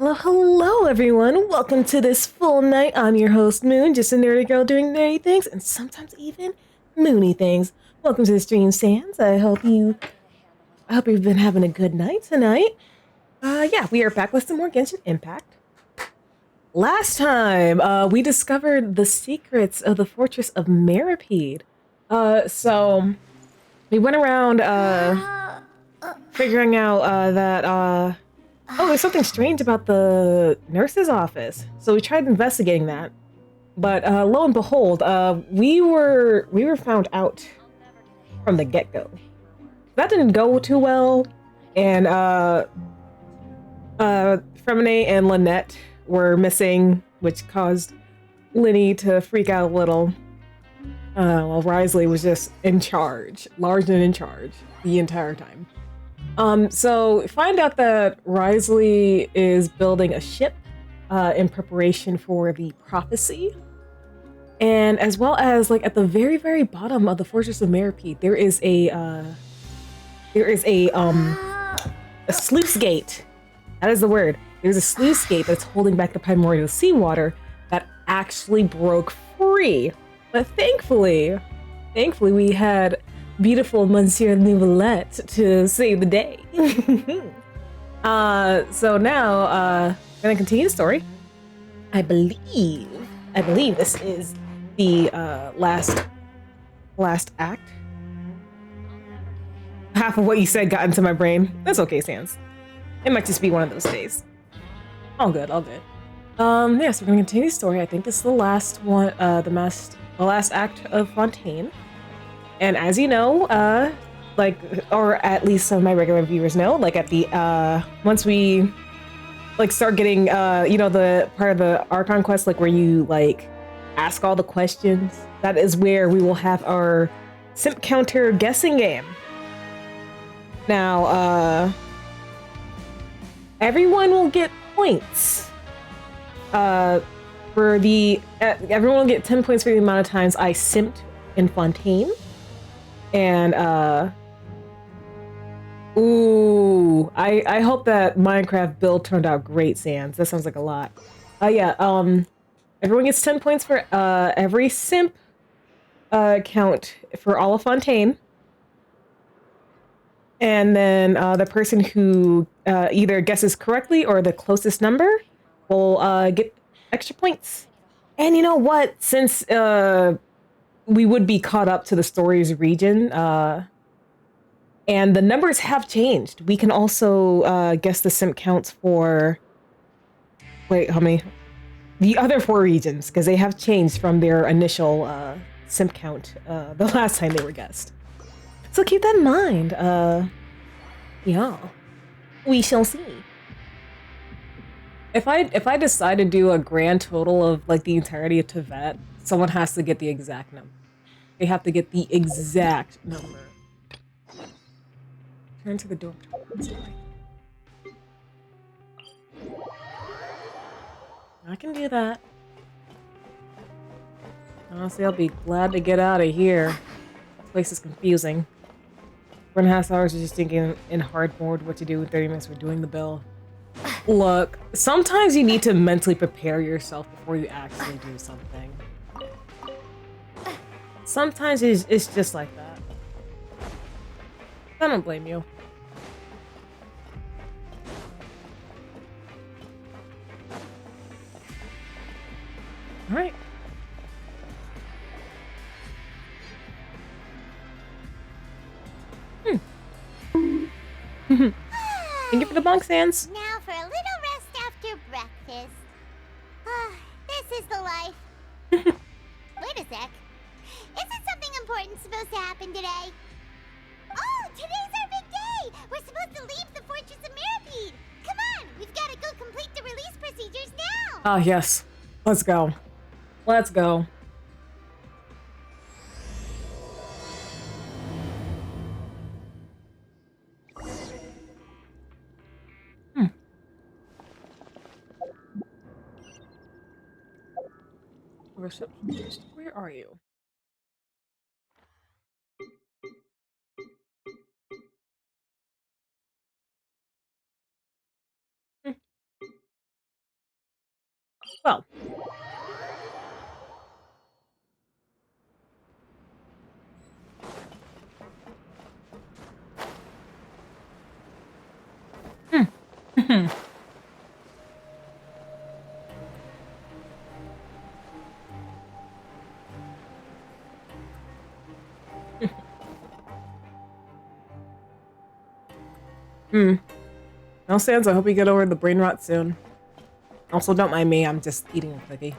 Hello, hello, everyone. Welcome to this full night. I'm your host, Moon, just a nerdy girl doing nerdy things and sometimes even moony things. Welcome to the stream, Sans. I hope you've been having a good night tonight. Yeah, we are back with some more Genshin Impact. Last time, we discovered the secrets of the Fortress of Maripede. So we went around, figuring out, that, oh, there's something strange about the nurse's office. So we tried investigating that, but lo and behold, we were found out from the get go. That didn't go too well, and Fremine and Lynette were missing, which caused Linny to freak out a little. While Risley was just in charge, large and in charge the entire time. So find out that Risley is building a ship in preparation for the prophecy. And as well as like at the very, very bottom of the Fortress of Maripede, there is a sluice gate. That is the word. There's a sluice gate that's holding back the primordial seawater that actually broke free. But thankfully we had beautiful Monsieur Nouvellette to save the day. So now, gonna continue the story. I believe this is the last act. Half of what you said got into my brain. That's okay, Sans. It might just be one of those days. All good, all good. Yeah, so we're gonna continue the story. I think this is the last one, the last act of Fontaine. And as you know, like, or at least some of my regular viewers know, like at the, once we, like, start getting, you know, the part of the Archon quest, like, where you, like, ask all the questions, that is where we will have our simp counter guessing game. Now, everyone will get points. Everyone will get 10 points for the amount of times I simped in Fontaine. And I hope that Minecraft build turned out great, Sans. That sounds like a lot. Yeah, everyone gets 10 points for every simp count for all of Fontaine. And then the person who either guesses correctly or the closest number will get extra points. And you know what? Since we would be caught up to the story's region, and the numbers have changed. We can also guess the simp counts for... Wait, how many? The other 4 regions, because they have changed from their initial simp count the last time they were guessed. So keep that in mind. Yeah. We shall see. If I decide to do a grand total of like the entirety of Tibet, someone has to get the exact number. They have to get the exact number. Turn to the dormitory. I can do that. Honestly, I'll be glad to get out of here. This place is confusing. 4.5 hours of just thinking in hard mode what to do, 30 minutes for doing the bill. Look, sometimes you need to mentally prepare yourself before you actually do something. Sometimes it's just like that. I don't blame you. Alright. Thank you for the bunk, Sans. Now for a little rest after breakfast. This is the life. Wait a sec. Isn't something important supposed to happen today? Oh, today's our big day! We're supposed to leave the Fortress of Maripede! Come on, we've got to go complete the release procedures now! Ah, yes. Let's go. Let's go. Receptionist, where are you? Well. Hmm. Hmm. No sense. I hope you get over the brain rot soon. Also, don't mind me. I'm just eating a cookie.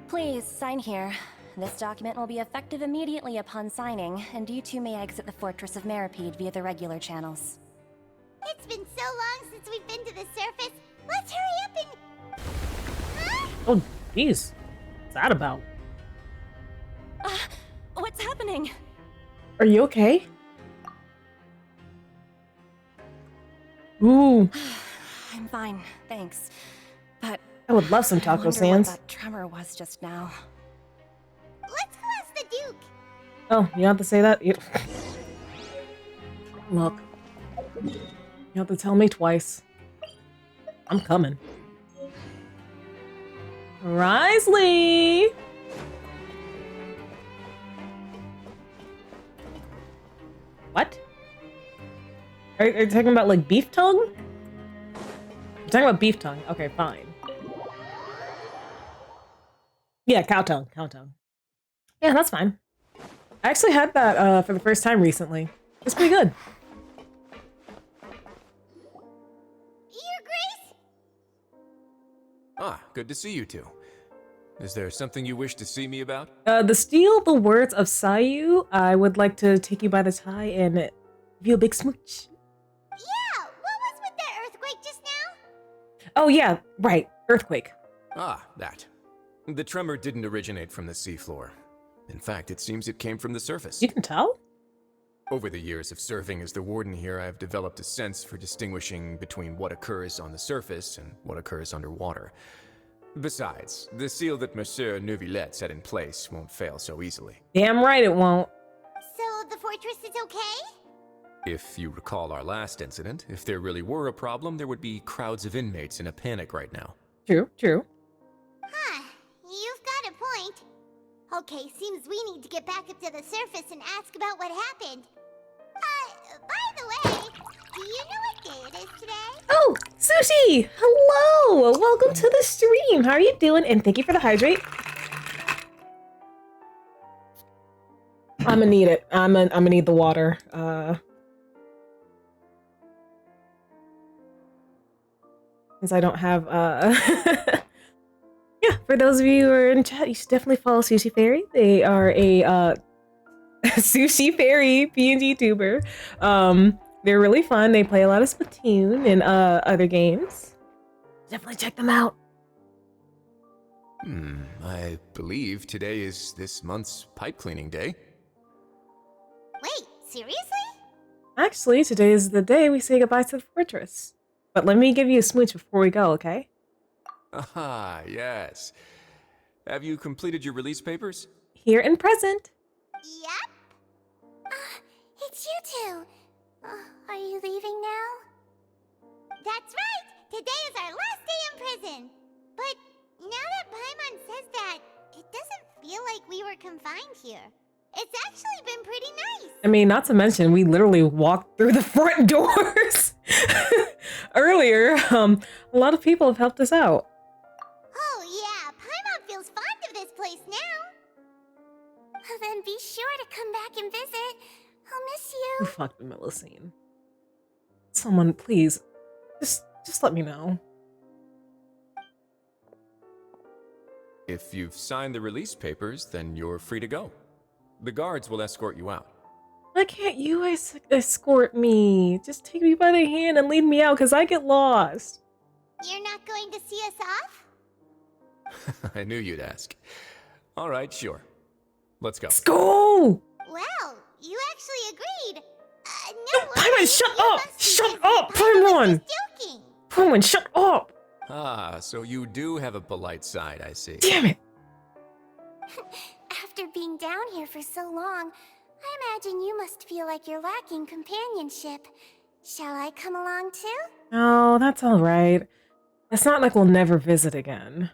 Please, sign here. This document will be effective immediately upon signing, and you two may exit the Fortress of Meripede via the regular channels. It's been so long since we've been to the surface. Let's hurry up and... Huh? Oh, jeez. What's that about? What's happening? Are you okay? Ooh. I'm fine, thanks. But I would love some I taco wonder sands. what that tremor was just now. Let's go ask the Duke. Oh, you have to say that? Look. You have to tell me twice. I'm coming. Risley! What? Are you talking about, like, beef tongue? You're talking about beef tongue. Okay, fine. Yeah, cow tongue. Cow tongue. Yeah, that's fine. I actually had that for the first time recently. It's pretty good. Your Grace? Ah, good to see you two. Is there something you wish to see me about? To steal the words of Sayu, I would like to take you by the tie and give you a big smooch. Yeah, what was with that earthquake just now? Oh yeah, right. Earthquake. Ah, that. The tremor didn't originate from the seafloor. In fact, it seems it came from the surface. You can tell? Over the years of serving as the warden here, I've developed a sense for distinguishing between what occurs on the surface and what occurs underwater. Besides, the seal that Monsieur Neuvillette set in place won't fail so easily. Damn right it won't. So the fortress is okay? If you recall our last incident, if there really were a problem, there would be crowds of inmates in a panic right now. True, true. Huh, you've got a point. Okay, seems we need to get back up to the surface and ask about what happened. By the way, do you know what day it is today? Oh, Sushi! Hello! Welcome to the stream. How are you doing? And thank you for the hydrate. I'm gonna need it. I'm gonna need the water. Since I don't have yeah, for those of you who are in chat, you should definitely follow Sushi Fairy. They are a Sushi Fairy PNG tuber. They're really fun. They play a lot of Splatoon and other games. Definitely check them out. I believe today is this month's pipe cleaning day. Wait, seriously? Actually, today is the day we say goodbye to the fortress. But let me give you a smooch before we go, okay? Ah, yes. Have you completed your release papers? Here and present. Yep. It's you two. Are you leaving now? That's right. Today is our last day in prison. But now that Paimon says that, it doesn't feel like we were confined here. It's actually been pretty nice. I mean, not to mention, we literally walked through the front doors earlier. A lot of people have helped us out. Oh yeah, Paimon feels fond of this place now. Then be sure to come back and visit. I'll miss Who you. fucked the Millicene? Someone, please, just let me know. If you've signed the release papers, then you're free to go. The guards will escort you out. Why can't you escort me? Just take me by the hand and lead me out, because I get lost. You're not going to see us off? I knew you'd ask. All right, sure. Let's go. Let's go! Well, you actually agreed. No, Paimon, shut up! Shut up, Paimon! Just joking. Paimon, shut up! Ah, so you do have a polite side, I see. Damn it! After being down here for so long, I imagine you must feel like you're lacking companionship. Shall I come along too? Oh, that's all right. It's not like we'll never visit again.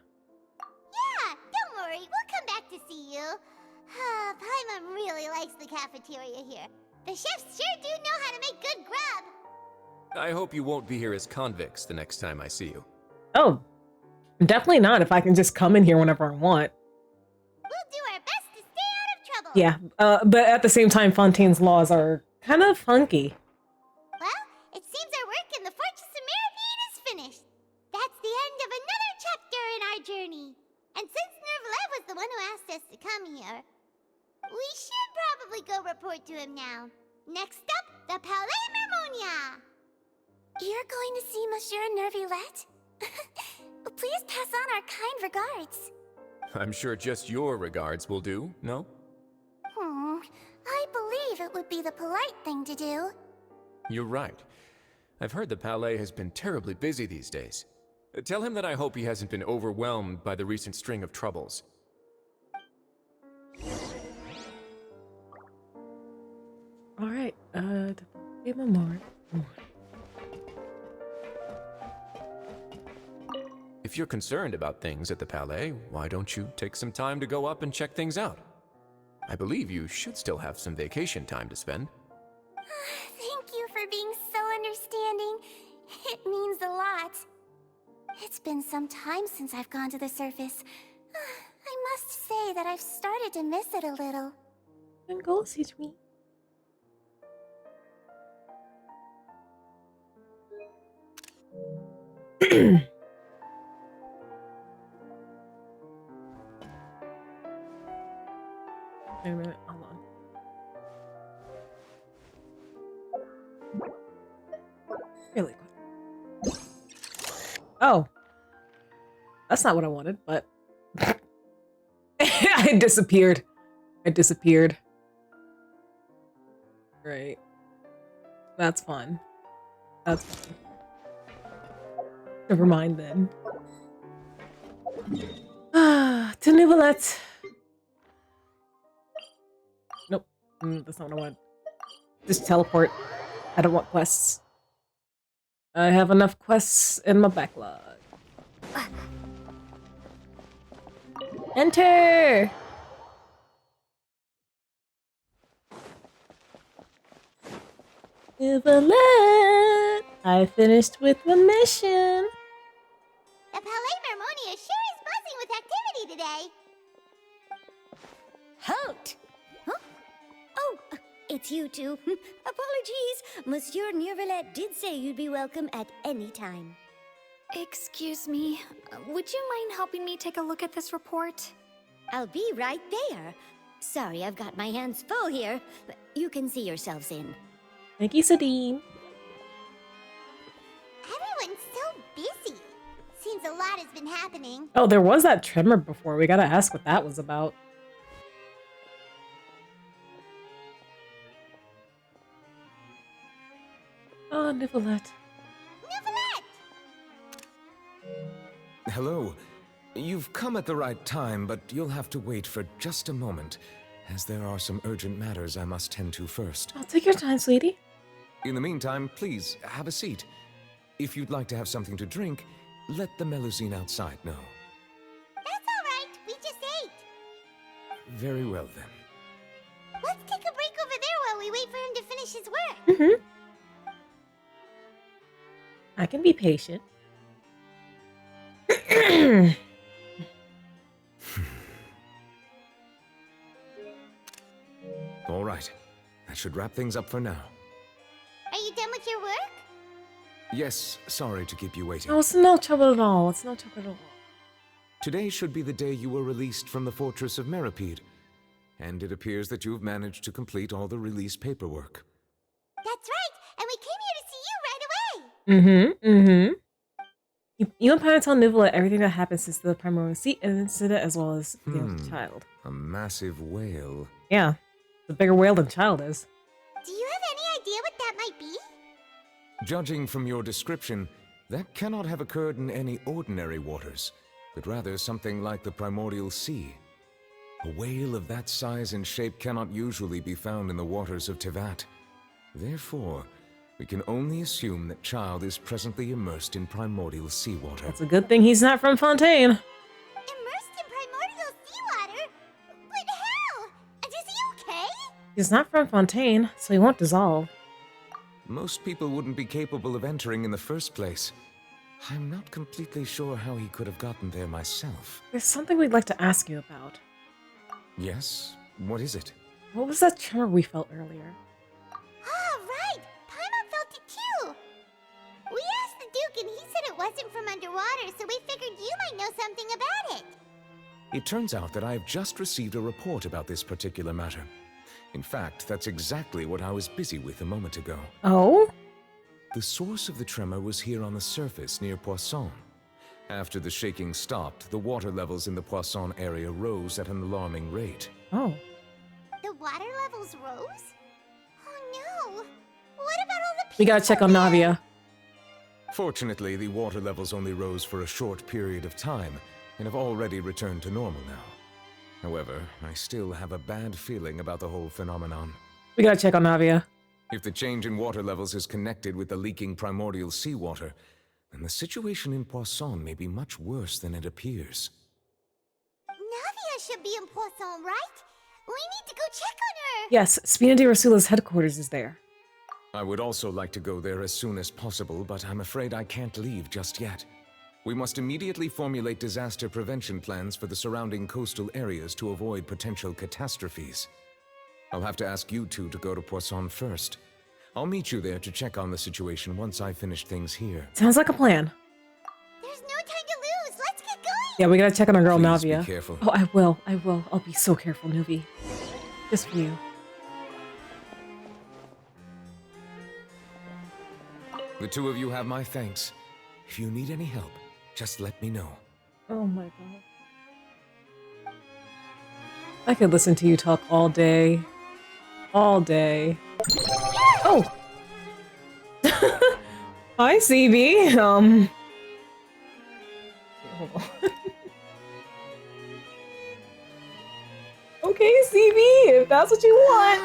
Yeah, don't worry. We'll come back to see you. Paimon really likes the cafeteria here. The chefs sure do know how to make good grub. I hope you won't be here as convicts the next time I see you. Oh, definitely not if I can just come in here whenever I want. We'll do our best to stay out of trouble. Yeah, but at the same time, Fontaine's laws are kind of funky. Well, it seems our work in the Fortress of Mirapede is finished. That's the end of another chapter in our journey. And since Nervalet was the one who asked us to come here, we should probably go report to him now. Next up, the Palais Mermonia. You're going to see Monsieur Nervalet? Please pass on our kind regards. I'm sure just your regards will do, no? I believe it would be the polite thing to do. You're right. I've heard the Palais has been terribly busy these days. Tell him that I hope he hasn't been overwhelmed by the recent string of troubles. All right, give him more. If you're concerned about things at the Palais, why don't you take some time to go up and check things out? I believe you should still have some vacation time to spend. Thank you for being so understanding. It means a lot. It's been some time since I've gone to the surface. I must say that I've started to miss it a little. And go teach me. Wait a minute, hold on. Really quick. Oh. That's not what I wanted, but I disappeared. I disappeared. Right. That's fun. That's fun. Never mind then. To Nivelet. Nope. That's not what I want. Just teleport. I don't want quests. I have enough quests in my backlog. Enter! Nivelet! I finished with the mission. The Palais Mermonia sure is buzzing with activity today. Halt! Huh? Oh, it's you two. Apologies. Monsieur Nervalet did say you'd be welcome at any time. Excuse me, would you mind helping me take a look at this report? I'll be right there. Sorry, I've got my hands full here. You can see yourselves in. Thank you, Sadine. Everyone's so busy. Seems a lot has been happening. Oh, there was that tremor before. We gotta ask what that was about. Oh, Nivelet. Nivelet! Hello. You've come at the right time, but you'll have to wait for just a moment, as there are some urgent matters I must tend to first. Oh, take your time, sweetie. In the meantime, please, have a seat. If you'd like to have something to drink, let the Melusine outside know. That's all right. We just ate. Very well, then. Let's take a break over there while we wait for him to finish his work. Mm-hmm. I can be patient. All right. That should wrap things up for now. Are you done with your work? Yes, sorry to keep you waiting. Oh, it's no trouble at all. It's no trouble at all. Today should be the day you were released from the Fortress of Mirapede, and it appears that you've managed to complete all the release paperwork. That's right, and we came here to see you right away. Mm-hmm. You and Pine tell Nivelet everything that happened since the primary receipt and incident, as well as the child. A massive whale. Yeah, the bigger whale than child is. Do you have any idea what that might be? Judging from your description, that cannot have occurred in any ordinary waters, but rather something like the primordial sea. A whale of that size and shape cannot usually be found in the waters of Tevat. Therefore, We can only assume that child is presently immersed in primordial seawater. It's a good thing he's not from Fontaine. Immersed in primordial seawater? But how? And is he okay? He's not from Fontaine, so he won't dissolve. Most people wouldn't be capable of entering in the first place. I'm not completely sure how he could have gotten there myself. There's something we'd like to ask you about. Yes? What is it? What was that tremor we felt earlier? Ah, right! Paimon felt it too! We asked the Duke and he said it wasn't from underwater, so we figured you might know something about it. It turns out that I have just received a report about this particular matter. In fact, that's exactly what I was busy with a moment ago. Oh? The source of the tremor was here on the surface near Poisson. After the shaking stopped, the water levels in the Poisson area rose at an alarming rate. Oh. The water levels rose? Oh no! What about all the people We gotta check on there? Navia. Fortunately, the water levels only rose for a short period of time and have already returned to normal now. However, I still have a bad feeling about the whole phenomenon. We gotta check on Navia. If the change in water levels is connected with the leaking primordial seawater, then the situation in Poisson may be much worse than it appears. Navia should be in Poisson, right? We need to go check on her! Yes, Spina de Rasula's headquarters is there. I would also like to go there as soon as possible, but I'm afraid I can't leave just yet. We must immediately formulate disaster prevention plans for the surrounding coastal areas to avoid potential catastrophes. I'll have to ask you two to go to Poisson first. I'll meet you there to check on the situation once I finish things here. Sounds like a plan. There's no time to lose! Let's get going! Yeah, we gotta check on our girl Please Navia. be careful. Oh, I will. I'll be so careful, Nuvi. Just for you. The two of you have my thanks. If you need any help, just let me know. Oh my god. I could listen to you talk all day. All day. Oh! Hi, CB. Hold on. Okay, CB, if that's what you want.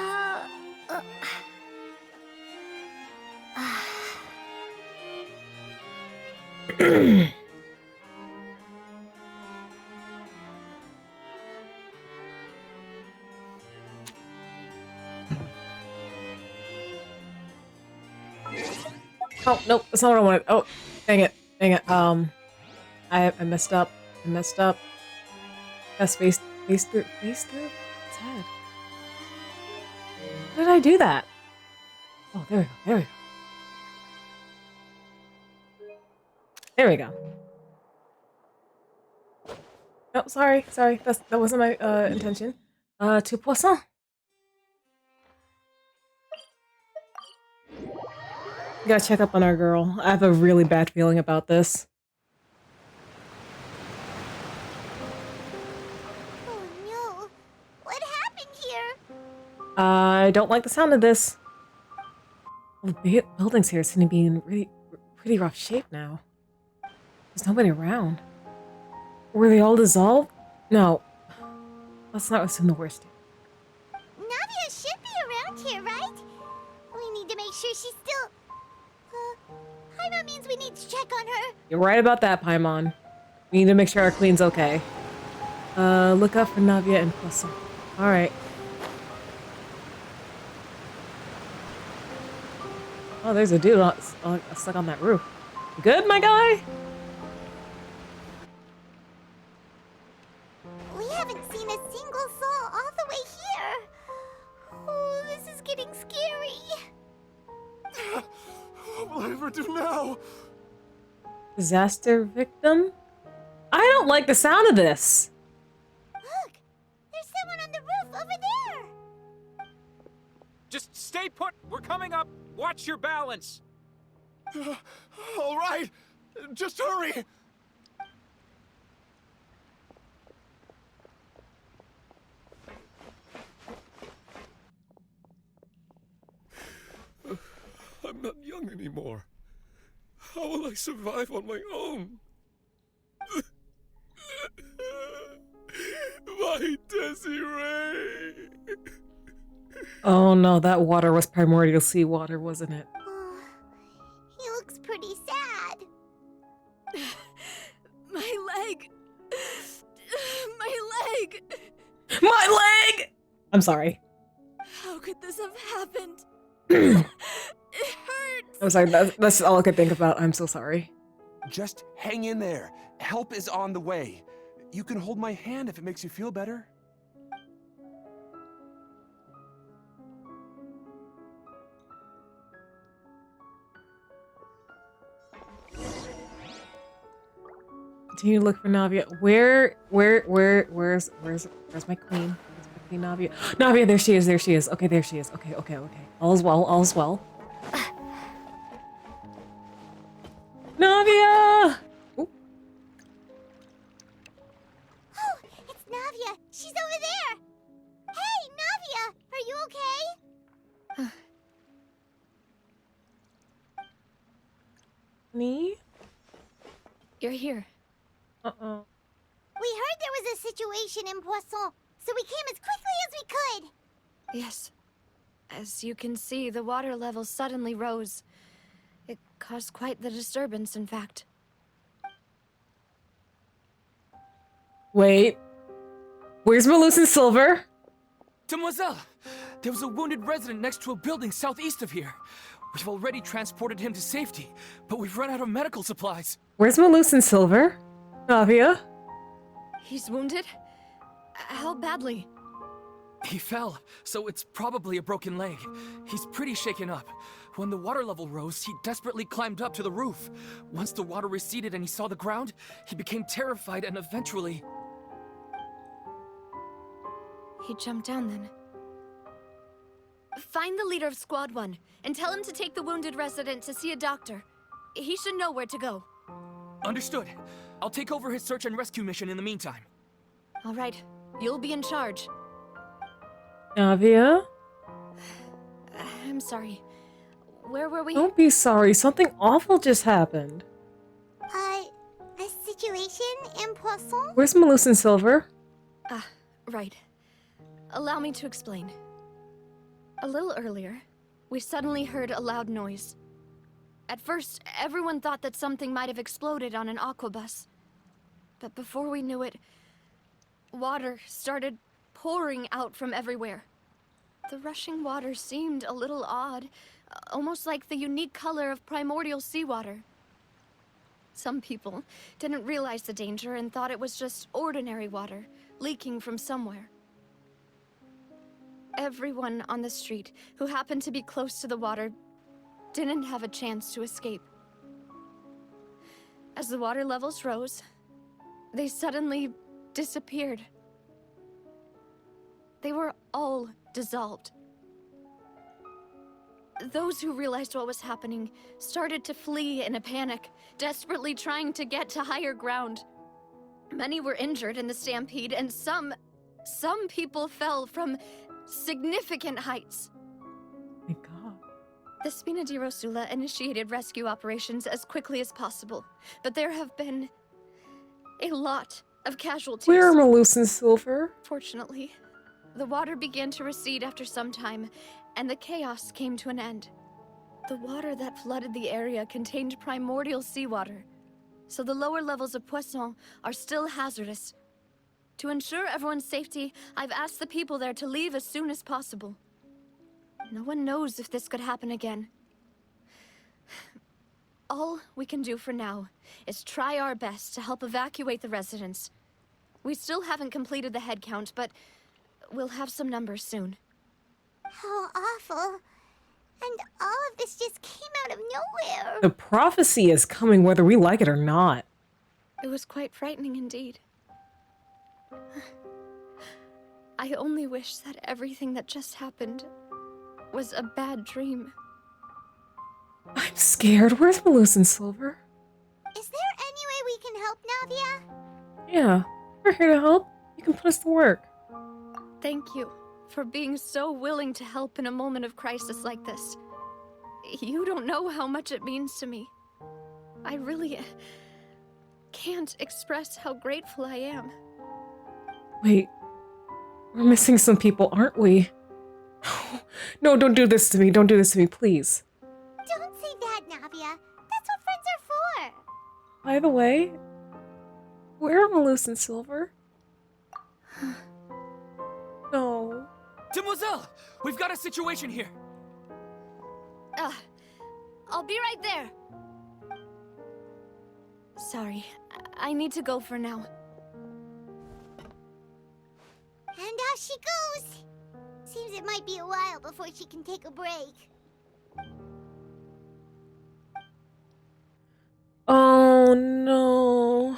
Oh, nope, that's not what I wanted. Oh, dang it. Dang it. I messed up. I messed up. That's face through. Face through? Its head. How did I do that? Oh, there we go. There we go. There we go. Oh, sorry. Sorry. That wasn't my intention. To Poisson. We gotta check up on our girl. I have a really bad feeling about this. Oh no! What happened here? I don't like the sound of this. Well, the buildings here seem to be in pretty rough shape now. There's nobody around. Were they all dissolved? No. Let's not assume the worst. Navia should be around here, right? We need to make sure she's still... Paimon means we need to check on her. You're right about that, Paimon. We need to make sure our queen's okay. Look out for Navia and Poisson. Alright. Oh, there's a dude stuck on that roof. You good, my guy? We haven't seen a single soul all the way here. Oh, this is getting scary. What will I ever do now? Disaster victim? I don't like the sound of this. Look, there's someone on the roof over there. Just stay put. We're coming up. Watch your balance. All right, just hurry. I'm not young anymore. How will I survive on my own? My Desiree! Oh no, that water was primordial seawater, wasn't it? I'm sorry. How could this have happened? I'm It hurts. sorry. That's all I could think about. I'm so sorry. Just hang in there. Help is on the way. You can hold my hand if it makes you feel better. Continue to look for Navia. Where's my queen? Where's my queen, Navia? Navia, there she is. There she is. Okay, there she is. Okay. All's well. All's well. Navia! Ooh. Oh, it's Navia. She's over there. Hey, Navia, are you okay? Me? You're here. Uh-oh. We heard there was a situation in Poisson, so we came as quickly as we could. Yes. As you can see, the water level suddenly rose. It caused quite the disturbance, in fact. Wait. Where's Malucent Silver? Demoiselle! There was a wounded resident next to a building southeast of here. We've already transported him to safety, but we've run out of medical supplies. Where's Malucent Silver? Navia? He's wounded? How badly? He fell, so it's probably a broken leg. He's pretty shaken up. When the water level rose, he desperately climbed up to the roof. Once the water receded and he saw the ground, he became terrified and eventually... He jumped down then. Find the leader of Squad 1 and tell him to take the wounded resident to see a doctor. He should know where to go. Understood. I'll take over his search and rescue mission in the meantime. All right, you'll be in charge. Navia? I'm sorry. Where were we? Don't be sorry. Something awful just happened. A situation in Poisson? Where's Malucent Silver? Ah, right. Allow me to explain. A little earlier, we suddenly heard a loud noise. At first, everyone thought that something might have exploded on an aquabus. But before we knew it, water started pouring out from everywhere. The rushing water seemed a little odd, almost like the unique color of primordial seawater. Some people didn't realize the danger and thought it was just ordinary water, leaking from somewhere. Everyone on the street who happened to be close to the water didn't have a chance to escape. As the water levels rose, they suddenly disappeared. They were all dissolved. Those who realized what was happening started to flee in a panic, desperately trying to get to higher ground. Many were injured in the stampede, and some people fell from significant heights. My God. The Spina di Rosula initiated rescue operations as quickly as possible, but there have been a lot of casualties. Where are Malucent Silver? Fortunately, the water began to recede after some time, and the chaos came to an end. The water that flooded the area contained primordial seawater, so the lower levels of Poisson are still hazardous. To ensure everyone's safety, I've asked the people there to leave as soon as possible. No one knows if this could happen again. All we can do for now is try our best to help evacuate the residents. We still haven't completed the head count, but we'll have some numbers soon. How awful. And all of this just came out of nowhere. The prophecy is coming whether we like it or not. It was quite frightening indeed. I only wish that everything that just happened was a bad dream. I'm scared. Where's Malucent Silver? Is there any way we can help, Navia? Yeah, we're here to help. You can put us to work. Thank you for being so willing to help in a moment of crisis like this. You don't know how much it means to me. I really can't express how grateful I am. Wait, we're missing some people, aren't we? No, don't do this to me. Don't do this to me, please. Don't say that, Navia. That's what friends are for. By the way, where are Malucent Silver? No. Demoiselle! We've got a situation here! I'll be right there. Sorry, I need to go for now. And off she goes. Seems it might be a while before she can take a break. Oh no.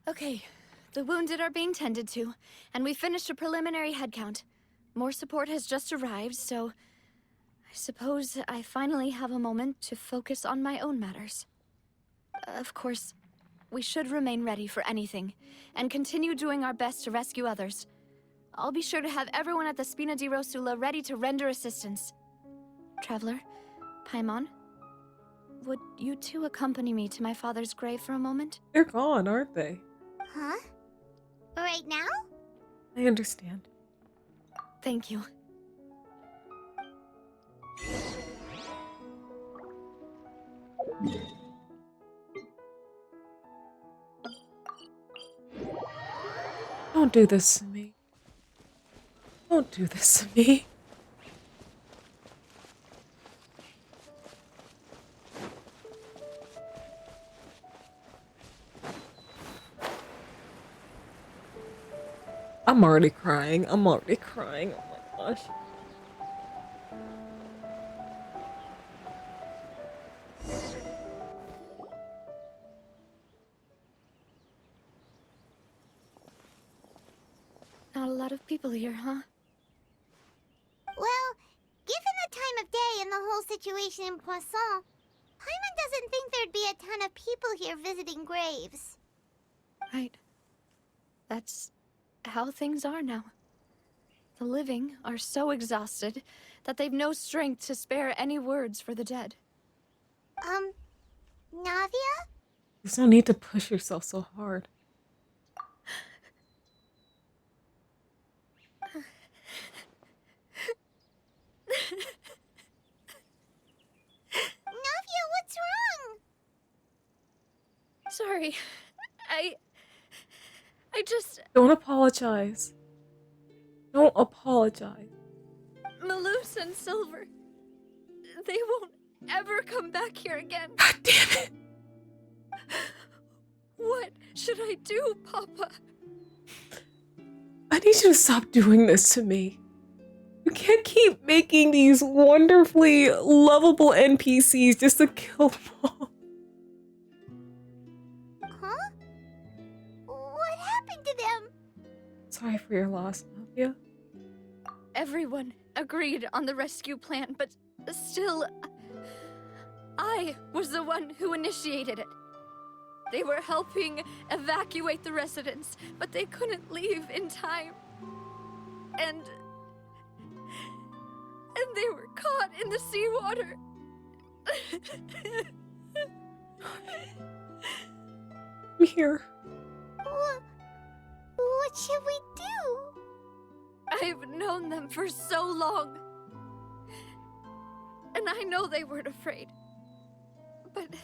Okay, the wounded are being tended to, and we finished a preliminary head count. More support has just arrived, so I suppose I finally have a moment to focus on my own matters. Of course, we should remain ready for anything, and continue doing our best to rescue others. I'll be sure to have everyone at the Spina di Rosula ready to render assistance. Traveler, Paimon, would you two accompany me to my father's grave for a moment? They're gone, aren't they? Huh? Right now? I understand. Thank you. Don't do this to me. Don't do this to me. I'm already crying. I'm already crying. Oh my gosh. Not a lot of people here, huh? Well, given the time of day and the whole situation in Poisson, Paimon doesn't think there'd be a ton of people here visiting graves. Right. That's how things are now. The living are so exhausted that they've no strength to spare any words for the dead. Navia? There's no need to push yourself so hard. Navia, what's wrong? Sorry. I just... Don't apologize. Don't apologize. Malus and Silver. They won't ever come back here again. God damn it. What should I do, Papa? I need you to stop doing this to me. You can't keep making these wonderfully lovable NPCs just to kill them all. Huh? What happened to them? Sorry for your loss, Navia. Everyone agreed on the rescue plan, but still, I was the one who initiated it. They were helping evacuate the residents, but they couldn't leave in time. And they were caught in the seawater. I'm here. What should we do? I've known them for so long. And I know they weren't afraid. But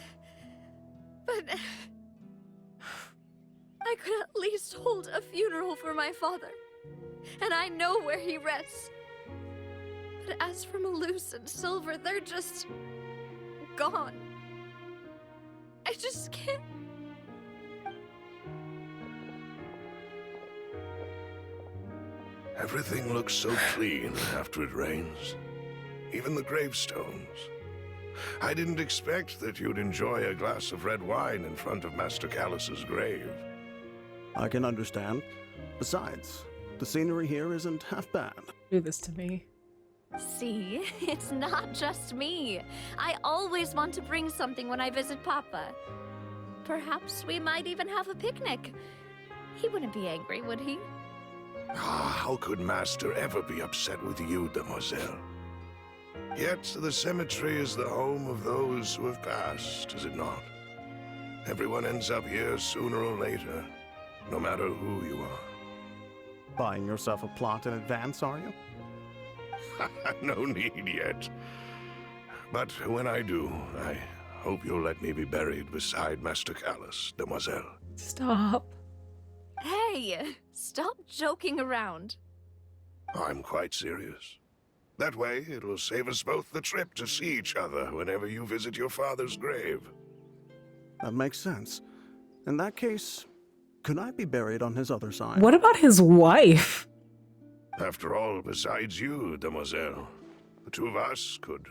I could at least hold a funeral for my father. And I know where he rests. But as for Malus and Silver, they're just gone. I just can't. Everything looks so clean after it rains. Even the gravestones. I didn't expect that you'd enjoy a glass of red wine in front of Master Callus's grave. I can understand. Besides, the scenery here isn't half bad. Do this to me. See, it's not just me. I always want to bring something when I visit Papa. Perhaps we might even have a picnic. He wouldn't be angry, would he? How could Master ever be upset with you, Demoiselle? Yet the cemetery is the home of those who have passed, is it not? Everyone ends up here sooner or later, no matter who you are. Buying yourself a plot in advance, are you? No need yet. But when I do, I hope you'll let me be buried beside Master Callus, Demoiselle. Stop. Hey, stop joking around. I'm quite serious. That way, it will save us both the trip to see each other whenever you visit your father's grave. That makes sense. In that case, could I be buried on his other side? What about his wife? After all, besides you, demoiselle, the two of us could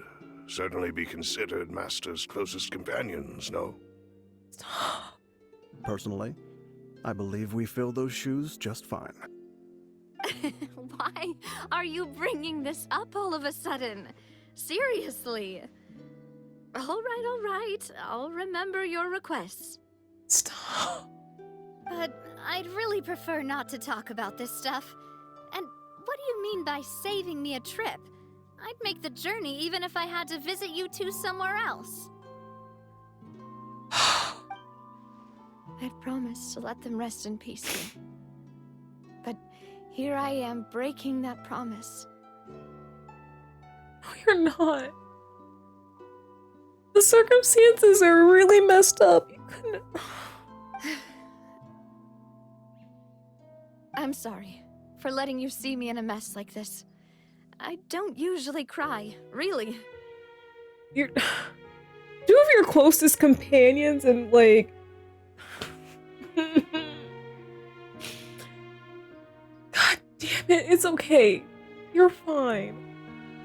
certainly be considered Master's closest companions, no? Personally, I believe we fill those shoes just fine. Why are you bringing this up all of a sudden? Seriously. All right. I'll remember your requests. Stop. But I'd really prefer not to talk about this stuff. And what do you mean by saving me a trip? I'd make the journey even if I had to visit you two somewhere else. I'd promised to let them rest in peace here. But here I am breaking that promise. No, you're not. The circumstances are really messed up. You couldn't. I'm sorry for letting you see me in a mess like this. I don't usually cry, really. You're two of your closest companions, and like. God damn it, it's okay. You're fine.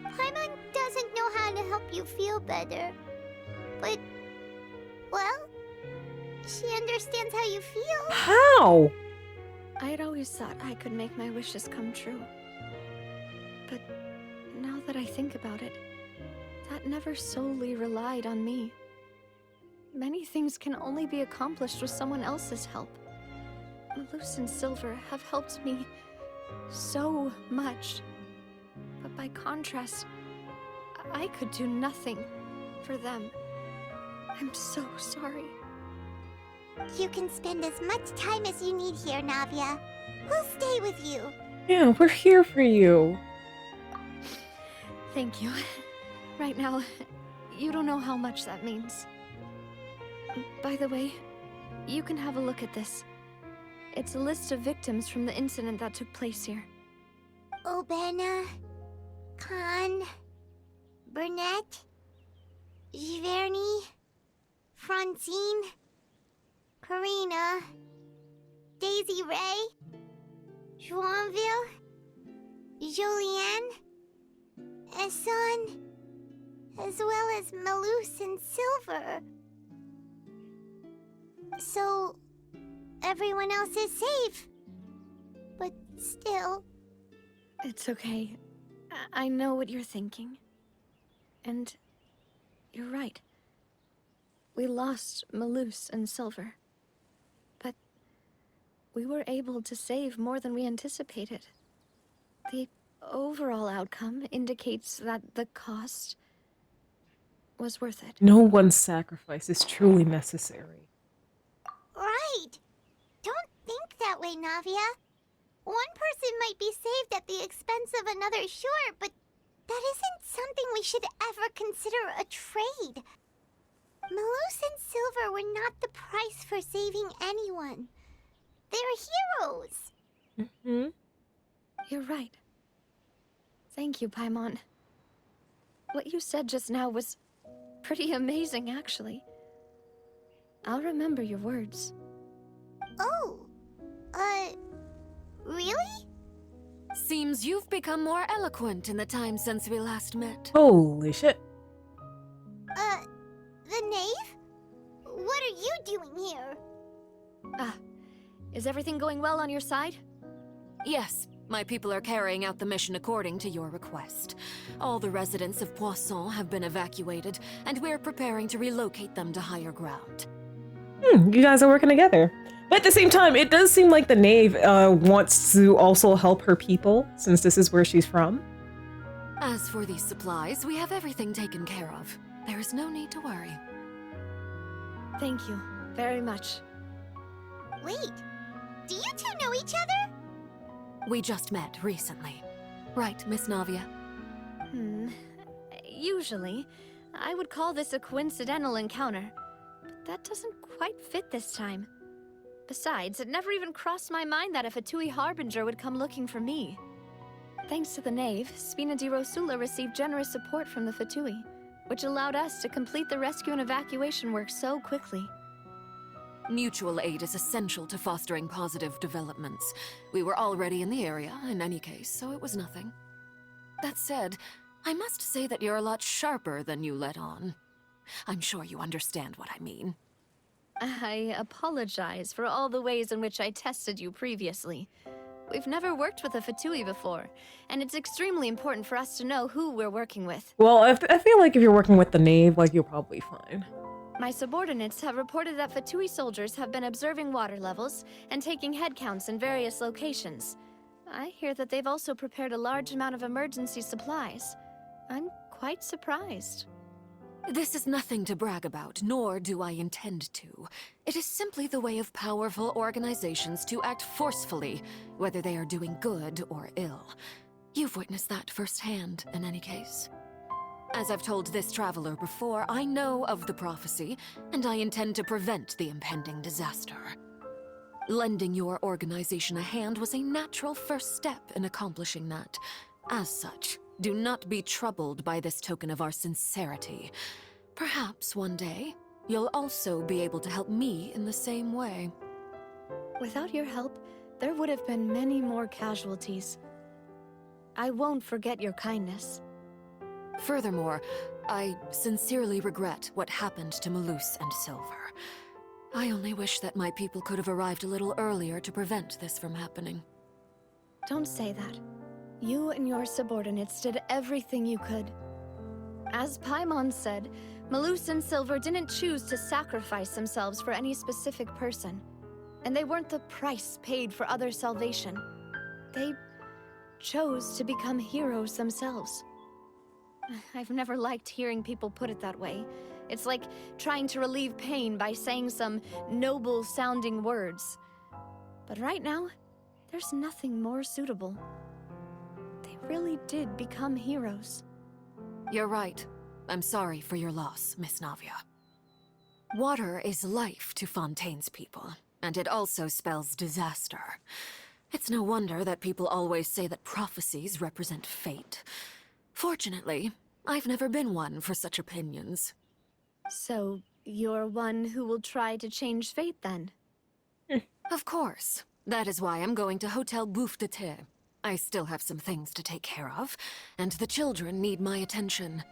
Paimon doesn't know how to help you feel better. But, well, she understands how you feel. How? I'd always thought I could make my wishes come true. But now that I think about it, that never solely relied on me. Many things can only be accomplished with someone else's help. Malus and Silver have helped me so much. But by contrast, I could do nothing for them. I'm so sorry. You can spend as much time as you need here, Navia. We'll stay with you. Yeah, we're here for you. Thank you. Right now, you don't know how much that means. By the way, you can have a look at this. It's a list of victims from the incident that took place here. Obena, Khan, Burnett, Giverny, Francine, Karina, Daisy Ray, Joinville, Jolianne, Esson, as well as Malus and Silver. So, everyone else is safe. But still... It's okay. I know what you're thinking. And you're right. We lost Malus and Silver. But we were able to save more than we anticipated. The overall outcome indicates that the cost was worth it. No one's sacrifice is truly necessary. Right! Don't think that way, Navia. One person might be saved at the expense of another, sure, but that isn't something we should ever consider a trade. Malus and Silver were not the price for saving anyone. They're heroes. Mm-hmm. You're right. Thank you, Paimon. What you said just now was pretty amazing, actually. I'll remember your words. Oh, really? Seems you've become more eloquent in the time since we last met. Holy shit. The knave? What are you doing here? Is everything going well on your side? Yes, my people are carrying out the mission according to your request. All the residents of Poisson have been evacuated, and we're preparing to relocate them to higher ground. You guys are working together. But at the same time, it does seem like the knave wants to also help her people, since this is where she's from. As for these supplies, we have everything taken care of. There is no need to worry. Thank you very much. Wait, do you two know each other? We just met recently. Right, Miss Navia? Usually, I would call this a coincidental encounter. But that doesn't quite fit this time. Besides, it never even crossed my mind that a Fatui Harbinger would come looking for me. Thanks to the Knave, Spina di Rosula received generous support from the Fatui, which allowed us to complete the rescue and evacuation work so quickly. Mutual aid is essential to fostering positive developments. We were already in the area, in any case, so it was nothing. That said, I must say that you're a lot sharper than you let on. I'm sure you understand what I mean. I apologize for all the ways in which I tested you previously. We've never worked with a Fatui before, and it's extremely important for us to know who we're working with. Well, I feel like if you're working with the Knave, like, you're probably fine. My subordinates have reported that Fatui soldiers have been observing water levels and taking head counts in various locations. I hear that they've also prepared a large amount of emergency supplies. I'm quite surprised. This is nothing to brag about, nor do I intend to. It is simply the way of powerful organizations to act forcefully, whether they are doing good or ill. You've witnessed that firsthand, in any case. As I've told this traveler before, I know of the prophecy, and I intend to prevent the impending disaster. Lending your organization a hand was a natural first step in accomplishing that. As such, do not be troubled by this token of our sincerity. Perhaps one day, you'll also be able to help me in the same way. Without your help, there would have been many more casualties. I won't forget your kindness. Furthermore, I sincerely regret what happened to Malus and Silver. I only wish that my people could have arrived a little earlier to prevent this from happening. Don't say that. You and your subordinates did everything you could. As Paimon said, Malus and Silver didn't choose to sacrifice themselves for any specific person. And they weren't the price paid for other salvation. They chose to become heroes themselves. I've never liked hearing people put it that way. It's like trying to relieve pain by saying some noble-sounding words. But right now, there's nothing more suitable. They really did become heroes. You're right. I'm sorry for your loss, Miss Navia. Water is life to Fontaine's people, and it also spells disaster. It's no wonder that people always say that prophecies represent fate. Fortunately, I've never been one for such opinions. So, you're one who will try to change fate, then? Of course. That is why I'm going to Hotel Bouffe de Thé. I still have some things to take care of, and the children need my attention.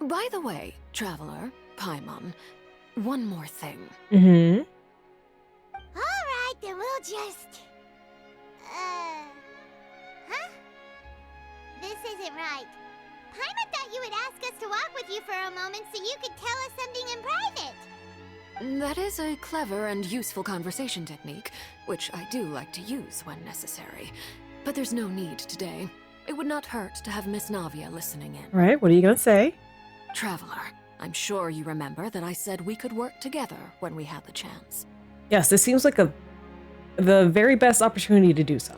By the way, Traveler, Paimon, one more thing. Alright, then we'll just... Huh? This isn't right. Paimon thought you would ask us to walk with you for a moment so you could tell us something in private. That is a clever and useful conversation technique, which I do like to use when necessary. But there's no need today. It would not hurt to have Miss Navia listening in. Right, what are you gonna say? Traveler, I'm sure you remember that I said we could work together when we had the chance. Yes, this seems like the very best opportunity to do so.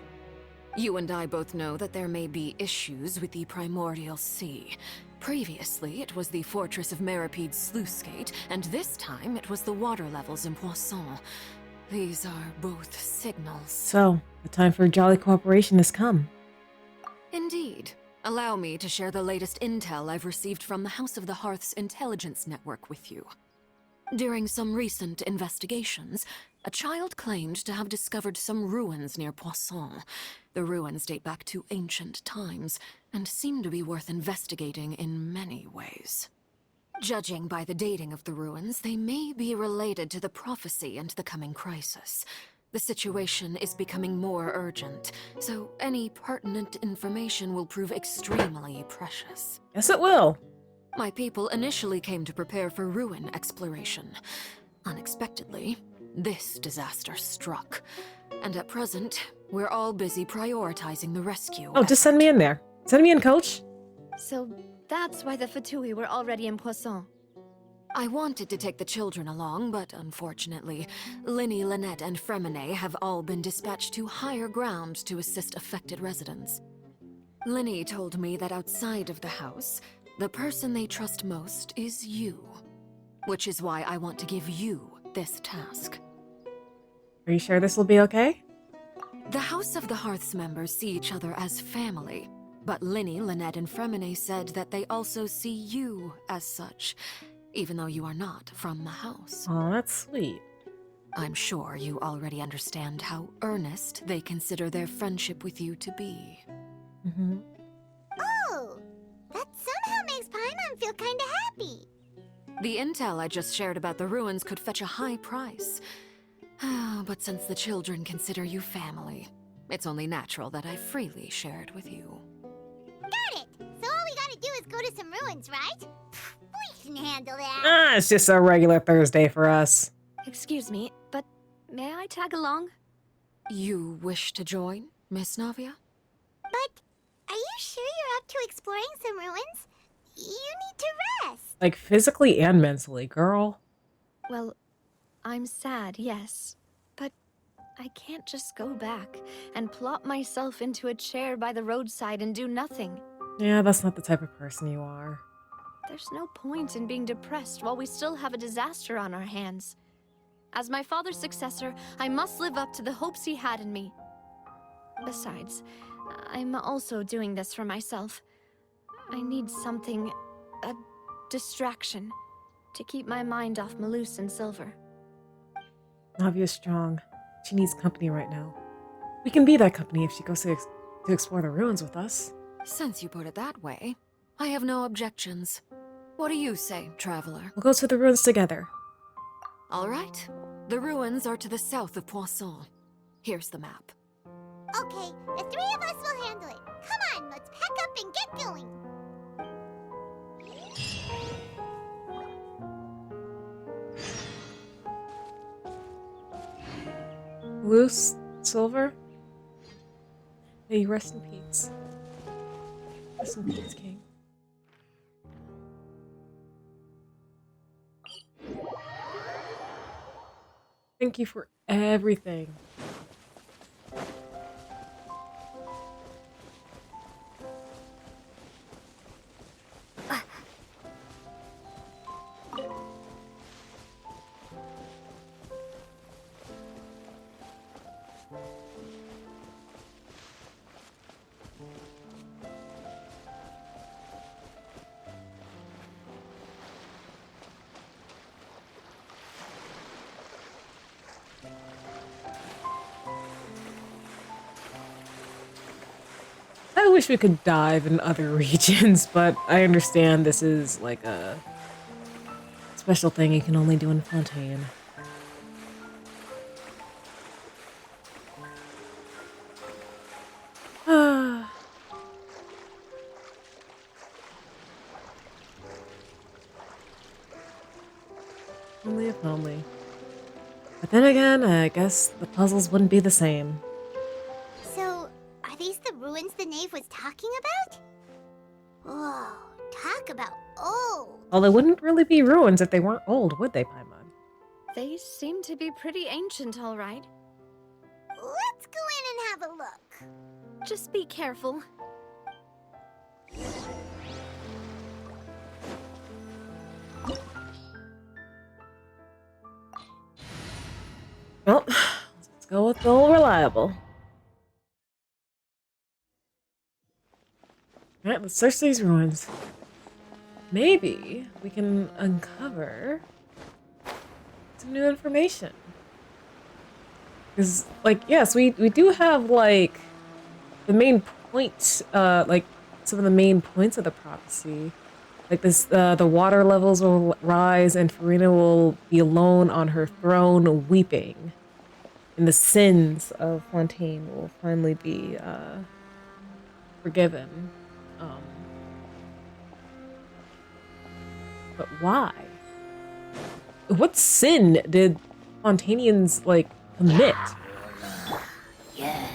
You and I both know that there may be issues with the Primordial Sea. Previously, it was the Fortress of Meripede's sluice gate, and this time it was the water levels in Poisson. These are both signals. So, the time for jolly cooperation has come. Indeed. Allow me to share the latest intel I've received from the House of the Hearth's intelligence network with you. During some recent investigations, a child claimed to have discovered some ruins near Poisson. The ruins date back to ancient times, and seem to be worth investigating in many ways. Judging by the dating of the ruins, they may be related to the prophecy and the coming crisis. The situation is becoming more urgent, so any pertinent information will prove extremely precious. Yes, it will. My people initially came to prepare for ruin exploration. Unexpectedly, this disaster struck. And at present, we're all busy prioritizing the rescue. Oh, just send me in there. Send me in, coach. So, that's why the Fatui were already in Poisson. I wanted to take the children along, but unfortunately, Linny, Lynette, and Fremine have all been dispatched to higher ground to assist affected residents. Linny told me that outside of the house, the person they trust most is you. Which is why I want to give you this task. Are you sure this will be okay? The House of the Hearth's members see each other as family, but Linny, Lynette, and Fremine said that they also see you as such, even though you are not from the house. Oh, that's sweet. I'm sure you already understand how earnest they consider their friendship with you to be. Mm-hmm. Oh, that somehow makes Paimon feel kinda happy. The intel I just shared about the ruins could fetch a high price. But since the children consider you family, it's only natural that I freely share it with you. Got it! So all we gotta do is go to some ruins, right? We can handle that. Ah, it's just a regular Thursday for us. Excuse me, but may I tag along? You wish to join, Miss Navia? But are you sure you're up to exploring some ruins? You need to rest. Like, physically and mentally, girl. Well, I'm sad, yes. But I can't just go back and plop myself into a chair by the roadside and do nothing. Yeah, that's not the type of person you are. There's no point in being depressed while we still have a disaster on our hands. As my father's successor, I must live up to the hopes he had in me. Besides, I'm also doing this for myself. I need something, a distraction, to keep my mind off Malus and Silver. Navia's strong. She needs company right now. We can be that company if she goes to explore the ruins with us. Since you put it that way, I have no objections. What do you say, traveler? We'll go to the ruins together. All right. The ruins are to the south of Poisson. Here's the map. Okay, the three of us will handle it. Come on, let's pack up and get going. Loose, Silver? May you rest in peace. Rest in peace, King. Thank you for everything. I wish we could dive in other regions, but I understand this is like a special thing you can only do in Fontaine. Only if only. But then again, I guess the puzzles wouldn't be the same. So, are these the ruins the knave was talking about? Whoa, talk about old. Well, they wouldn't really be ruins if they weren't old, would they, Paimon? They seem to be pretty ancient, all right. Let's go in and have a look. Just be careful. Well, let's go with the old reliable. Alright, let's search these ruins. Maybe we can uncover some new information. Because, like, yes, we do have, like, the main points, like, some of the main points of the prophecy. Like this, the water levels will rise and Farina will be alone on her throne weeping. And the sins of Fontaine will finally be forgiven. But why? What sin did Fontainians, like, commit? Yeah.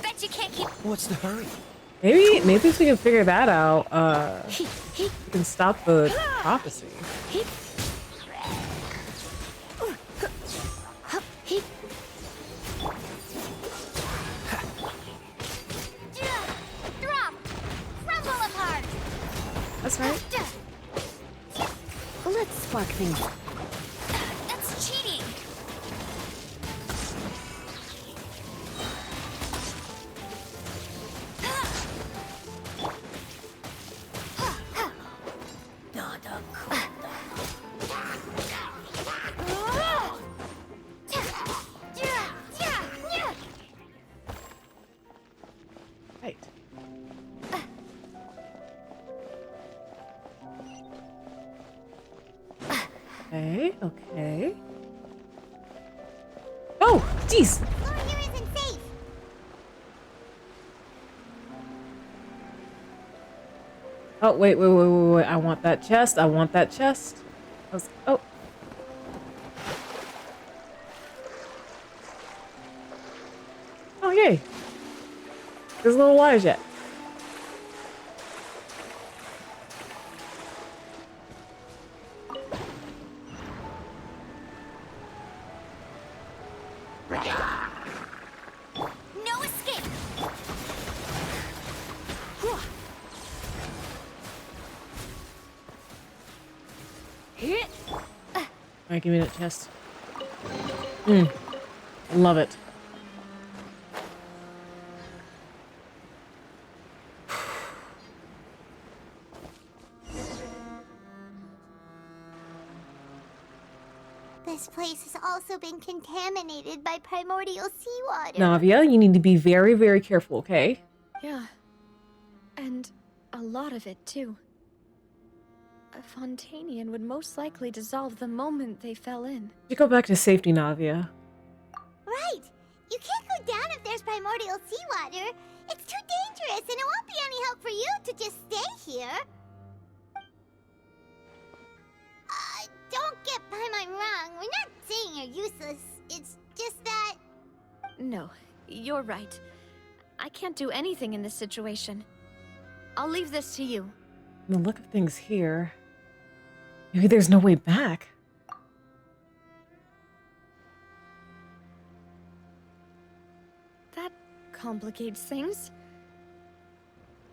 Bet you can't keep. What's the hurry? Maybe if we can figure that out, we can stop the prophecy. Drop! Crumble apart! That's right. Let's spark things. That's cheating! Okay, okay. Oh, jeez! Floor here isn't safe. Oh, wait. I want that chest. I want that chest. Oh. Oh, yay. There's a little water jet. No escape. Alright, give me that chest. Love it. This place has also been contaminated by primordial seawater. Navia, you need to be very, very careful, okay? Yeah. And a lot of it, too. A Fontainian would most likely dissolve the moment they fell in. You go back to safety, Navia. Right. You can't go down if there's primordial seawater. It's too dangerous, and it won't be any help for you to just stay here. Don't get Paimon wrong. We're not saying you're useless. It's just that... No, you're right. I can't do anything in this situation. I'll leave this to you. The look of things here. Maybe there's no way back. That complicates things.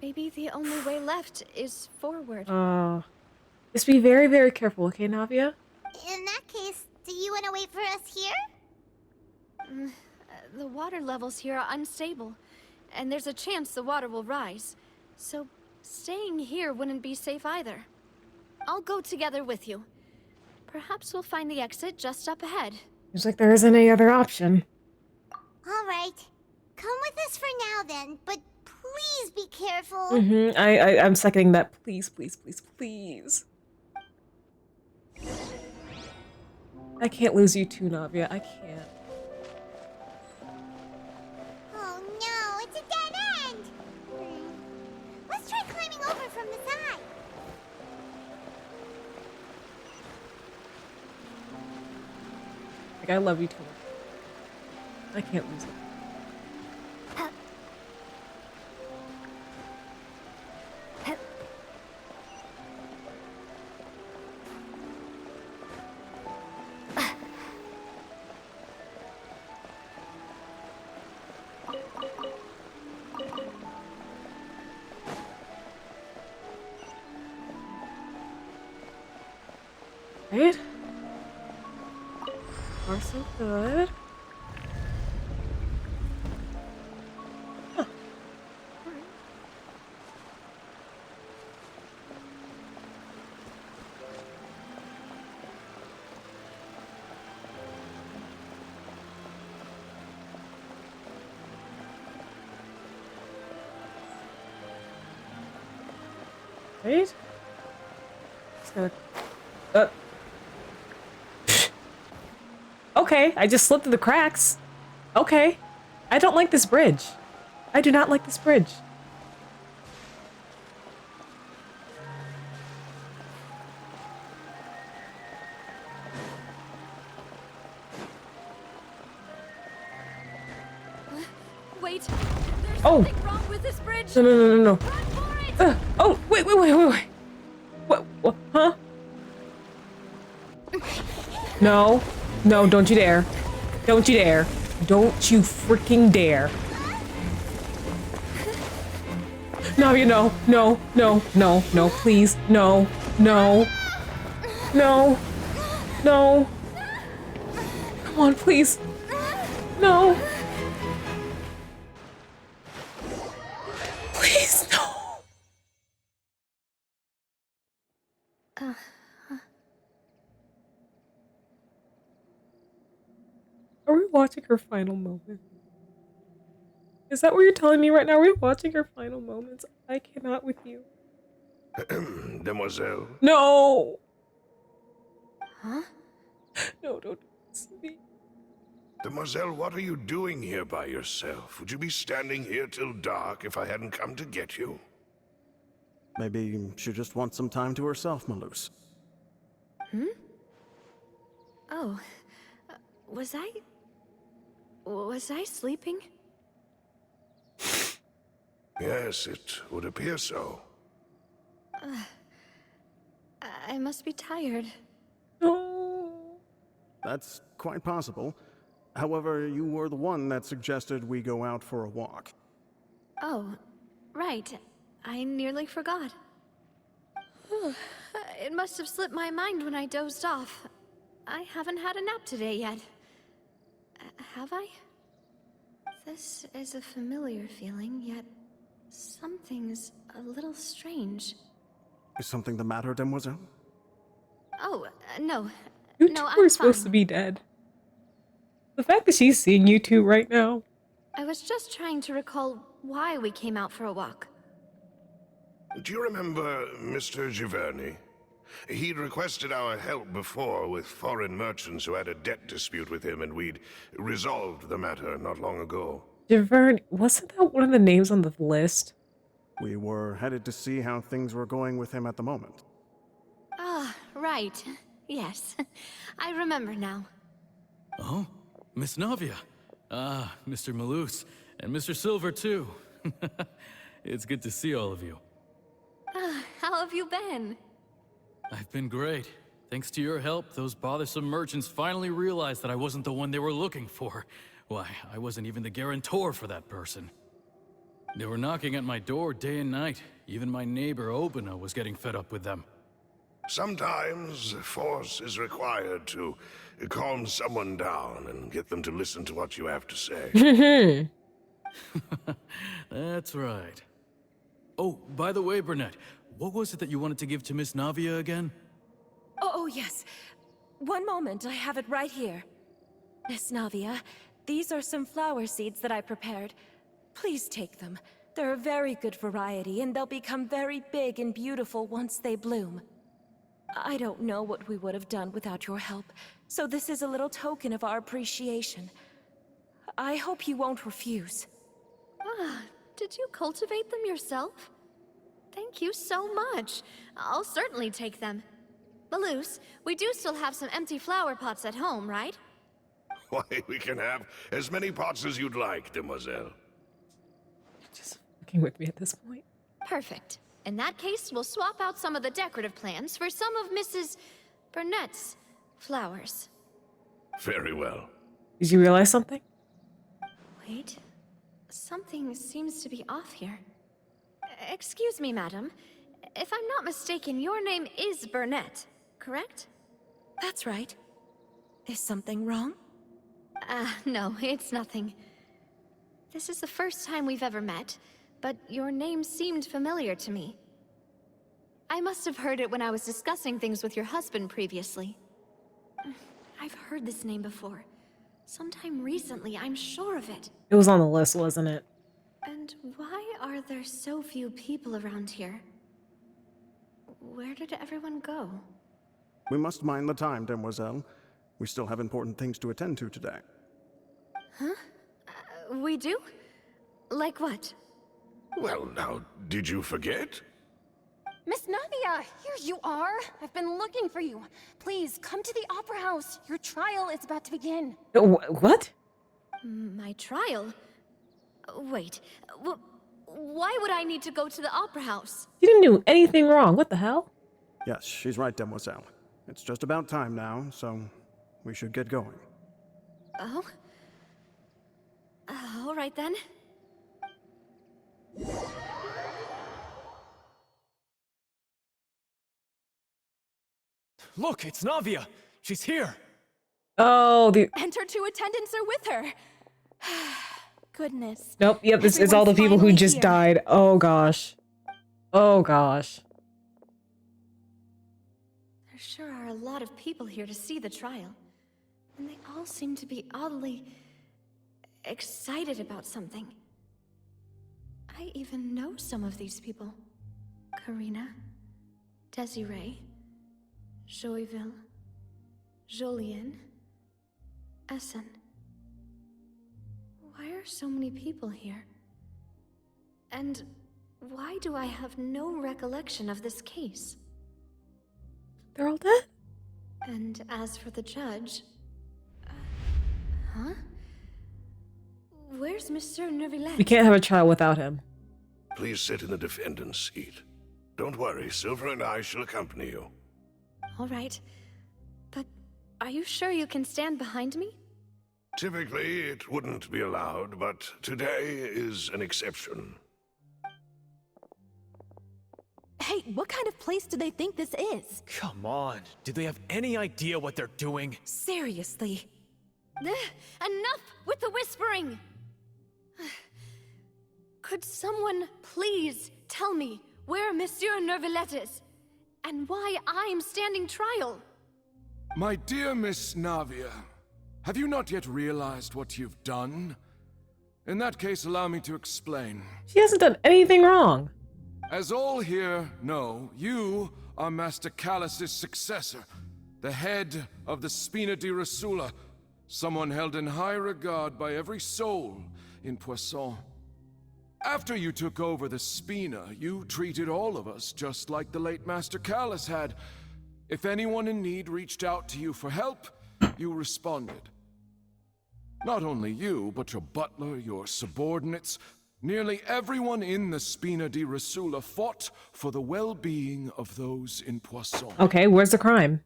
Maybe the only way left is forward. Just be very, very careful, okay, Navia? In that case, do you want to wait for us here? The water levels here are unstable, and there's a chance the water will rise. So, staying here wouldn't be safe either. I'll go together with you. Perhaps we'll find the exit just up ahead. Seems like there isn't any other option. All right. Come with us for now, then, but please be careful. I'm seconding that. Please, please, please, please. I can't lose you too, Navia. I can't. Oh no, it's a dead end! Let's try climbing over from the side. Like, I love you too much. I can't lose it. Right? Far so good. Huh. Alright. Right? Just gotta... Okay, I just slipped through the cracks. Okay. I don't like this bridge. I do not like this bridge. Wait, there's something wrong with this bridge. No. Run for it! Oh, wait. What? Huh? No, don't you dare. Don't you dare. Don't you freaking dare. Navia, no, please, no. Come on, please. No. Please, no. Are we watching her final moment? Is that what you're telling me right now? Are we watching her final moments? I cannot with you. Demoiselle. No! Huh? No, don't. Sleep. Demoiselle, what are you doing here by yourself? Would you be standing here till dark if I hadn't come to get you? Maybe she just wants some time to herself, Maloose. Oh. Was I sleeping? Yes, it would appear so. I must be tired. Oh. That's quite possible. However, you were the one that suggested we go out for a walk. Oh, right. I nearly forgot. It must have slipped my mind when I dozed off. I haven't had a nap today yet. Have I? This is a familiar feeling, yet something's a little strange. Is something the matter, Demoiselle? Oh, no. You No, two I'm are supposed to fine. be dead. The fact that she's seeing you two right now. I was just trying to recall why we came out for a walk. Do you remember Mr. Giverny? He'd requested our help before with foreign merchants who had a debt dispute with him, and we'd resolved the matter not long ago. Javern, wasn't that one of the names on the list? We were headed to see how things were going with him at the moment. Ah, right. Yes. I remember now. Oh, Miss Navia. Ah, Mr. Maloose. And Mr. Silver, too. It's good to see all of you. How have you been? I've been great. Thanks to your help, those bothersome merchants finally realized that I wasn't the one they were looking for. Why, I wasn't even the guarantor for that person. They were knocking at my door day and night. Even my neighbor, Obina, was getting fed up with them. Sometimes force is required to calm someone down and get them to listen to what you have to say. That's right. Oh, by the way, Burnett, what was it that you wanted to give to Miss Navia again? Oh, yes. One moment, I have it right here. Miss Navia, these are some flower seeds that I prepared. Please take them. They're a very good variety, and they'll become very big and beautiful once they bloom. I don't know what we would have done without your help, so this is a little token of our appreciation. I hope you won't refuse. Ah, did you cultivate them yourself? Thank you so much. I'll certainly take them. Maloose, we do still have some empty flower pots at home, right? Why, we can have as many pots as you'd like, demoiselle. Just fucking with me at this point. Perfect. In that case, we'll swap out some of the decorative plants for some of Mrs. Burnett's flowers. Very well. Did you realize something? Wait. Something seems to be off here. Excuse me, madam. If I'm not mistaken, your name is Burnett, correct? That's right. Is something wrong? No, it's nothing. This is the first time we've ever met, but your name seemed familiar to me. I must have heard it when I was discussing things with your husband previously. I've heard this name before. Sometime recently, I'm sure of it. It was on the list, wasn't it? And why are there so few people around here? Where did everyone go? We must mind the time, demoiselle. We still have important things to attend to today. Huh? We do? Like what? Well, now, did you forget? Miss Navia, here you are. I've been looking for you. Please, come to the Opera House. Your trial is about to begin. What? My trial? Wait, why would I need to go to the Opera House? You didn't do anything wrong. What the hell? Yes, she's right, demoiselle. It's just about time now, so we should get going. Oh? All right then. Look, it's Navia! She's here! Oh, the... And her two attendants are with her. Goodness. Nope, yep, this is all the people who just died. Oh gosh. Oh gosh. There sure are a lot of people here to see the trial. And they all seem to be oddly excited about something. I even know some of these people. Karina, Desiree, Joyville, Julien, Essen. Why are so many people here? And why do I have no recollection of this case? They're all dead? And as for the judge... huh? Where's Monsieur Neuvillette? We can't have a trial without him. Please sit in the defendant's seat. Don't worry, Silver and I shall accompany you. All right. But are you sure you can stand behind me? Typically, it wouldn't be allowed, but today is an exception. Hey, what kind of place do they think this is? Come on, do they have any idea what they're doing? Seriously. Enough with the whispering! Could someone please tell me where Monsieur Neuvillette is? And why I'm standing trial? My dear Miss Navia, have you not yet realized what you've done? In that case, allow me to explain. She hasn't done anything wrong. As all here know, you are Master Callus's successor, the head of the Spina di Rosula, someone held in high regard by every soul in Poisson. After you took over the Spina, you treated all of us just like the late Master Callus had. If anyone in need reached out to you for help, you responded. Not only you, but your butler, your subordinates, nearly everyone in the Spina di Rosula fought for the well-being of those in Poisson. Okay, where's the crime?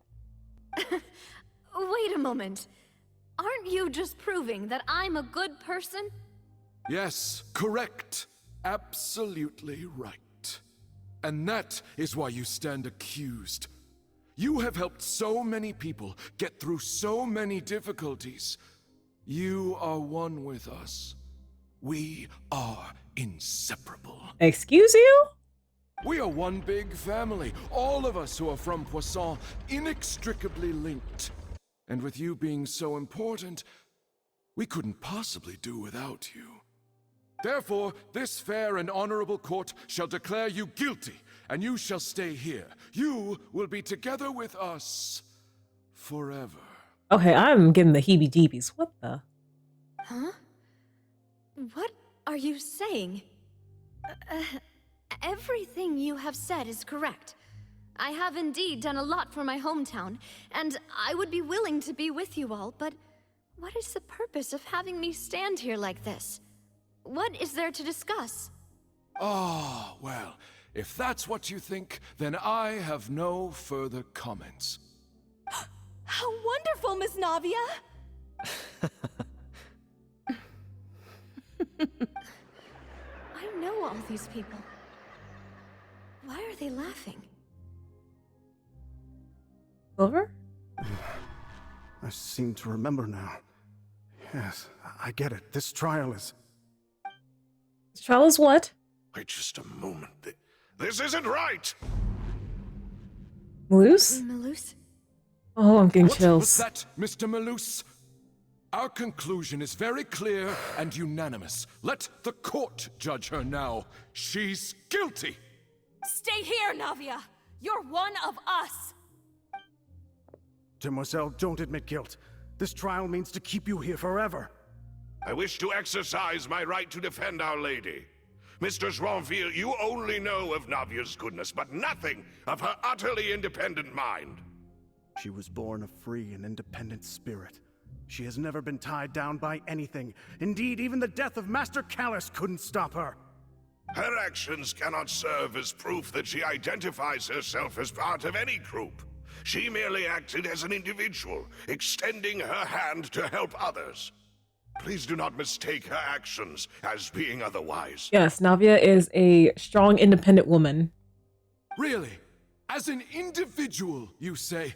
Wait a moment. Aren't you just proving that I'm a good person? Yes, correct. Absolutely right. And that is why you stand accused. You have helped so many people get through so many difficulties. You are one with us. We are inseparable. Excuse you? We are one big family, all of us who are from Poisson, inextricably linked. And with you being so important, we couldn't possibly do without you. Therefore, this fair and honorable court shall declare you guilty, and you shall stay here. You will be together with us forever. Okay, I'm getting the heebie-jeebies. What the? Huh? What are you saying? Everything you have said is correct. I have indeed done a lot for my hometown, and I would be willing to be with you all, but what is the purpose of having me stand here like this? What is there to discuss? Ah, well, if that's what you think, then I have no further comments. How wonderful, Miss Navia! I know all these people. Why are they laughing? Silver? I seem to remember now. Yes, I get it. This trial is... This trial is what? Wait just a moment. This isn't right! Malus? Malus? Oh, I'm getting What chills. was that, Mr. Malus? Our conclusion is very clear and unanimous. Let the court judge her now. She's guilty! Stay here, Navia! You're one of us! Demoiselle, don't admit guilt. This trial means to keep you here forever. I wish to exercise my right to defend Our Lady. Mr. Joinville, you only know of Navia's goodness, but nothing of her utterly independent mind. She was born a free and independent spirit. She has never been tied down by anything. Indeed, even the death of Master Callus couldn't stop her. Her actions cannot serve as proof that she identifies herself as part of any group. She merely acted as an individual, extending her hand to help others. Please do not mistake her actions as being otherwise. Yes, Navia is a strong, independent woman. Really? As an individual, you say?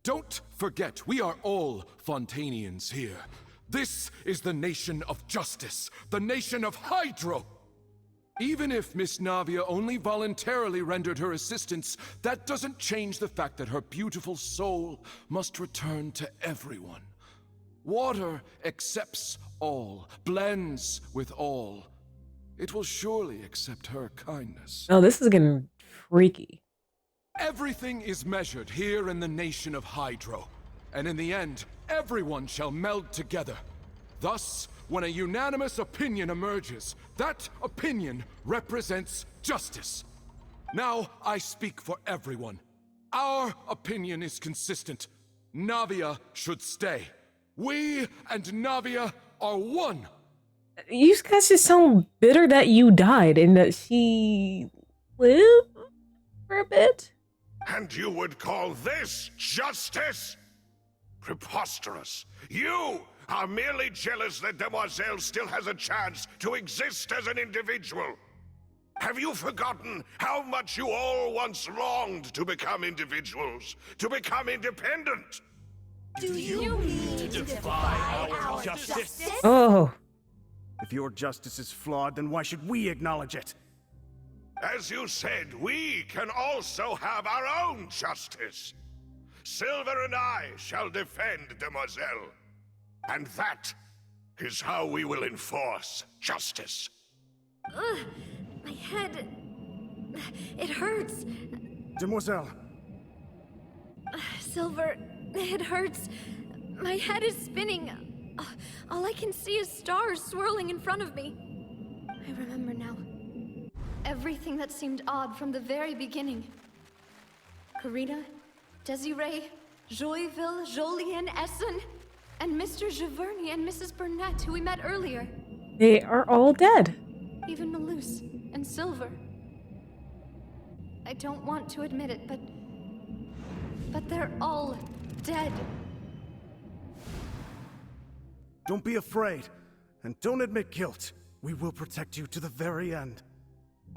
Don't forget, we are all Fontainians here. This is the nation of justice, the nation of Hydro. Even if Miss Navia only voluntarily rendered her assistance, that doesn't change the fact that her beautiful soul must return to everyone. Water accepts all, blends with all. It will surely accept her kindness. Oh, this is getting freaky. Everything is measured here in the nation of Hydro. and in the end, everyone shall meld together. Thus, when a unanimous opinion emerges, that opinion represents justice. Now I speak for everyone. Our opinion is consistent. Navia should stay. We and Navia are one. You guys just sound bitter that you died and that she lived for a bit. And you would call this justice? Preposterous. You are merely jealous that Demoiselle still has a chance to exist as an individual. Have you forgotten how much you all once longed to become individuals, to become independent? Do you mean to defy our justice? Oh. If your justice is flawed, then why should we acknowledge it? As you said, we can also have our own justice. Silver and I shall defend Demoiselle. And that is how we will enforce justice. My head... It hurts. Demoiselle. Silver, it hurts. My head is spinning. All I can see is stars swirling in front of me. I remember now. Everything that seemed odd from the very beginning. Karina, Desiree, Joyville, Jolien, Essen, and Mr. Giverny and Mrs. Burnett, who we met earlier. They are all dead. Even Malus and Silver. I don't want to admit it, but they're all dead. Don't be afraid, and don't admit guilt. We will protect you to the very end.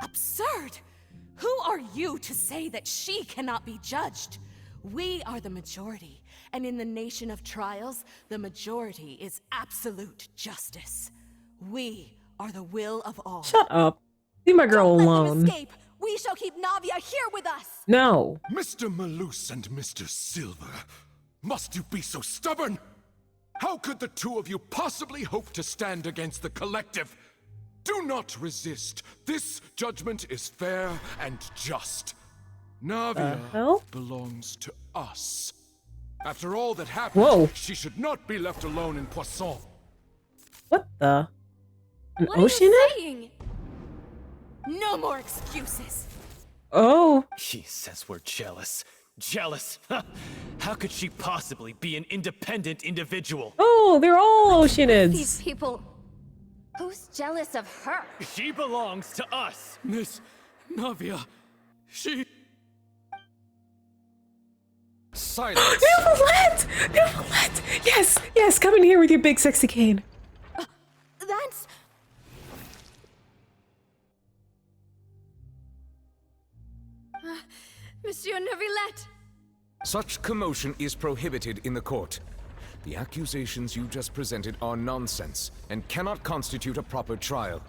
Absurd! Who are you to say that she cannot be judged? We are the majority, and in the nation of trials, the majority is absolute justice. We are the will of all. Shut up. Leave my girl alone. Escape. We shall keep Navia here with us. No. Mr. Malus and Mr. Silver, must you be so stubborn? How could the two of you possibly hope to stand against the collective? Do not resist. This judgment is fair and just. Navia belongs to us. After all that happened, she should not be left alone in Poisson. What the? An What ocean? are you saying? No more excuses. Oh. She says we're jealous. Jealous? How could she possibly be an independent individual? Oh, they're all oceanids. These people... Who's jealous of her? She belongs to us. Miss Navia, she... Silence! Neverlet! Neverlet! Yes, yes, come in here with your big sexy cane. That's... Monsieur Neuvillette! Such commotion is prohibited in the court. The accusations you just presented are nonsense and cannot constitute a proper trial.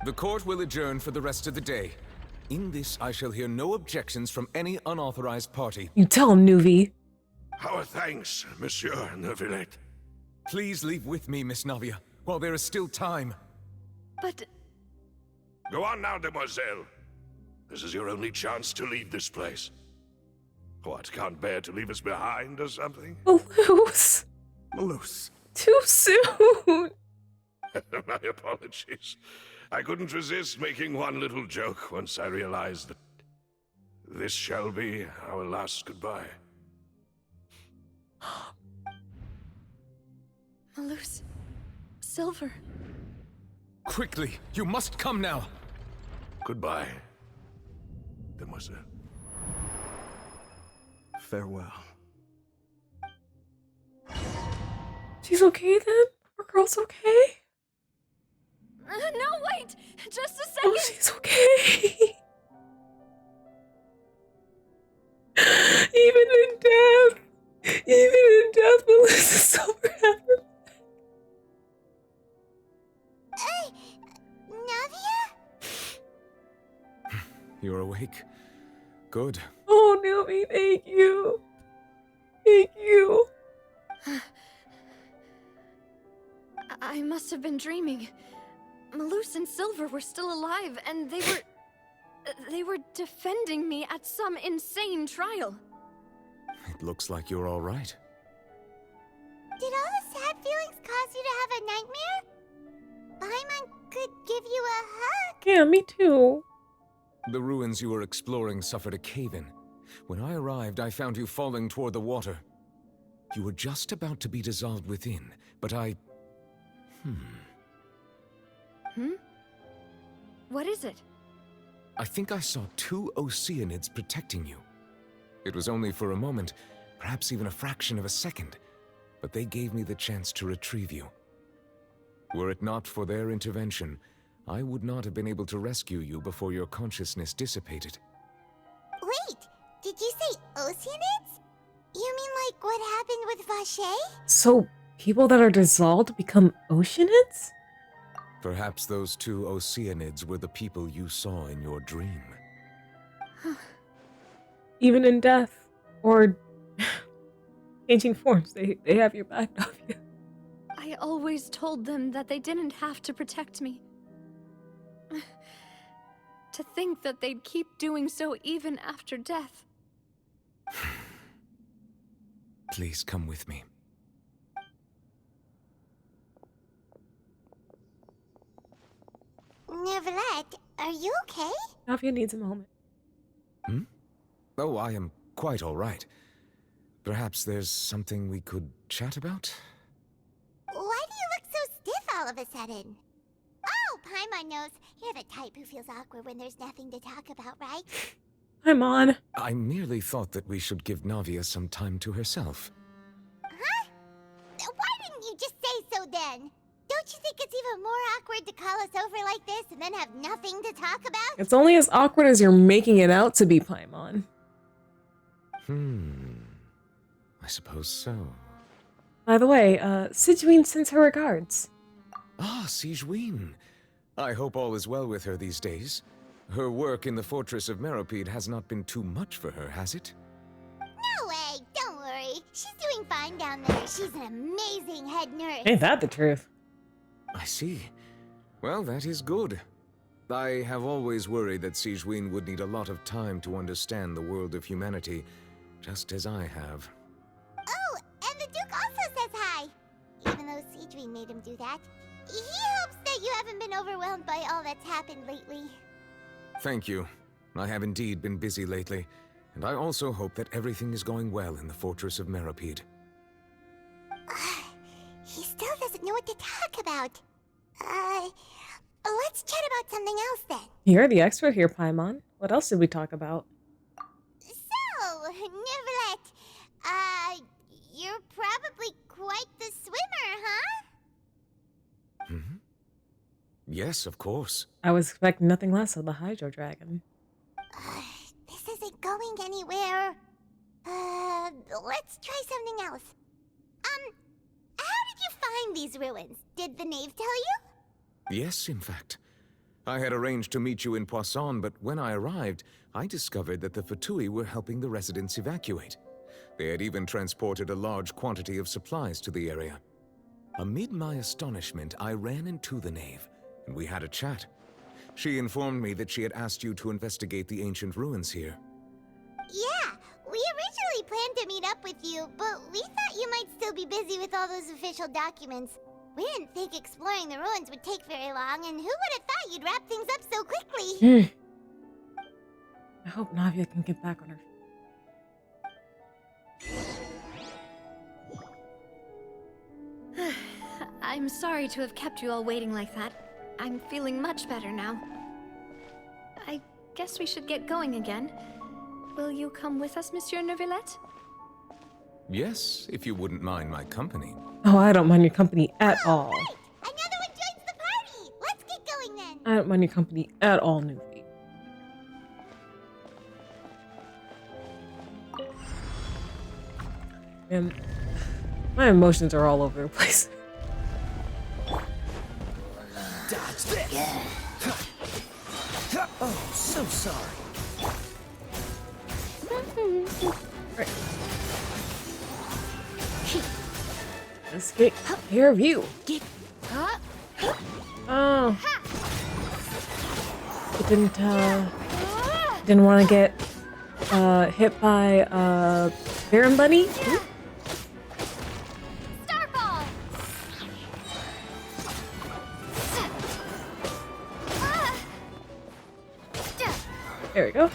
The court will adjourn for the rest of the day. In this, I shall hear no objections from any unauthorized party. You tell him, Nuvi. Our thanks, Monsieur Neuvillette. Please leave with me, Miss Navia, while there is still time. But... Go on now, Demoiselle. This is your only chance to leave this place. What, can't bear to leave us behind or something? Malus. Malus. Too soon. My apologies. I couldn't resist making one little joke once I realized that this shall be our last goodbye. Malus... Silver... Quickly, you must come now. Goodbye, Demoiselle. Farewell. She's okay then? Our girl's okay? No, wait! Just a second! Oh, she's okay. Even in death, Melissa Silver happened. Hey, Navia? You're awake. Good. Oh, Nuvi, thank you. Thank you. I must have been dreaming. Malus and Silver were still alive, and they were defending me at some insane trial. It looks like you're all right. Did all the sad feelings cause you to have a nightmare? Paimon could give you a hug. Yeah, me too. The ruins you were exploring suffered a cave-in. When I arrived, I found you falling toward the water. You were just about to be dissolved within, but I... What is it? I think I saw 2 Oceanids protecting you. It was only for a moment, perhaps even a fraction of a second, but they gave me the chance to retrieve you. Were it not for their intervention, I would not have been able to rescue you before your consciousness dissipated. Wait, did you say Oceanids? You mean like what happened with Vache? So, people that are dissolved become Oceanids? Perhaps those 2 Oceanids were the people you saw in your dream. Even in death, or changing forms, they have your back, Navia. I always told them that they didn't have to protect me. To think that they'd keep doing so even after death. Please come with me. Neverlet, are you okay? Navia needs a moment. Oh, I am quite all right. Perhaps there's something we could chat about? Why do you look so stiff all of a sudden? Oh, Paimon knows. You're the type who feels awkward when there's nothing to talk about, right? Paimon. I merely thought that we should give Navia some time to herself. Huh? Why didn't you just say so then? Don't you think it's even more awkward to call us over like this and then have nothing to talk about? It's only as awkward as you're making it out to be, Paimon. I suppose so. By the way, Sigewinne sends her regards. Ah, Sigewinne. I hope all is well with her these days. Her work in the Fortress of Meropide has not been too much for her, has it? No way, don't worry. She's doing fine down there. She's an amazing head nurse. Ain't that the truth? I see. Well, that is good. I have always worried that Sigewinne would need a lot of time to understand the world of humanity, just as I have. Oh, and the Duke also says hi. Even though Sigewinne made him do that. He hopes that you haven't been overwhelmed by all that's happened lately. Thank you. I have indeed been busy lately, and I also hope that everything is going well in the Fortress of Meropide. He still doesn't know what to talk about. Let's chat about something else then. You're the expert here, Paimon. What else did we talk about? So, Neverlet, you're probably quite the swimmer, huh? Yes, of course. I was expecting nothing less of the Hydro Dragon. This isn't going anywhere. Let's try something else. How did you find these ruins? Did the knave tell you? Yes, in fact. I had arranged to meet you in Poisson, but when I arrived, I discovered that the Fatui were helping the residents evacuate. They had even transported a large quantity of supplies to the area. Amid my astonishment, I ran into the knave, and we had a chat. She informed me that she had asked you to investigate the ancient ruins here. Yeah, we originally planned to meet up with you, but we thought you might still be busy with all those official documents. We didn't think exploring the ruins would take very long, and who would have thought you'd wrap things up so quickly? I hope Navia can get back on her feet. I'm sorry to have kept you all waiting like that. I'm feeling much better now. I guess we should get going again. Will you come with us, Monsieur Neuvillette? Yes, if you wouldn't mind my company. Oh, I don't mind your company at all. Right. Another one joins the party! Let's get going then! I don't mind your company at all, Nuvi. Man, my emotions are all over the place. Dodge this! Oh, so sorry. Right. Let's get care of you. Oh. Didn't want to get hit by Baron Bunny. Star There we go.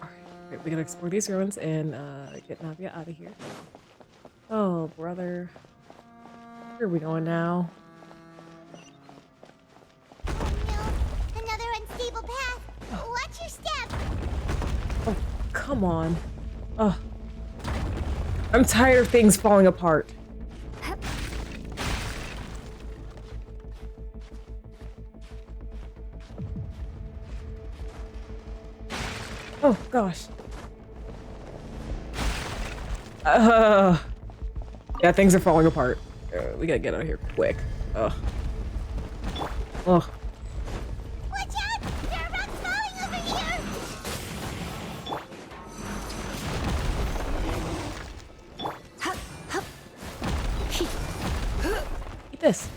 Alright, we gotta explore these ruins and get Navia out of here. Oh, brother. Where are we going now? Another unstable path. Watch your step. Oh, come on. Ugh. I'm tired of things falling apart. Oh, gosh. Yeah, things are falling apart. We gotta get out of here quick. Ugh. Ugh. Watch out! There are rocks falling over here. Eat this.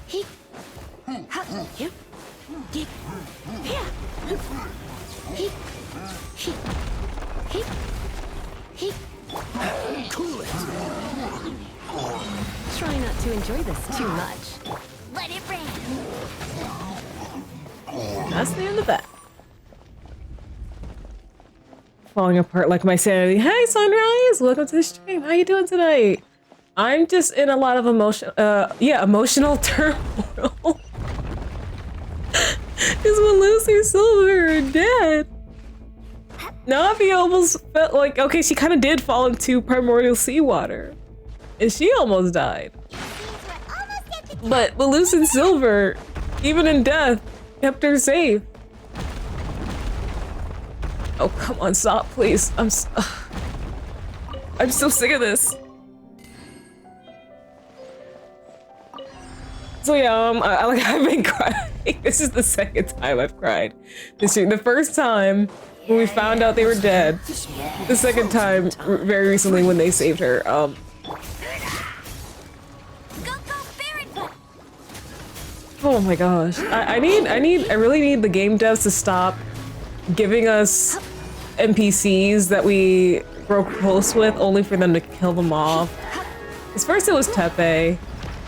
Cool it. Try not to enjoy this too much. Let it rain. That's the end of that. Falling apart like my sanity. Hey, Sunrise! Welcome to the stream. How you doing tonight? I'm just in a lot of emotional turmoil. Because when Lucy Silver are dead, Navi almost felt like, okay, she kind of did fall into primordial seawater. And she almost died. But Lucy Silver, even in death, kept her safe. Oh, come on, stop, please. I'm so sick of this. So yeah, I've been crying. This is the second time I've cried this year. The first time when we found out they were dead. The second time very recently when they saved her. Oh my gosh. I really need the game devs to stop giving us NPCs that we grow close with only for them to kill them off. Because first it was Tepe.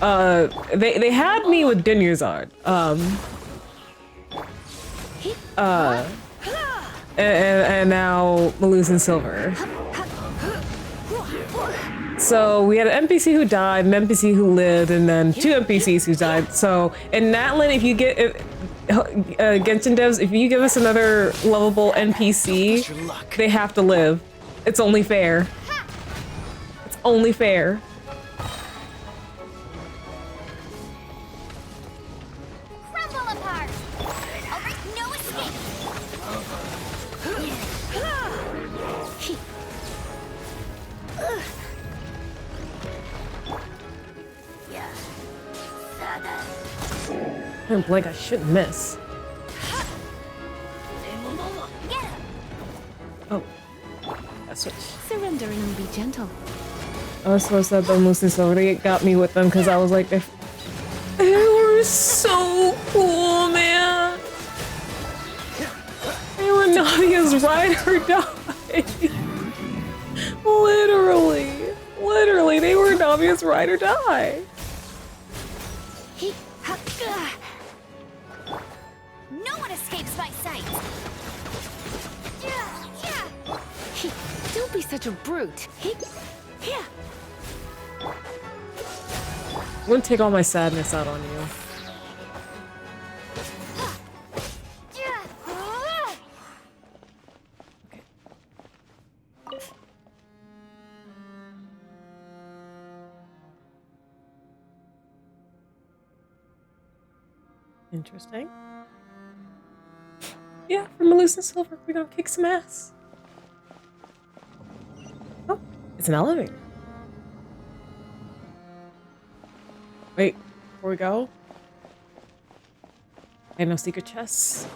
They had me with Dinyazard. And now Maluz and Silver. So we had an NPC who died, an NPC who lived, and then two NPCs who died. So in Natlan, if you get Genshin devs, if you give us another lovable NPC, they have to live. It's only fair. It's only fair. Crumble apart. All right, no escape. I'm like I shouldn't miss. Oh, that's what. Surrender and be gentle. I was supposed to have been Lucy Silver. They got me with them because I was like, they were so cool, man. They were Nadia's ride or die. Literally, they were Navia's ride or die. No one escapes my sight. Don't be such a brute. I'm gonna take all my sadness out on you. Interesting. Yeah, from Maluz and Silver, we're gonna kick some ass. Oh, it's an elevator. Wait, before we go, I have no secret chests.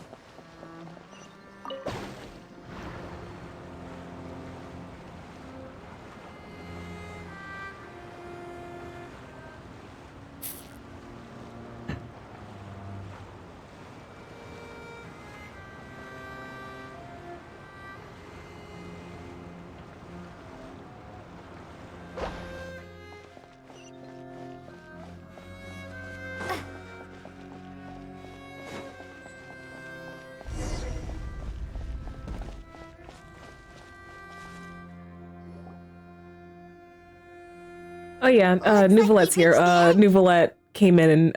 Oh yeah, Nouvelette's here. Nouvelette came in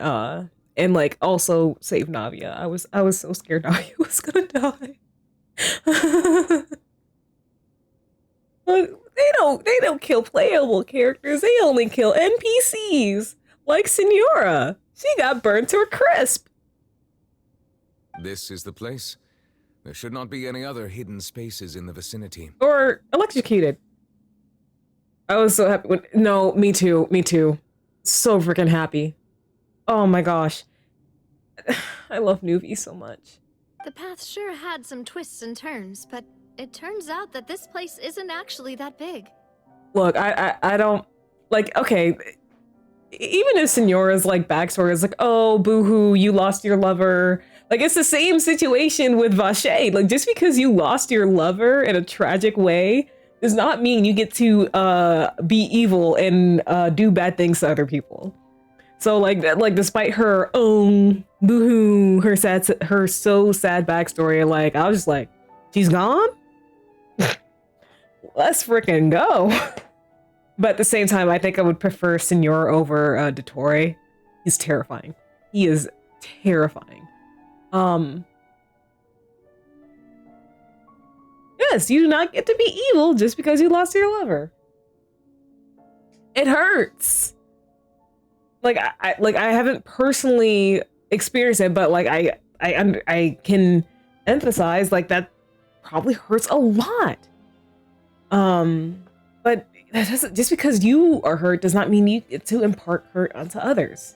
and like also saved Navia. I was so scared Navia was gonna die. But they don't kill playable characters. They only kill NPCs like Senora. She got burned to a crisp. This is the place. There should not be any other hidden spaces in the vicinity. Or electrocuted. I was so happy when no, me too. So freaking happy. Oh my gosh. I love Nuvi so much. The path sure had some twists and turns, but it turns out that this place isn't actually that big. Look, I don't like okay. Even if Senora's like backstory is like, oh, boohoo, you lost your lover. Like it's the same situation with Vache. Like just because you lost your lover in a tragic way does not mean you get to be evil and do bad things to other people. So like despite her boohoo, her so sad backstory, like I was just like, she's gone? Let's freaking go. But at the same time, I think I would prefer Senor over Dottore. He's terrifying. He is terrifying. Yes, you do not get to be evil just because you lost your lover. It hurts. Like I haven't personally experienced it, but like I can emphasize like that probably hurts a lot. But that doesn't, just because you are hurt does not mean you get to impart hurt onto others.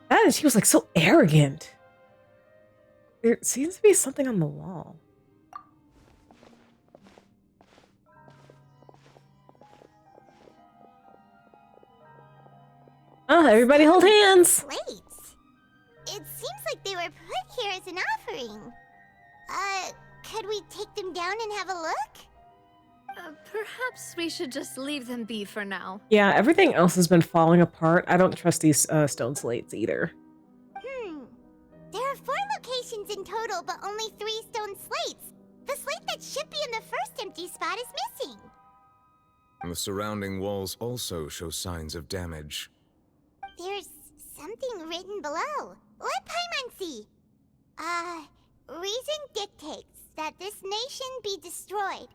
And she was like so arrogant. There seems to be something on the wall. Oh, everybody hold hands. Slates. It seems like they were put here as an offering. Could we take them down and have a look? Perhaps we should just leave them be for now. Yeah, everything else has been falling apart. I don't trust these stone slates either. There are 4 locations in total, but only 3 stone slates. The slate that should be in the first empty spot is missing. The surrounding walls also show signs of damage. There's something written below. Let Paimon see. Reason dictates that this nation be destroyed.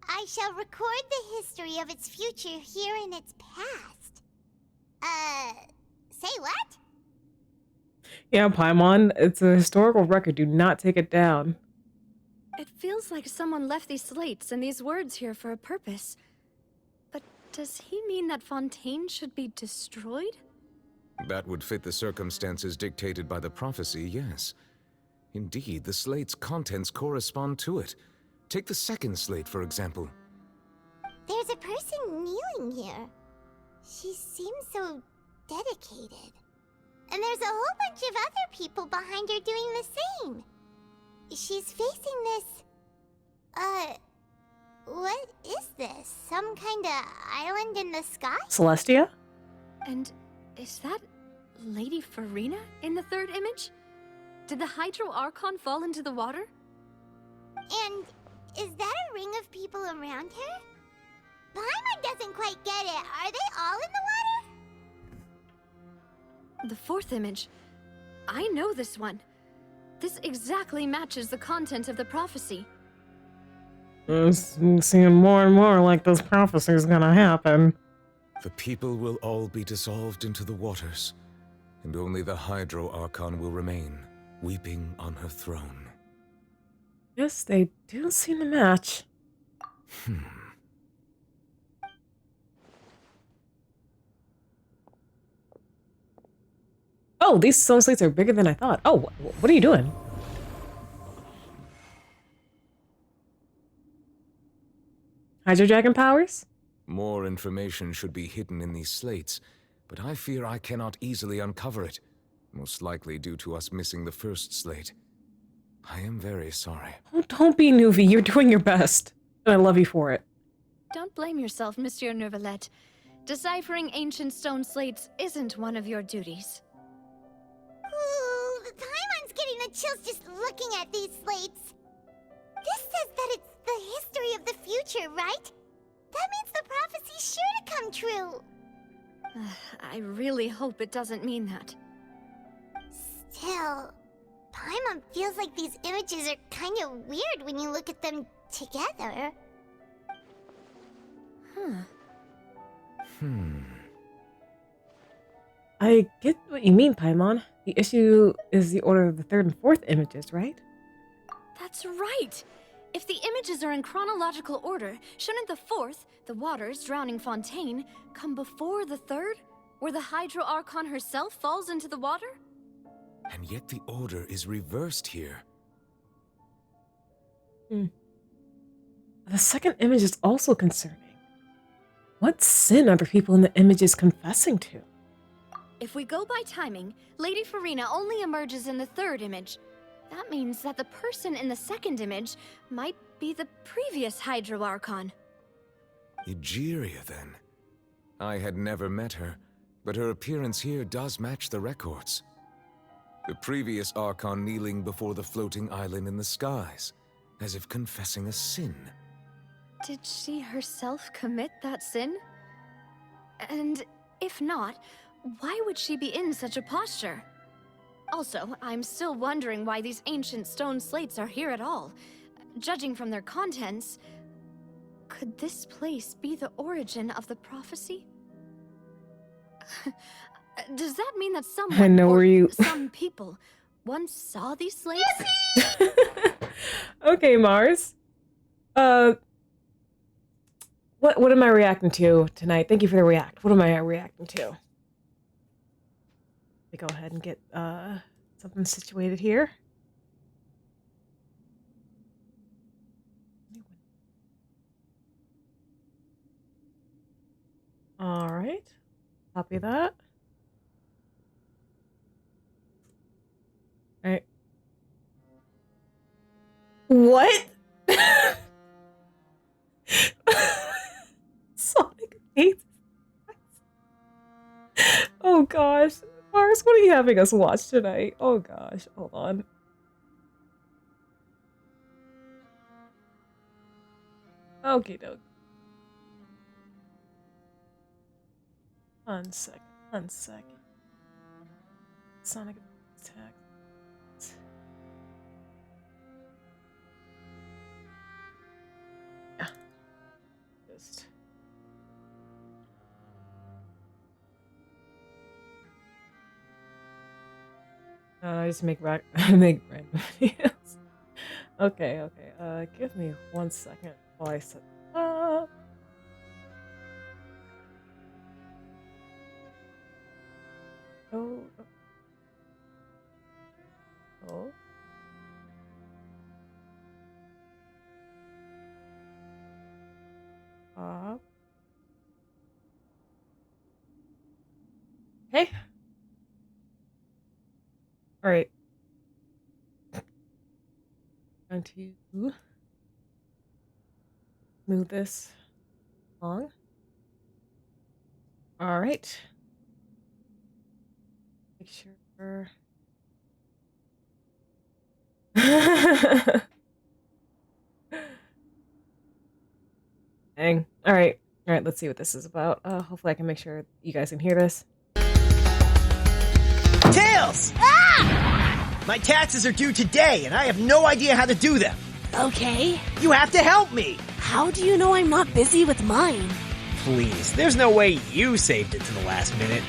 I shall record the history of its future here in its past. Say what? Yeah, Paimon, it's a historical record. Do not take it down. It feels like someone left these slates and these words here for a purpose. But does he mean that Fontaine should be destroyed? That would fit the circumstances dictated by the prophecy, yes. Indeed, the slate's contents correspond to it. Take the second slate, for example. There's a person kneeling here. She seems so dedicated. And there's a whole bunch of other people behind her doing the same. She's facing this... what is this? Some kind of island in the sky? Celestia? And is that Lady Farina in the third image? Did the Hydro Archon fall into the water? And is that a ring of people around her? Paimon doesn't quite get it. Are they all in the water? The fourth image. I know this one. This exactly matches the content of the prophecy. It's seeming more and more like this prophecy is gonna happen. The people will all be dissolved into the waters, and only the Hydro Archon will remain, weeping on her throne. Yes, they do seem to match. Oh, these stone slates are bigger than I thought. Oh, what are you doing? Hydro Dragon powers? More information should be hidden in these slates, but I fear I cannot easily uncover it, most likely due to us missing the first slate. I am very sorry. Oh, don't be Nuvi. You're doing your best. And I love you for it. Don't blame yourself, Monsieur Neuvillette. Deciphering ancient stone slates isn't one of your duties. Ooh, Paimon's getting the chills just looking at these slates. This says that it's the history of the future, right? That means the prophecy's sure to come true. I really hope it doesn't mean that. Still, Paimon feels like these images are kind of weird when you look at them together. I get what you mean, Paimon. The issue is the order of the third and fourth images, right? That's right! If the images are in chronological order, shouldn't the fourth, the waters drowning Fontaine, come before the third, where the Hydro Archon herself falls into the water? And yet the order is reversed here. The second image is also concerning. What sin are the people in the images confessing to? If we go by timing, Lady Farina only emerges in the third image. That means that the person in the second image might be the previous Hydro Archon. Egeria, then. I had never met her, but her appearance here does match the records. The previous Archon kneeling before the floating island in the skies, as if confessing a sin. Did she herself commit that sin? And if not, why would she be in such a posture? Also, I'm still wondering why these ancient stone slates are here at all. Judging from their contents, could this place be the origin of the prophecy? Does that mean that someone, I know where you... some people, once saw these slates? Okay, Mars. What am I reacting to tonight? Thank you for the react. What am I reacting to? Let me go ahead and get something situated here. All right. Copy that. All right. What? Sonic hates. Oh gosh. Mars, what are you having us watch tonight? Oh gosh, hold on. Okie doke. One second. Sonic attack. Yeah. Just. I just make make random videos. Okay. Give me 1 second while I set up. Oh. Okay. All right. Going to move this along. All right. Make sure. Dang. All right. Let's see what this is about. Hopefully I can make sure you guys can hear this. Tails! Ah! My taxes are due today, and I have no idea how to do them. Okay. You have to help me! How do you know I'm not busy with mine? Please, there's no way you saved it to the last minute.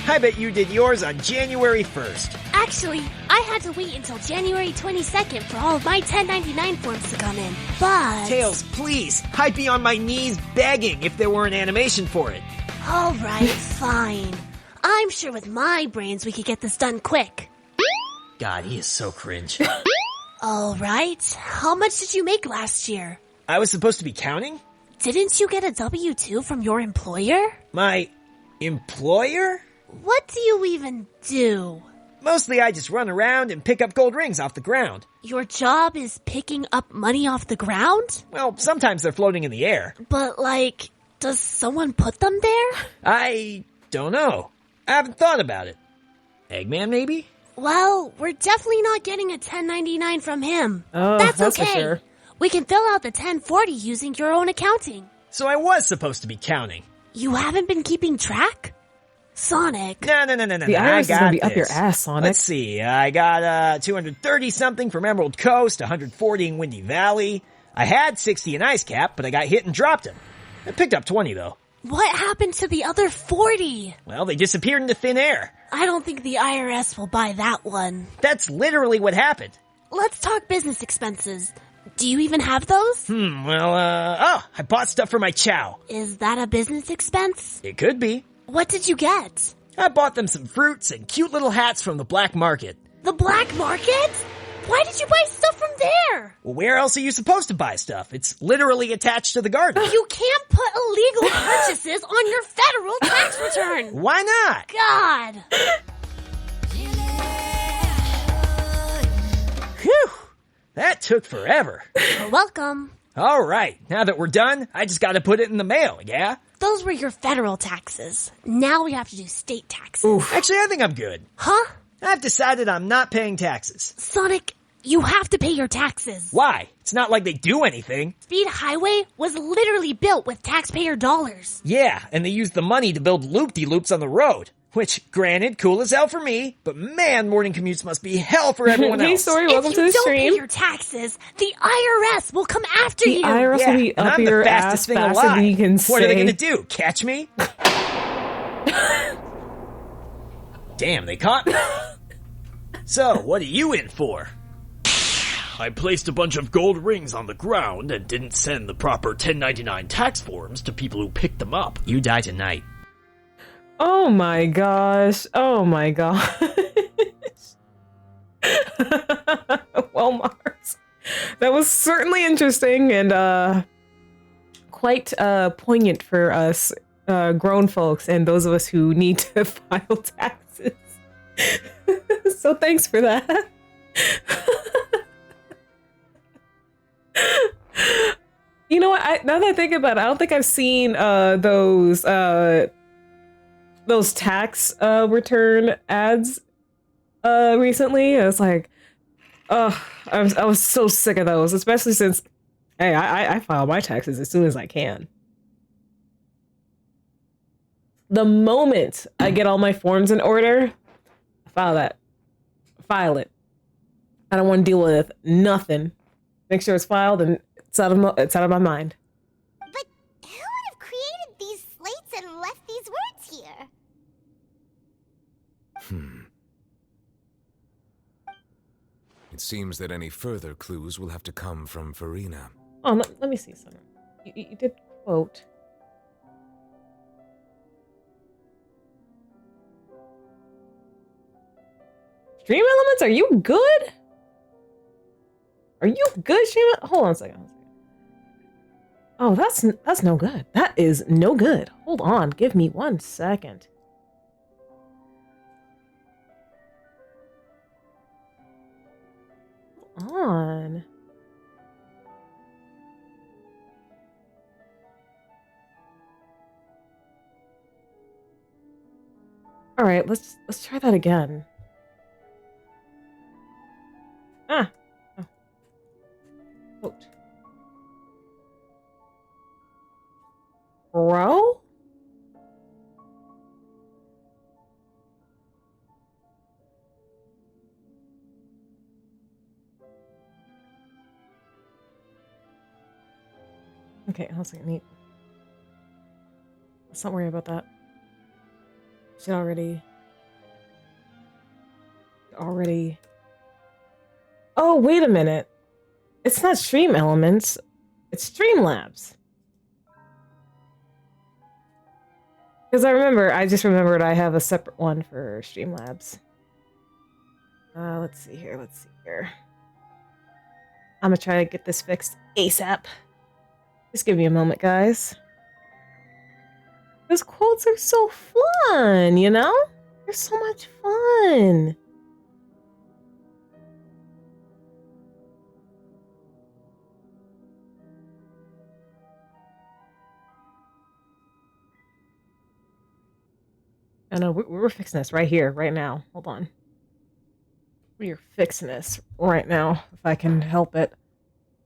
I bet you did yours on January 1st. Actually, I had to wait until January 22nd for all of my 1099 forms to come in, but... Tails, please! I'd be on my knees begging if there were an animation for it. Alright, fine. I'm sure with my brains we could get this done quick. God, he is so cringe. Alright, how much did you make last year? I was supposed to be counting? Didn't you get a W-2 from your employer? My employer? What do you even do? Mostly I just run around and pick up gold rings off the ground. Your job is picking up money off the ground? Well, sometimes they're floating in the air. But, like, does someone put them there? I don't know. I haven't thought about it. Eggman, maybe? Well, we're definitely not getting a 1099 from him. Oh, that's okay. For sure. We can fill out the 1040 using your own accounting. So I was supposed to be counting. You haven't been keeping track? Sonic. No. The I IRS is got gonna be up your this. ass, Sonic. Let's see. I got 230 something from Emerald Coast, 140 in Windy Valley. I had 60 in Ice Cap, but I got hit and dropped them. I picked up 20 though. What happened to the other 40? Well, they disappeared into thin air. I don't think the IRS will buy that one. That's literally what happened. Let's talk business expenses. Do you even have those? I bought stuff for my chow. Is that a business expense? It could be. What did you get? I bought them some fruits and cute little hats from the black market. The black market? Why did you buy stuff from there? Well, where else are you supposed to buy stuff? It's literally attached to the garden. You can't put illegal purchases on your federal tax return. Why not? God. Phew. That took forever. You're welcome. All right. Now that we're done, I just gotta put it in the mail, yeah? Those were your federal taxes. Now we have to do state taxes. Oof. Actually, I think I'm good. Huh? I've decided I'm not paying taxes. Sonic, you have to pay your taxes. Why? It's not like they do anything. Speed Highway was literally built with taxpayer dollars. Yeah, and they used the money to build loop-de-loops on the road. Which, granted, cool as hell for me, but man, morning commutes must be hell for everyone else. Hey, sorry, welcome to the If you don't stream. pay your taxes, the IRS will come after you. The IRS will be and up I'm your the fastest ass thing faster alive. than you can What are they say. gonna do? Catch me? Damn, they caught me. So, what are you in for? I placed a bunch of gold rings on the ground and didn't send the proper 1099 tax forms to people who picked them up. You die tonight. Oh my gosh. Oh my gosh. Well, Mars. That was certainly interesting and quite poignant for us grown folks and those of us who need to file taxes. So thanks for that. You know what? Now that I think about it, I don't think I've seen those tax return ads recently. I was like, I was so sick of those, especially since hey, I file my taxes as soon as I can. The moment I get all my forms in order, I file it. I don't want to deal with nothing. Make sure it's filed and it's out of my mind. But who would have created these slates and left these words here? It seems that any further clues will have to come from Farina. Oh, let me see something. You did quote. Stream Elements, are you good? Are you good, Stream? Hold on a second. Oh, that's no good. That is no good. Hold on, give me 1 second. Hold on. All right, let's try that again. Oh. Quote. Bro? Okay, hold on a second. Let's not worry about that. She already. Oh, wait a minute. It's not Stream Elements. It's Streamlabs. Because I just remembered I have a separate one for Streamlabs. Let's see here. I'm gonna try to get this fixed ASAP. Just give me a moment, guys. Those quotes are so fun, you know? They're so much fun. I know, we're fixing this right here, right now. Hold on. We are fixing this right now, if I can help it.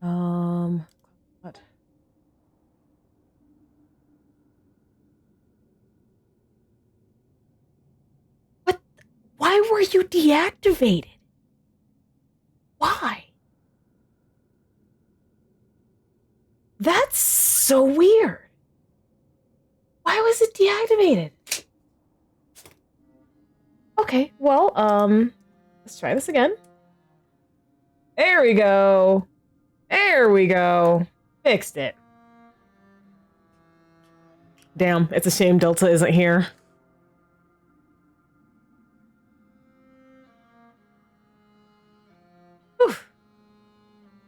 What? Why were you deactivated? Why? That's so weird. Why was it deactivated? Okay, well, let's try this again. There we go. There we go. Fixed it. Damn, it's a shame Delta isn't here. Whew.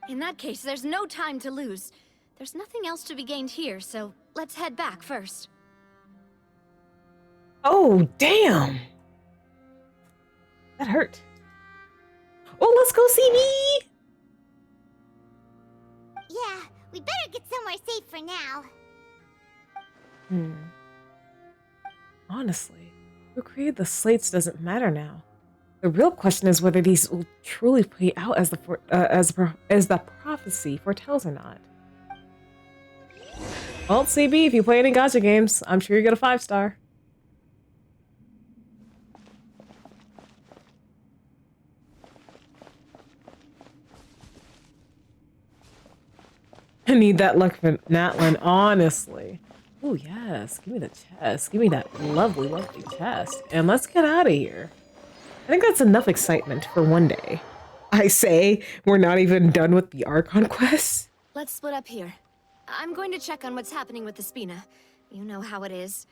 In that case, there's no time to lose. There's nothing else to be gained here, so let's head back first. Oh, damn. That hurt. Oh, let's go see me. Yeah, we better get somewhere safe for now. Honestly, who created the slates doesn't matter now. The real question is whether these will truly play out as the prophecy foretells or not. Well, CB, if you play any gacha games, I'm sure you get a 5-star. I need that luck from Natlin, honestly. Oh, yes. Give me the chest. Give me that lovely, lovely chest. And let's get out of here. I think that's enough excitement for one day. I say, we're not even done with the Archon quest. Let's split up here. I'm going to check on what's happening with the Spina. You know how it is.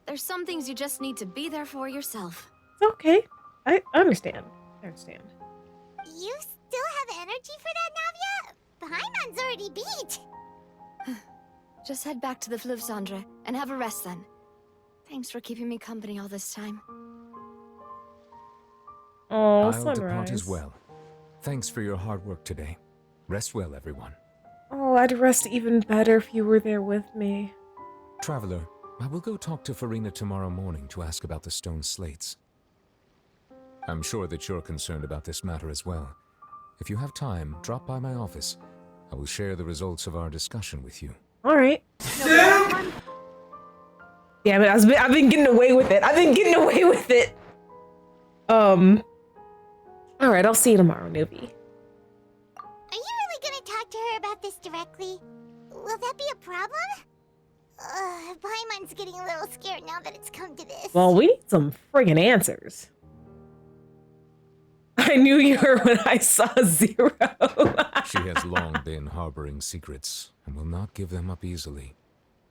There's some things you just need to be there for yourself. It's okay. I understand. I understand. You still have energy for that, Navia? Paimon's already beat. Just head back to the Fluvsandre and have a rest then. Thanks for keeping me company all this time. Oh, I'll sunrise. depart as well. Thanks for your hard work today. Rest well, everyone. Oh, I'd rest even better if you were there with me. Traveler, I will go talk to Farina tomorrow morning to ask about the stone slates. I'm sure that you're concerned about this matter as well. If you have time, drop by my office. I will share the results of our discussion with you. All right. Damn it! I've been getting away with it. I've been getting away with it. All right. I'll see you tomorrow, Nuvi. Are you really gonna talk to her about this directly? Will that be a problem? Paimon's getting a little scared now that it's come to this. Well, we need some friggin' answers. I knew you were when I saw Zero. She has long been harboring secrets and will not give them up easily,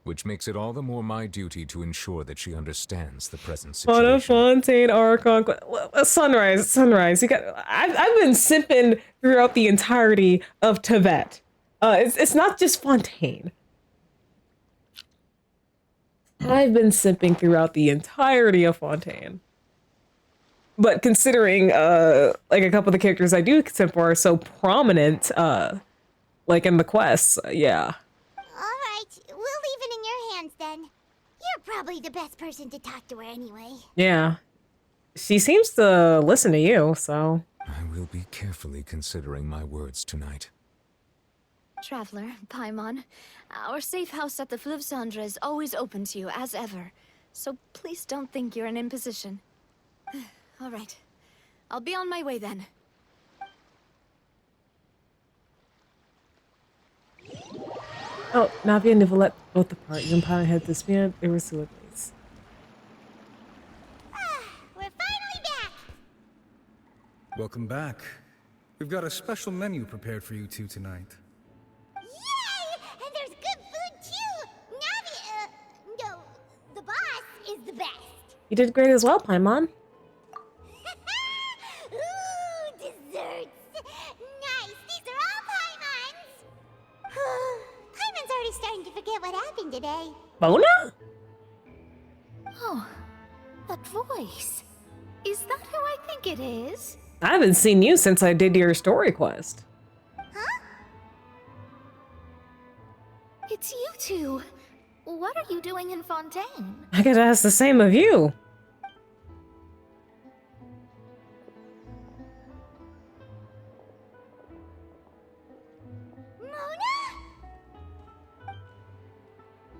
which makes it all the more my duty to ensure that she understands the present situation. Fontaine, Archon, Sunrise. You got. I've been simping throughout the entirety of Tibet. It's not just Fontaine. I've been simping throughout the entirety of Fontaine. But considering, like a couple of the characters I do simp for are so prominent, like in the quests, yeah. Alright, we'll leave it in your hands then. You're probably the best person to talk to her anyway. Yeah. She seems to listen to you, so. I will be carefully considering my words tonight. Traveler, Paimon, our safe house at the Fluvsandre is always open to you, as ever. So please don't think you're an imposition. All right. I'll be on my way then. Oh, Navia and Nicolette both depart. You and Paimon head to Spina de Rusula base. We're finally back! Welcome back. We've got a special menu prepared for you two tonight. Yay! And there's good food too! Navia, no, the boss is the best. You did great as well, Paimon. Ooh, desserts! Nice, these are all Paimon's! Paimon's already starting to forget what happened today. Bona? Oh, that voice. Is that who I think it is? I haven't seen you since I did your story quest. Huh? It's you two. What are you doing in Fontaine? I could ask the same of you.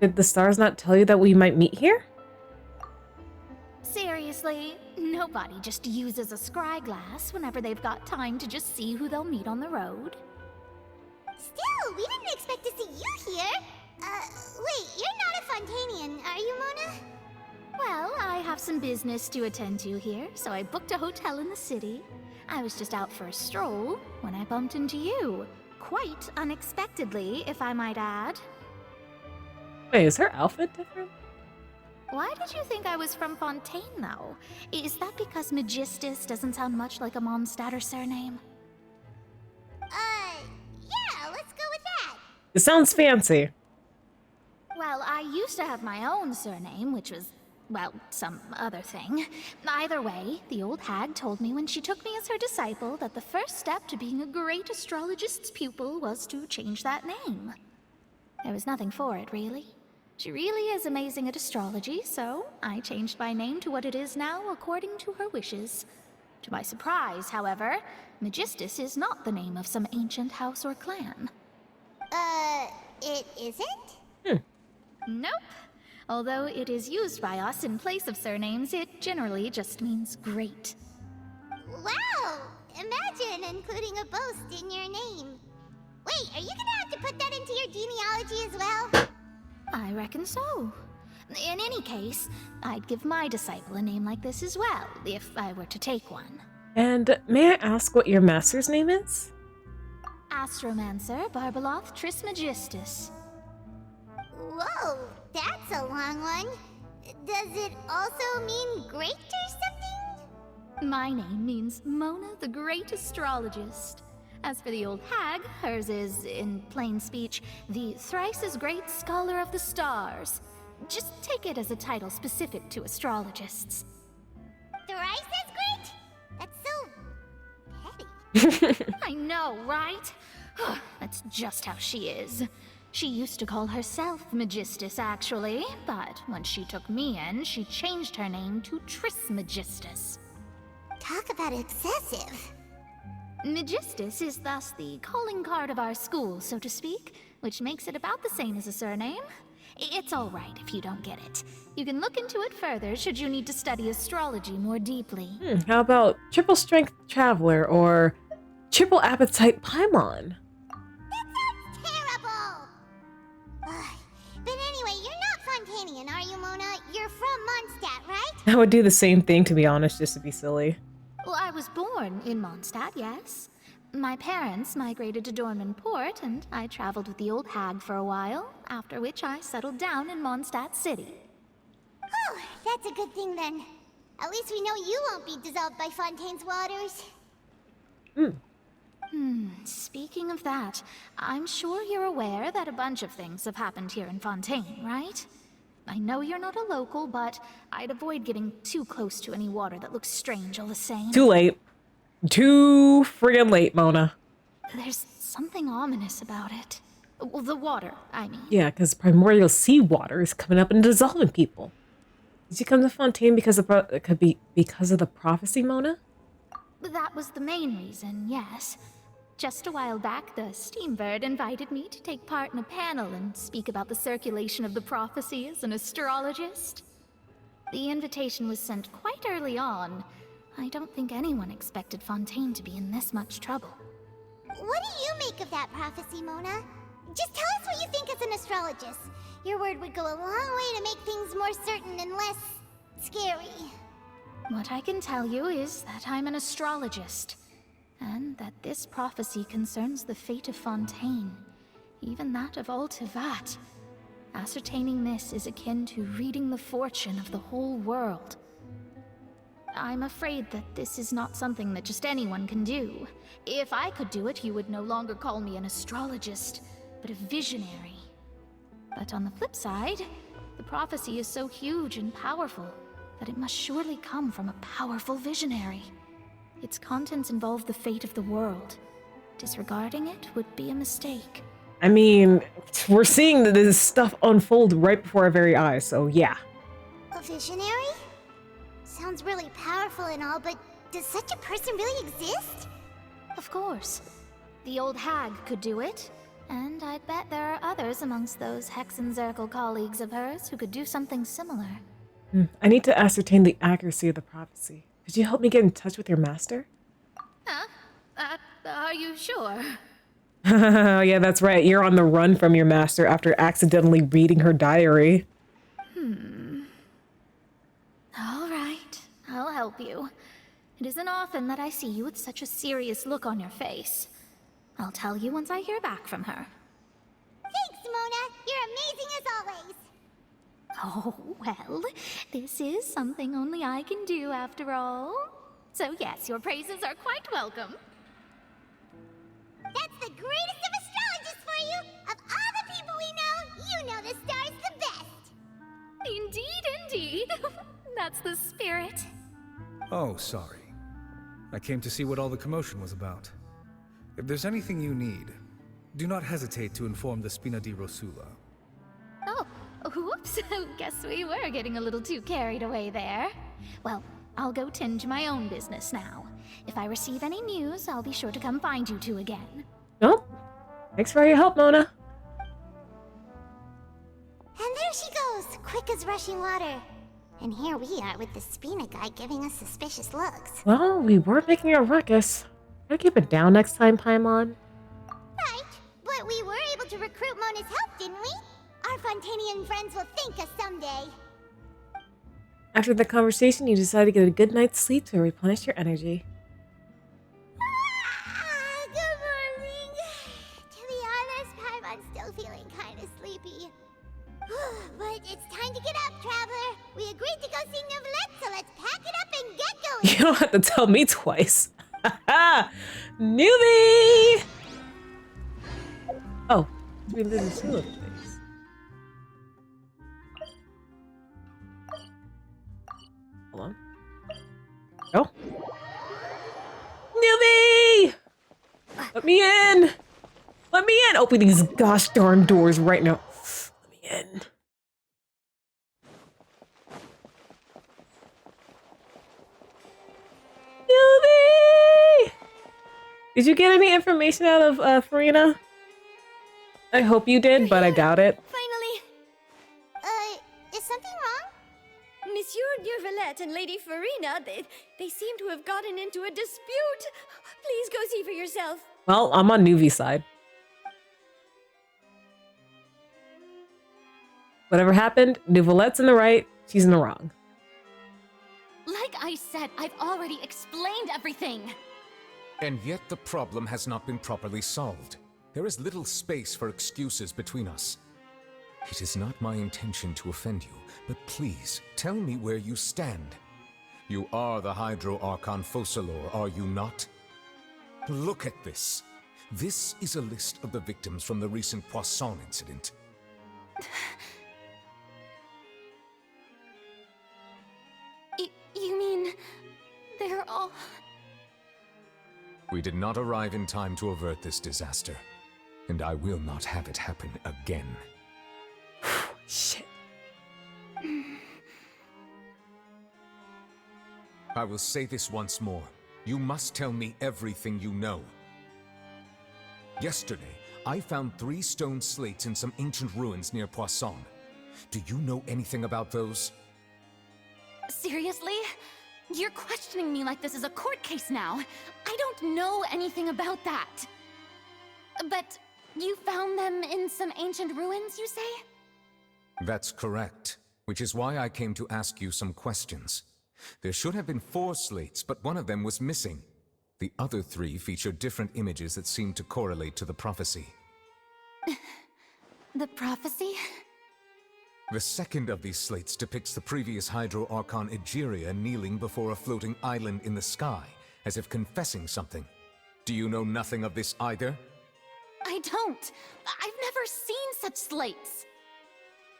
Did the stars not tell you that we might meet here? Seriously, Nobody just uses a scry glass whenever they've got time to just see who they'll meet on the road. Still, we didn't expect to see you here. Wait, you're not a Fontainian, are you, Mona? Well, I have some business to attend to here, so I booked a hotel in the city. I was just out for a stroll when I bumped into you. Quite unexpectedly, if I might add. Wait, is her outfit different? Why did you think I was from Fontaine, though? Is that because Magistus doesn't sound much like a Mondstadter surname? Yeah, let's go with that. It sounds fancy. Well, I used to have my own surname, which was, well, some other thing. Either way, the old hag told me when she took me as her disciple that the first step to being a great astrologist's pupil was to change that name. There was nothing for it, really. She really is amazing at astrology, so I changed my name to what it is now according to her wishes. To my surprise, however, Magistus is not the name of some ancient house or clan. It isn't? Nope. Although it is used by us in place of surnames, it generally just means great. Wow! Imagine including a boast in your name. Wait, are you gonna have to put that into your genealogy as well? I reckon so. In any case, I'd give my disciple a name like this as well, if I were to take one. And may I ask what your master's name is? Astromancer Barbaloth Trismegistus. Whoa, that's a long one. Does it also mean great or something? My name means Mona the Great Astrologist. As for the old hag, hers is, in plain speech, the thrice-as-great Scholar of the Stars. Just take it as a title specific to astrologists. Thrice-as-great? That's so petty. I know, right? That's just how she is. She used to call herself Magistus, actually, but when she took me in, she changed her name to Trismegistus. Talk about excessive. Magistus is thus the calling card of our school, so to speak, which makes it about the same as a surname. It's all right if you don't get it. You can look into it further should you need to study astrology more deeply. How about Triple Strength Traveler or Triple Appetite Paimon? Terrible! But anyway, you're not Fontainian, are you, Mona? You're from Mondstadt, right? I would do the same thing, to be honest, just to be silly. Well, I was born in Mondstadt, yes. My parents migrated to Dornman Port, and I traveled with the old hag for a while, after which I settled down in Mondstadt City. Oh, that's a good thing then. At least we know you won't be dissolved by Fontaine's waters. Speaking of that, I'm sure you're aware that a bunch of things have happened here in Fontaine, right? I know you're not a local, but I'd avoid getting too close to any water that looks strange all the same. Too late. Too friggin' late, Mona. There's something ominous about it. Well, the water, I mean. Yeah, because primordial seawater is coming up and dissolving people. Did you come to Fontaine because it could be because of the prophecy, Mona? That was the main reason, yes. Just a while back, the Steambird invited me to take part in a panel and speak about the circulation of the prophecy as an astrologist. The invitation was sent quite early on. I don't think anyone expected Fontaine to be in this much trouble. What do you make of that prophecy, Mona? Just tell us what you think as an astrologist. Your word would go a long way to make things more certain and less scary. What I can tell you is that I'm an astrologist, and that this prophecy concerns the fate of Fontaine, even that of all Tevat. Ascertaining this is akin to reading the fortune of the whole world. I'm afraid that this is not something that just anyone can do. If I could do it, you would no longer call me an astrologist, but a visionary. But on the flip side, the prophecy is so huge and powerful that it must surely come from a powerful visionary. Its contents involve the fate of the world. Disregarding it would be a mistake. I mean, we're seeing this stuff unfold right before our very eyes, so yeah. A visionary? Sounds really powerful and all, but does such a person really exist? Of course. The old hag could do it, and I'd bet there are others amongst those Hexenzirkel colleagues of hers who could do something similar. I need to ascertain the accuracy of the prophecy. Could you help me get in touch with your master? Huh? Are you sure? Yeah, that's right. You're on the run from your master after accidentally reading her diary. All right, I'll help you. It isn't often that I see you with such a serious look on your face. I'll tell you once I hear back from her. Thanks, Mona. You're amazing as always. Oh, well, this is something only I can do after all. So yes, your praises are quite welcome. That's the greatest of astrologists for you! Of all the people we know, you know the star's the best! Indeed, indeed. That's the spirit. Oh, sorry. I came to see what all the commotion was about. If there's anything you need, do not hesitate to inform the Spina di Rosula. Oh, whoops. Guess we were getting a little too carried away there. Well, I'll go tend to my own business now. If I receive any news, I'll be sure to come find you two again. Nope. Thanks for your help, Mona. And there she goes, quick as rushing water. And here we are with the Spina guy giving us suspicious looks. Well, we were making a ruckus. Gotta keep it down next time, Paimon. Right, but we were able to recruit Mona's help, didn't we? Our Fontanian friends will thank us someday. After the conversation, you decide to get a good night's sleep to replenish your energy. Good morning. To be honest, Paimon's still feeling kind of sleepy. But it's time to get up, Traveler. We agreed to go see Neuvillette, so let's pack it up and get going. You don't have to tell me twice. Newbie! Oh, we live in two of things. Hold on. Oh. Newbie! Let me in! Let me in! Open these gosh darn doors right now. Let me in. Newbie! Did you get any information out of Farina? I hope you did, but I doubt it. Finally! Is something wrong? Monsieur Neuvillette and Lady Farina, they seem to have gotten into a dispute. Please go see for yourself. Well, I'm on Nuvi's side. Whatever happened, Neuvillette's in the right, she's in the wrong. Like I said, I've already explained everything. And yet the problem has not been properly solved. There is little space for excuses between us. It is not my intention to offend you, but please, tell me where you stand. You are the Hydro Archon Focalor, are you not? Look at this. This is a list of the victims from the recent Poisson incident. You mean... they're all... We did not arrive in time to avert this disaster, and I will not have it happen again. Shit. I will say this once more. You must tell me everything you know. Yesterday, I found 3 stone slates in some ancient ruins near Poisson. Do you know anything about those? Seriously? You're questioning me like this is a court case now. I don't know anything about that. But you found them in some ancient ruins, you say? That's correct, which is why I came to ask you some questions. There should have been 4 slates, but one of them was missing. The other 3 feature different images that seem to correlate to the prophecy. The prophecy? The second of these slates depicts the previous Hydro Archon Egeria kneeling before a floating island in the sky, as if confessing something. Do you know nothing of this either? I don't. I've never seen such slates.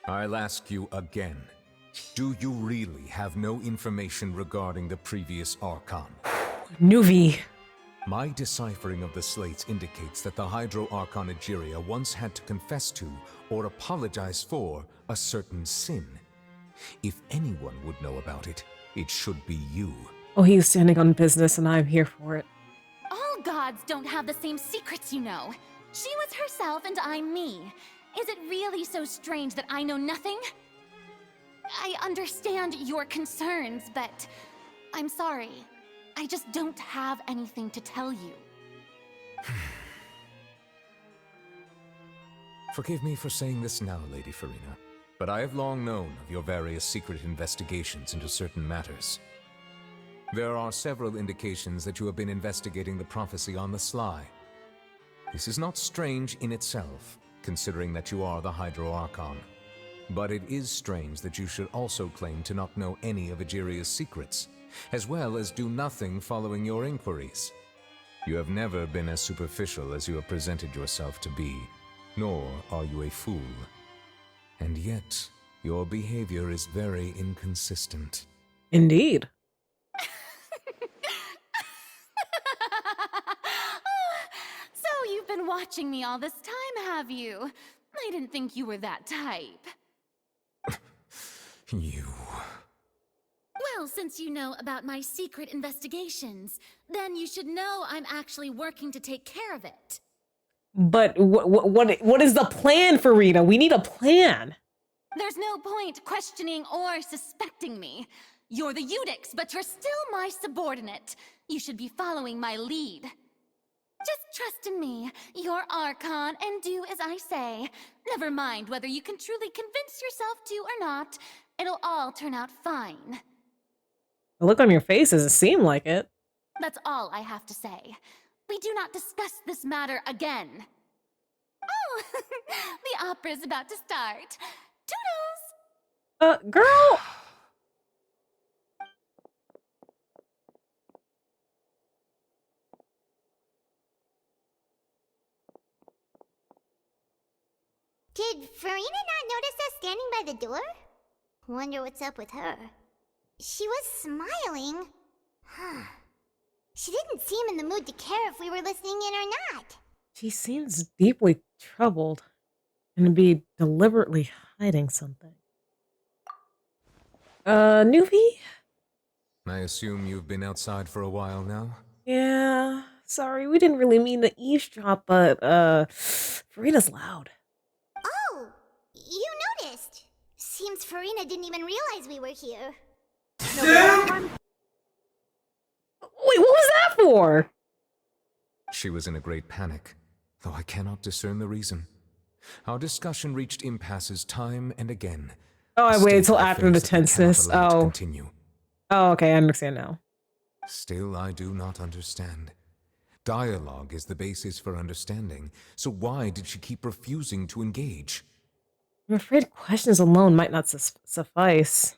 I'll ask you again. Do you really have no information regarding the previous Archon? Nuvi. My deciphering of the slates indicates that the Hydro Archon Egeria once had to confess to, or apologize for, a certain sin. If anyone would know about it, it should be you. Oh, he's standing on business and I'm here for it. All gods don't have the same secrets, you know. She was herself and I'm me. Is it really so strange that I know nothing? I understand your concerns, but I'm sorry. I just don't have anything to tell you. Forgive me for saying this now, Lady Farina, but I have long known of your various secret investigations into certain matters. There are several indications that you have been investigating the prophecy on the sly. This is not strange in itself, considering that you are the Hydro Archon. But it is strange that you should also claim to not know any of Egeria's secrets, as well as do nothing following your inquiries. You have never been as superficial as you have presented yourself to be, nor are you a fool. And yet, your behavior is very inconsistent. Indeed. So you've been watching me all this time, have you? I didn't think you were that type. You... Well, since you know about my secret investigations, then you should know I'm actually working to take care of it. But what is the plan, Farina? We need a plan. There's no point questioning or suspecting me. You're the Eudix, but you're still my subordinate. You should be following my lead. Just trust in me, your Archon, and do as I say. Never mind whether you can truly convince yourself to or not. It'll all turn out fine. The look on your face doesn't seem like it. That's all I have to say. We do not discuss this matter again. Oh, the opera's about to start. Toodles! Girl! Did Farina not notice us standing by the door? Wonder what's up with her. She was smiling. Huh. She didn't seem in the mood to care if we were listening in or not. She seems deeply troubled and to be deliberately hiding something. Nuvi? I assume you've been outside for a while now? Yeah, sorry, we didn't really mean to eavesdrop, but, Farina's loud. Oh, you noticed. Seems Farina didn't even realize we were here. Wait, what was that for? She was in a great panic, though I cannot discern the reason. Our discussion reached impasses time and again. Oh, I waited till after the tenseness. Oh. Continue. Oh, okay, I understand now. Still, I do not understand. Dialogue is the basis for understanding, so why did she keep refusing to engage? I'm afraid questions alone might not suffice.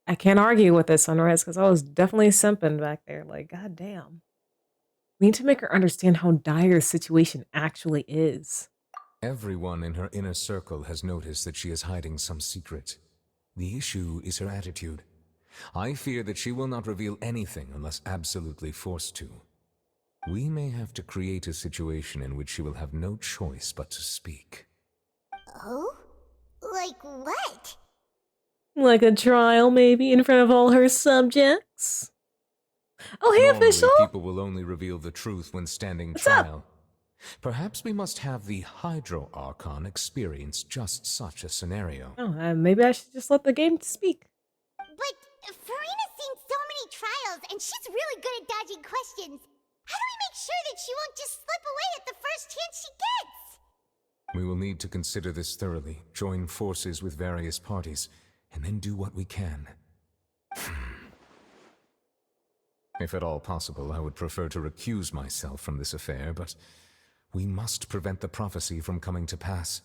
I can't argue with this, Sunrise, because I was definitely simping back there. Like, goddamn. We need to make her understand how dire the situation actually is. Everyone in her inner circle has noticed that she is hiding some secret. The issue is her attitude. I fear that she will not reveal anything unless absolutely forced to. We may have to create a situation in which she will have no choice but to speak. Oh? Like what? Like a trial, maybe, in front of all her subjects? Oh, hey, Normally, official! people will only reveal the truth when standing trial. Perhaps we must have the Hydro Archon experience just such a scenario. Oh, maybe I should just let the game speak. But Farina's seen so many trials, and she's really good at dodging questions. How do we make sure that she won't just slip away at the first chance she gets? We will need to consider this thoroughly, join forces with various parties, and then do what we can. If at all possible, I would prefer to recuse myself from this affair, but we must prevent the prophecy from coming to pass.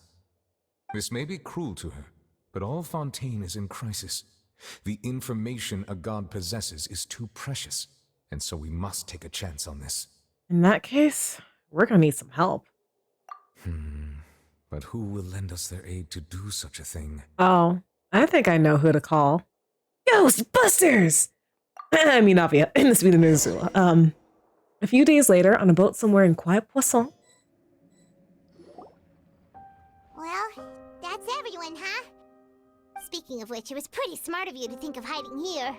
This may be cruel to her, but all Fontaine is in crisis. The information a god possesses is too precious, and so we must take a chance on this. In that case, we're gonna need some help. But who will lend us their aid to do such a thing? Oh, I think I know who to call. Ghostbusters! I mean, Avia, in the Speed of Venezuela. A few days later, on a boat somewhere in Quiet Poisson. Well, that's everyone, huh? Speaking of which, it was pretty smart of you to think of hiding here.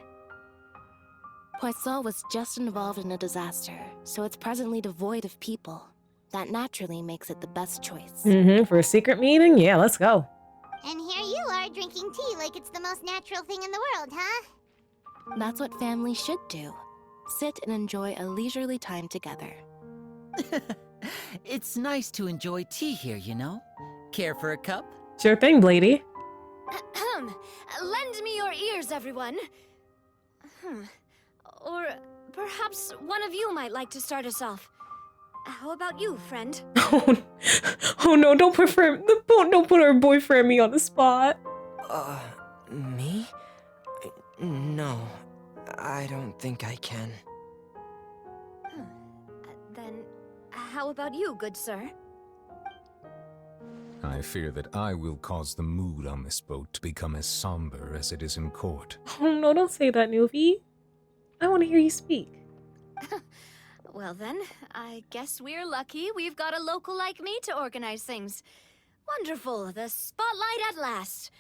Poisson was just involved in a disaster, so it's presently devoid of people. That naturally makes it the best choice. For a secret meeting? Yeah, let's go. And here you are drinking tea like it's the most natural thing in the world, huh? That's what families should do. Sit and enjoy a leisurely time together. It's nice to enjoy tea here, you know? Care for a cup? Sure thing, lady. Lend me your ears, everyone. Or perhaps one of you might like to start us off. How about you, friend? Oh no, don't put our boyfriend me on the spot. Me? No, I don't think I can. Then, how about you, good sir? I fear that I will cause the mood on this boat to become as somber as it is in court. Oh no, don't say that, Nuvi. I want to hear you speak. Well then, I guess we're lucky we've got a local like me to organize things. Wonderful, the spotlight at last.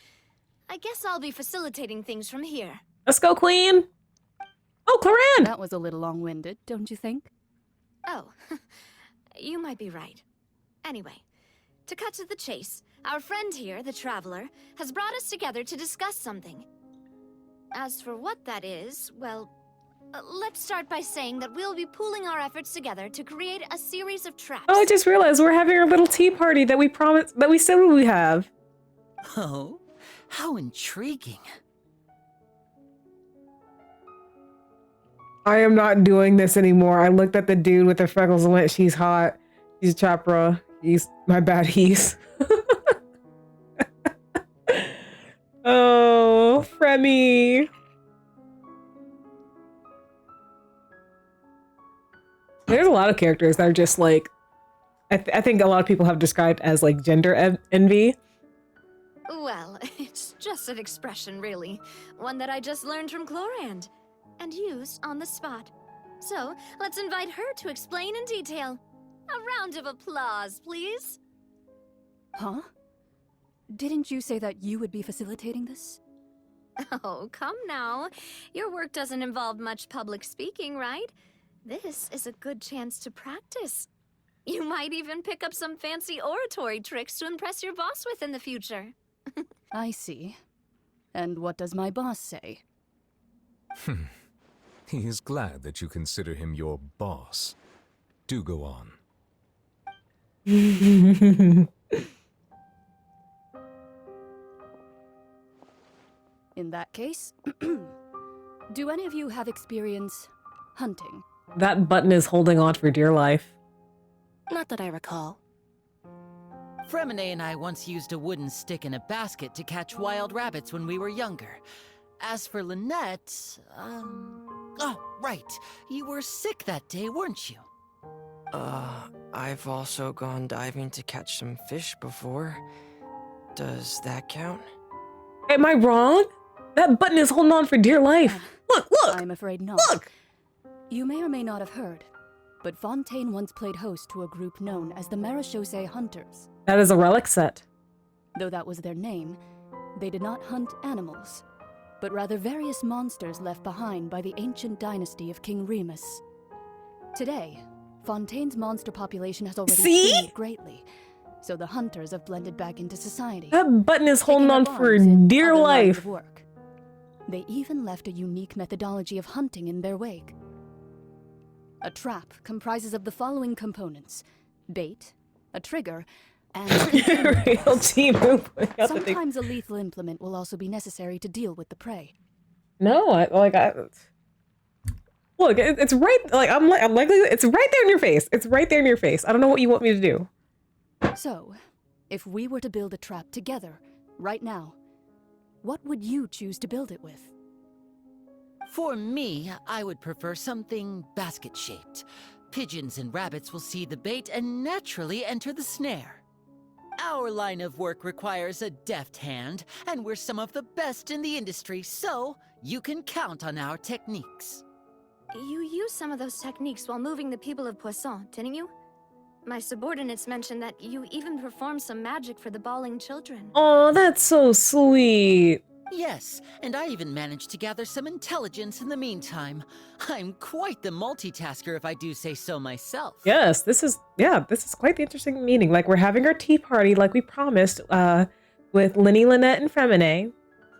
I guess I'll be facilitating things from here. Let's go, Queen! Oh, Claran! That was a little long-winded, don't you think? Oh, you might be right. Anyway, to cut to the chase, our friend here, the Traveler, has brought us together to discuss something. As for what that is, well, let's start by saying that we'll be pooling our efforts together to create a series of traps. Oh, I just realized we're having our little tea party that we promised, that we said we would have. Oh, how intriguing. I am not doing this anymore. I looked at the dude with the freckles and went, she's hot. She's Chopra. He's my bad. He's. Oh, Fremy. There's a lot of characters that are just like, I think a lot of people have described as like gender envy. Well, it's just an expression, really. One that I just learned from Chlorand and used on the spot. So, let's invite her to explain in detail. A round of applause, please. Huh? Didn't you say that you would be facilitating this? Oh, come now. Your work doesn't involve much public speaking, right? This is a good chance to practice. You might even pick up some fancy oratory tricks to impress your boss with in the future. I see. And what does my boss say? He is glad that you consider him your boss. Do go on. In that case, do any of you have experience hunting? That button is holding on for dear life. Not that I recall. Fremine and I once used a wooden stick in a basket to catch wild rabbits when we were younger. As for Lynette, oh, right. You were sick that day, weren't you? I've also gone diving to catch some fish before. Does that count? Am I wrong? That button is holding on for dear life. Look! I'm afraid not. Look! You may or may not have heard, but Fontaine once played host to a group known as the Marechaussee Hunters. That is a relic set. Though that was their name, they did not hunt animals, but rather various monsters left behind by the ancient dynasty of King Remus. Today, Fontaine's monster population has already scaled greatly, so the hunters have blended back into society. That button is holding on for dear life. They even left a unique methodology of hunting in their wake. A trap comprises of the following components: bait, a trigger, and real team movement. Sometimes a lethal implement will also be necessary to deal with the prey. No, look, it's right. I'm likely. It's right there in your face. It's right there in your face. I don't know what you want me to do. So, if we were to build a trap together, right now, what would you choose to build it with? For me, I would prefer something basket-shaped. Pigeons and rabbits will see the bait and naturally enter the snare. Our line of work requires a deft hand, and we're some of the best in the industry, so you can count on our techniques. You used some of those techniques while moving the people of Poisson, didn't you? My subordinates mentioned that you even performed some magic for the bawling children. Oh, that's so sweet. Yes, and I even managed to gather some intelligence in the meantime. I'm quite the multitasker if I do say so myself. Yes, this is quite the interesting meeting. Like, we're having our tea party like we promised with Lynette and Fremine.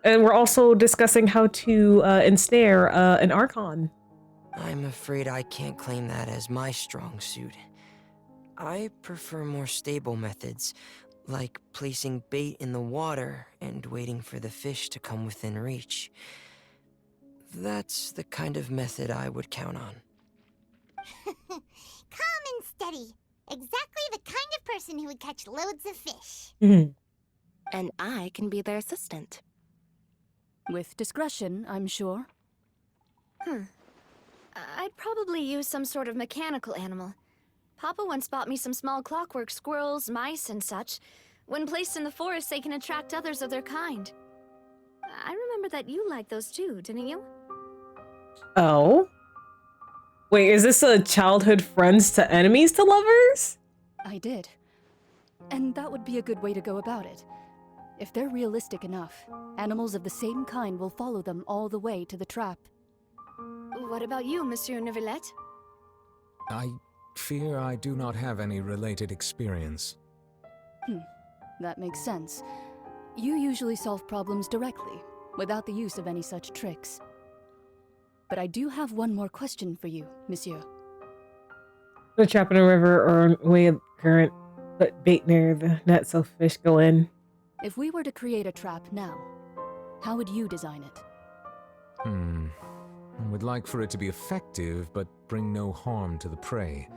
and we're also discussing how to ensnare an Archon. I'm afraid I can't claim that as my strong suit. I prefer more stable methods, like placing bait in the water and waiting for the fish to come within reach. That's the kind of method I would count on. Calm and steady. Exactly the kind of person who would catch loads of fish. And I can be their assistant. With discretion, I'm sure. I'd probably use some sort of mechanical animal. Papa once bought me some small clockwork squirrels, mice, and such. When placed in the forest, they can attract others of their kind. I remember that you liked those too, didn't you? Oh? Wait, is this a childhood friends to enemies to lovers? I did. And that would be a good way to go about it. If they're realistic enough, animals of the same kind will follow them all the way to the trap. What about you, Monsieur Neuvillette? I fear I do not have any related experience. That makes sense. You usually solve problems directly, without the use of any such tricks. But I do have one more question for you, monsieur. The trap in a river or way of current, put bait near the net so fish go in. If we were to create a trap now, how would you design it? I would like for it to be effective, but bring no harm to the prey.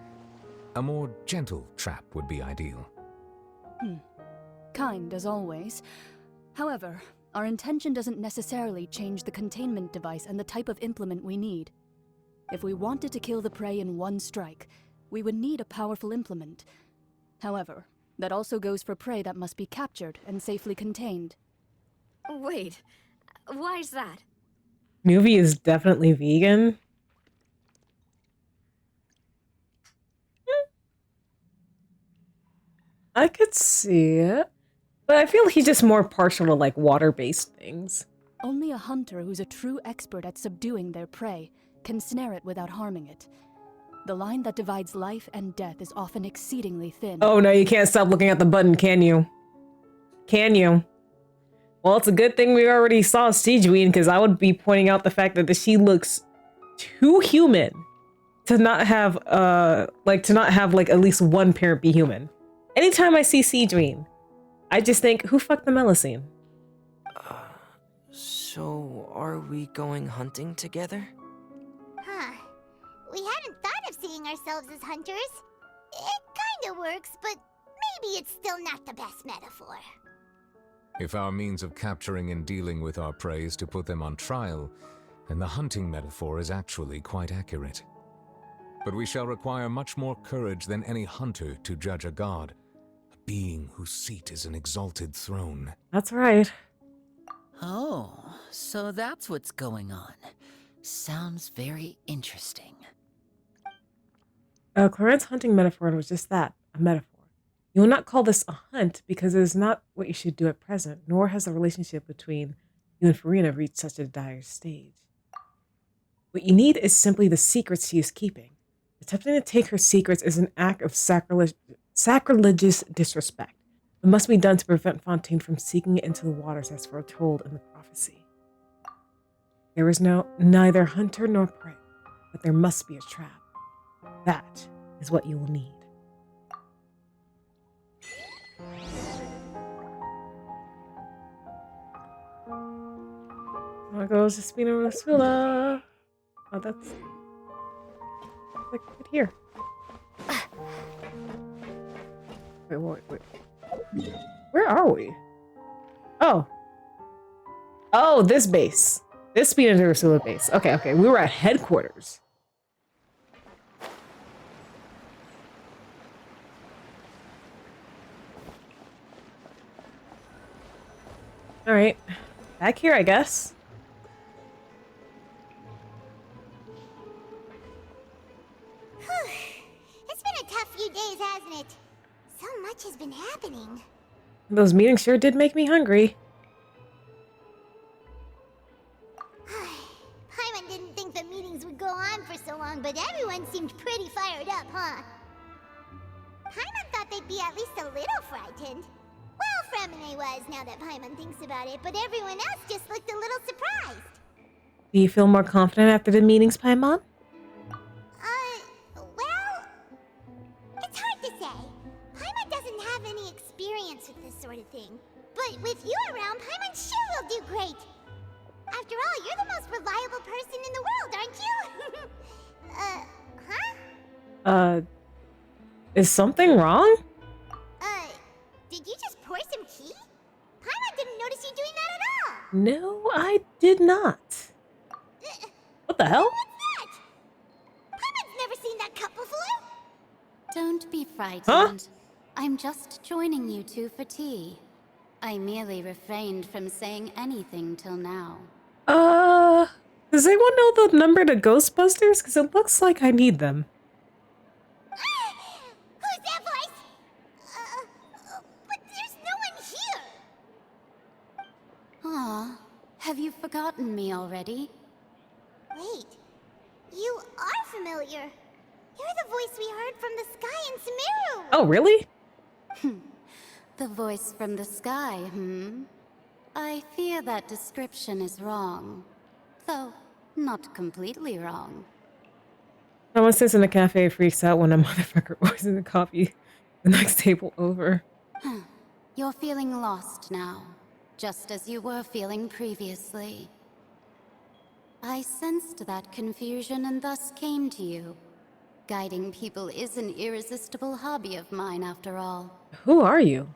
A more gentle trap would be ideal. Kind, as always. However, our intention doesn't necessarily change the containment device and the type of implement we need. If we wanted to kill the prey in one strike, we would need a powerful implement. However, that also goes for prey that must be captured and safely contained. Wait, why is that? Movie is definitely vegan. I could see it. But I feel he's just more partial to like water-based things. Only a hunter who's a true expert at subduing their prey can snare it without harming it. The line that divides life and death is often exceedingly thin. Oh no, you can't stop looking at the button, can you? Can you? Well, it's a good thing we already saw Sigewinne, because I would be pointing out the fact that she looks too human to not have like at least one parent be human. Anytime I see Sigewinne, I just think, who fucked the Melusine? So are we going hunting together? Huh. We hadn't thought of seeing ourselves as hunters. It kinda works, but maybe it's still not the best metaphor. If our means of capturing and dealing with our prey is to put them on trial, then the hunting metaphor is actually quite accurate. But we shall require much more courage than any hunter to judge a god, a being whose seat is an exalted throne. That's right. Oh, so that's what's going on. Sounds very interesting. Clarence's hunting metaphor was just that, a metaphor. You will not call this a hunt because it is not what you should do at present, nor has the relationship between you and Farina reached such a dire stage. What you need is simply the secrets she is keeping. Attempting to take her secrets is an act of sacrilegious disrespect. It must be done to prevent Fontaine from seeking into the waters as foretold in the prophecy. There is neither hunter nor prey, but there must be a trap. That is what you will need. There goes the Spina Rosula. Oh, that's like right here. Wait. Where are we? Oh, this base. This Spina Rosula base. Okay. We were at headquarters. All right, back here, I guess. It's been a tough few days, hasn't it? So much has been happening. Those meetings sure did make me hungry. Paimon didn't think the meetings would go on for so long, but everyone seemed pretty fired up, huh? Paimon thought they'd be at least a little frightened. Well, Remine was, now that Paimon thinks about it, but everyone else just looked a little surprised. Do you feel more confident after the meetings, Paimon? Well, it's hard to say. Paimon doesn't have any experience with this sort of thing. But with you around, Paimon sure will do great. After all, you're the most reliable person in the world, aren't you? Huh? Is something wrong? Did you just pour some tea? Paimon didn't notice you doing that at all. No, I did not. What the hell? What's that? Paimon's never seen that cup before. Don't be frightened. Huh? I'm just joining you two for tea. I merely refrained from saying anything till now. Does anyone know the number to Ghostbusters? Because it looks like I need them. Who's that voice? But there's no one here. Aw, have you forgotten me already? Wait, you are familiar. You're the voice we heard from the sky in Sumeru. Oh, really? The voice from the sky, I fear that description is wrong. Though, not completely wrong. Someone sits in a cafe freaks out when a motherfucker orders the coffee the next table over. You're feeling lost now, just as you were feeling previously. I sensed that confusion and thus came to you. Guiding people is an irresistible hobby of mine, after all. Who are you?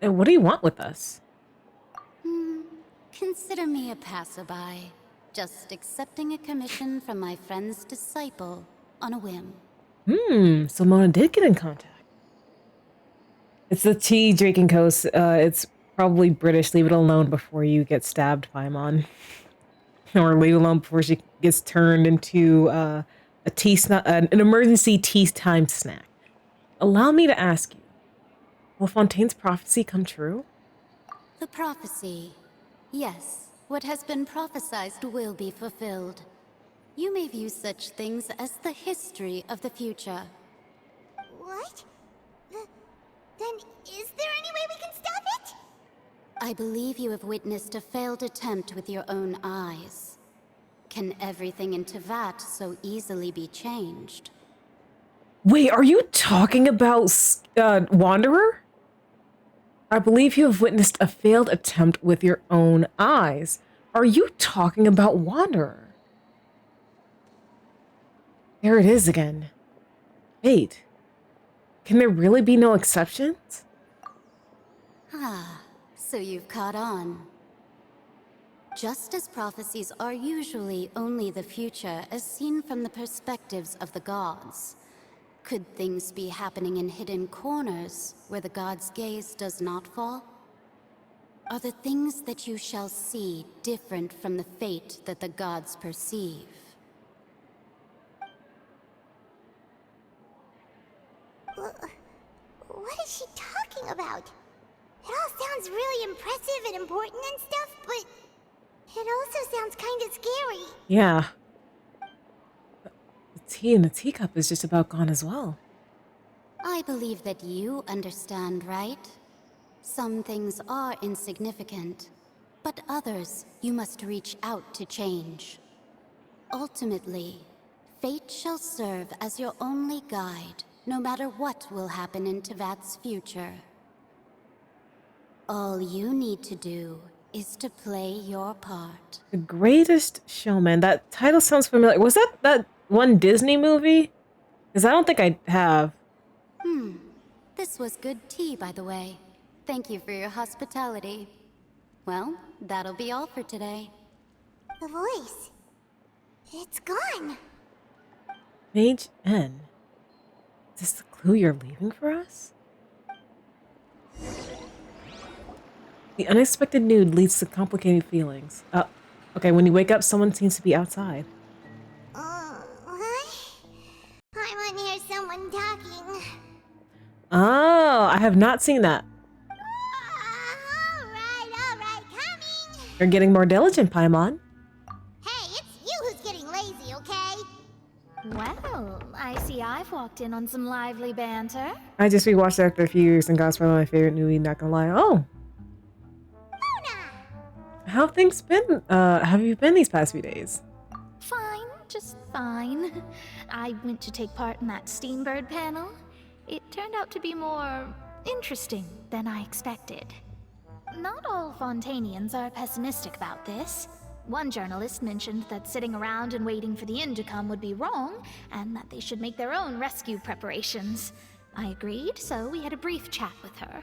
And what do you want with us? Consider me a passerby, just accepting a commission from my friend's disciple on a whim. So Mona did get in contact. It's the tea drinking coast. It's probably British. Leave it alone before you get stabbed, Paimon. Or leave it alone before she gets turned into an emergency tea time snack. Allow me to ask you, will Fontaine's prophecy come true? The prophecy. Yes, what has been prophesied will be fulfilled. You may view such things as the history of the future. What? Then is there any way we can stop it? I believe you have witnessed a failed attempt with your own eyes. Can everything in Tevat so easily be changed? Wait, are you talking about Wanderer? I believe you have witnessed a failed attempt with your own eyes. Are you talking about Wanderer? There it is again. Wait, can there really be no exceptions? So you've caught on. Just as prophecies are usually only the future as seen from the perspectives of the gods, could things be happening in hidden corners where the gods' gaze does not fall? Are the things that you shall see different from the fate that the gods perceive? What is she talking about? It all sounds really impressive and important and stuff, but it also sounds kind of scary. Yeah. The tea in the teacup is just about gone as well. I believe that you understand, right? Some things are insignificant, but others you must reach out to change. Ultimately, fate shall serve as your only guide, no matter what will happen in Tevat's future. All you need to do is to play your part. The Greatest Showman. That title sounds familiar. Was that one Disney movie? Because I don't think I have. This was good tea, by the way. Thank you for your hospitality. Well, that'll be all for today. The voice. It's gone. Mage N. Is this the clue you're leaving for us? The unexpected nude leads to complicated feelings. Okay, when you wake up, someone seems to be outside. What? I might hear someone talking. Oh, I have not seen that. Alright, coming. You're getting more diligent, Paimon. Hey, it's you who's getting lazy, okay? Well, I see I've walked in on some lively banter. I just rewatched it after a few years and got it's probably my favorite movie, not gonna lie. Oh, How have things been? Have you been these past few days? Fine, just fine. I went to take part in that Steambird panel. It turned out to be more interesting than I expected. Not all Fontainians are pessimistic about this. One journalist mentioned that sitting around and waiting for the end to come would be wrong, and that they should make their own rescue preparations. I agreed, so we had a brief chat with her.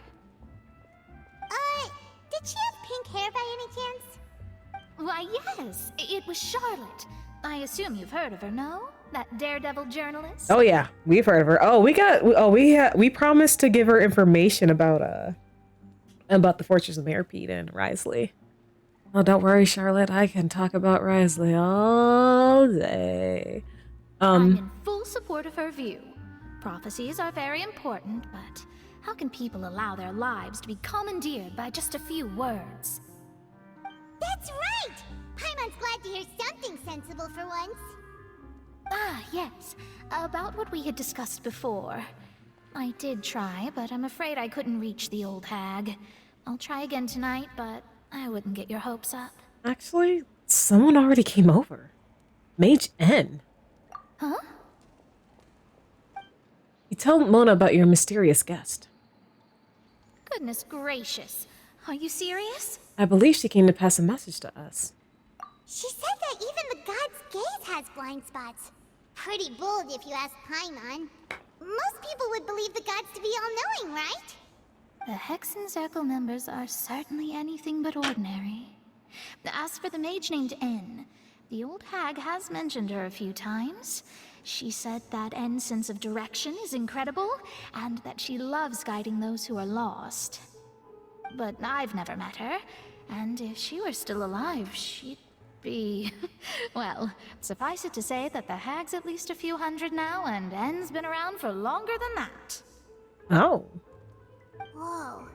Did she have pink hair by any chance? Why, yes, it was Charlotte. I assume you've heard of her, no? That daredevil journalist? Oh yeah, we've heard of her. Oh, we promised to give her information about the Fortress of Merpeet and Risley. Oh, don't worry, Charlotte. I can talk about Risley all day. I'm in full support of her view. Prophecies are very important, but how can people allow their lives to be commandeered by just a few words? That's right! Paimon's glad to hear something sensible for once. Ah, yes. About what we had discussed before. I did try, but I'm afraid I couldn't reach the old hag. I'll try again tonight, but I wouldn't get your hopes up. Actually, someone already came over. Mage N. Huh? You tell Mona about your mysterious guest. Goodness gracious. Are you serious? I believe she came to pass a message to us. She said that even the god's gaze has blind spots. Pretty bold if you ask Paimon. Most people would believe the gods to be all-knowing, right? The Hexen Circle members are certainly anything but ordinary. As for the mage named N, the old hag has mentioned her a few times. She said that N's sense of direction is incredible, and that she loves guiding those who are lost. But I've never met her, and if she were still alive, she'd be... well, suffice it to say that the hag's at least a few hundred now, and N's been around for longer than that. Oh. Whoa.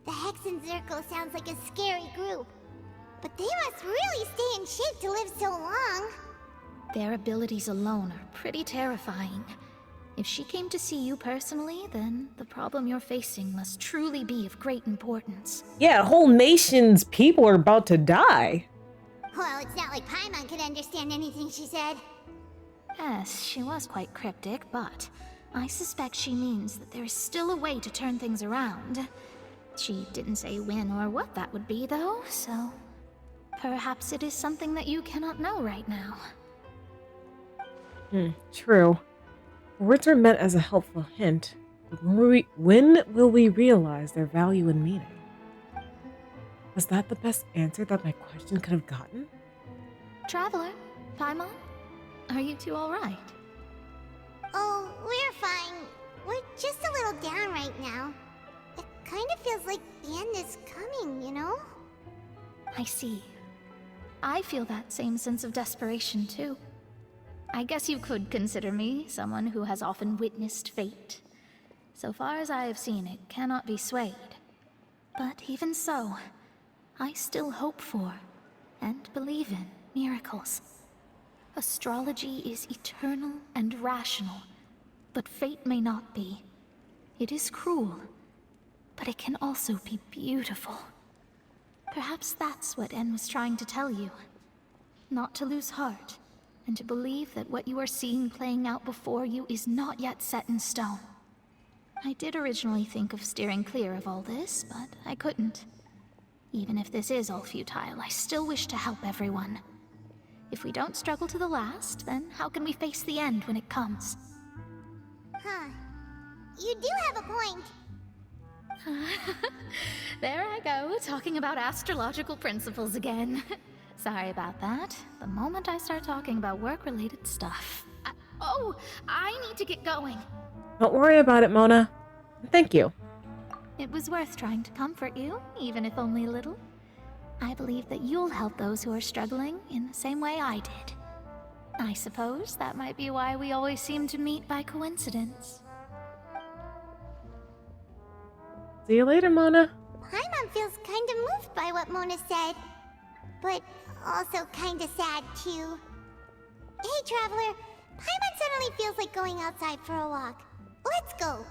The Hexen Circle sounds like a scary group. But they must really stay in shape to live so long. Their abilities alone are pretty terrifying. If she came to see you personally, then the problem you're facing must truly be of great importance. Yeah, a whole nation's people are about to die. Well, it's not like Paimon could understand anything she said. Yes, she was quite cryptic, but I suspect she means that there is still a way to turn things around. She didn't say when or what that would be, though, so perhaps it is something that you cannot know right now. True. Words are meant as a helpful hint, but when will we realize their value and meaning? Was that the best answer that my question could have gotten? Traveler, Paimon, are you two all right? Oh, we're fine. We're just a little down right now. It kind of feels like the end is coming, you know? I see. I feel that same sense of desperation, too. I guess you could consider me someone who has often witnessed fate. So far as I have seen, it cannot be swayed. But even so, I still hope for, and believe in, miracles. Astrology is eternal and rational, but fate may not be. It is cruel, but it can also be beautiful. Perhaps that's what En was trying to tell you. Not to lose heart, and to believe that what you are seeing playing out before you is not yet set in stone. I did originally think of steering clear of all this, but I couldn't. Even if this is all futile, I still wish to help everyone. If we don't struggle to the last, then how can we face the end when it comes? Huh. You do have a point. There I go, talking about astrological principles again. Sorry about that. The moment I start talking about work-related stuff... I need to get going. Don't worry about it, Mona. Thank you. It was worth trying to comfort you, even if only a little. I believe that you'll help those who are struggling in the same way I did. I suppose that might be why we always seem to meet by coincidence. See you later, Mona. Paimon feels kind of moved by what Mona said. But also kind of sad, too. Hey, Traveler. Paimon suddenly feels like going outside for a walk. Let's go.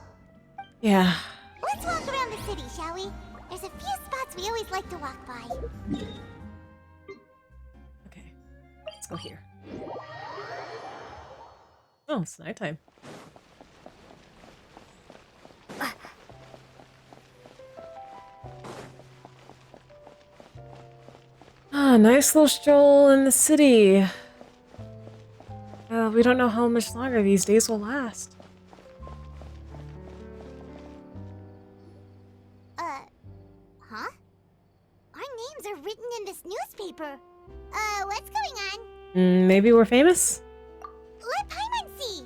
Yeah. Let's walk around the city, shall we? There's a few spots we always like to walk by. Let's go here. Oh, it's nighttime. Ah, nice little stroll in the city. We don't know how much longer these days will last. Huh? Our names are written in this newspaper. What's going on? Maybe we're famous? Let Paimon see!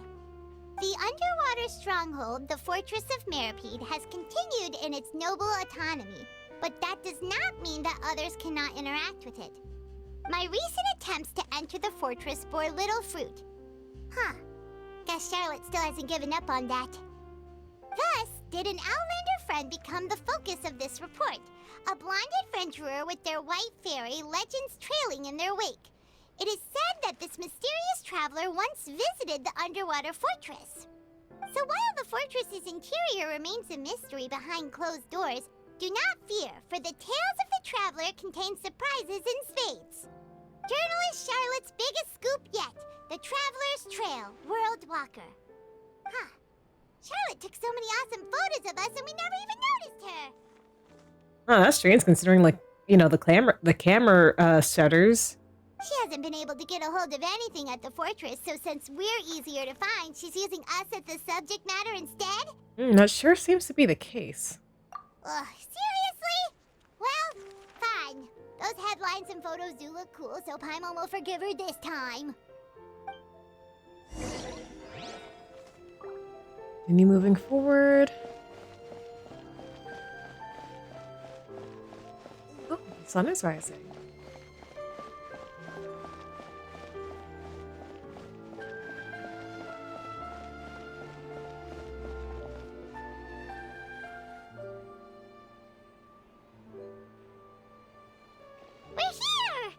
The underwater stronghold, the Fortress of Meripede, has continued in its noble autonomy, but that does not mean that others cannot interact with it. My recent attempts to enter the fortress bore little fruit. Huh. Guess Charlotte still hasn't given up on that. Thus, did an Outlander friend become the focus of this report, a blonde adventurer with their white fairy legends trailing in their wake. It is said that this mysterious traveler once visited the underwater fortress. So while the fortress's interior remains a mystery behind closed doors, do not fear, for the tales of the traveler contain surprises in spades. Journalist Charlotte's biggest scoop yet, the Traveler's Trail, World Walker. Huh. Charlotte took so many awesome photos of us and we never even noticed her. Oh, that's strange considering, like, you know, the camera shutters. She hasn't been able to get a hold of anything at the fortress, so since we're easier to find, she's using us as the subject matter instead? That sure seems to be the case. Ugh, seriously? Well, fine. Those headlines and photos do look cool, so Paimon will forgive her this time. Continue moving forward. Oh, the sun is rising. We're here!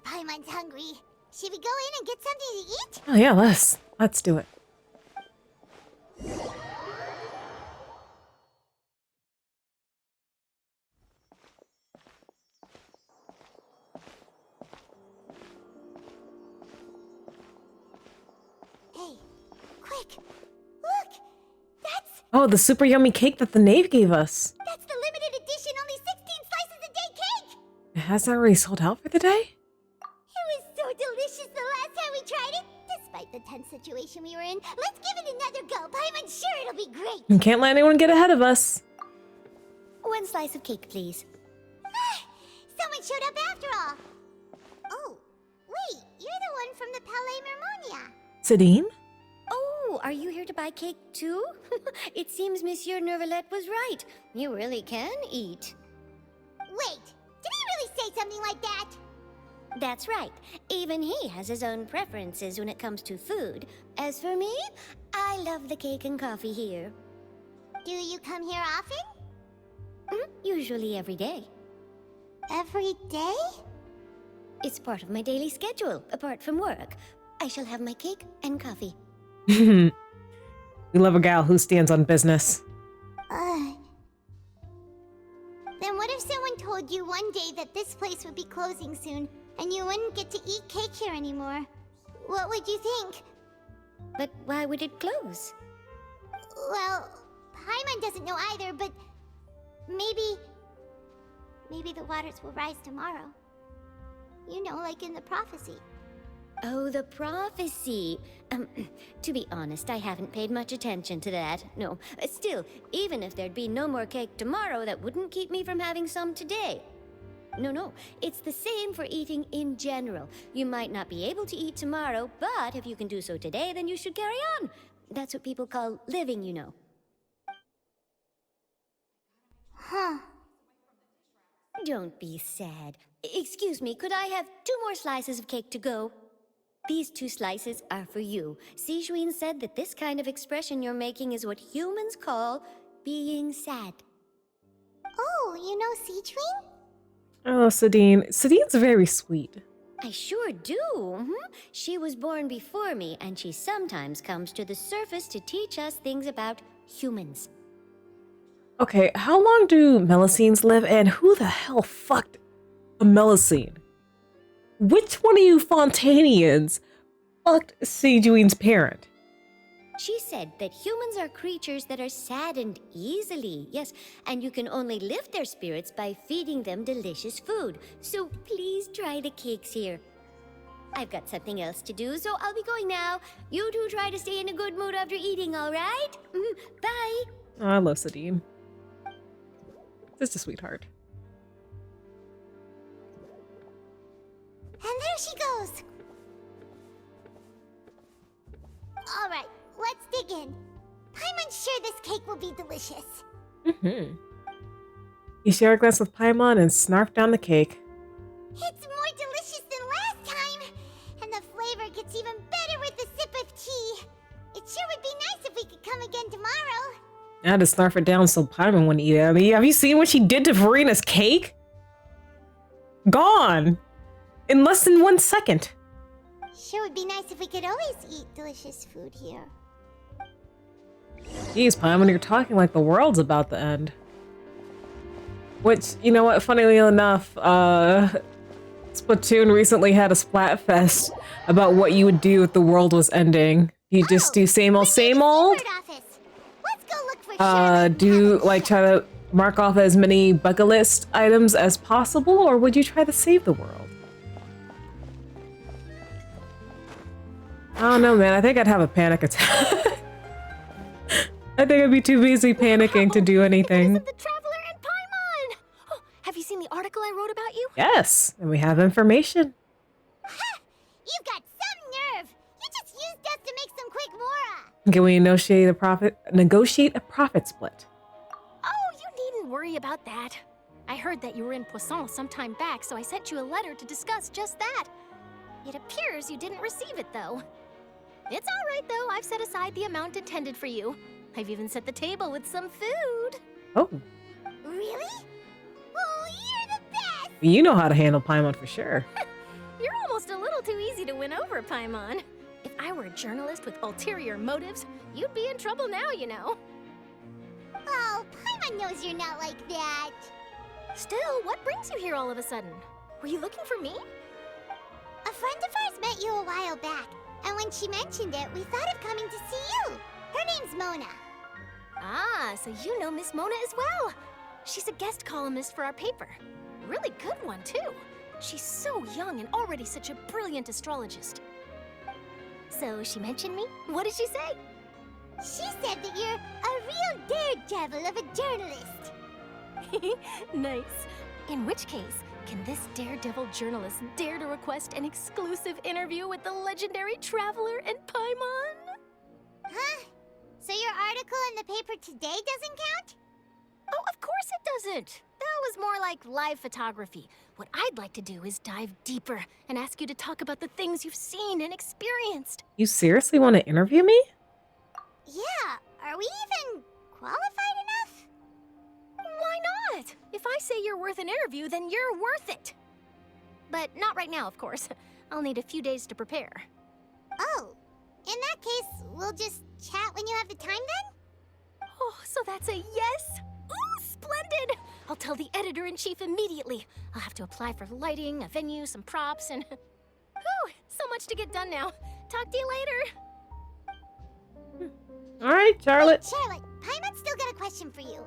Paimon's hungry. Should we go in and get something to eat? Oh yeah, let's do it. Hey, quick! Look! That's Oh, the super yummy cake that the knave gave us. the limited edition, only 16 slices a day cake! It has already sold out for the day? It was so delicious the last time we tried it. Despite the tense situation we were in, let's give it another go. Paimon's sure it'll be great. You can't let anyone get ahead of us. One slice of cake, please. Someone showed up after all. Oh, wait, you're the one from the Palais Mermonia. Sadine? Oh, are you here to buy cake too? It seems Monsieur Nervalette was right. You really can eat. Wait, did he really say something like that? That's right. Even he has his own preferences when it comes to food. As for me, I love the cake and coffee here. Do you come here often? Usually every day. Every day? It's part of my daily schedule, apart from work. I shall have my cake and coffee. We love a gal who stands on business. Then what if someone told you one day that this place would be closing soon, and you wouldn't get to eat cake here anymore? What would you think? But why would it close? Well, Paimon doesn't know either, but maybe the waters will rise tomorrow. You know, like in the prophecy. Oh, the prophecy. To be honest, I haven't paid much attention to that. No, still, even if there'd be no more cake tomorrow, that wouldn't keep me from having some today. No, it's the same for eating in general. You might not be able to eat tomorrow, but if you can do so today, then you should carry on. That's what people call living, you know. Huh. Don't be sad. Excuse me, could I have 2 more slices of cake to go? These 2 slices are for you. Sijuin said that this kind of expression you're making is what humans call being sad. Oh, you know Sijuin? Oh, Sadine. Sadine's very sweet. I sure do. She was born before me, and she sometimes comes to the surface to teach us things about humans. Okay, how long do Melusines live, and who the hell fucked a Melusine? Which one of you Fontainians fucked Sejuine's parent? She said that humans are creatures that are saddened easily, yes, and you can only lift their spirits by feeding them delicious food. So please try the cakes here. I've got something else to do, so I'll be going now. You two try to stay in a good mood after eating, all right? Bye. Oh, I love Sadine. Just a sweetheart. And there she goes. All right, let's dig in. Paimon's sure this cake will be delicious. You share a glass with Paimon and snarf down the cake. It's more delicious than last time, and the flavor gets even better with a sip of tea. It sure would be nice if we could come again tomorrow. I had to snarf it down so Paimon wouldn't eat it. I mean, have you seen what she did to Verina's cake? Gone! In less than 1 second. Sure would be nice if we could always eat delicious food here. Jeez, Paimon, you're talking like the world's about to end. Which, you know what, funnily enough, Splatoon recently had a Splatfest about what you would do if the world was ending. You just do same old, same old? Do, like, try to mark off as many bucket list items as possible, or would you try to save the world? I don't know, man. I think I'd have a panic attack. I think I'd be too busy panicking to do anything. The Traveler and Paimon! Oh, have you seen the article I wrote about you? Yes, and we have information. You've got some nerve! You just used us to make some quick mora! Can we negotiate a profit split? Oh, you needn't worry about that. I heard that you were in Poisson some time back, so I sent you a letter to discuss just that. It appears you didn't receive it, though. It's all right, though. I've set aside the amount intended for you. I've even set the table with some food. Oh. Really? Oh, you're the best! You know how to handle Paimon for sure. You're almost a little too easy to win over, Paimon. If I were a journalist with ulterior motives, you'd be in trouble now, you know. Oh, Paimon knows you're not like that. Still, what brings you here all of a sudden? Were you looking for me? A friend of ours met you a while back, and when she mentioned it, we thought of coming to see you. Her name's Mona. Ah, so you know Miss Mona as well. She's a guest columnist for our paper. Really good one, too. She's so young and already such a brilliant astrologist. So she mentioned me? What did she say? She said that you're a real daredevil of a journalist. Nice. In which case, can this daredevil journalist dare to request an exclusive interview with the legendary Traveler and Paimon? Huh? So your article in the paper today doesn't count? Oh, of course it doesn't. That was more like live photography. What I'd like to do is dive deeper and ask you to talk about the things you've seen and experienced. You seriously want to interview me? Yeah, are we even qualified enough? Why not? If I say you're worth an interview, then you're worth it. But not right now, of course. I'll need a few days to prepare. Oh, in that case, we'll just chat when you have the time then? Oh, so that's a yes? Ooh, splendid! I'll tell the editor-in-chief immediately. I'll have to apply for lighting, a venue, some props, and... Whew, so much to get done now. Talk to you later. All right, Charlotte. Wait, Charlotte, Paimon's still got a question for you.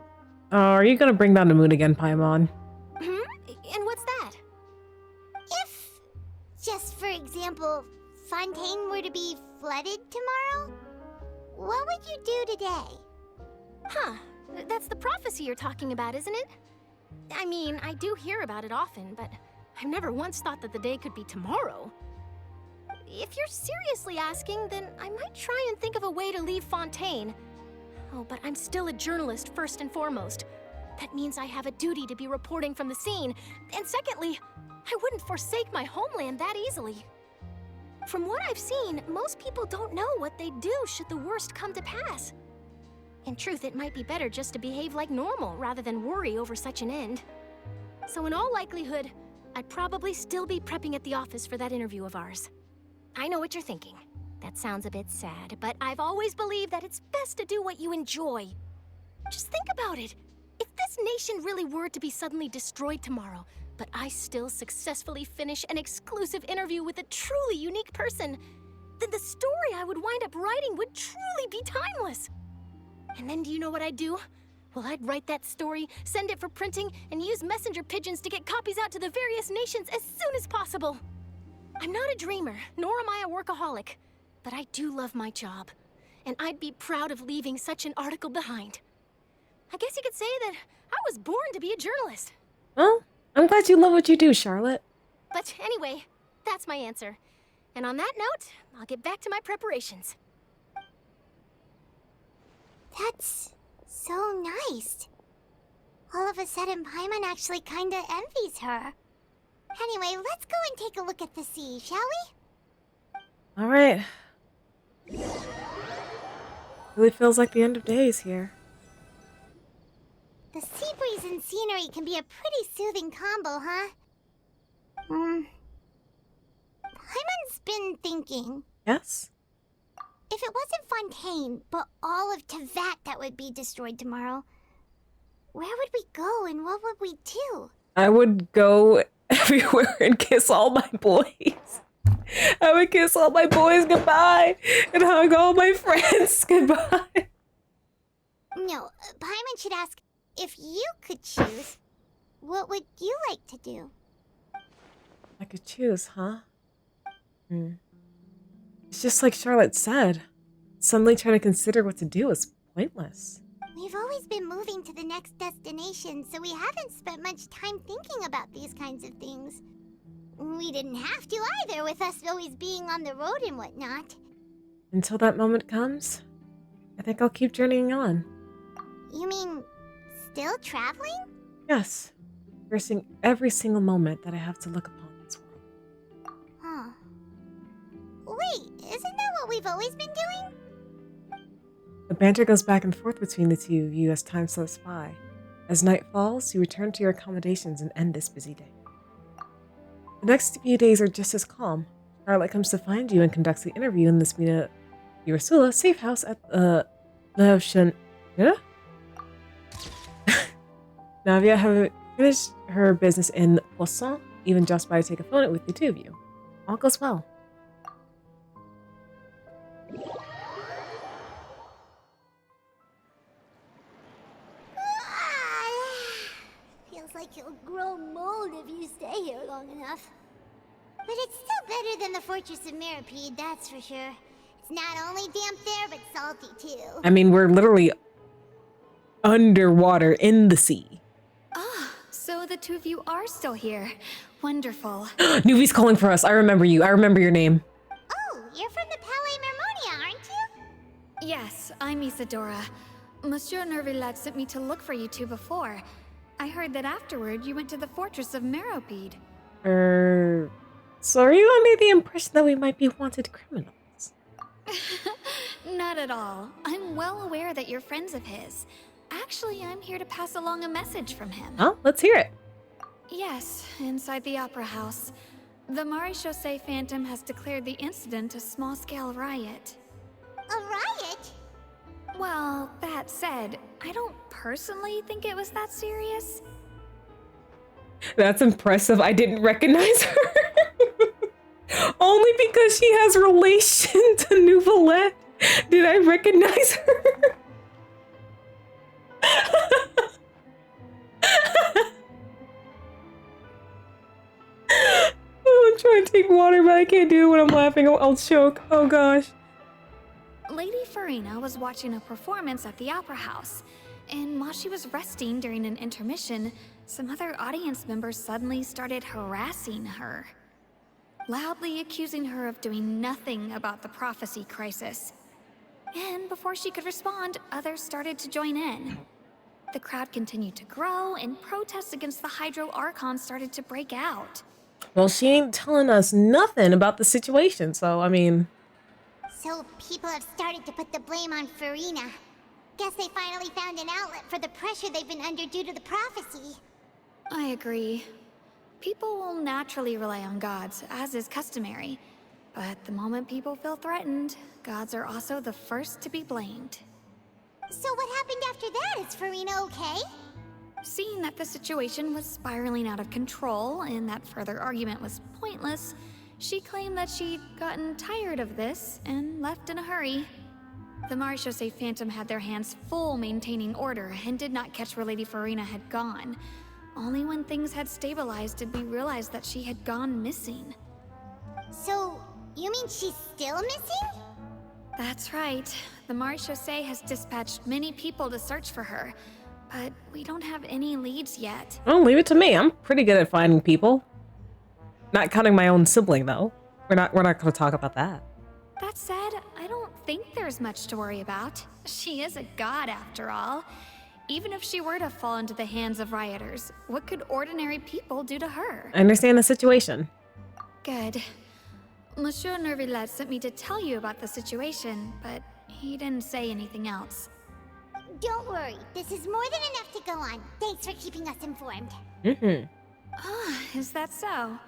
Are you gonna bring down the mood again, Paimon? And what's that? If, just for example, Fontaine were to be flooded tomorrow, what would you do today? Huh. That's the prophecy you're talking about, isn't it? I mean, I do hear about it often, but I've never once thought that the day could be tomorrow. If you're seriously asking, then I might try and think of a way to leave Fontaine. Oh, but I'm still a journalist first and foremost. That means I have a duty to be reporting from the scene. And secondly, I wouldn't forsake my homeland that easily. From what I've seen, most people don't know what they'd do should the worst come to pass. In truth, it might be better just to behave like normal rather than worry over such an end. So in all likelihood, I'd probably still be prepping at the office for that interview of ours. I know what you're thinking. That sounds a bit sad, but I've always believed that it's best to do what you enjoy. Just think about it. If this nation really were to be suddenly destroyed tomorrow, but I still successfully finish an exclusive interview with a truly unique person, then the story I would wind up writing would truly be timeless. And then do you know what I'd do? Well, I'd write that story, send it for printing, and use messenger pigeons to get copies out to the various nations as soon as possible. I'm not a dreamer, nor am I a workaholic, but I do love my job, and I'd be proud of leaving such an article behind. I guess you could say that I was born to be a journalist. Well, I'm glad you love what you do, Charlotte. But anyway, that's my answer. And on that note, I'll get back to my preparations. That's so nice. All of a sudden, Paimon actually kinda envies her. Anyway, let's go and take a look at the sea, shall we? All right. Really feels like the end of days here. The sea breeze and scenery can be a pretty soothing combo, huh? Paimon's been thinking. Yes? If it wasn't Fontaine, but all of Tevat that would be destroyed tomorrow, where would we go and what would we do? I would go everywhere and kiss all my boys. I would kiss all my boys goodbye and hug all my friends goodbye. No, Paimon should ask, if you could choose, what would you like to do? I could choose, huh? It's just like Charlotte said. Suddenly trying to consider what to do is pointless. We've always been moving to the next destination, so we haven't spent much time thinking about these kinds of things. We didn't have to either, with us always being on the road and whatnot. Until that moment comes, I think I'll keep journeying on. You mean, still traveling? Yes, embracing every single moment that I have to look upon this world. Huh. Wait, isn't that what we've always been doing? The banter goes back and forth between the two of you as time slips by. As night falls, you return to your accommodations and end this busy day. The next few days are just as calm. Charlotte comes to find you and conducts the interview in the Spina Ursula safe house at yeah? Navia have finished her business in Poisson, even just by to take a phone with the two of you. All goes well. Feels like you'll grow mold if you stay here long enough. But it's still better than the Fortress of Mirapede, that's for sure. It's not only damp there, but salty too. I mean, we're literally underwater in the sea. Ah, so the two of you are still here. Wonderful. Nuvi's calling for us. I remember you. I remember your name. Oh, you're from the Palais Mermonia, aren't you? Yes, I'm Isadora. Monsieur Nervillet sent me to look for you two before. I heard that afterward you went to the Fortress of Meropide. So are you under the impression that we might be wanted criminals? Not at all. I'm well aware that you're friends of his. Actually, I'm here to pass along a message from him. Oh, let's hear it. Yes, inside the Opera House. The Maréchaussée Phantom has declared the incident a small-scale riot. A riot? Well, that said, I don't personally think it was that serious. That's impressive. I didn't recognize her. Only because she has relation to Neuvillette did I recognize her. Oh, I'm trying to take water, but I can't do it when I'm laughing. I'll choke. Oh gosh. Lady Farina was watching a performance at the Opera House, and while she was resting during an intermission, some other audience members suddenly started harassing her, loudly accusing her of doing nothing about the prophecy crisis. And before she could respond, others started to join in. The crowd continued to grow, and protests against the Hydro Archon started to break out. Well, she ain't telling us nothing about the situation, so I mean... So people have started to put the blame on Farina. Guess they finally found an outlet for the pressure they've been under due to the prophecy. I agree. People will naturally rely on gods, as is customary. But the moment people feel threatened, gods are also the first to be blamed. So what happened after that? Is Farina okay? Seeing that the situation was spiraling out of control and that further argument was pointless, she claimed that she'd gotten tired of this and left in a hurry. The Marechaussee Phantom had their hands full maintaining order and did not catch where Lady Farina had gone. Only when things had stabilized did we realize that she had gone missing. So, you mean she's still missing? That's right. The Marechaussee has dispatched many people to search for her, but we don't have any leads yet. Oh, leave it to me. I'm pretty good at finding people. Not counting my own sibling, though. We're not going to talk about that. That said, I don't think there's much to worry about. She is a god, after all. Even if she were to fall into the hands of rioters, what could ordinary people do to her? I understand the situation. Good. Monsieur Nervillette sent me to tell you about the situation, but he didn't say anything else. Don't worry, this is more than enough to go on. Thanks for keeping us informed. Ah, is that so?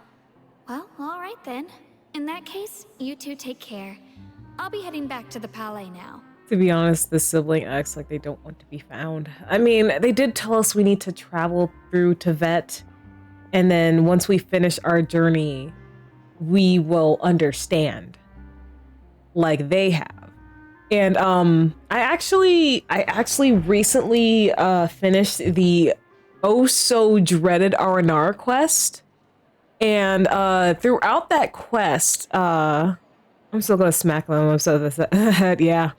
Well, all right then. In that case, you two take care. I'll be heading back to the Palais now. To be honest, the sibling acts like they don't want to be found. I mean, they did tell us we need to travel through Tibet, and then once we finish our journey, we will understand, like they have. And I actually recently finished the oh so dreaded Aranara quest, and throughout that quest, I'm still gonna smack them. I'm so this yeah.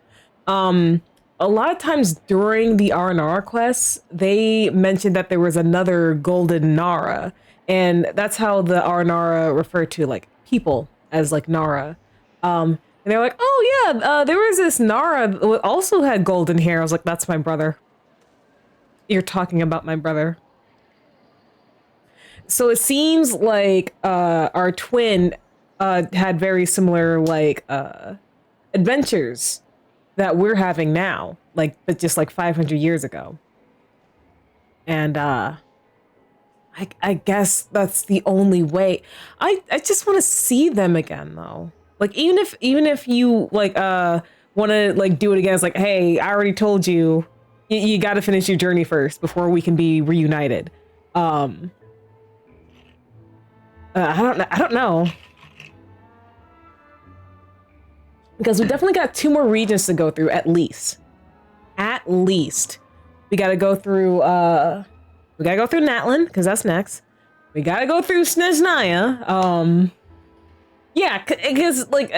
A lot of times during the Aranara quests, they mentioned that there was another golden Nara, and that's how the Aranara refer to like people as like Nara. And they're like, oh yeah, there was this Nara that also had golden hair. I was like, that's my brother. You're talking about my brother. So it seems like our twin had very similar like adventures that we're having now, like but just like 500 years ago. And I guess that's the only way. I just want to see them again though. Like even if you like want to like do it again, it's like, hey, I already told you, you got to finish your journey first before we can be reunited. I don't know. Because we definitely got 2 more regions to go through at least. At least. We got to go through Natlin because that's next. We got to go through Snezhnaya. Yeah, because like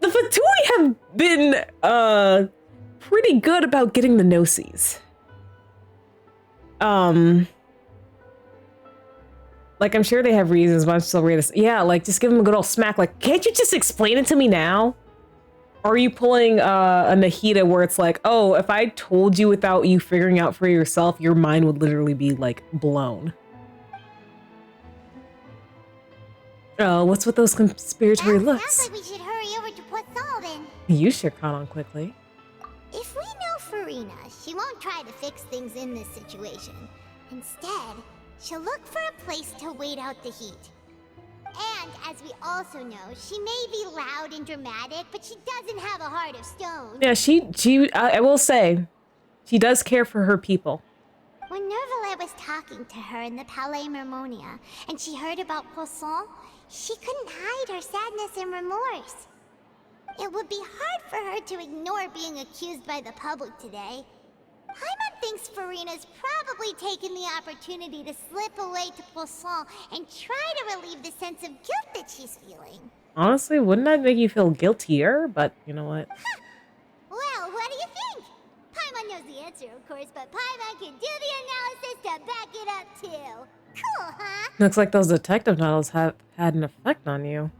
the Fatui have been pretty good about getting the Gnosis. Like, I'm sure they have reasons, but I'm still ready to... Yeah, like, just give them a good old smack. Like, can't you just explain it to me now? Or are you pulling a Nahida where it's like, oh, if I told you without you figuring out for yourself, your mind would literally be, like, blown. Oh, what's with those conspiratory looks? Sounds like we should hurry over to Poisson then. You sure caught on quickly. If we know Farina, she won't try to fix things in this situation. Instead, she'll look for a place to wait out the heat. And, as we also know, she may be loud and dramatic, but she doesn't have a heart of stone. Yeah, I will say, she does care for her people. When Nervalet was talking to her in the Palais Mermonia, and she heard about Poisson, she couldn't hide her sadness and remorse. It would be hard for her to ignore being accused by the public today. Paimon thinks Farina's probably taken the opportunity to slip away to Poisson and try to relieve the sense of guilt that she's feeling. Honestly, wouldn't that make you feel guiltier? But you know what? Well, what do you think? Paimon knows the answer, of course, but Paimon can do the analysis to back it up too. Cool, huh? Looks like those detective novels have had an effect on you.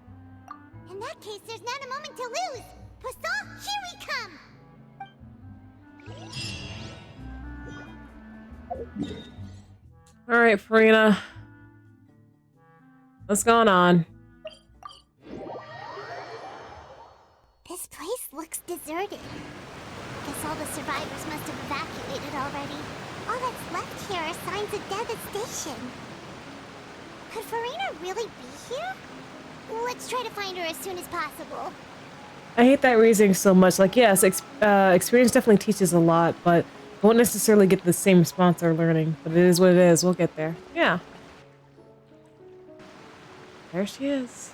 In that case, there's not a moment to lose. Poisson, here we come! All right, Farina. What's going on? This place looks deserted. Guess all the survivors must have evacuated already. All that's left here are signs of devastation. Could Farina really be here? Let's try to find her as soon as possible. I hate that reasoning so much. Like, yes, experience definitely teaches a lot, but Won't necessarily get the same response or learning, but it is what it is. We'll get there. Yeah. There she is.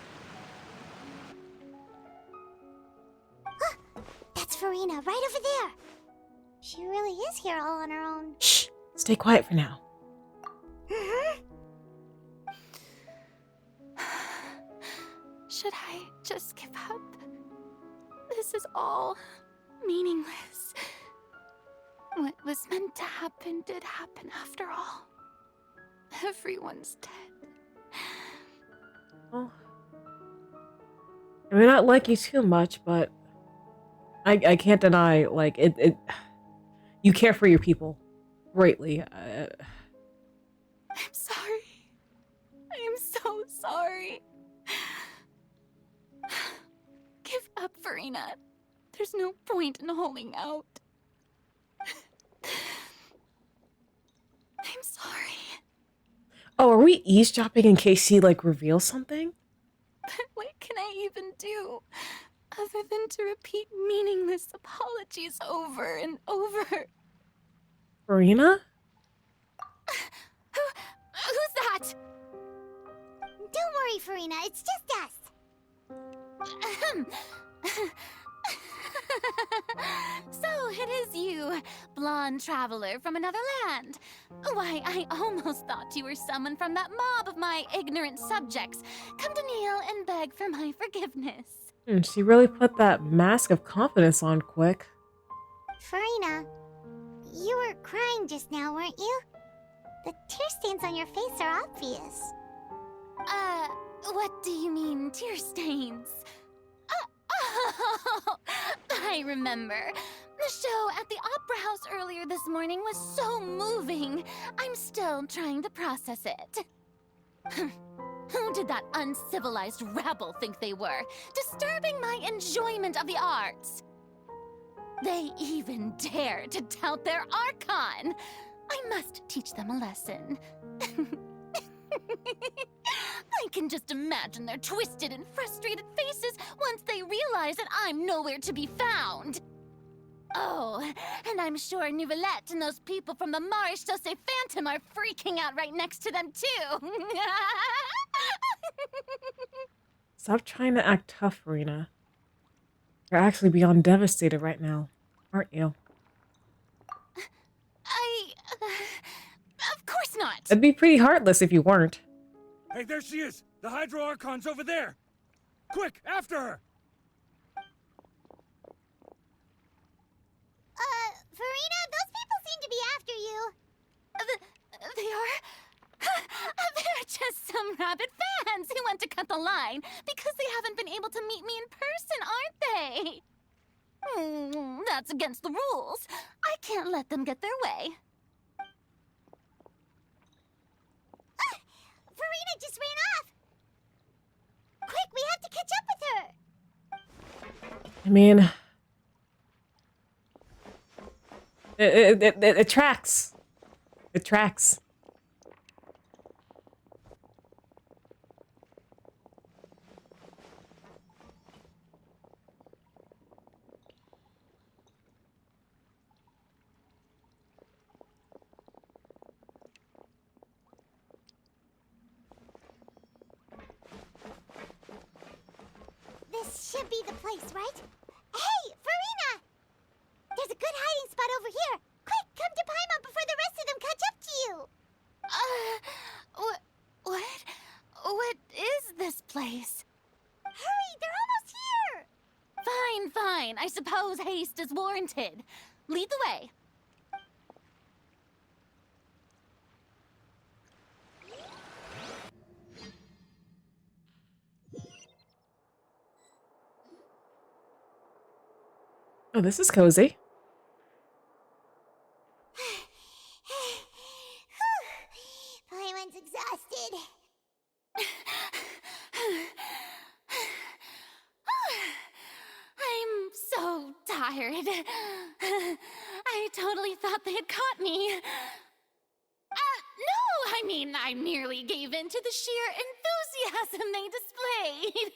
That's Farina, right over there. She really is here all on her own. Shh. Stay quiet for now. Should I just give up? This is all meaningless. What was meant to happen did happen after all. Everyone's dead. Well, I may not like you too much, but I can't deny, like, it you care for your people greatly. I'm sorry. I am so sorry. Give up, Farina. There's no point in holding out. I'm sorry. Oh, are we eavesdropping in case he, like, reveals something? But what can I even do other than to repeat meaningless apologies over and over? Farina? Who's that? Don't worry, Farina. It's just us. So it is you, blonde traveler from another land. Why, I almost thought you were someone from that mob of my ignorant subjects, come to kneel and beg for my forgiveness. She really put that mask of confidence on quick. Farina, you were crying just now, weren't you? The tear stains on your face are obvious. What do you mean, tear stains? Oh, I remember. The show at the Opera House earlier this morning was so moving. I'm still trying to process it. Who did that uncivilized rabble think they were, disturbing my enjoyment of the arts? They even dare to tout their Archon. I must teach them a lesson. I can just imagine their twisted and frustrated faces once they realize that I'm nowhere to be found. Oh, and I'm sure Nouvellette and those people from the Maréchaussée Phantom are freaking out right next to them, too. Stop trying to act tough, Farina. You're actually beyond devastated right now, aren't you? Of course not. It'd be pretty heartless if you weren't. Hey, there she is! The Hydro Archon's over there! Quick, after her! Farina, those people seem to be after you. They are? They're just some rabid fans who want to cut the line because they haven't been able to meet me in person, aren't they? That's against the rules. I can't let them get their way. Farina just ran off! Quick, we have to catch up with her! I mean... It tracks. It tracks. This should be the place, right? Hey, Farina! There's a good hiding spot over here. Quick, come to Paimon before the rest of them catch up to you. What is this place? Hurry, they're almost here. Fine. I suppose haste is warranted. Lead the way. Oh, this is cozy. Paimon's exhausted. I'm so tired. I totally thought they had caught me. No, I mean, I merely gave in to the sheer enthusiasm they displayed.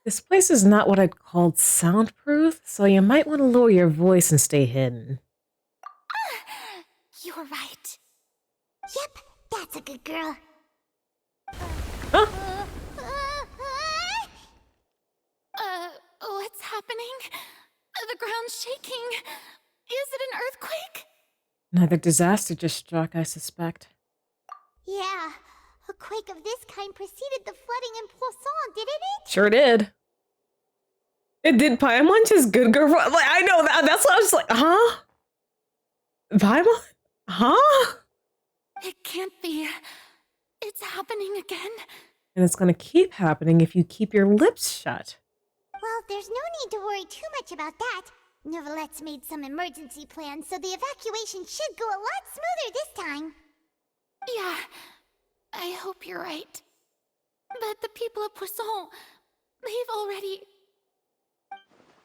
This place is not what I'd call soundproof, so you might want to lower your voice and stay hidden. You're right. Yep, that's a good girl. Huh? What's happening? The ground's shaking. Is it an earthquake? Another disaster just struck, I suspect. Yeah, a quake of this kind preceded the flooding in Poisson, didn't it? Sure did. It did Paimon just good girl? Like, I know that. That's what I was like, huh? Paimon? Huh? It can't be. It's happening again. And it's gonna keep happening if you keep your lips shut. Well, there's no need to worry too much about that. Novelette's made some emergency plans, so the evacuation should go a lot smoother this time. Yeah, I hope you're right. But the people of Poisson, they've already...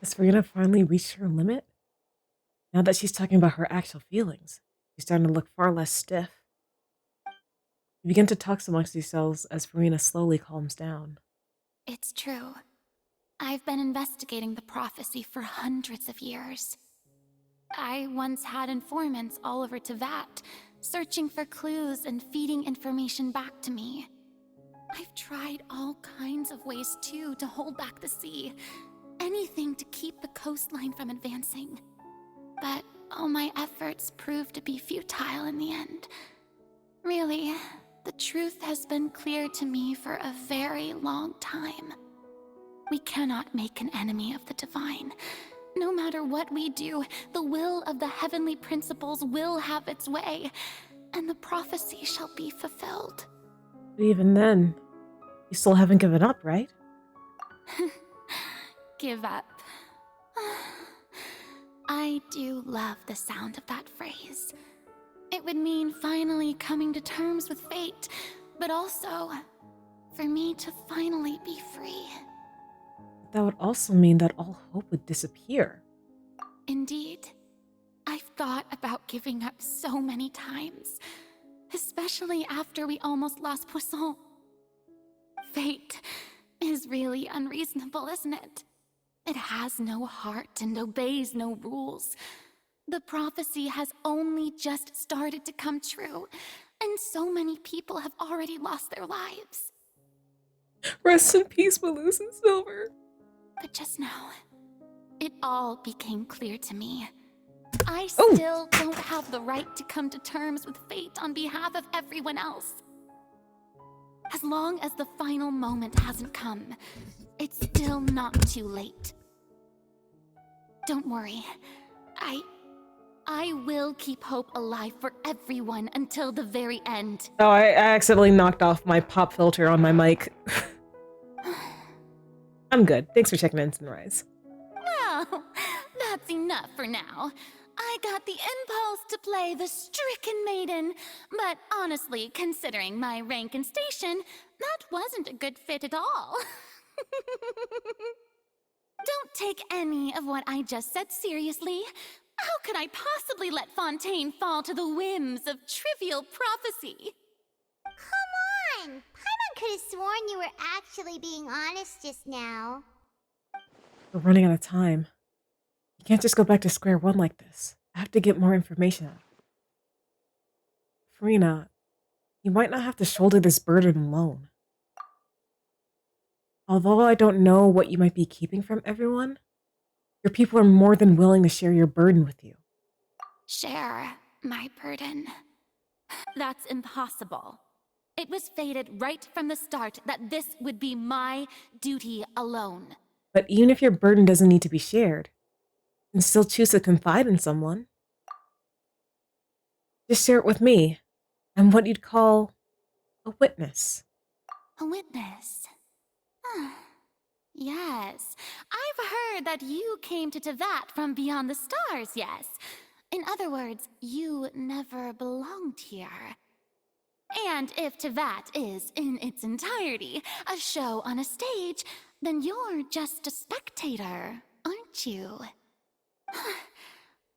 Has Farina finally reached her limit? Now that she's talking about her actual feelings, she's starting to look far less stiff. You begin to talk amongst yourselves as Farina slowly calms down. It's true. I've been investigating the prophecy for hundreds of years. I once had informants all over Tevat, searching for clues and feeding information back to me. I've tried all kinds of ways, too, to hold back the sea. Anything to keep the coastline from advancing. But all my efforts proved to be futile in the end. Really, the truth has been clear to me for a very long time. We cannot make an enemy of the divine. No matter what we do, the will of the heavenly principles will have its way, and the prophecy shall be fulfilled. But even then, you still haven't given up, right? Give up. I do love the sound of that phrase. It would mean finally coming to terms with fate, but also for me to finally be free. That would also mean that all hope would disappear. Indeed. I've thought about giving up so many times, especially after we almost lost Poisson. Fate is really unreasonable, isn't it? It has no heart and obeys no rules. The prophecy has only just started to come true, and so many people have already lost their lives. Rest in peace, Malus and Silver. But just now, it all became clear to me. I still don't have the right to come to terms with fate on behalf of everyone else. As long as the final moment hasn't come, it's still not too late. Don't worry. I will keep hope alive for everyone until the very end. Oh, I accidentally knocked off my pop filter on my mic. I'm good. Thanks for checking in, Sunrise. Well, that's enough for now. I got the impulse to play the stricken maiden, but honestly, considering my rank and station, that wasn't a good fit at all. Don't take any of what I just said seriously. How could I possibly let Fontaine fall to the whims of trivial prophecy? Come on! Paimon could have sworn you were actually being honest just now. We're running out of time. You can't just go back to square one like this. I have to get more information out. Farina, you might not have to shoulder this burden alone. Although I don't know what you might be keeping from everyone, your people are more than willing to share your burden with you. Share my burden. That's impossible. It was fated right from the start that this would be my duty alone. But even if your burden doesn't need to be shared, you can still choose to confide in someone. Just share it with me. I'm what you'd call a witness. A witness? Yes. I've heard that you came to Tevat from beyond the stars, yes. In other words, you never belonged here. And if Tevat is, in its entirety, a show on a stage, then you're just a spectator, aren't you?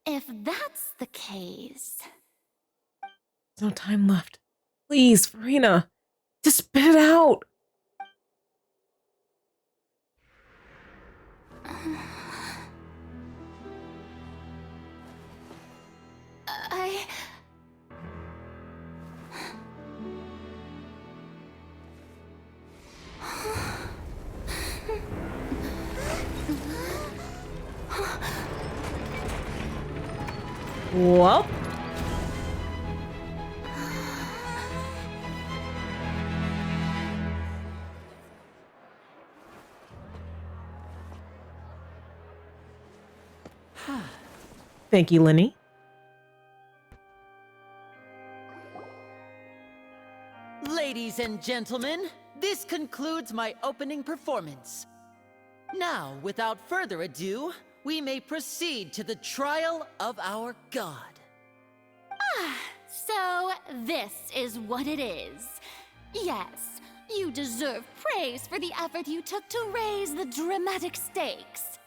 If that's the case... There's no time left. Please, Farina, just spit it out. Well. Thank you, Lenny. Ladies and gentlemen, this concludes my opening performance. Now, without further ado, we may proceed to the trial of our god. So this is what it is. Yes, you deserve praise for the effort you took to raise the dramatic stakes.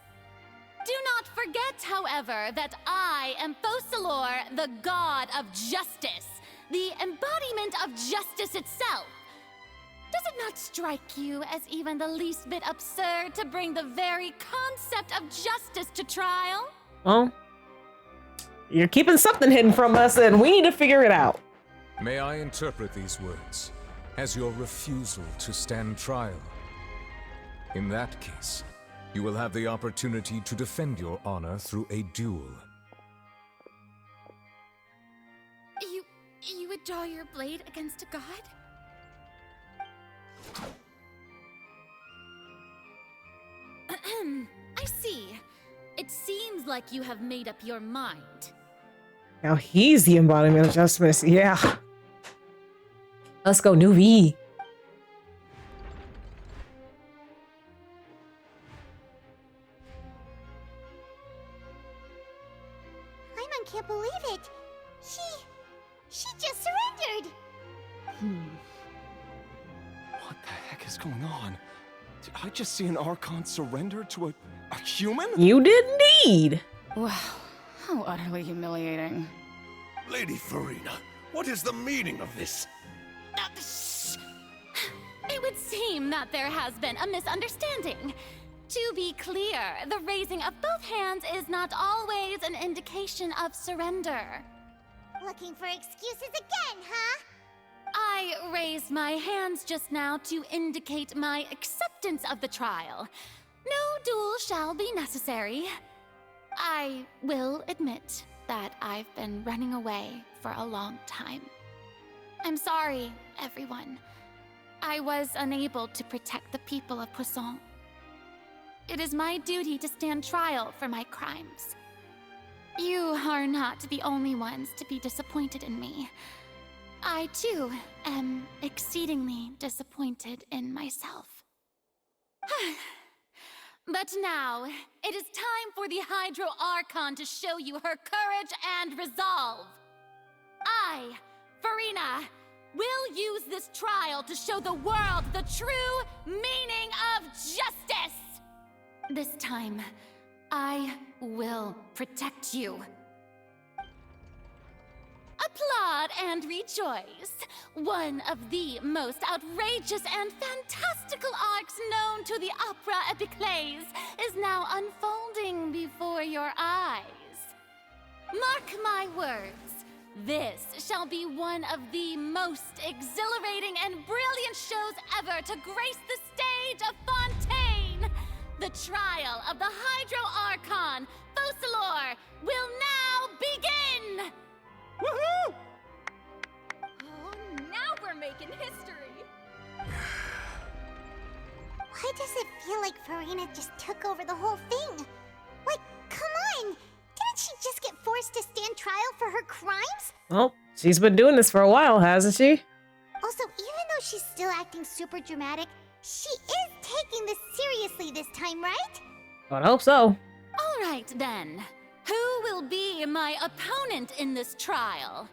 Do not forget, however, that I am Focalor, the god of justice, the embodiment of justice itself. Does it not strike you as even the least bit absurd to bring the very concept of justice to trial? Well, you're keeping something hidden from us, and we need to figure it out. May I interpret these words as your refusal to stand trial? In that case, you will have the opportunity to defend your honor through a duel. You would draw your blade against a god? I see. It seems like you have made up your mind. Now he's the embodiment of justice. Yeah. Let's go, New V. Paimon can't believe it. She just surrendered. What the heck is going on? Did I just see an Archon surrender to a human? You did indeed. Wow, how utterly humiliating. Lady Farina, what is the meaning of this? It would seem that there has been a misunderstanding. To be clear, the raising of both hands is not always an indication of surrender. Looking for excuses again, huh? I raised my hands just now to indicate my acceptance of the trial. No duel shall be necessary. I will admit that I've been running away for a long time. I'm sorry, everyone. I was unable to protect the people of Poisson. It is my duty to stand trial for my crimes. You are not the only ones to be disappointed in me. I, too, am exceedingly disappointed in myself. But now, it is time for the Hydro Archon to show you her courage and resolve. I, Farina, will use this trial to show the world the true meaning of justice! This time, I will protect you. Applaud and rejoice! One of the most outrageous and fantastical arcs known to the opera epiclese is now unfolding before your eyes. Mark my words, this shall be one of the most exhilarating and brilliant shows ever to grace the stage of Fontaine! The trial of the Hydro Archon, Focalor, will now begin! Woohoo! Oh, now we're making history! Why does it feel like Farina just took over the whole thing? Like, come on! Didn't she just get forced to stand trial for her crimes? Well, she's been doing this for a while, hasn't she? Also, even though she's still acting super dramatic, she is taking this seriously this time, right? I hope so. All right, then. Who will be my opponent in this trial?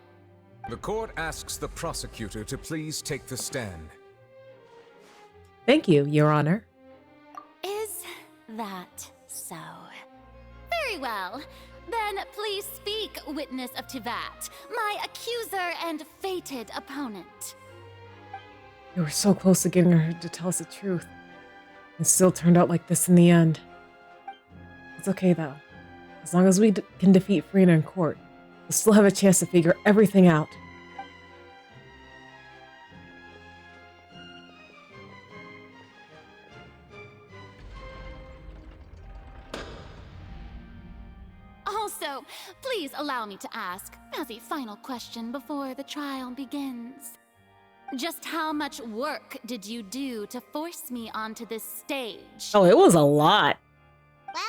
The court asks the prosecutor to please take the stand. Thank you, Your Honor. Is that so? Very well. Then please speak, witness of Tivat, my accuser and fated opponent. You were so close to getting her to tell us the truth. It still turned out like this in the end. It's okay, though. As long as we can defeat Farina in court, we'll still have a chance to figure everything out. Also, please allow me to ask, as a final question before the trial begins. Just how much work did you do to force me onto this stage? Oh, it was a lot. Well,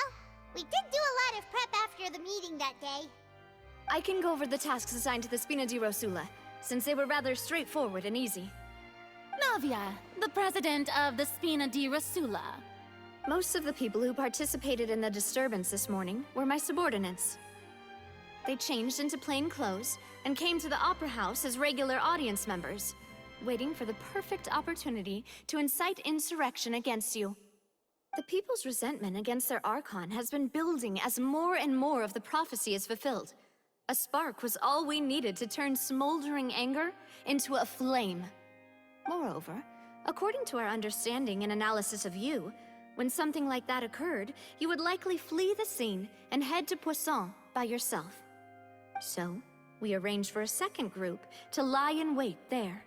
we did do a lot of prep after the meeting that day. I can go over the tasks assigned to the Spina di Rosula, since they were rather straightforward and easy. Navia, the president of the Spina di Rosula. Most of the people who participated in the disturbance this morning were my subordinates. They changed into plain clothes and came to the Opera House as regular audience members, waiting for the perfect opportunity to incite insurrection against you. The people's resentment against their Archon has been building as more and more of the prophecy is fulfilled. A spark was all we needed to turn smoldering anger into a flame. Moreover, according to our understanding and analysis of you, when something like that occurred, you would likely flee the scene and head to Poisson by yourself. So, we arranged for a second group to lie in wait there.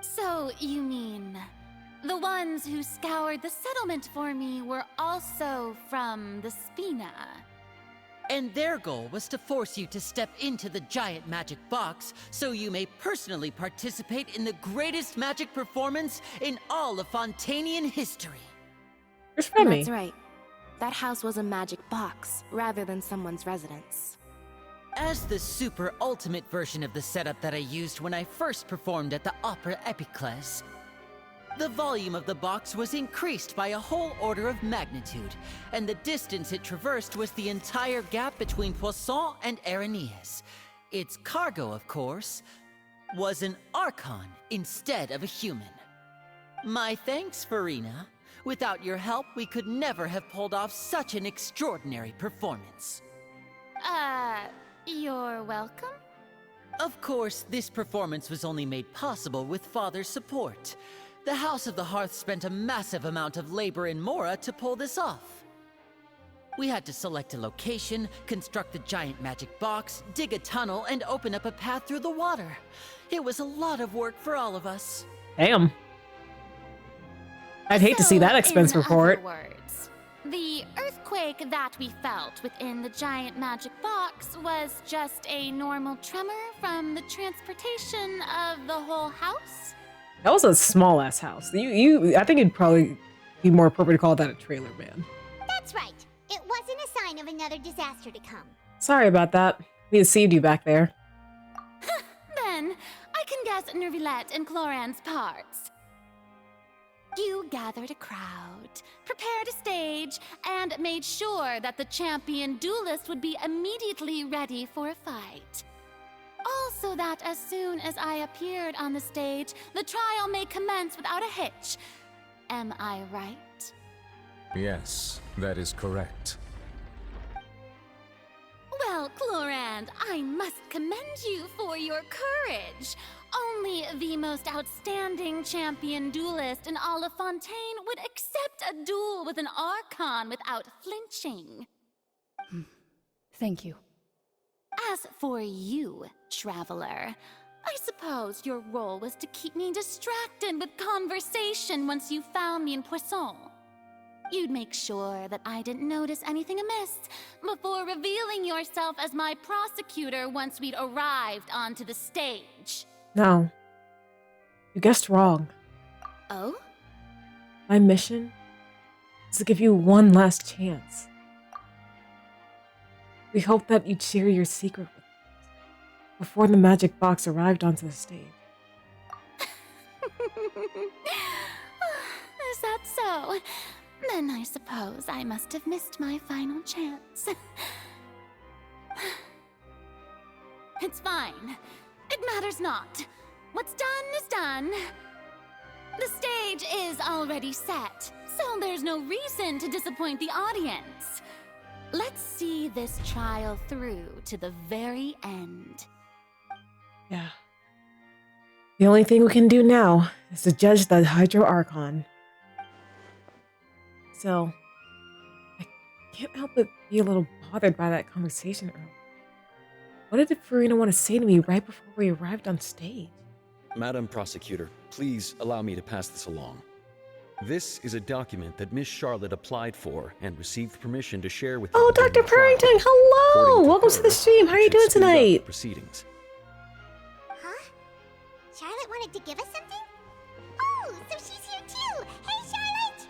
So, you mean, the ones who scoured the settlement for me were also from the Spina? And their goal was to force you to step into the giant magic box so you may personally participate in the greatest magic performance in all of Fontainian history. That's right. That house was a magic box, rather than someone's residence. As the super ultimate version of the setup that I used when I first performed at the Opera Epiclese, the volume of the box was increased by a whole order of magnitude, and the distance it traversed was the entire gap between Poisson and Araneas. Its cargo, of course, was an Archon instead of a human. My thanks, Farina. Without your help, we could never have pulled off such an extraordinary performance. You're welcome? Of course, this performance was only made possible with Father's support. The House of the Hearth spent a massive amount of labor in Mora to pull this off. We had to select a location, construct the giant magic box, dig a tunnel, and open up a path through the water. It was a lot of work for all of us. Damn. I'd hate to see that expense report. In other words, the earthquake that we felt within the giant magic box was just a normal tremor from the transportation of the whole house? That was a small ass house. I think it'd probably be more appropriate to call that a trailer, man. That's right. It wasn't a sign of another disaster to come. Sorry about that. We deceived you back there. Then, I can guess Nervilette and Cloran's parts. You gathered a crowd, prepared a stage, and made sure that the champion duelist would be immediately ready for a fight. Also that as soon as I appeared on the stage, the trial may commence without a hitch. Am I right? Yes, that is correct. Well, Clorand, I must commend you for your courage. Only the most outstanding champion duelist in all of Fontaine would accept a duel with an Archon without flinching. Thank you. As for you, Traveler, I suppose your role was to keep me distracted with conversation once you found me in Poisson. You'd make sure that I didn't notice anything amiss before revealing yourself as my prosecutor once we'd arrived onto the stage. No. You guessed wrong. Oh? My mission is to give you one last chance. We hoped that you'd share your secret with us before the magic box arrived onto the stage. Is that so? Then I suppose I must have missed my final chance. It's fine. It matters not. What's done is done. The stage is already set, so there's no reason to disappoint the audience. Let's see this trial through to the very end. Yeah. The only thing we can do now is to judge the Hydro Archon. So, I can't help but be a little bothered by that conversation earlier. What did Farina want to say to me right before we arrived on stage? Madam Prosecutor, please allow me to pass this along. This is a document that Miss Charlotte applied for and received permission to share with you. Oh, Dr. Purrington, hello! Welcome to the stream. How are you doing tonight? Proceedings. Huh? Charlotte wanted to give us something? Oh, so she's here too! Hey, Charlotte!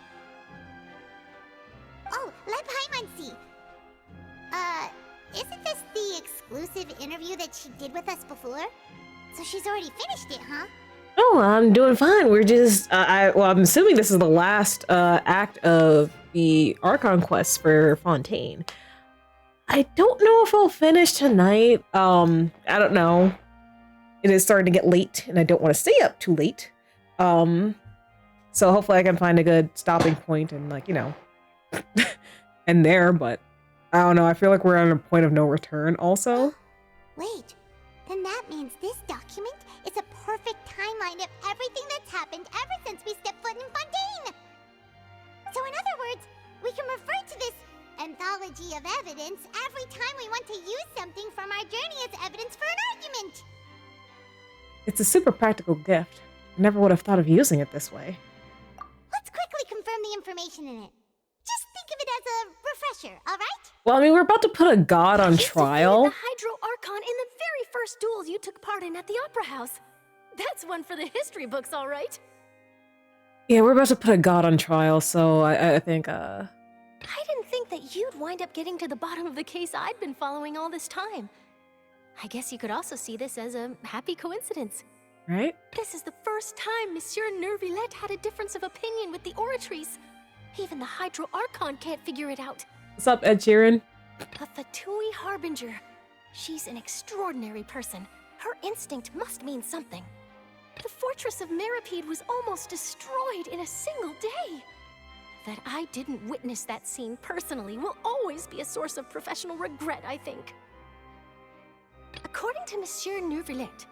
Oh, let Paimon see. Isn't this the exclusive interview that she did with us before? So she's already finished it, huh? Oh, I'm doing fine. We're just, I'm assuming this is the last act of the Archon quest for Fontaine. I don't know if I'll finish tonight. I don't know. It is starting to get late, and I don't want to stay up too late. So hopefully I can find a good stopping point and, like, you know, end there, but I don't know. I feel like we're at a point of no return also. Wait, then that means this document is a perfect timeline of everything that's happened ever since we stepped foot in Fontaine. So in other words, we can refer to this anthology of evidence every time we want to use something from our journey as evidence for an argument. It's a super practical gift. I never would have thought of using it this way. Let's quickly confirm the information in it. Just think of it as a refresher, all right? Well, I mean, we're about to put a god on trial. The Hydro Archon in the very first duels you took part in at the Opera House. That's one for the history books, all right? Yeah, we're about to put a god on trial, so I think, I didn't think that you'd wind up getting to the bottom of the case I'd been following all this time. I guess you could also see this as a happy coincidence. Right? This is the first time Monsieur Nervillette had a difference of opinion with the Oratrice. Even the Hydro Archon can't figure it out. What's up, Ed Sheeran? A Fatui Harbinger. She's an extraordinary person. Her instinct must mean something. The fortress of Meripede was almost destroyed in a single day. That I didn't witness that scene personally will always be a source of professional regret, I think. According to Monsieur Nervillette,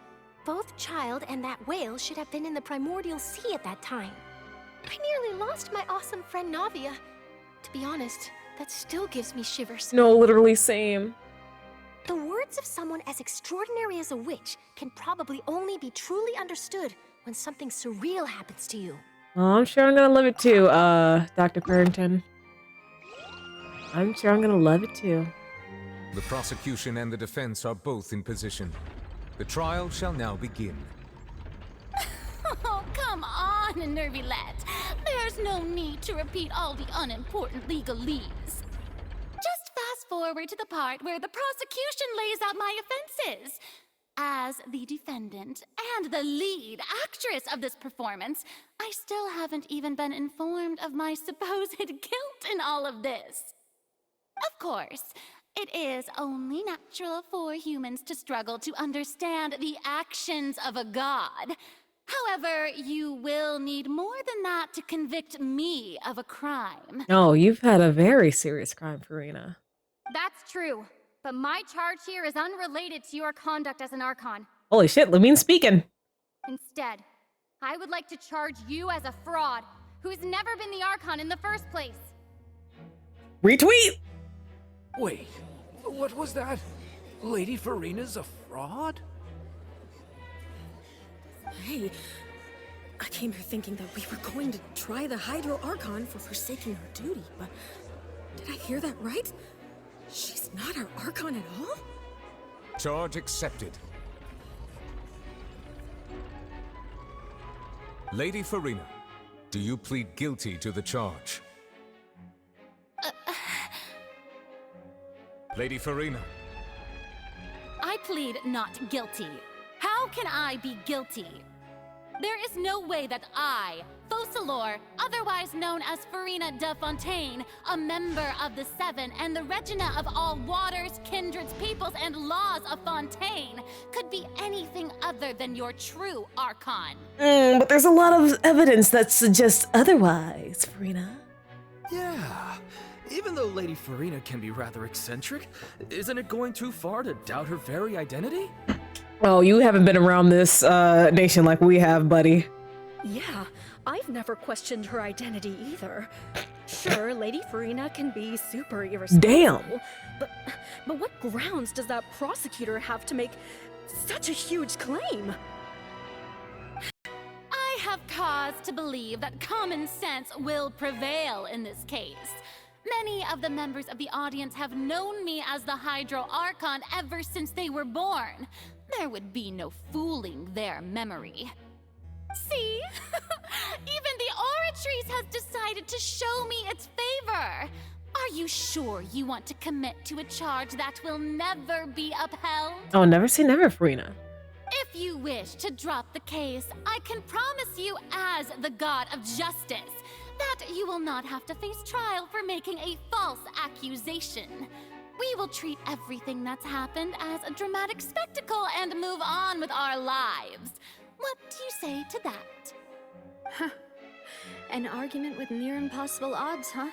both Child and that whale should have been in the primordial sea at that time. I nearly lost my awesome friend Navia. To be honest, that still gives me shivers. No, literally same. The words of someone as extraordinary as a witch can probably only be truly understood when something surreal happens to you. Oh, I'm sure I'm gonna love it too, Dr. Purrington. I'm sure I'm gonna love it too. The prosecution and the defense are both in position. The trial shall now begin. Oh, come on, Nervillette. There's no need to repeat all the unimportant legalese. Just fast forward to the part where the prosecution lays out my offenses. As the defendant and the lead actress of this performance, I still haven't even been informed of my supposed guilt in all of this. Of course, it is only natural for humans to struggle to understand the actions of a god. However, you will need more than that to convict me of a crime. Oh, you've had a very serious crime, Farina. That's true, but my charge here is unrelated to your conduct as an Archon. Holy shit, Lumine's speaking. Instead, I would like to charge you as a fraud who's never been the Archon in the first place. Retweet! Wait, what was that? Lady Farina's a fraud? Hey, I came here thinking that we were going to try the Hydro Archon for forsaking her duty, but did I hear that right? She's not our Archon at all? Charge accepted. Lady Farina, do you plead guilty to the charge? Lady Farina. I plead not guilty. How can I be guilty? There is no way that I, Focalor, otherwise known as Farina de Fontaine, a member of the Seven and the Regina of all waters, kindreds, peoples, and laws of Fontaine, could be anything other than your true Archon. But there's a lot of evidence that suggests otherwise, Farina. Yeah. Even though Lady Farina can be rather eccentric, isn't it going too far to doubt her very identity? Oh, you haven't been around this nation like we have, buddy. Yeah, I've never questioned her identity either. Sure, Lady Farina can be super irresponsible. Damn. But what grounds does that prosecutor have to make such a huge claim? I have cause to believe that common sense will prevail in this case. Many of the members of the audience have known me as the Hydro Archon ever since they were born. There would be no fooling their memory. See? Even the Oratrice has decided to show me its favor. Are you sure you want to commit to a charge that will never be upheld? Oh, never say never, Farina. If you wish to drop the case, I can promise you as the God of Justice that you will not have to face trial for making a false accusation. We will treat everything that's happened as a dramatic spectacle and move on with our lives. What do you say to that? Huh. An argument with near impossible odds, huh?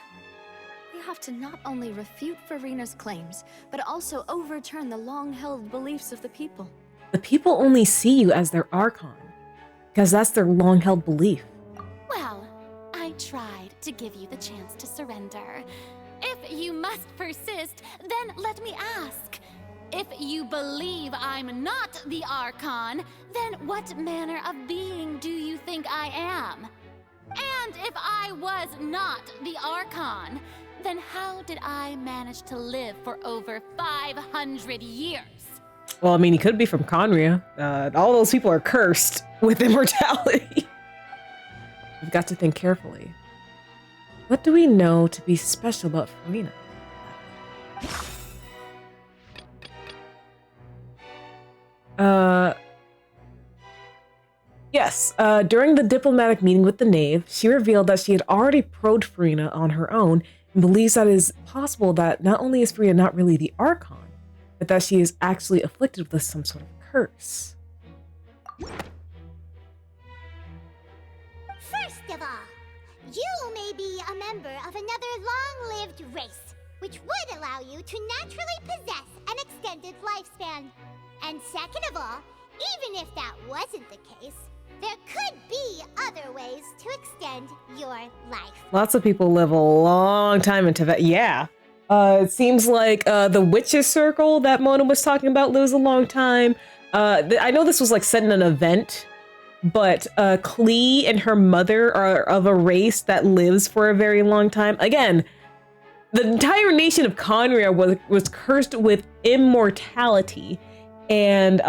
We have to not only refute Farina's claims, but also overturn the long-held beliefs of the people. The people only see you as their Archon, because that's their long-held belief. Well, I tried to give you the chance to surrender. If you must persist, then let me ask. If you believe I'm not the Archon, then what manner of being do you think I am? And if I was not the Archon, then how did I manage to live for over 500 years? Well, I mean, he could be from Conria. All those people are cursed with immortality. We've got to think carefully. What do we know to be special about Farina? Yes, during the diplomatic meeting with the Knave, she revealed that she had already probed Farina on her own and believes that it is possible that not only is Farina not really the Archon, but that she is actually afflicted with some sort of curse. First of all, you may be a member of another long-lived race, which would allow you to naturally possess an extended lifespan. And second of all, even if that wasn't the case, there could be other ways to extend your life. Lots of people live a long time in Tibet. Yeah. It seems like the Witches Circle that Mona was talking about lives a long time. I know this was like set in an event, but Klee and her mother are of a race that lives for a very long time. Again, the entire nation of Conria was cursed with immortality. And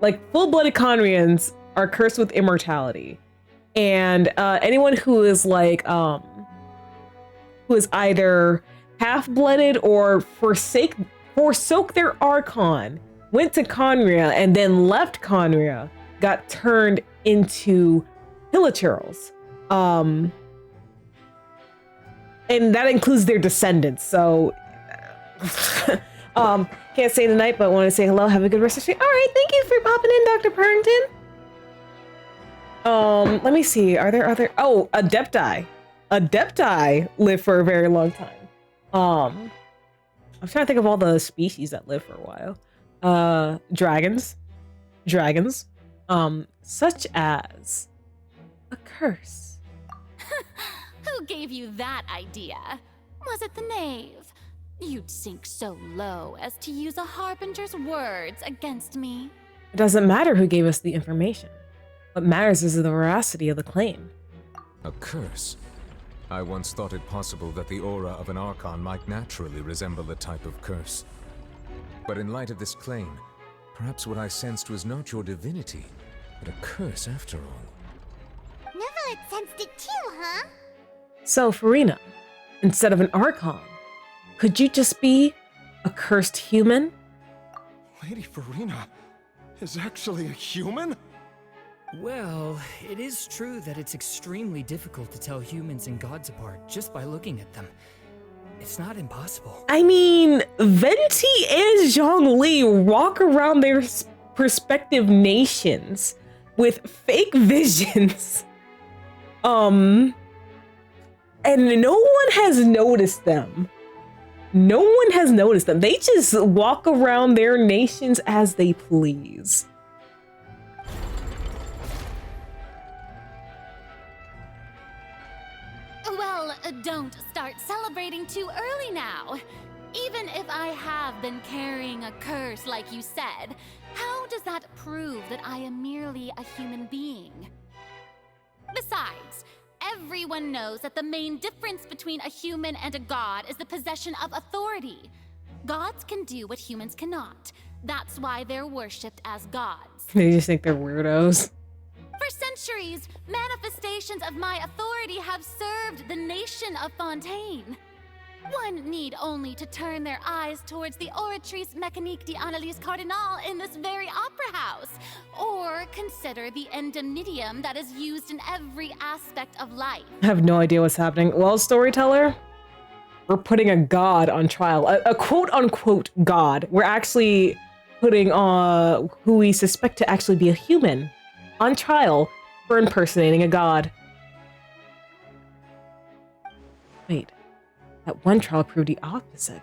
like full-blooded Conrians are cursed with immortality. And anyone who is like who is either half-blooded or forsook their Archon, went to Conria and then left Conria, got turned into Hilichurls. And that includes their descendants. So can't say tonight, but want to say hello. Have a good rest of the day. All right, thank you for popping in, Dr. Purrington. Let me see. Are there other? Oh, Adepti. Adepti live for a very long time. I'm trying to think of all the species that live for a while. Dragons, such as a curse. Who gave you that idea? Was it the Knave? You'd sink so low as to use a Harbinger's words against me. It doesn't matter who gave us the information. What matters is the veracity of the claim. A curse? I once thought it possible that the aura of an Archon might naturally resemble a type of curse. But in light of this claim, perhaps what I sensed was not your divinity, but a curse after all. Neverlet sensed it too, huh? So, Farina, instead of an Archon, could you just be a cursed human? Lady Farina is actually a human? Well, it is true that it's extremely difficult to tell humans and gods apart just by looking at them. It's not impossible. I mean, Venti and Zhongli walk around their respective nations with fake visions. And no one has noticed them. No one has noticed them. They just walk around their nations as they please. Well, Don't start celebrating too early now. Even if I have been carrying a curse like you said, how does that prove that I am merely a human being? Besides, everyone knows that the main difference between a human and a god is the possession of authority. Gods can do what humans cannot. That's why they're worshipped as gods. They just think they're weirdos. For centuries, manifestations of my authority have served the nation of Fontaine. One need only to turn their eyes towards the Oratrice Mécanique d'Analyse Cardinal in this very opera house, or consider the endemnitium that is used in every aspect of life. I have no idea what's happening. Well, storyteller, we're putting a god on trial. A quote-unquote god. We're actually putting who we suspect to actually be a human on trial for impersonating a god. Wait. That one trial proved the opposite.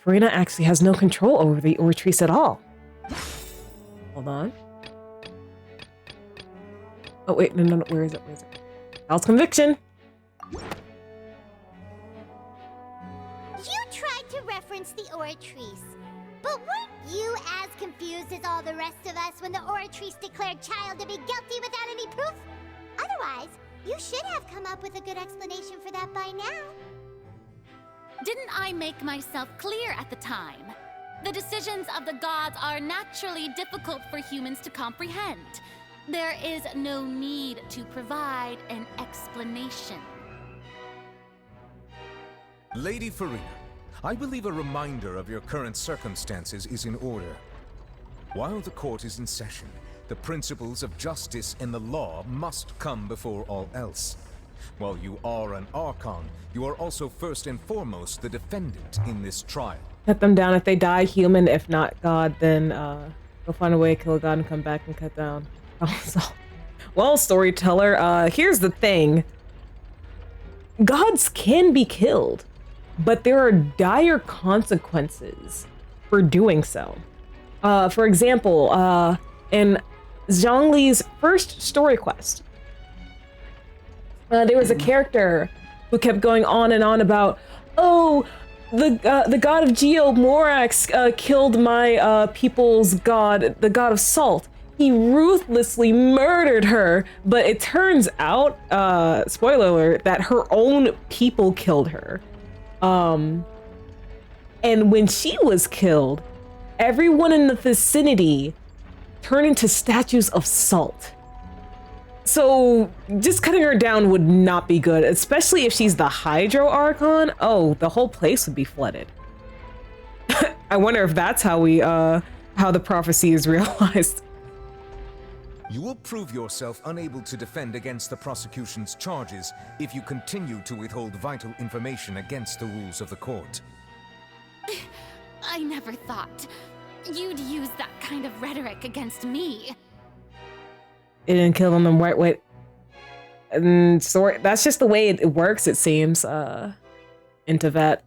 Farina actually has no control over the Oratrice at all. Hold on. Oh, wait, no, where is it? False conviction. You tried to reference the Oratrice, but weren't you as confused as all the rest of us when the Oratrice declared Child to be guilty without any proof? Otherwise, you should have come up with a good explanation for that by now. Didn't I make myself clear at the time? The decisions of the gods are naturally difficult for humans to comprehend. There is no need to provide an explanation. Lady Farina, I believe a reminder of your current circumstances is in order. While the court is in session, the principles of justice and the law must come before all else. While you are an Archon, you are also first and foremost the defendant in this trial. Cut them down if they die human. If not God, then go find a way to kill a god and come back and cut down. Well, storyteller, here's the thing. Gods can be killed, but there are dire consequences for doing so. For example, in Zhongli's first story quest, there was a character who kept going on and on about, oh, the god of Geo Morax killed my people's god, the god of salt. He ruthlessly murdered her, but it turns out, spoiler alert, that her own people killed her. And when she was killed, everyone in the vicinity turned into statues of salt. So just cutting her down would not be good, especially if she's the Hydro Archon. Oh, the whole place would be flooded. I wonder if that's how how the prophecy is realized. You will prove yourself unable to defend against the prosecution's charges if you continue to withhold vital information against the rules of the court. I never thought you'd use that kind of rhetoric against me. It didn't kill them the right way. And so that's just the way it works, it seems, in Tevat.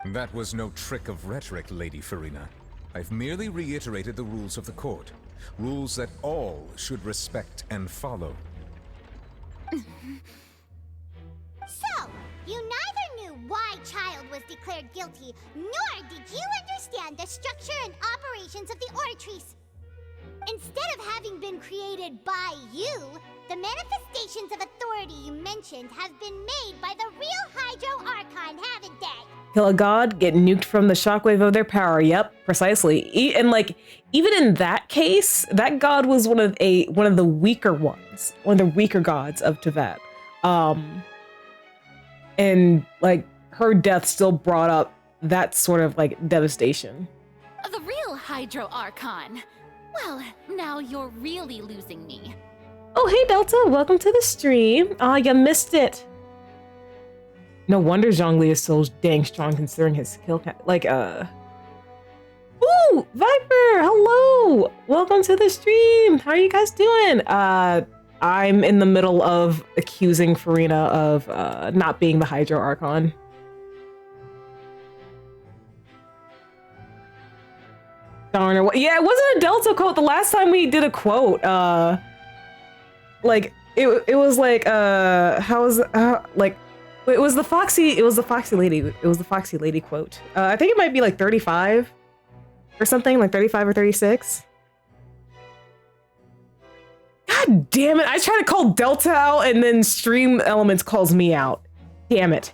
That was no trick of rhetoric, Lady Farina. I've merely reiterated the rules of the court. Rules that all should respect and follow. So, you neither knew why Child was declared guilty, nor did you understand the structure and operations of the Oratrice. Instead of having been created by you, the manifestations of authority you mentioned have been made by the real Hydro Archon, haven't they? Kill a god, get nuked from the shockwave of their power. Yep, precisely. And like, even in that case, that god was one of the weaker ones, one of the weaker gods of Tevat. And like, her death still brought up that sort of like devastation. The real Hydro Archon. Well, now you're really losing me. Oh, hey Delta, welcome to the stream. You missed it. No wonder Zhongli is so dang strong considering his kill count. Like, Ooh, Viper, hello. Welcome to the stream. How are you guys doing? I'm in the middle of accusing Farina of not being the Hydro Archon. Darn it. Yeah, it wasn't a Delta quote. The last time we did a quote, like, it was like, like, It was the Foxy. It was the Foxy Lady. It was the Foxy Lady quote. I think it might be like 35 or something, like 35 or 36. God damn it! I try to call Delta out, and then Stream Elements calls me out. Damn it!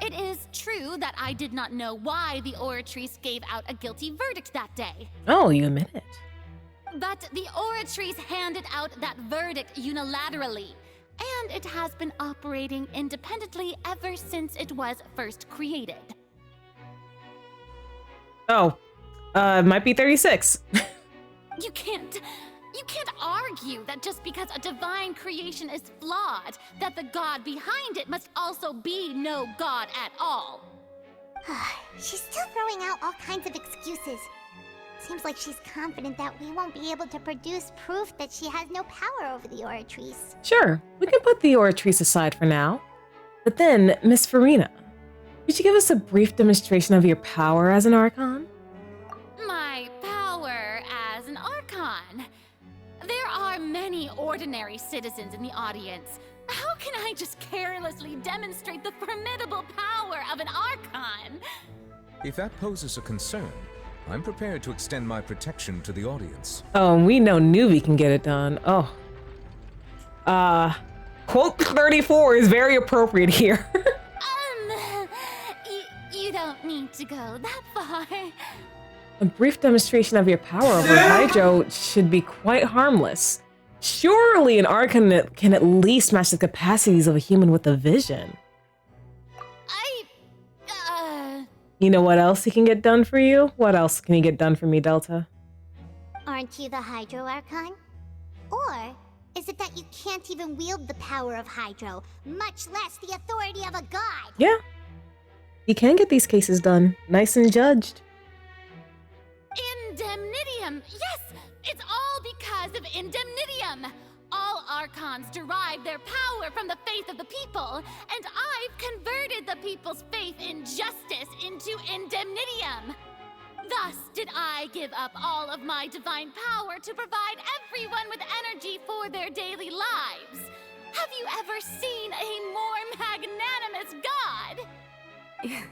It is true that I did not know why the Oratrice gave out a guilty verdict that day. Oh, you admit it. But the Oratrice handed out that verdict unilaterally, and it has been operating independently ever since it was first created. Oh, it might be 36. You can't argue that just because a divine creation is flawed, that the god behind it must also be no god at all. She's still throwing out all kinds of excuses. Seems like she's confident that we won't be able to produce proof that she has no power over the Oratrice. Sure, we can put the Oratrice aside for now. But then, Miss Farina, could you give us a brief demonstration of your power as an Archon? My power as an Archon. There are many ordinary citizens in the audience. How can I just carelessly demonstrate the formidable power of an Archon? If that poses a concern, I'm prepared to extend my protection to the audience. Oh, and we know Newbie can get it done. Oh. Quote 34 is very appropriate here. You don't need to go that far. A brief demonstration of your power over Hydro should be quite harmless. Surely an Archon can at least match the capacities of a human with a vision. You know what else he can get done for you? What else can he get done for me, Delta? Aren't you the Hydro Archon? Or is it that you can't even wield the power of Hydro, much less the authority of a god? Yeah. He can get these cases done, nice and judged. Indemnitium! Yes! It's all because of Indemnitium! All Archons derive their power from the faith of the people, and I've converted the people's faith in justice into Indemnitium! Thus did I give up all of my divine power to provide everyone with energy for their daily lives. Have you ever seen a more magnanimous god?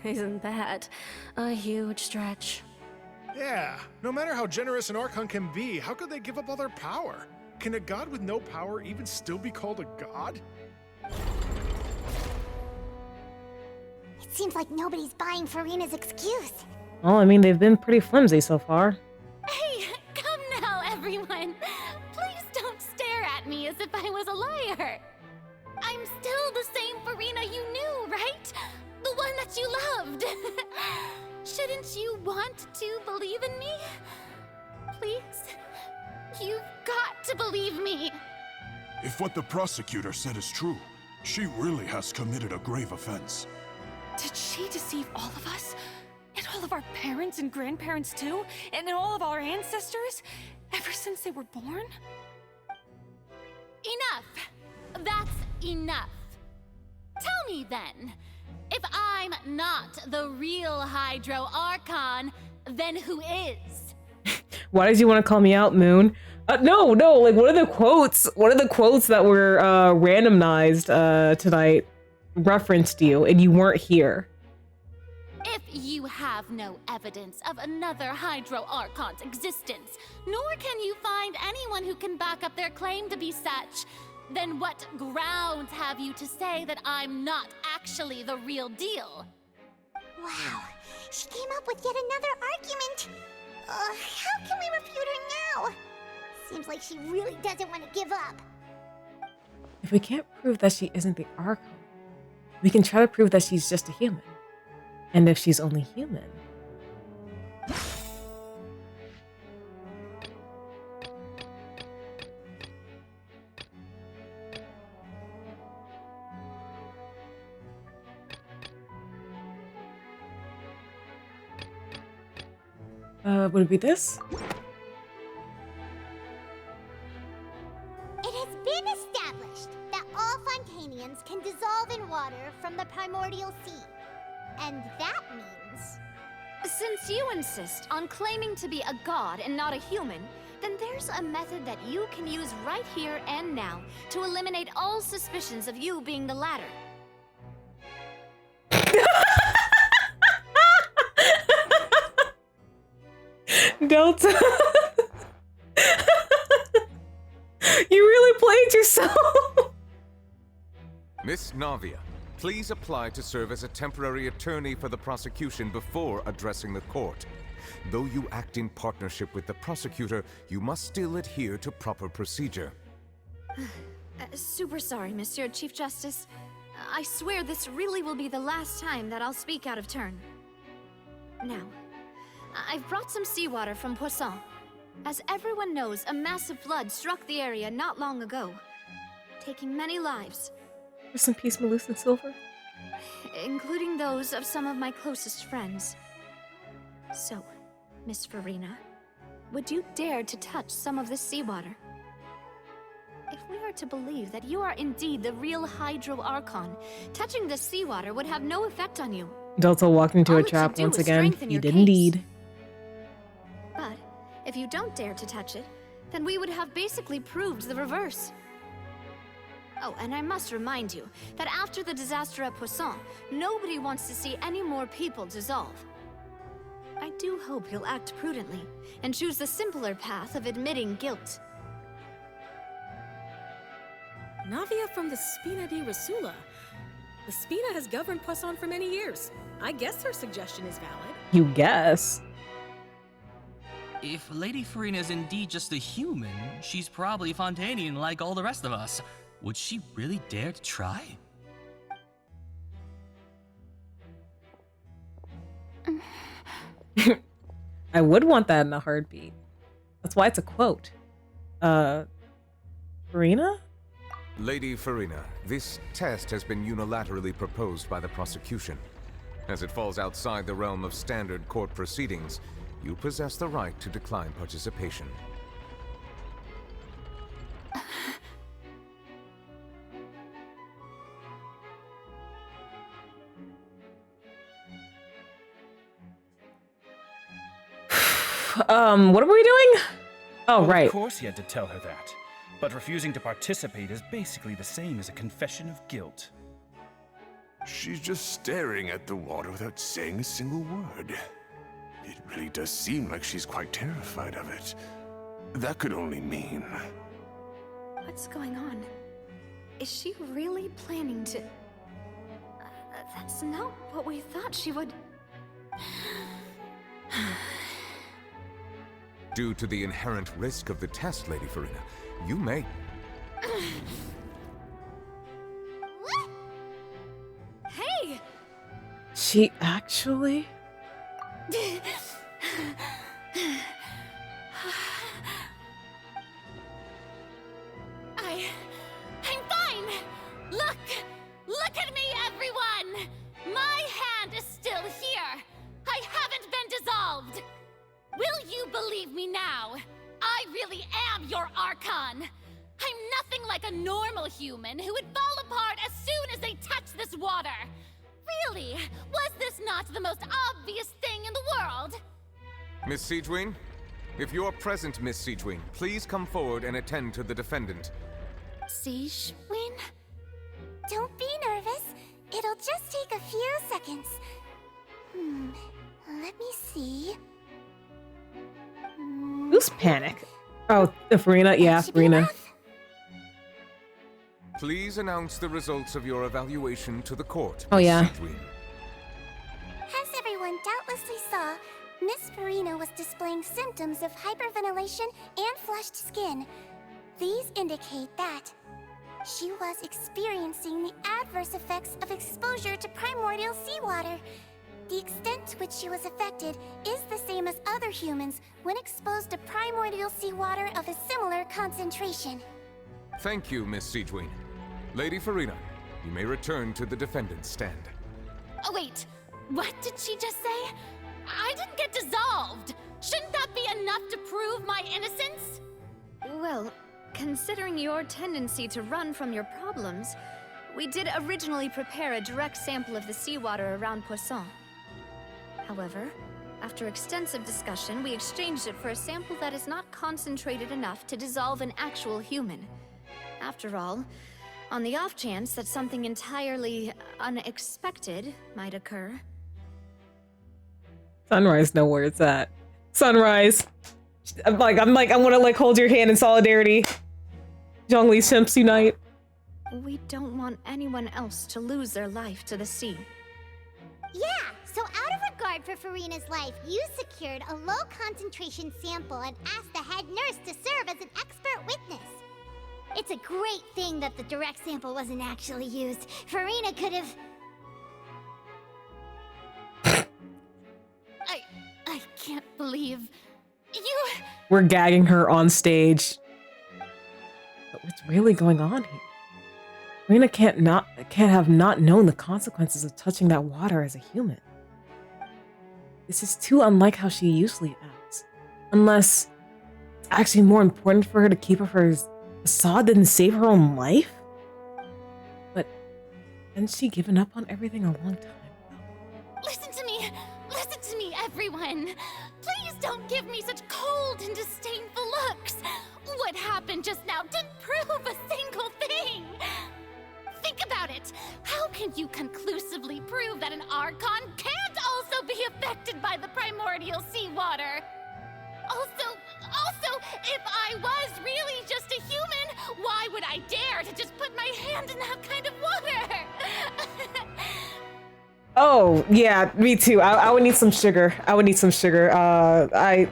Isn't that a huge stretch? Yeah, no matter how generous an Archon can be, how could they give up all their power? Can a god with no power even still be called a god? It seems like nobody's buying Farina's excuse. Well, I mean, they've been pretty flimsy so far. Hey, come now, everyone. Please don't stare at me as if I was a liar. I'm still the same Farina you knew, right? The one that you loved. Shouldn't you want to believe in me? Please? You've got to believe me. If what the prosecutor said is true, she really has committed a grave offense. Did she deceive all of us? And all of our parents and grandparents too? And all of our ancestors? Ever since they were born? Enough. That's enough. Tell me then, if I'm not the real Hydro Archon, then who is? Why did you want to call me out, Moon? No, like one of the quotes that were randomized tonight referenced you, and you weren't here. If you have no evidence of another Hydro Archon's existence, nor can you find anyone who can back up their claim to be such, then what grounds have you to say that I'm not actually the real deal? Wow, she came up with yet another argument. How can we refute her now? Seems like she really doesn't want to give up. If we can't prove that she isn't the Archon, we can try to prove that she's just a human. And if she's only human... would it be this? It has been established that all Fontainians can dissolve in water from the primordial sea. And that means... Since you insist on claiming to be a god and not a human, then there's a method that you can use right here and now to eliminate all suspicions of you being the latter. Delta. You really played yourself. Miss Navia, please apply to serve as a temporary attorney for the prosecution before addressing the court. Though you act in partnership with the prosecutor, you must still adhere to proper procedure. Super sorry, Monsieur Chief Justice. I swear this really will be the last time that I'll speak out of turn. Now, I've brought some seawater from Poisson. As everyone knows, a massive flood struck the area not long ago, taking many lives. Rest in peace, Melucent Silver. Including those of some of my closest friends. So, Miss Farina, would you dare to touch some of this seawater? If we are to believe that you are indeed the real Hydro Archon, touching this seawater would have no effect on you. Delta walked into All a it should trap do once is again. strengthen He your did case. indeed. But if you don't dare to touch it, then we would have basically proved the reverse. Oh, and I must remind you that after the disaster at Poisson, nobody wants to see any more people dissolve. I do hope you'll act prudently and choose the simpler path of admitting guilt. Navia from the Spina di Rasula. The Spina has governed Poisson for many years. I guess her suggestion is valid. You guess. If Lady Farina is indeed just a human, she's probably Fontainian like all the rest of us. Would she really dare to try? I would want that in a heartbeat. That's why it's a quote. Farina? Lady Farina, this test has been unilaterally proposed by the prosecution. As it falls outside the realm of standard court proceedings, you possess the right to decline participation. What are we doing? Oh, Well, right. Of course he had to tell her that. But refusing to participate is basically the same as a confession of guilt. She's just staring at the water without saying a single word. It really does seem like she's quite terrified of it. That could only mean... What's going on? Is she really planning to... that's not what we thought she would... Due to the inherent risk of the test, Lady Farina, you may... Hey! She actually? I'm fine! Look at me, everyone! My hand is still here! I haven't been dissolved! Will you believe me now? I really am your Archon! I'm nothing like a normal human who would fall apart as soon as they touch this water! Really? Was this not the most obvious thing in the world? Miss Siegewin? If you're present, Miss Siegewin, please come forward and attend to the defendant. Siegewin? Don't be nervous. It'll just take a few seconds. Let me see. Who's panic? Oh, Farina? Yeah, Farina. Please announce the results of your evaluation to the court, Oh, Miss yeah. Siegewin. As everyone doubtlessly saw, Miss Farina was displaying symptoms of hyperventilation and flushed skin. These indicate that she was experiencing the adverse effects of exposure to primordial seawater. The extent to which she was affected is the same as other humans when exposed to primordial seawater of a similar concentration. Thank you, Miss Siegewin. Lady Farina, you may return to the defendant's stand. Oh, wait. What did she just say? I didn't get dissolved! Shouldn't that be enough to prove my innocence? Well, considering your tendency to run from your problems, we did originally prepare a direct sample of the seawater around Poisson. However, After extensive discussion, we exchanged it for a sample that is not concentrated enough to dissolve an actual human. After all, on the off chance that something entirely unexpected might occur. Sunrise, know where it's at. Sunrise. I'm like, I want to like hold your hand in solidarity. Zhongli Simps unite. We don't want anyone else to lose their life to the sea. Yeah, so out of regard for Farina's life, you secured a low concentration sample and asked the head nurse to serve as an expert witness. It's a great thing that the direct sample wasn't actually used. Farina could have... I can't believe you... We're gagging her on stage. But what's really going on here? Farina can't have not known the consequences of touching that water as a human. This is too unlike how she usually acts. Unless it's actually more important for her to keep up her facade than save her own life? But hadn't she given up on everything a long time ago? Listen to me! Listen to me, everyone! Please don't give me such cold and disdainful looks! What happened just now didn't prove a single thing! Think about it! How can you conclusively prove that an Archon can't also be affected by the primordial seawater? Also, if I was really just a human, why would I dare to just put my hand in that kind of water? Oh, yeah, me too. I would need some sugar. I would need some sugar. I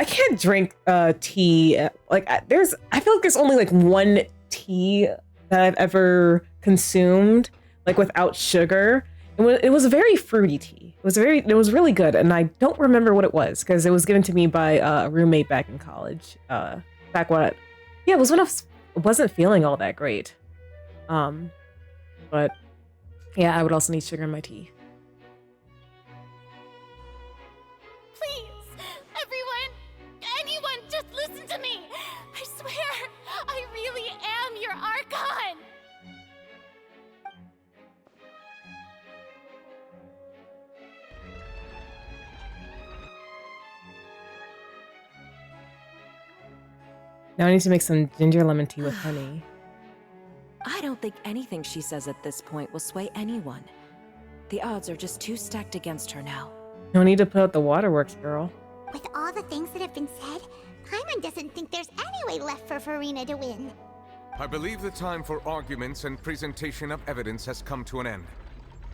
can't drink tea. Like I feel like there's only like one tea that I've ever consumed like without sugar. It was a very fruity tea. It was really good, and I don't remember what it was because it was given to me by a roommate back in college. It was when I wasn't feeling all that great. But yeah, I would also need sugar in my tea. Please, everyone, anyone, just listen to me. I swear, I really am your Archon. Now I need to make some ginger lemon tea with honey. I don't think anything she says at this point will sway anyone. The odds are just too stacked against her now. No need to put out the waterworks, girl. With all the things that have been said, Paimon doesn't think there's any way left for Farina to win. I believe the time for arguments and presentation of evidence has come to an end.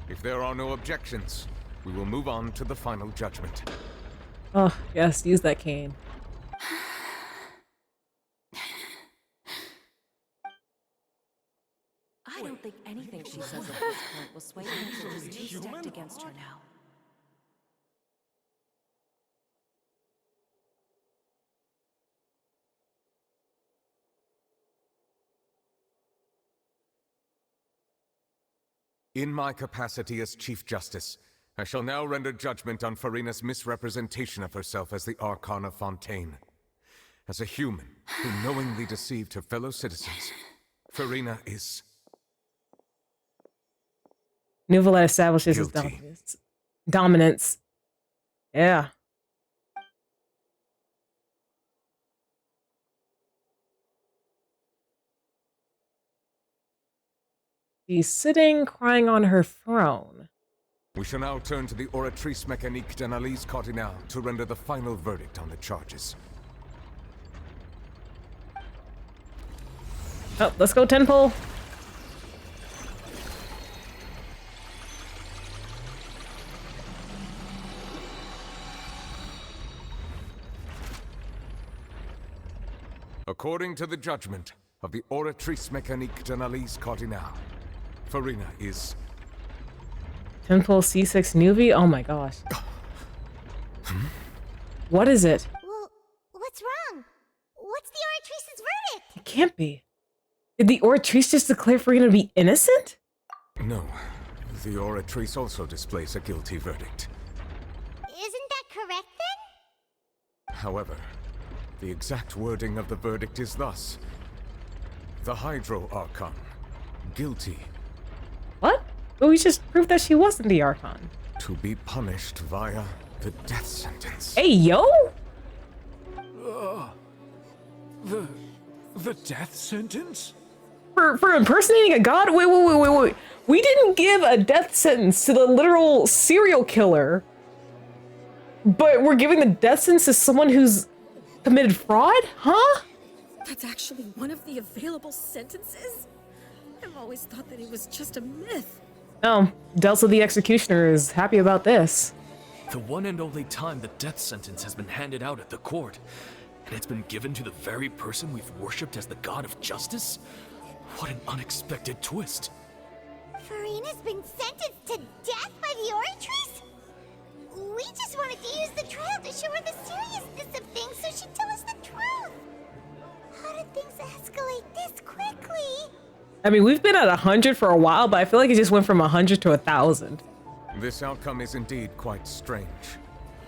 If there are no objections, we will move on to the final judgment. Oh, yes, use that cane. I don't think anything she says at this point will sway anyone. Just too stacked against her now. In my capacity as Chief Justice, I shall now render judgment on Farina's misrepresentation of herself as the Archon of Fontaine. As a human who knowingly deceived her fellow citizens, Farina is... Neuvillette establishes his dominance. Yeah. She's sitting, crying on her throne. We shall now turn to the Oratrice Mécanique d'Analyse Cardinale to render the final verdict on the charges. Oh, let's go, Tenpole. According to the judgment of the Oratrice Mécanique d'Analyse Cardinale, Farina is... Tenpole C6 Nuvi? Oh my gosh. What is it? Well, what's wrong? What's the Oratrice's verdict? It can't be. Did the Oratrice just declare Farina to be innocent? No. The Oratrice also displays a guilty verdict. Isn't that correct then? However, the exact wording of the verdict is thus. The Hydro Archon. Guilty. What? But we just proved that she wasn't the Archon. To be punished via The death sentence. Hey, yo! The death sentence? For impersonating a god? Wait. We didn't give a death sentence to the literal serial killer. But we're giving the death sentence to someone who's committed fraud? Huh? That's actually one of the available sentences? I've always thought that it was just a myth. Oh, Delta the Executioner is happy about this. The one and only time the death sentence has been handed out at the court, and it's been given to the very person we've worshipped as the god of justice? What an unexpected twist. Furina's been sentenced to death by the Oratrice? We just wanted to use the trial to show her the seriousness of things so she'd tell us the truth. How did things escalate this quickly? I mean, we've been at 100 for a while, but I feel like it just went from 100 to 1,000. This outcome is indeed quite strange.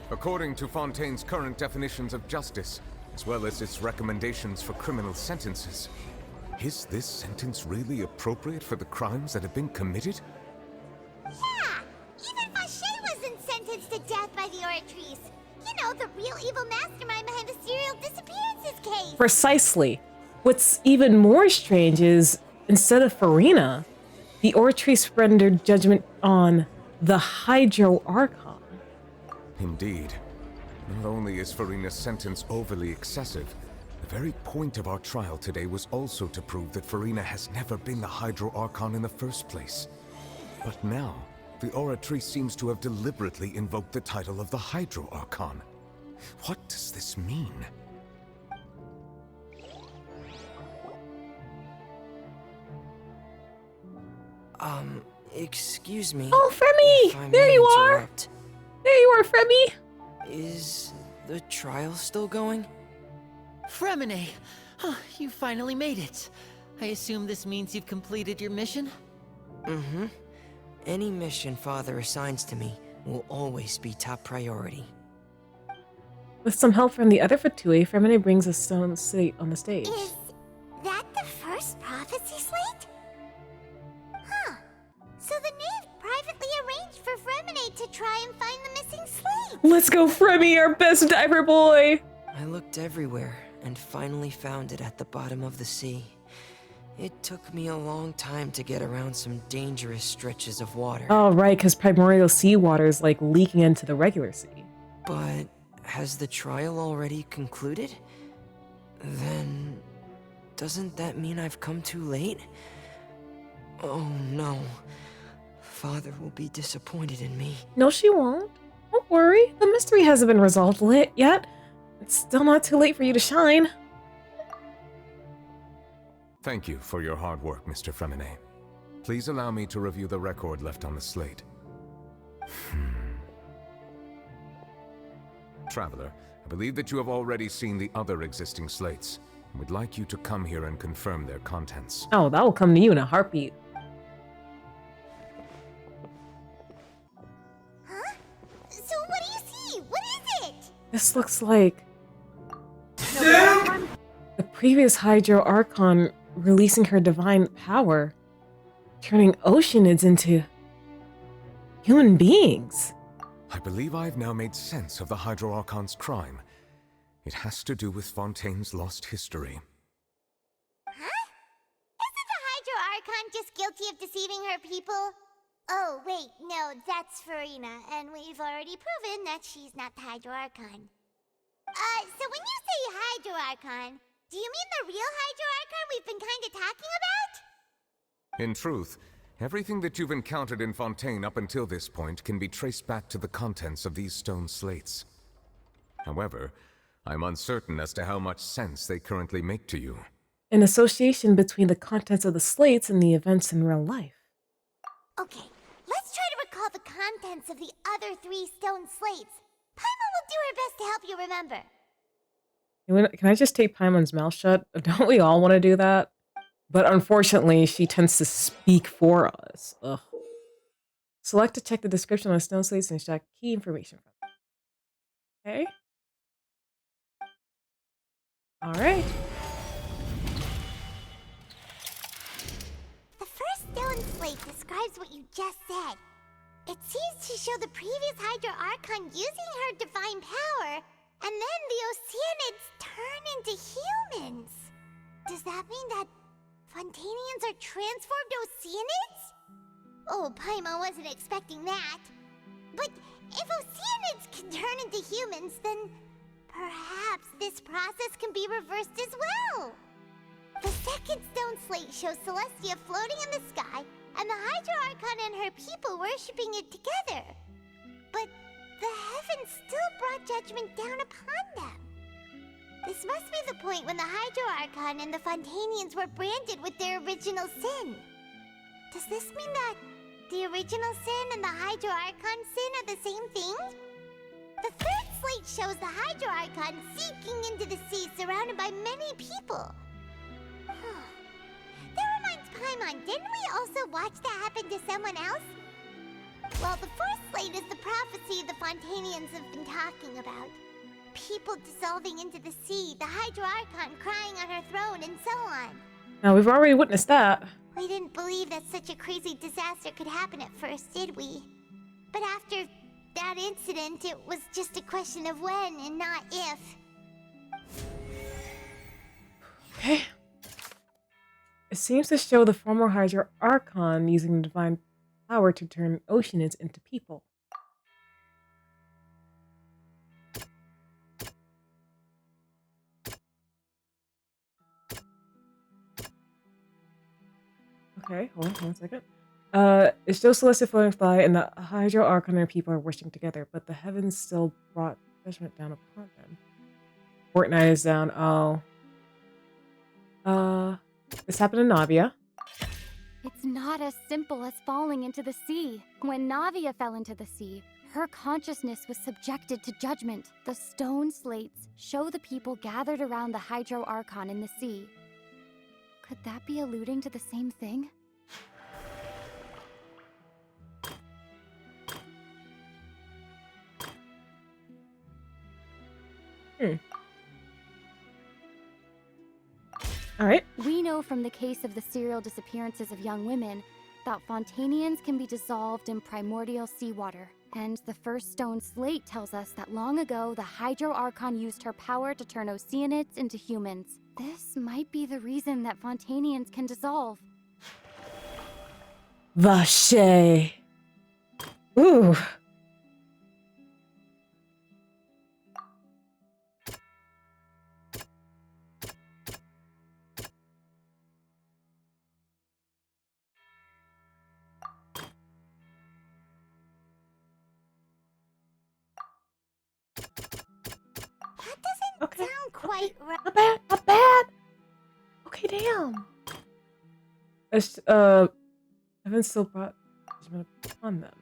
According to Fontaine's current definitions of justice, as well as its recommendations for criminal sentences, is this sentence really appropriate for the crimes that have been committed? Yeah! Even Vache wasn't sentenced to death by the Oratrice. You know, the real evil mastermind behind the serial disappearances case. Precisely. What's even more strange is, instead of Farina, the Oratrice rendered judgment on the Hydro Archon. Indeed. Not only is Farina's sentence overly excessive, the very point of our trial today was also to prove that Farina has never been the Hydro Archon in the first place. But now, the Oratrice seems to have deliberately invoked the title of the Hydro Archon. What does this mean? Excuse me. Oh, Fremi! There you are! There you are, Fremi! Is the trial still going? Fremine! Huh, you finally made it. I assume this means you've completed your mission? Mm-hmm. Any mission Father assigns to me will always be top priority. With some help from the other Fatui, Fremine brings a stone slate on the stage. Is that the first prophecy slate? Huh. So the knave privately arranged for Fremine to try and find the missing slate. Let's go, Fremi, our best diver boy! I looked everywhere and finally found it at the bottom of the sea. It took me a long time to get around some dangerous stretches of water. Oh, right, because primordial seawater is like leaking into the regular sea. But has the trial already concluded? Then doesn't that mean I've come too late? Oh no. Father will be disappointed in me. No, she won't. Don't worry. The mystery hasn't been resolved yet. It's still not too late for you to shine. Thank you for your hard work, Mr. Fremine. Please allow me to review the record left on the slate. Traveler, I believe that you have already seen the other existing slates, and would like you to come here and confirm their contents. Oh, that will come to you in a heartbeat. Huh? So what do you see? What is it? This looks like the previous Hydro Archon releasing her divine power, turning oceanids into human beings. I believe I've now made sense of the Hydro Archon's crime. It has to do with Fontaine's lost history. Huh? Isn't the Hydro Archon just guilty of deceiving her people? Oh, wait, no, that's Farina, and we've already proven that she's not the Hydro Archon. So when you say Hydro Archon, do you mean the real Hydro Archon we've been kinda talking about? In truth, everything that you've encountered in Fontaine up until this point can be traced back to the contents of these stone slates. However, I'm uncertain as to how much sense they currently make to you. An association between the contents of the slates and the events in real life. Okay, let's try to recall the contents of the other 3 stone slates. Paimon will do her best to help you remember. Can I just take Paimon's mouth shut? Don't we all want to do that? But unfortunately, she tends to speak for us. Ugh. Select to check the description on stone slates and extract key information from it. Okay. Alright. The first stone slate describes what you just said. It seems to show the previous Hydro Archon using her divine power, and then the Oceanids turn into humans. Does that mean that Fontainians are transformed Oceanids? Oh, Paimon wasn't expecting that. But if Oceanids can turn into humans, then perhaps this process can be reversed as well. The second stone slate shows Celestia floating in the sky, and the Hydro Archon and her people worshipping it together. But the heavens still brought judgment down upon them. This must be the point when the Hydro Archon and the Fontainians were branded with their original sin. Does this mean that the original sin and the Hydro Archon sin are the same thing? The third slate shows the Hydro Archon sinking into the sea surrounded by many people. That reminds Paimon, didn't we also watch that happen to someone else? Well, the fourth slate is the prophecy the Fontainians have been talking about. People dissolving into the sea, the Hydro Archon crying on her throne, and so on. Now, we've already witnessed that. We didn't believe that such a crazy disaster could happen at first, did we? But after that incident, it was just a question of when and not if. Okay. It seems to show the former Hydro Archon using the divine power to turn Oceanids into people. Okay, hold on 1 second. It shows Celestia floating fly and the Hydro Archon and people are worshiping together, but the heavens still brought judgment down upon them. Fortnite is down. Oh. This happened in Navia. It's not as simple as falling into the sea. When Navia fell into the sea, her consciousness was subjected to judgment. The stone slates show the people gathered around the Hydro Archon in the sea. Could that be alluding to the same thing? All right. We know from the case of the serial disappearances of young women that Fontainians can be dissolved in primordial seawater. And the first stone slate tells us that long ago, the Hydro Archon used her power to turn Oceanids into humans. This might be the reason that Fontainians can dissolve. Vache. Ooh. That doesn't sound quite right. Not bad, not bad. Okay, damn. It's, heaven still brought judgment upon them.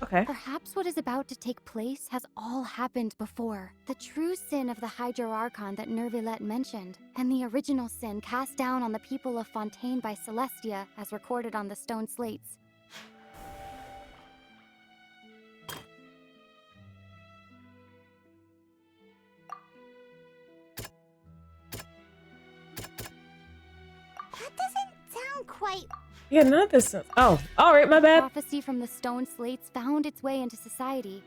Okay. Perhaps what is about to take place has all happened before. The true sin of the Hydro Archon that Nervilette mentioned, and the original sin cast down on the people of Fontaine by Celestia, as recorded on the stone slates. That doesn't sound quite... Yeah, none of this. Oh, all right, my bad. Prophecy from the stone slates found its way into society,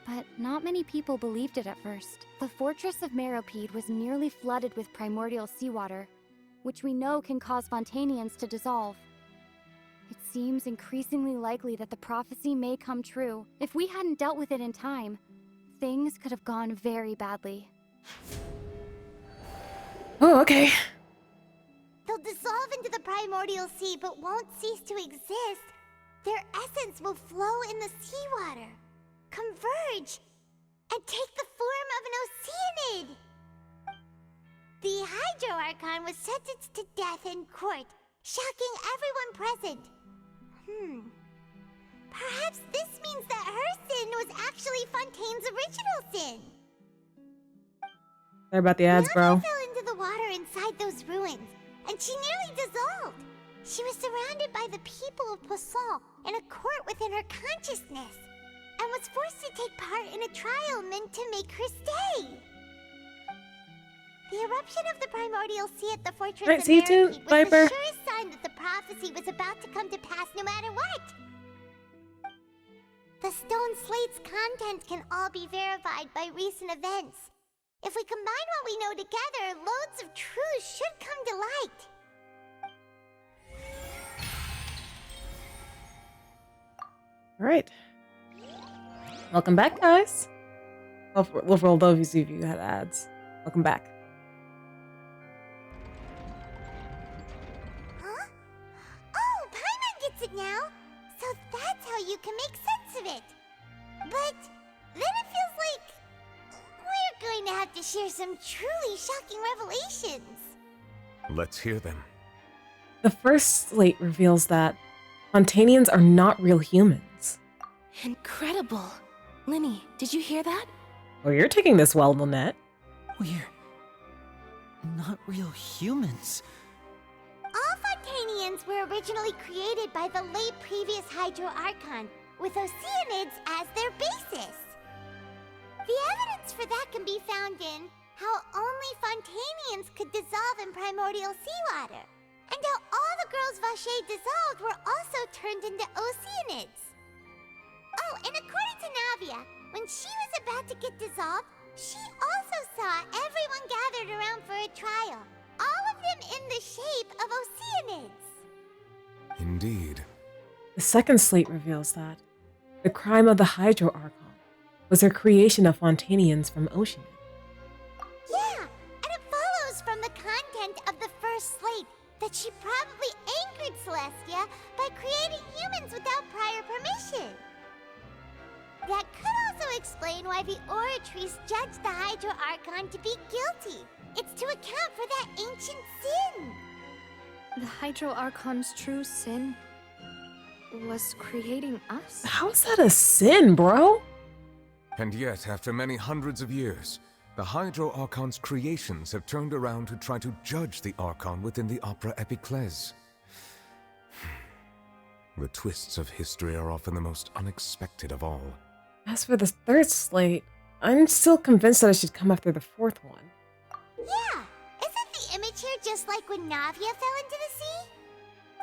but not many people believed it at first. The fortress of Meropide was nearly flooded with primordial seawater, which we know can cause Fontainians to dissolve. It seems increasingly likely that the prophecy may come true. If we hadn't dealt with it in time, things could have gone very badly. Oh, okay. They'll dissolve into the primordial sea but won't cease to exist. Their essence will flow in the seawater, converge, and take the form of an Oceanid. The Hydro Archon was sentenced to death in court, shocking everyone present. Perhaps this means that her sin was actually Fontaine's original sin. Sorry about the ads, bro. Navia fell into the water inside those ruins, and she nearly dissolved. She was surrounded by the people of Poisson in a court within her consciousness, and was forced to take part in a trial meant to make her stay. The eruption of the primordial sea at the fortress Right, of see you too, Maripede was Viper. the surest sign that the prophecy was about to come to pass no matter what. The stone slate's content can all be verified by recent events. If we combine what we know together, loads of truths should come to light. All right. Welcome back, guys. Well, for all those of you who had ads, welcome back. Huh? Oh, Paimon gets it now! So that's how you can make sense of it! But then it feels like we're going to have to share some truly shocking revelations. Let's hear them. The first slate reveals that Fontainians are not real humans. Incredible. Linny, did you hear that? Well, you're taking this well, Lynette. We're not real humans. All Fontainians were originally created by the late previous Hydro Archon, with Oceanids as their basis. The evidence for that can be found in how only Fontainians could dissolve in primordial seawater, and how all the girls Vacher dissolved were also turned into Oceanids. Oh, and according to Navia, when she was about to get dissolved, she also saw everyone gathered around for a trial, all of them in the shape of Oceanids. Indeed. The second slate reveals that the crime of the Hydro Archon was their creation of Fontainians from Oceanid. Yeah, and it follows from the content of the first slate that she probably angered Celestia by creating humans without prior permission. That could also explain why the Oratrice judged the Hydro Archon to be guilty. It's to account for that ancient sin. The Hydro Archon's true sin was creating us? How is that a sin, bro? And yet, after many hundreds of years, the Hydro Archon's creations have turned around to try to judge the Archon within the Opera Epiclese. The twists of history are often the most unexpected of all. As for the third slate, I'm still convinced that I should come after the fourth one. Yeah, isn't the image here just like when Navia fell into the sea?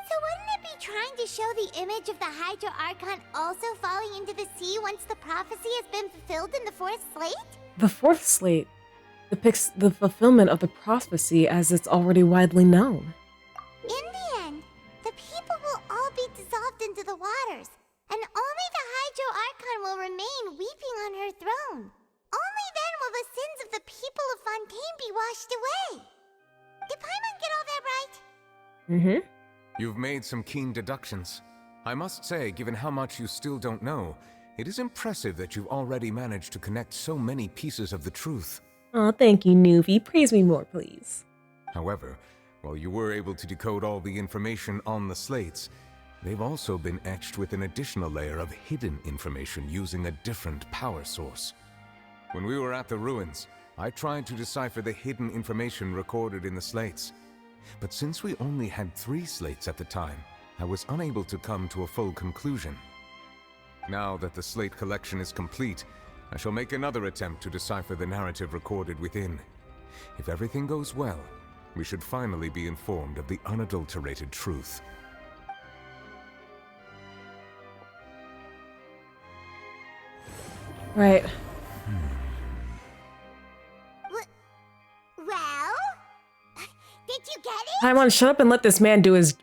So wouldn't it be trying to show the image of the Hydro Archon also falling into the sea once the prophecy has been fulfilled in the fourth slate? The fourth slate depicts the fulfillment of the prophecy as it's already widely known. In the end, the people will all be dissolved into the waters, and only the Hydro Archon will remain weeping on her throne. Only then will the sins of the people of Fontaine be washed away. Did Paimon get all that right? Mm-hmm. You've made some keen deductions. I must say, given how much you still don't know, it is impressive that you've already managed to connect so many pieces of the truth. Oh, thank you, Nuvi. Praise me more, please. However, while you were able to decode all the information on the slates, they've also been etched with an additional layer of hidden information using a different power source. When we were at the ruins, I tried to decipher the hidden information recorded in the slates. But since we only had 3 slates at the time, I was unable to come to a full conclusion. Now that the slate collection is complete, I shall make another attempt to decipher the narrative recorded within. If everything goes well, we should finally be informed of the unadulterated truth. Right. Well? Did you get it? Paimon, shut up and let this man do his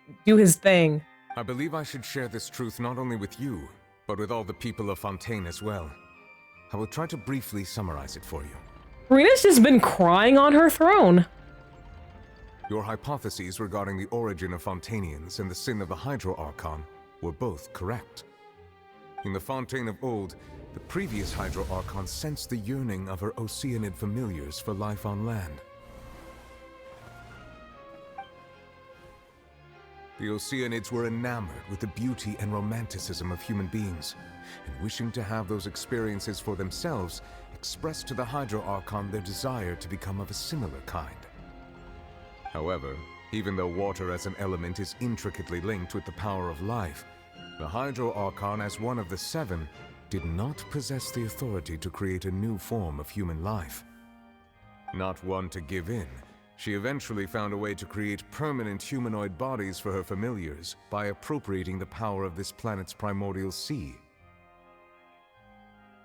thing. I believe I should share this truth not only with you, but with all the people of Fontaine as well. I will try to briefly summarize it for you. Rena's just been crying on her throne. Your hypotheses regarding the origin of Fontainians and the sin of the Hydro Archon were both correct. In the Fontaine of old, the previous Hydro Archon sensed the yearning of her Oceanid familiars for life on land. The Oceanids were enamored with the beauty and romanticism of human beings, and wishing to have those experiences for themselves, expressed to the Hydro Archon their desire to become of a similar kind. However, even though water as an element is intricately linked with the power of life, the Hydro Archon, as one of the 7, did not possess the authority to create a new form of human life. Not one to give in, she eventually found a way to create permanent humanoid bodies for her familiars by appropriating the power of this planet's primordial sea.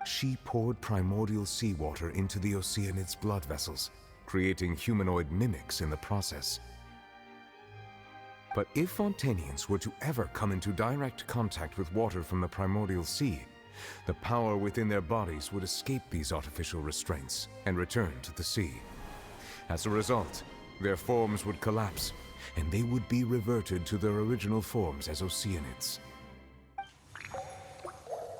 She poured primordial seawater into the Oceanid's blood vessels, creating humanoid mimics in the process. But if Fontainians were to ever come into direct contact with water from the primordial sea, the power within their bodies would escape these artificial restraints and return to the sea. As a result, their forms would collapse, and they would be reverted to their original forms as Oceanids.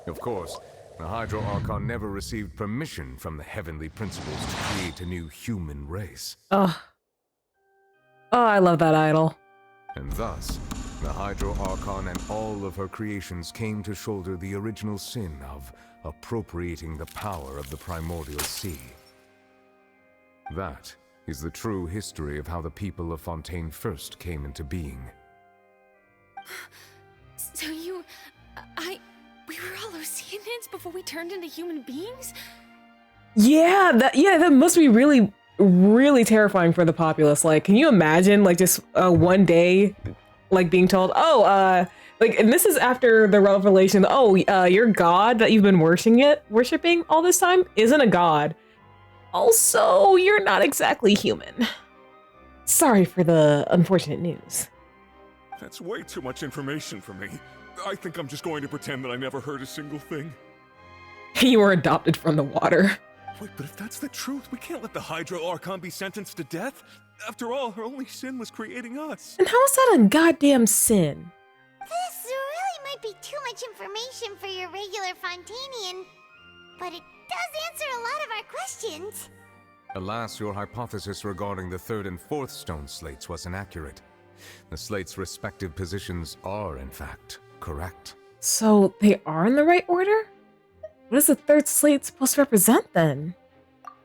Of course, the Hydro Archon never received permission from the heavenly principles to create a new human race. Oh, I love that idol. And thus, the Hydro Archon and all of her creations came to shoulder the original sin of appropriating the power of the primordial sea. That is the true history of how the people of Fontaine first came into being. So we were all Oceanids before we turned into human beings? Yeah, that must be really, really terrifying for the populace. Like, can you imagine, like, just one day, like, being told, oh, like, and this is after the revelation, oh, your god that you've been worshiping all this time isn't a god. Also, you're not exactly human. Sorry for the unfortunate news. That's way too much information for me. I think I'm just going to pretend that I never heard a single thing. You were adopted from the water. Wait, but if that's the truth, we can't let the Hydro Archon be sentenced to death. After all, her only sin was creating us. And how is that a goddamn sin? This really might be too much information for your regular Fontainian, but it does answer a lot of our questions. Alas, your hypothesis regarding the third and fourth stone slates was inaccurate. The slates' respective positions are, in fact, correct. So they are in the right order? What is the third slate supposed to represent then?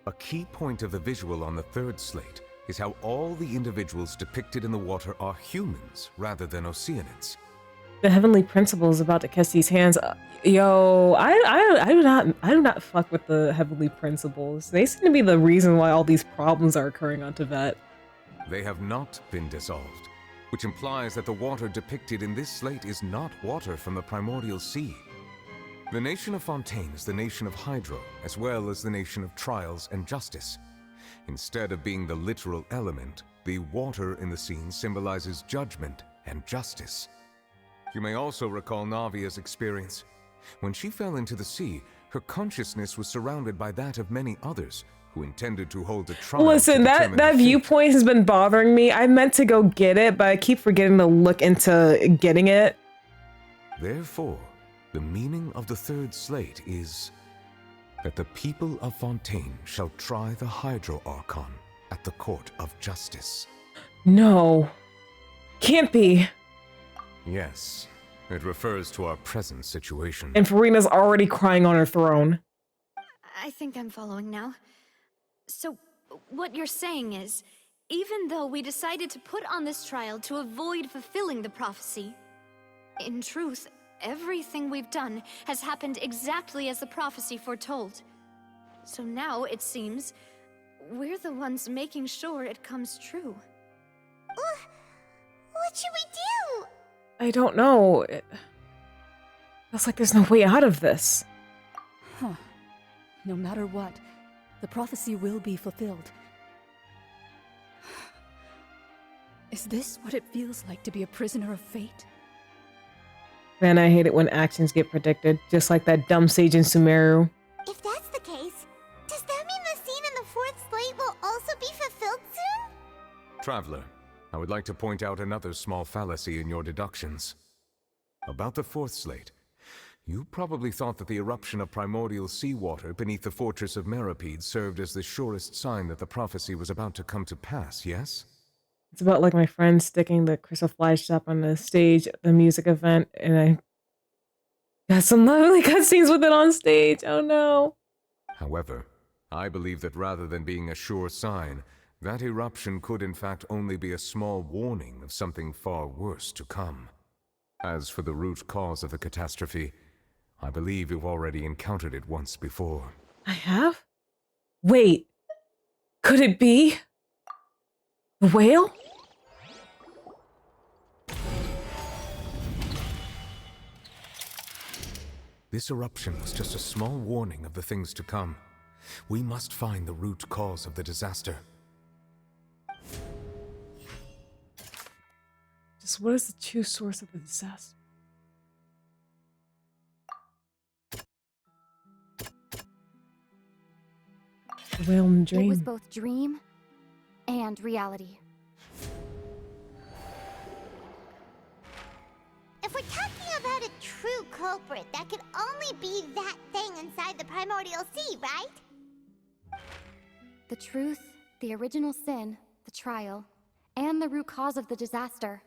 A key point of the visual on the third slate is how all the individuals depicted in the water are humans rather than Oceanids. The heavenly principle is about to kiss these hands. Yo, I do not fuck with the heavenly principles. They seem to be the reason why all these problems are occurring on Tibet. They have not been dissolved, which implies that the water depicted in this slate is not water from the primordial sea. The nation of Fontaine is the nation of Hydro, as well as the nation of trials and justice. Instead of being the literal element, the water in the scene symbolizes judgment and justice. You may also recall Navia's experience. When she fell into the sea, her consciousness was surrounded by that of many others who intended to hold a trial. Listen, that viewpoint has been bothering me. I meant to go get it, but I keep forgetting to look into getting it. Therefore, the meaning of the third slate is that the people of Fontaine shall try the Hydro Archon at the court of justice. No. Can't be. Yes, it refers to our present situation. And Farina's already crying on her throne. I think I'm following now. So, what you're saying is, even though we decided to put on this trial to avoid fulfilling the prophecy, in truth, everything we've done has happened exactly as the prophecy foretold. So now, it seems, we're the ones making sure it comes true. What should we do? I don't know. It feels like there's no way out of this. Huh. No matter what, the prophecy will be fulfilled. Is this what it feels like to be a prisoner of fate? Man, I hate it when actions get predicted, just like that dumb sage in Sumeru. If that's the case, does that mean the scene in the fourth slate will also be fulfilled soon? Traveler, I would like to point out another small fallacy in your deductions. About the fourth slate, you probably thought that the eruption of primordial seawater beneath the fortress of Meripede served as the surest sign that the prophecy was about to come to pass, yes? It's about like my friend sticking the crystal flash shop on the stage at the music event, and I got some lovely cutscenes with it on stage. Oh no. However, I believe that rather than being a sure sign, that eruption could in fact only be a small warning of something far worse to come. As for the root cause of the catastrophe, I believe you've already encountered it once before. I have? Wait. Could it be? The whale? This eruption was just a small warning of the things to come. We must find the root cause of the disaster. Just what is the true source of the disaster? The whale in the dream. It was both dream and reality. If we're talking about a true culprit, that could only be that thing inside the primordial sea, right? The truth, the original sin, the trial, and the root cause of the disaster.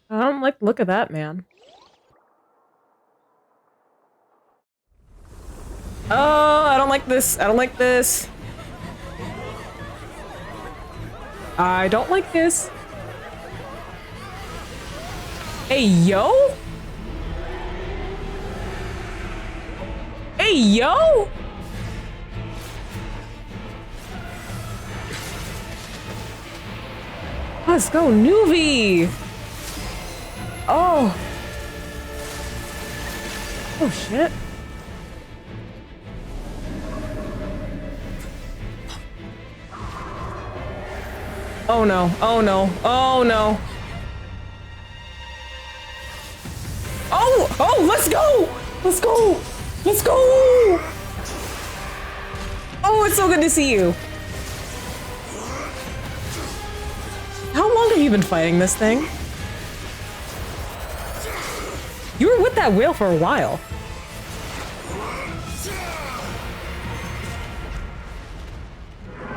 I don't like the look of that, man. Oh, I don't like this. I don't like this. I don't like this. Hey, yo? Hey, yo? Let's go, Nuvi. Oh. Oh, shit. Oh no, oh no, oh no. Oh, oh, let's go! Let's go! Let's go! Oh, it's so good to see you. How long have you been fighting this thing? You were with that whale for a while.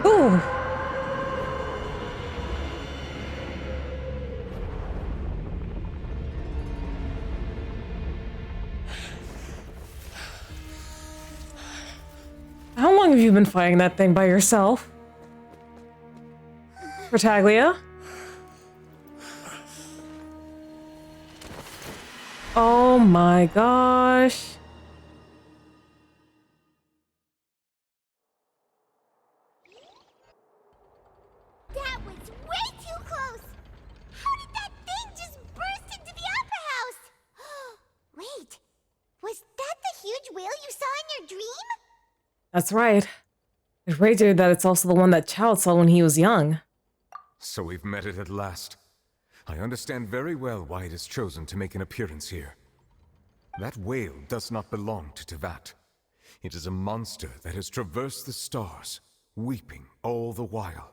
Ooh. How long have you been fighting that thing by yourself? Protaglia? Oh my gosh. That was way too close! How did that thing just burst into the opera house? Wait, was that the huge whale you saw in your dream? That's right. It rated that it's also the one that Child saw when he was young. So we've met it at last. I understand very well why it has chosen to make an appearance here. That whale does not belong to Tevat. It is a monster that has traversed the stars, weeping all the while.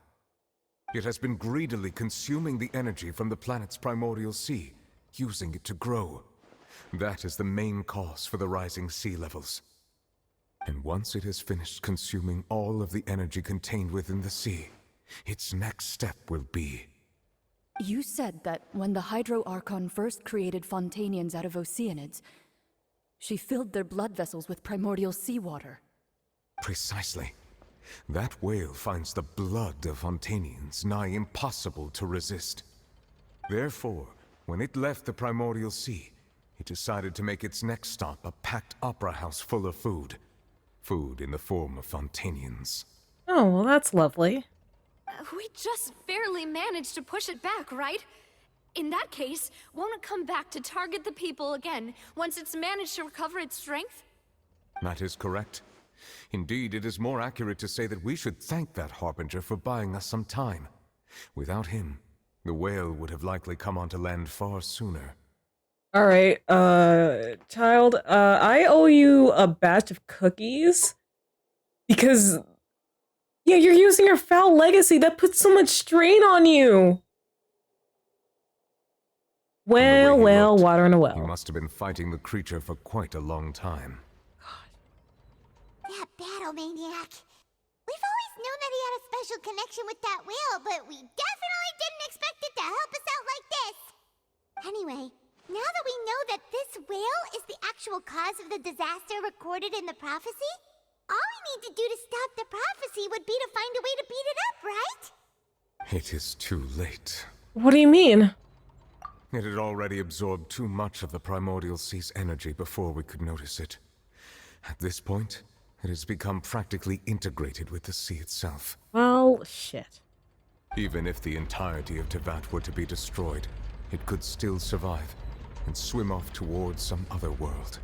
It has been greedily consuming the energy from the planet's primordial sea, using it to grow. That is the main cause for the rising sea levels. And once it has finished consuming all of the energy contained within the sea, its next step will be... You said that when the Hydro Archon first created Fontainians out of Oceanids, she filled their blood vessels with primordial seawater. Precisely. That whale finds the blood of Fontainians nigh impossible to resist. Therefore, when it left the primordial sea, it decided to make its next stop a packed opera house full of food. Food in the form of Fontainians. Oh, well, that's lovely. We just barely managed to push it back, right? In that case, won't it come back to target the people again once it's managed to recover its strength? That is correct. Indeed, it is more accurate to say that we should thank that Harbinger for buying us some time. Without him, the whale would have likely come onto land far sooner. All right, Child, I owe you a batch of cookies because, yeah, you're using your foul legacy. That puts so much strain on you. Well, water in a well. You must have been fighting the creature for quite a long time. That battle maniac. We've always known that he had a special connection with that whale, but we definitely didn't expect it to help us out like this. Anyway, now that we know that this whale is the actual cause of the disaster recorded in the prophecy, all we need to do to stop the prophecy would be to find a way to beat it up, right? It is too late. What do you mean? It had already absorbed too much of the primordial sea's energy before we could notice it. At this point, it has become practically integrated with the sea itself. Well, shit. Even if the entirety of Tevat were to be destroyed, it could still survive and swim off towards some other world.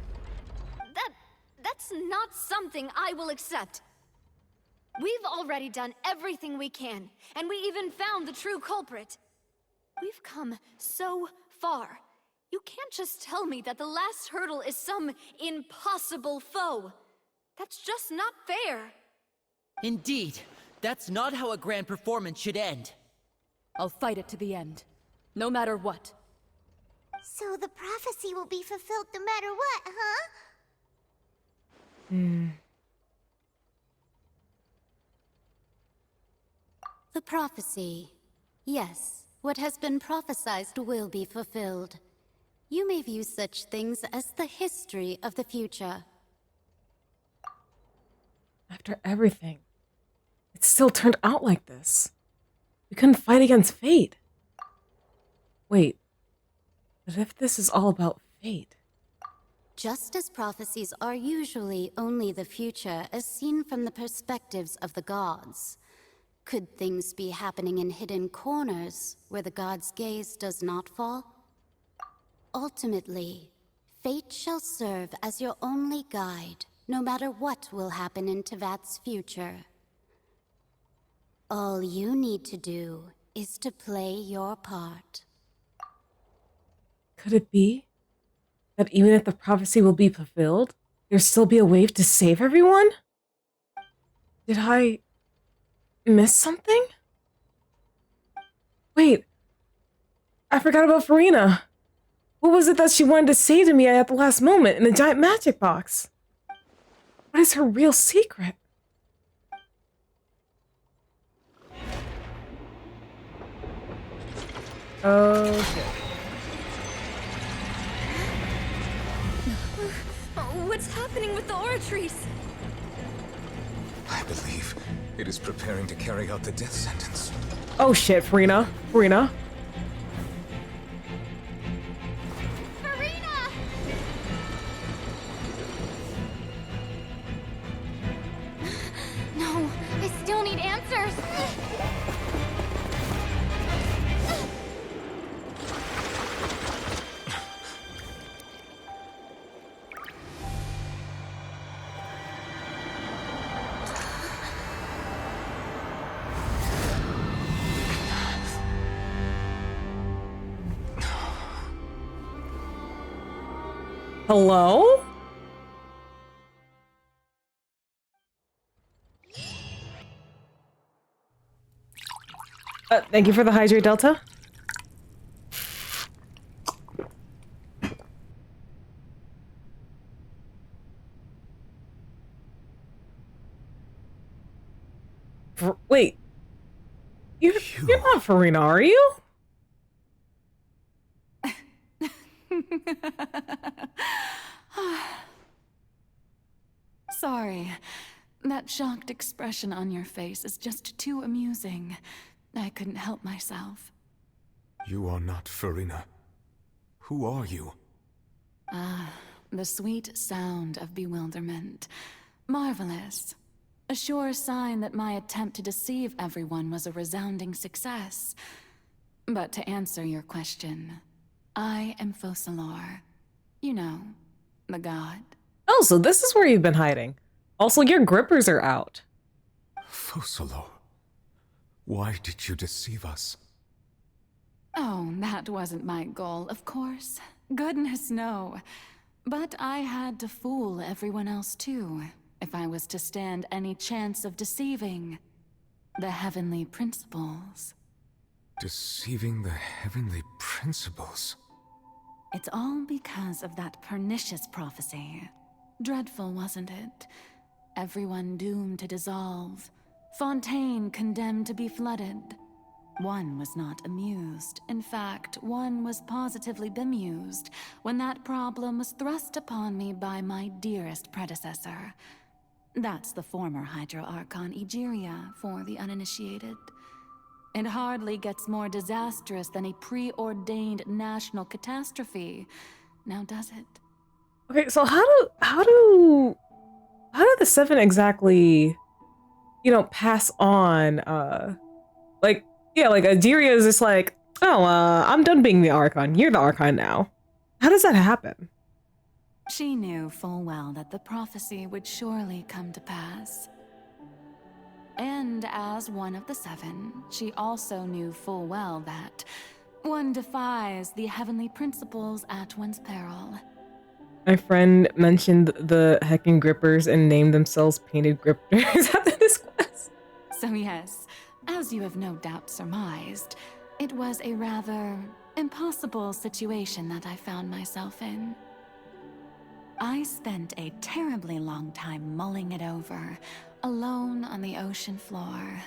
That's not something I will accept. We've already done everything we can, and we even found the true culprit. We've come so far. You can't just tell me that the last hurdle is some impossible foe. That's just not fair. Indeed, that's not how a grand performance should end. I'll fight it to the end, no matter what. So the prophecy will be fulfilled no matter what, huh? The prophecy. Yes, what has been prophesied will be fulfilled. You may view such things as the history of the future. After everything, it still turned out like this. We couldn't fight against fate. Wait, but if this is all about fate? Just as prophecies are usually only the future as seen from the perspectives of the gods, could things be happening in hidden corners where the gods' gaze does not fall? Ultimately, fate shall serve as your only guide, no matter what will happen in Tevat's future. All you need to do is to play your part. Could it be that even if the prophecy will be fulfilled, there'll still be a wave to save everyone? Did I miss something? Wait, I forgot about Farina. What was it that she wanted to say to me at the last moment in the giant magic box? What is her real secret? Oh, shit. What's happening with the oratories? I believe it is preparing to carry out the death sentence. Oh shit, Farina. Farina. No, I still need answers. Hello? Thank you for the Hydrate Delta. Wait. You're not Farina, are you? Sorry. That shocked expression on your face is just too amusing. I couldn't help myself. You are not Farina. Who are you? The sweet sound of bewilderment. Marvelous. A sure sign that my attempt to deceive everyone was a resounding success. But to answer your question, I am Focalor. You know, the god. Oh, so this is where you've been hiding. Also, your grippers are out. Focalor. Why did you deceive us? Oh, that wasn't my goal, of course. Goodness, no. But I had to fool everyone else too, if I was to stand any chance of deceiving the heavenly principles. Deceiving the heavenly principles? It's all because of that pernicious prophecy. Dreadful, wasn't it? Everyone doomed to dissolve. Fontaine condemned to be flooded. One was not amused. In fact, one was positively bemused when that problem was thrust upon me by my dearest predecessor. That's the former Hydro Archon Egeria for the uninitiated. It hardly gets more disastrous than a preordained national catastrophe. Now does it? Okay, so how do how did the seven exactly, pass on, like, yeah, like Aderia is just like, oh, I'm done being the Archon. You're the Archon now. How does that happen? She knew full well that the prophecy would surely come to pass. And as one of the seven, she also knew full well that one defies the heavenly principles at one's peril. My friend mentioned the heckin' grippers and named themselves painted grippers after this quest. So yes, as you have no doubt surmised, it was a rather impossible situation that I found myself in. I spent a terribly long time mulling it over, alone on the ocean floor.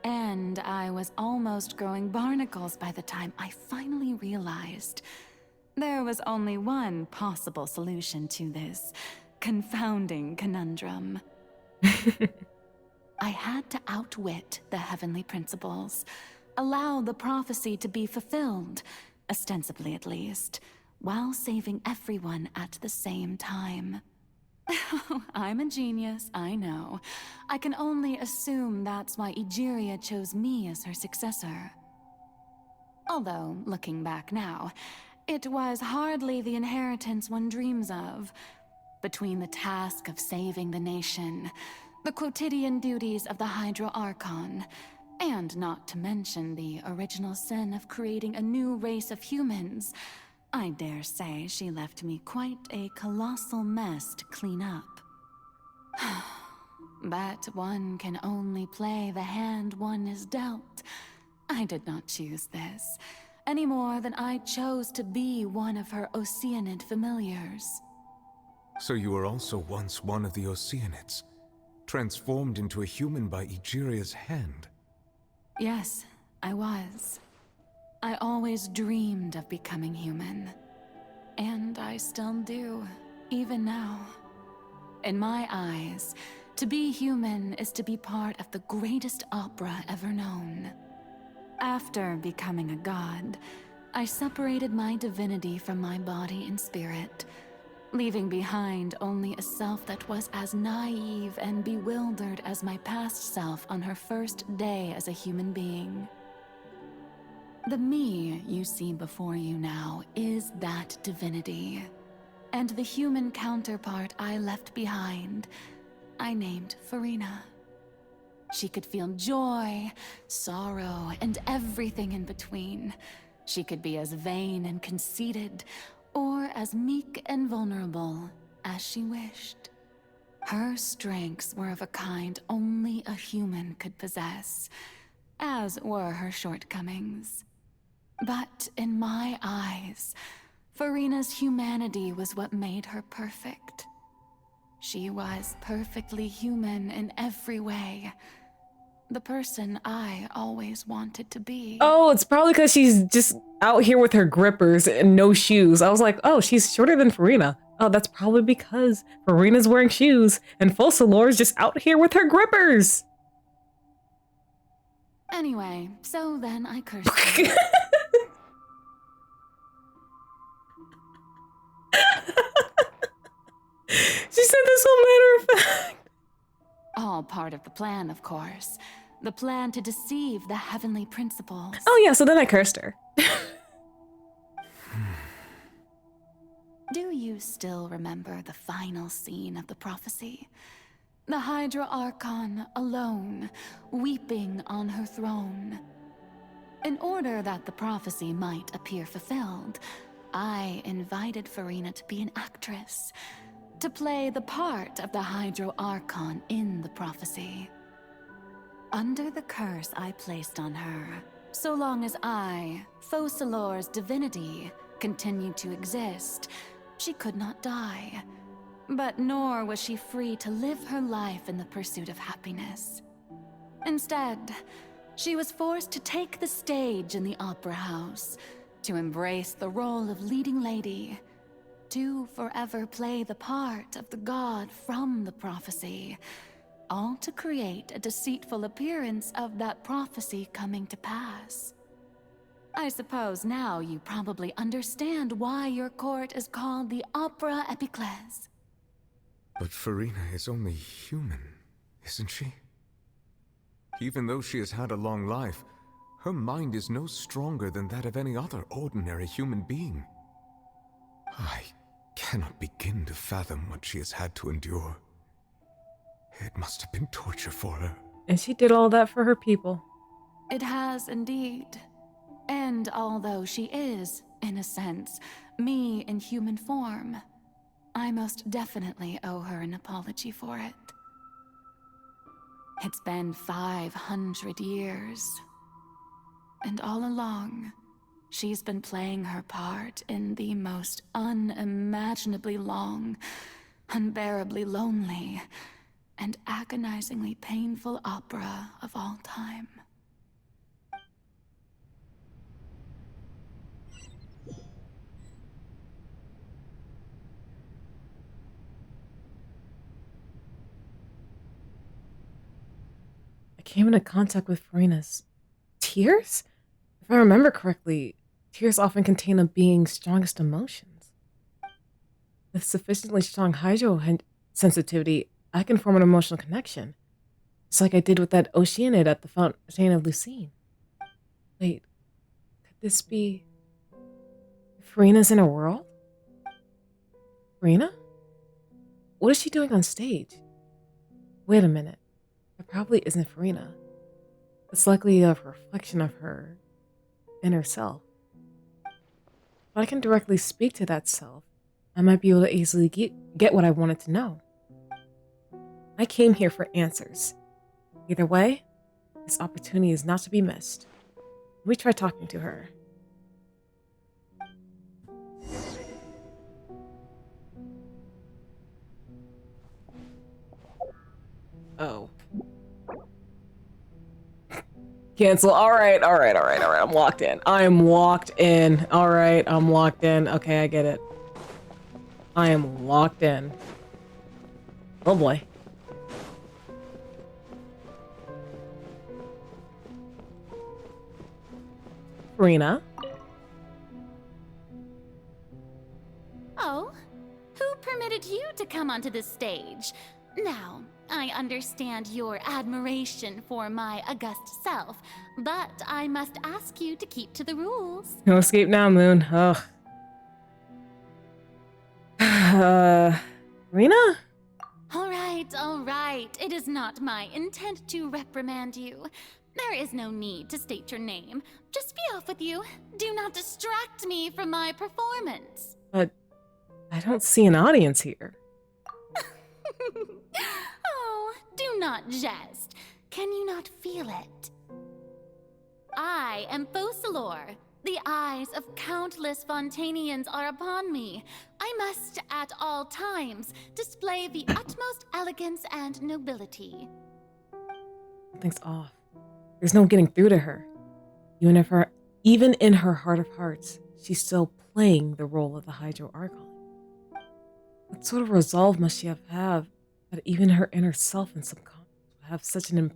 And I was almost growing barnacles by the time I finally realized there was only one possible solution to this confounding conundrum. I had to outwit the heavenly principles, allow the prophecy to be fulfilled, ostensibly at least, while saving everyone at the same time. I'm a genius, I know. I can only assume that's why Egeria chose me as her successor. Although, looking back now, it was hardly the inheritance one dreams of. Between the task of saving the nation, the quotidian duties of the Hydro Archon, and not to mention the original sin of creating a new race of humans, I dare say she left me quite a colossal mess to clean up. But one can only play the hand one is dealt. I did not choose this, any more than I chose to be one of her Oceanid familiars. So you were also once one of the Oceanids, transformed into a human by Egeria's hand. Yes, I was. I always dreamed of becoming human. And I still do, even now. In my eyes, to be human is to be part of the greatest opera ever known. After becoming a god, I separated my divinity from my body and spirit, leaving behind only a self that was as naive and bewildered as my past self on her first day as a human being. The me you see before you now is that divinity. And the human counterpart I left behind, I named Farina. She could feel joy, sorrow, and everything in between. She could be as vain and conceited, or as meek and vulnerable as she wished. Her strengths were of a kind only a human could possess, as were her shortcomings. But in my eyes, Farina's humanity was what made her perfect. She was perfectly human in every way. The person I always wanted to be. Oh, it's probably because she's just out here with her grippers and no shoes. I was like, oh, she's shorter than Farina. Oh, that's probably because Farina's wearing shoes and Focalor's just out here with her grippers. Anyway, so then I cursed her. She said this so matter of fact. All part of the plan, of course. The plan to deceive the heavenly principles. Oh yeah, so then I cursed her. Do you still remember the final scene of the prophecy? The Hydra Archon alone, weeping on her throne. In order that the prophecy might appear fulfilled, I invited Farina to be an actress, to play the part of the Hydro Archon in the prophecy. Under the curse I placed on her, so long as I, Focalor's divinity, continued to exist, she could not die. But nor was she free to live her life in the pursuit of happiness. Instead, she was forced to take the stage in the opera house, to embrace the role of leading lady, to forever play the part of the god from the prophecy, all to create a deceitful appearance of that prophecy coming to pass. I suppose now you probably understand why your court is called the Opera Epiclese. But Farina is only human, isn't she? Even though she has had a long life, her mind is no stronger than that of any other ordinary human being. I cannot begin to fathom what she has had to endure. It must have been torture for her. And she did all that for her people. It has indeed. And although she is, in a sense, me in human form, I most definitely owe her an apology for it. It's been 500 years. And all along, she's been playing her part in the most unimaginably long, unbearably lonely, and agonizingly painful opera of all time. I came into contact with Farina's tears? If I remember correctly, tears often contain a being's strongest emotions. With sufficiently strong hydro-sensitivity, I can form an emotional connection. Just like I did with that Oceanid at the Fontaine of Lucine. Wait, could this be... Farina's in her world? Farina? What is she doing on stage? Wait a minute. That probably isn't Farina. It's likely a reflection of her inner self. If I can directly speak to that self, I might be able to easily get what I wanted to know. I came here for answers. Either way, this opportunity is not to be missed. Let me try talking to her. Oh. Cancel. Alright. I'm locked in. I am locked in. Alright, I'm locked in. Okay, I get it. I am locked in. Oh boy. Farina? Oh? Who permitted you to come onto this stage? Now, I understand your admiration for my august self, but I must ask you to keep to the rules. No escape now, Moon. Ugh. Farina? All right. It is not my intent to reprimand you. There is no need to state your name. Just be off with you. Do not distract me from my performance. But I don't see an audience here. Oh, do not jest. Can you not feel it? I am Focalor. The eyes of countless Fontainians are upon me. I must, at all times, display the utmost elegance and nobility. Something's off. There's no getting through to her. Even in her heart of hearts, she's still playing the role of the Hydro Archon. What sort of resolve must she have that even her inner self and subconscious would have such an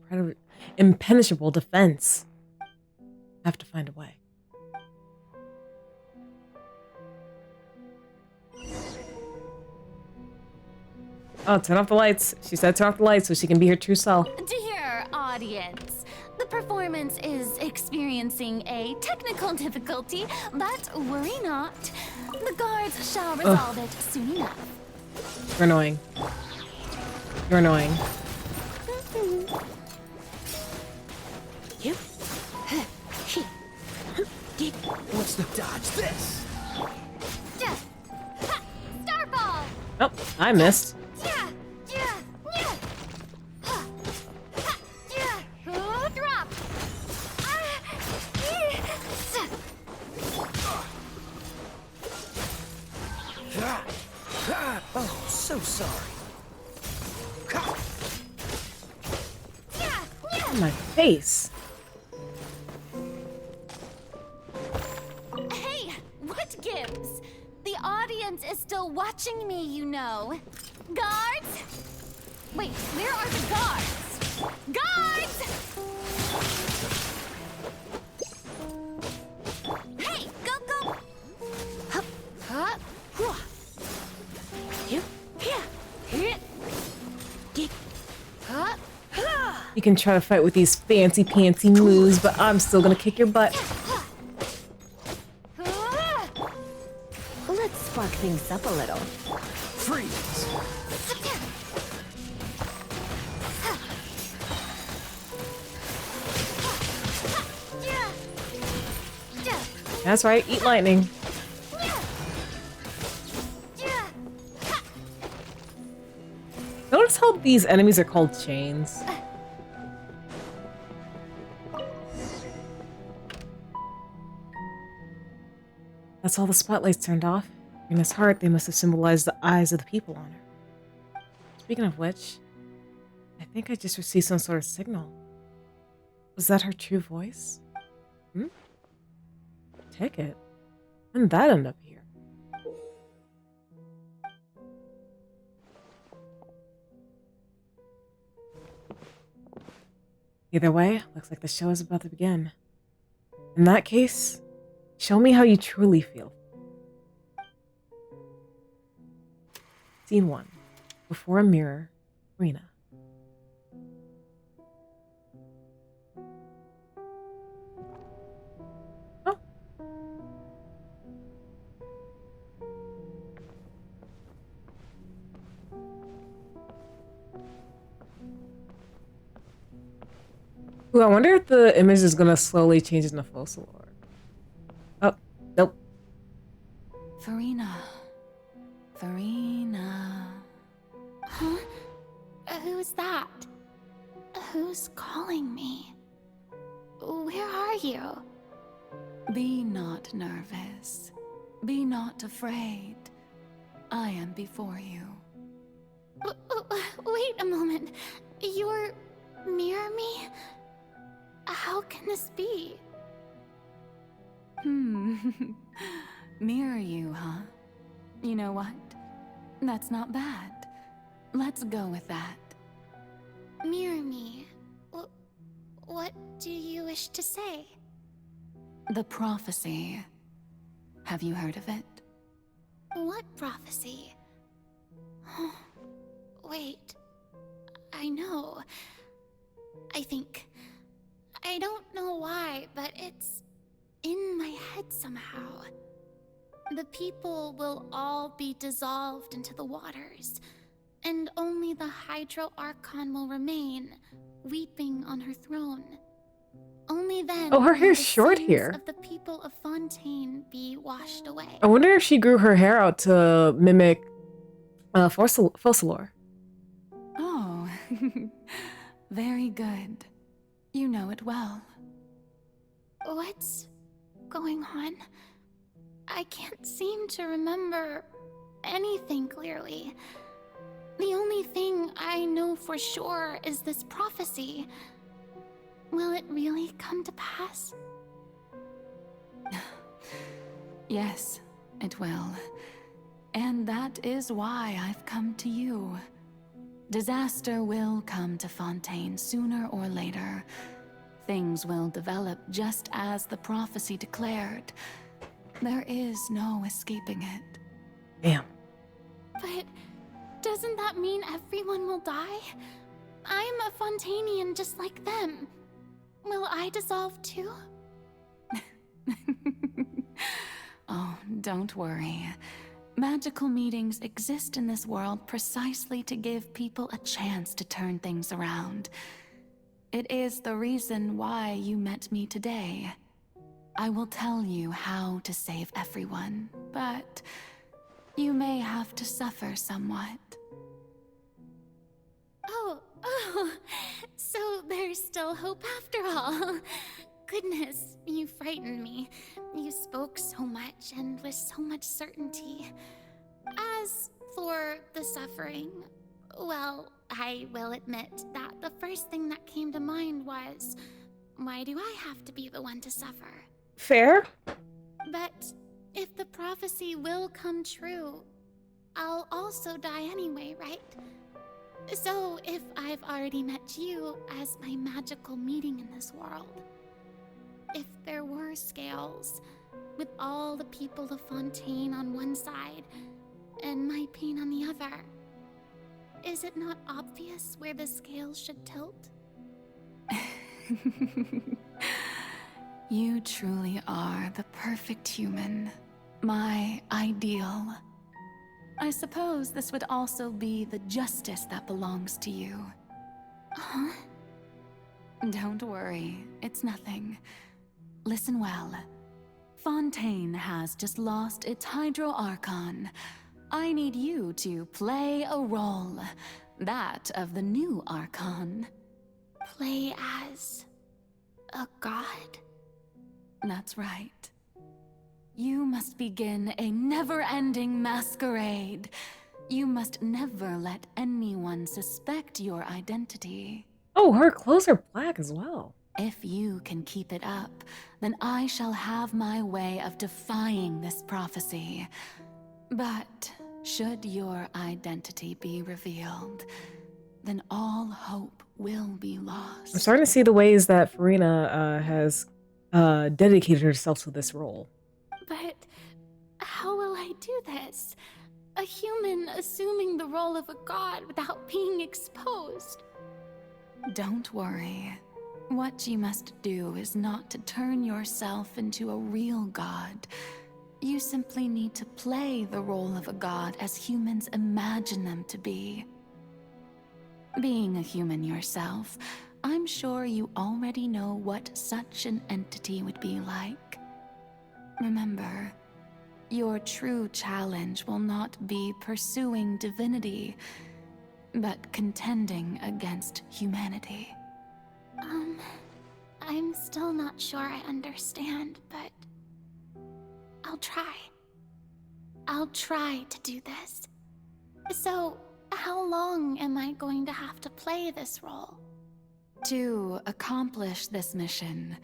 impenetrable defense? I have to find a way. Oh, turn off the lights. She said turn off the lights so she can be her true self. Dear audience, the performance is experiencing a technical difficulty, but worry not. The guards shall resolve it soon enough. You're annoying. You're annoying. What's the dodge this? Starfall! Oh, I missed. Drop! Oh, so sorry. On my face. Hey, what gives? The audience is still watching me, you know. Guards? Wait, where are the guards? Guards! Hey, go! Hup, hup, hua. Here, here. You can try to fight with these fancy pantsy moves, but I'm still gonna kick your butt. Let's spark things up a little. Freeze! That's right, eat lightning. Notice how these enemies are called chains. That's all the spotlights turned off. In his heart, they must have symbolized the eyes of the people on her. Speaking of which, I think I just received some sort of signal. Was that her true voice? Hmm? Ticket? When did that end up here? Either way, looks like the show is about to begin. In that case, show me how you truly feel. Scene 1. Before a mirror, Rena. Oh. Ooh, I wonder if the image is gonna slowly change into Fossilor. Oh, nope. Farina. Farina. Huh? Who's that? Who's calling me? Where are you? Be not nervous. Be not afraid. I am before you. Wait a moment. You're near me? How can this be? Mirror you, huh? You know what? That's not bad. Let's go with that. Mirror me? What do you wish to say? The prophecy. Have you heard of it? What prophecy? Wait. I know. I think. I don't know why, but it's in my head somehow. The people will all be dissolved into the waters, and only the Hydro Archon will remain, weeping on her throne. Only then Oh, her will hair's the short sins here. of the people of Fontaine be washed away. I wonder if she grew her hair out to mimic Fossilor. Oh, very good. You know it well. What's going on? I can't seem to remember anything clearly. The only thing I know for sure is this prophecy. Will it really come to pass? Yes, it will. And that is why I've come to you. Disaster will come to Fontaine sooner or later. Things will develop just as the prophecy declared. There is no escaping it. Damn. But doesn't that mean everyone will die? I'm a Fontainian just like them. Will I dissolve too? Oh, don't worry. Magical meetings exist in this world precisely to give people a chance to turn things around. It is the reason why you met me today. I will tell you how to save everyone, but you may have to suffer somewhat. Oh, so there's still hope after all. Goodness, you frightened me. You spoke so much and with so much certainty. As for the suffering, well, I will admit that the first thing that came to mind was, why do I have to be the one to suffer? Fair. But if the prophecy will come true, I'll also die anyway, right? So if I've already met you as my magical meeting in this world, if there were scales, with all the people of Fontaine on one side, and my pain on the other, is it not obvious where the scales should tilt? You truly are the perfect human, my ideal. I suppose this would also be the justice that belongs to you. Huh? Don't worry, it's nothing. Listen well. Fontaine has just lost its Hydro Archon. I need you to play a role, that of the new Archon. Play as a god? That's right. You must begin a never-ending masquerade. You must never let anyone suspect your identity. Oh, her clothes are black as well. If you can keep it up, then I shall have my way of defying this prophecy. But should your identity be revealed, then all hope will be lost. I'm starting to see the ways that Farina has dedicated herself to this role. But how will I do this? A human assuming the role of a god without being exposed. Don't worry. What you must do is not to turn yourself into a real god. You simply need to play the role of a god as humans imagine them to be. Being a human yourself, I'm sure you already know what such an entity would be like. Remember, your true challenge will not be pursuing divinity, but contending against humanity. I'm still not sure I understand, but I'll try. I'll try to do this. So, how long am I going to have to play this role? To accomplish this mission,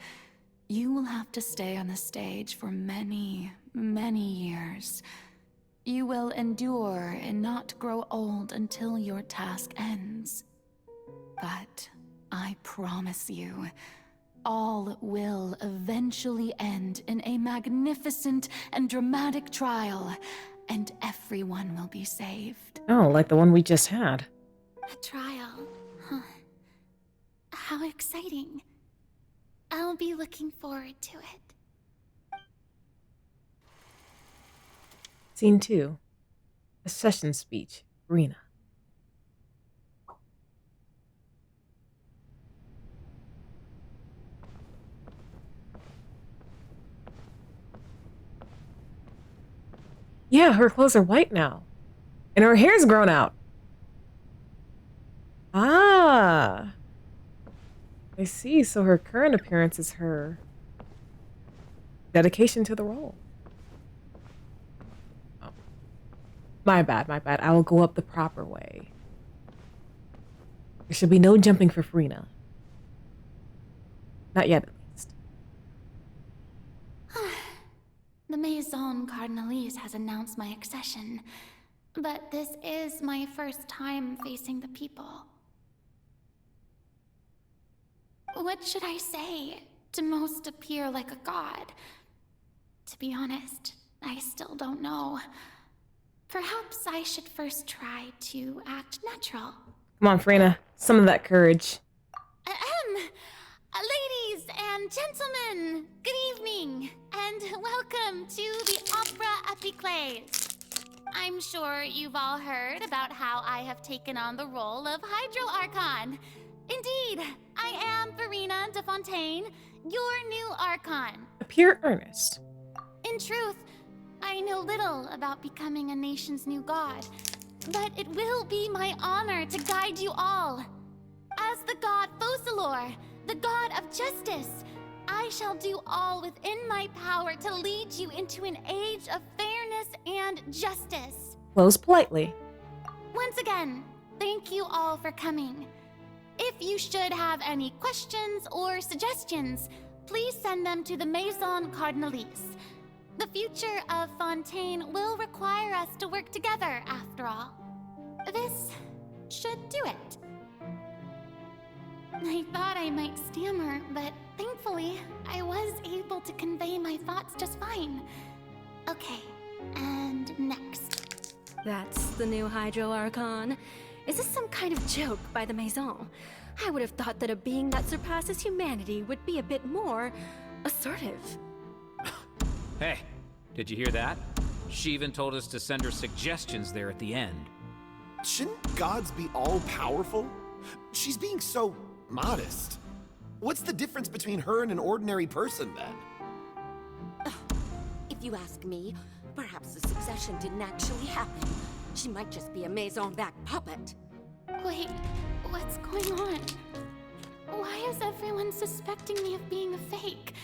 you will have to stay on the stage for many, many years. You will endure and not grow old until your task ends. But I promise you, all will eventually end in a magnificent and dramatic trial, and everyone will be saved. Oh, like the one we just had. A trial, huh? How exciting. I'll be looking forward to it. Scene 2. A session speech. Rena. Yeah, her clothes are white now. And her hair's grown out. Ah. I see. So her current appearance is her dedication to the role. Oh. My bad, my bad. I will go up the proper way. There should be no jumping for Farina. Not yet, at least. The Maison Cardinalise has announced my accession, but this is my first time facing the people. What should I say to most appear like a god? To be honest, I still don't know. Perhaps I should first try to act natural. Come on, Farina. Some of that courage. Ladies and gentlemen, good evening, and welcome to the Opera Epiclese. I'm sure you've all heard about how I have taken on the role of Hydro Archon. Indeed, I am Farina de Fontaine, your new Archon. Appear earnest. In truth, I know little about becoming a nation's new god, but it will be my honor to guide you all. As the god Focalor, the god of justice, I shall do all within my power to lead you into an age of fairness and justice. Close politely. Once again, thank you all for coming. If you should have any questions or suggestions, please send them to the Maison Cardinalise. The future of Fontaine will require us to work together, after all. This should do it. I thought I might stammer, but thankfully, I was able to convey my thoughts just fine. Okay, and next. That's the new Hydro Archon. Is this some kind of joke by the Maison? I would have thought that a being that surpasses humanity would be a bit more assertive. Hey, did you hear that? She even told us to send her suggestions there at the end. Shouldn't gods be all-powerful? She's being so modest. What's the difference between her and an ordinary person, then? If you ask me, perhaps the succession didn't actually happen. She might just be a Maison-back puppet. Wait, what's going on? Why is everyone suspecting me of being a fake?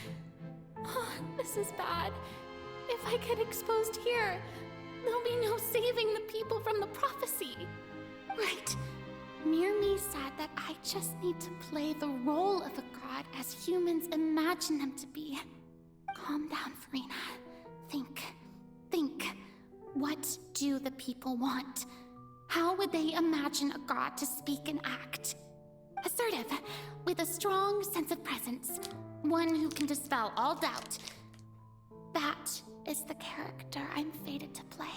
Oh, this is bad. If I get exposed here, there'll be no saving the people from the prophecy. Right. Near me said that I just need to play the role of a god as humans imagine them to be. Calm down, Farina. Think. What do the people want? How would they imagine a god to speak and act? Assertive, with a strong sense of presence. One who can dispel all doubt. That is the character I'm fated to play.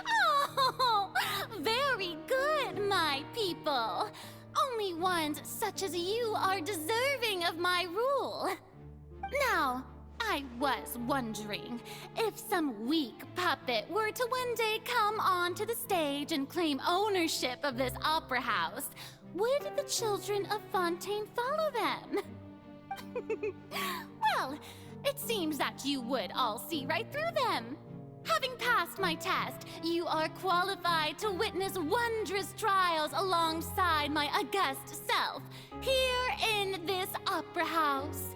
Oh, very good, my people. Only ones such as you are deserving of my rule. Now, I was wondering if some weak puppet were to one day come onto the stage and claim ownership of this opera house, would the children of Fontaine follow them? Well, it seems that you would all see right through them. Having passed my test, you are qualified to witness wondrous trials alongside my august self, here in this opera house.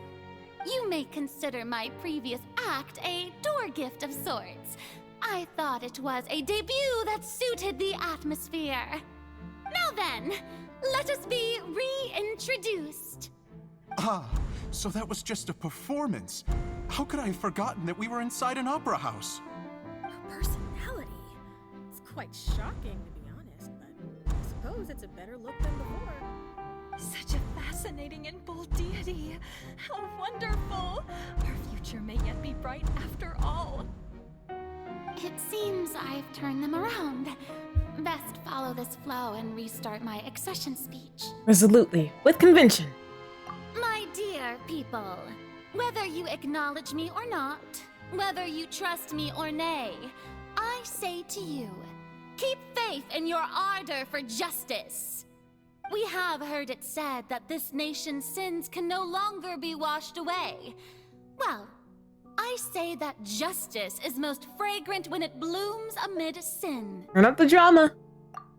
You may consider my previous act a door gift of sorts. I thought it was a debut that suited the atmosphere. Now then, let us be reintroduced. Ah, so that was just a performance. How could I have forgotten that we were inside an opera house? Personality? It's quite shocking, to be honest, but I suppose it's a better look than before. Such a fascinating and bold deity. How wonderful! Our future may yet be bright after all. It seems I've turned them around. Best follow this flow and restart my accession speech. Resolutely, with convention. My dear people, whether you acknowledge me or not, whether you trust me or nay, I say to you, keep faith in your ardor for justice. We have heard it said that this nation's sins can no longer be washed away. Well, I say that justice is most fragrant when it blooms amid sin. Turn up the drama.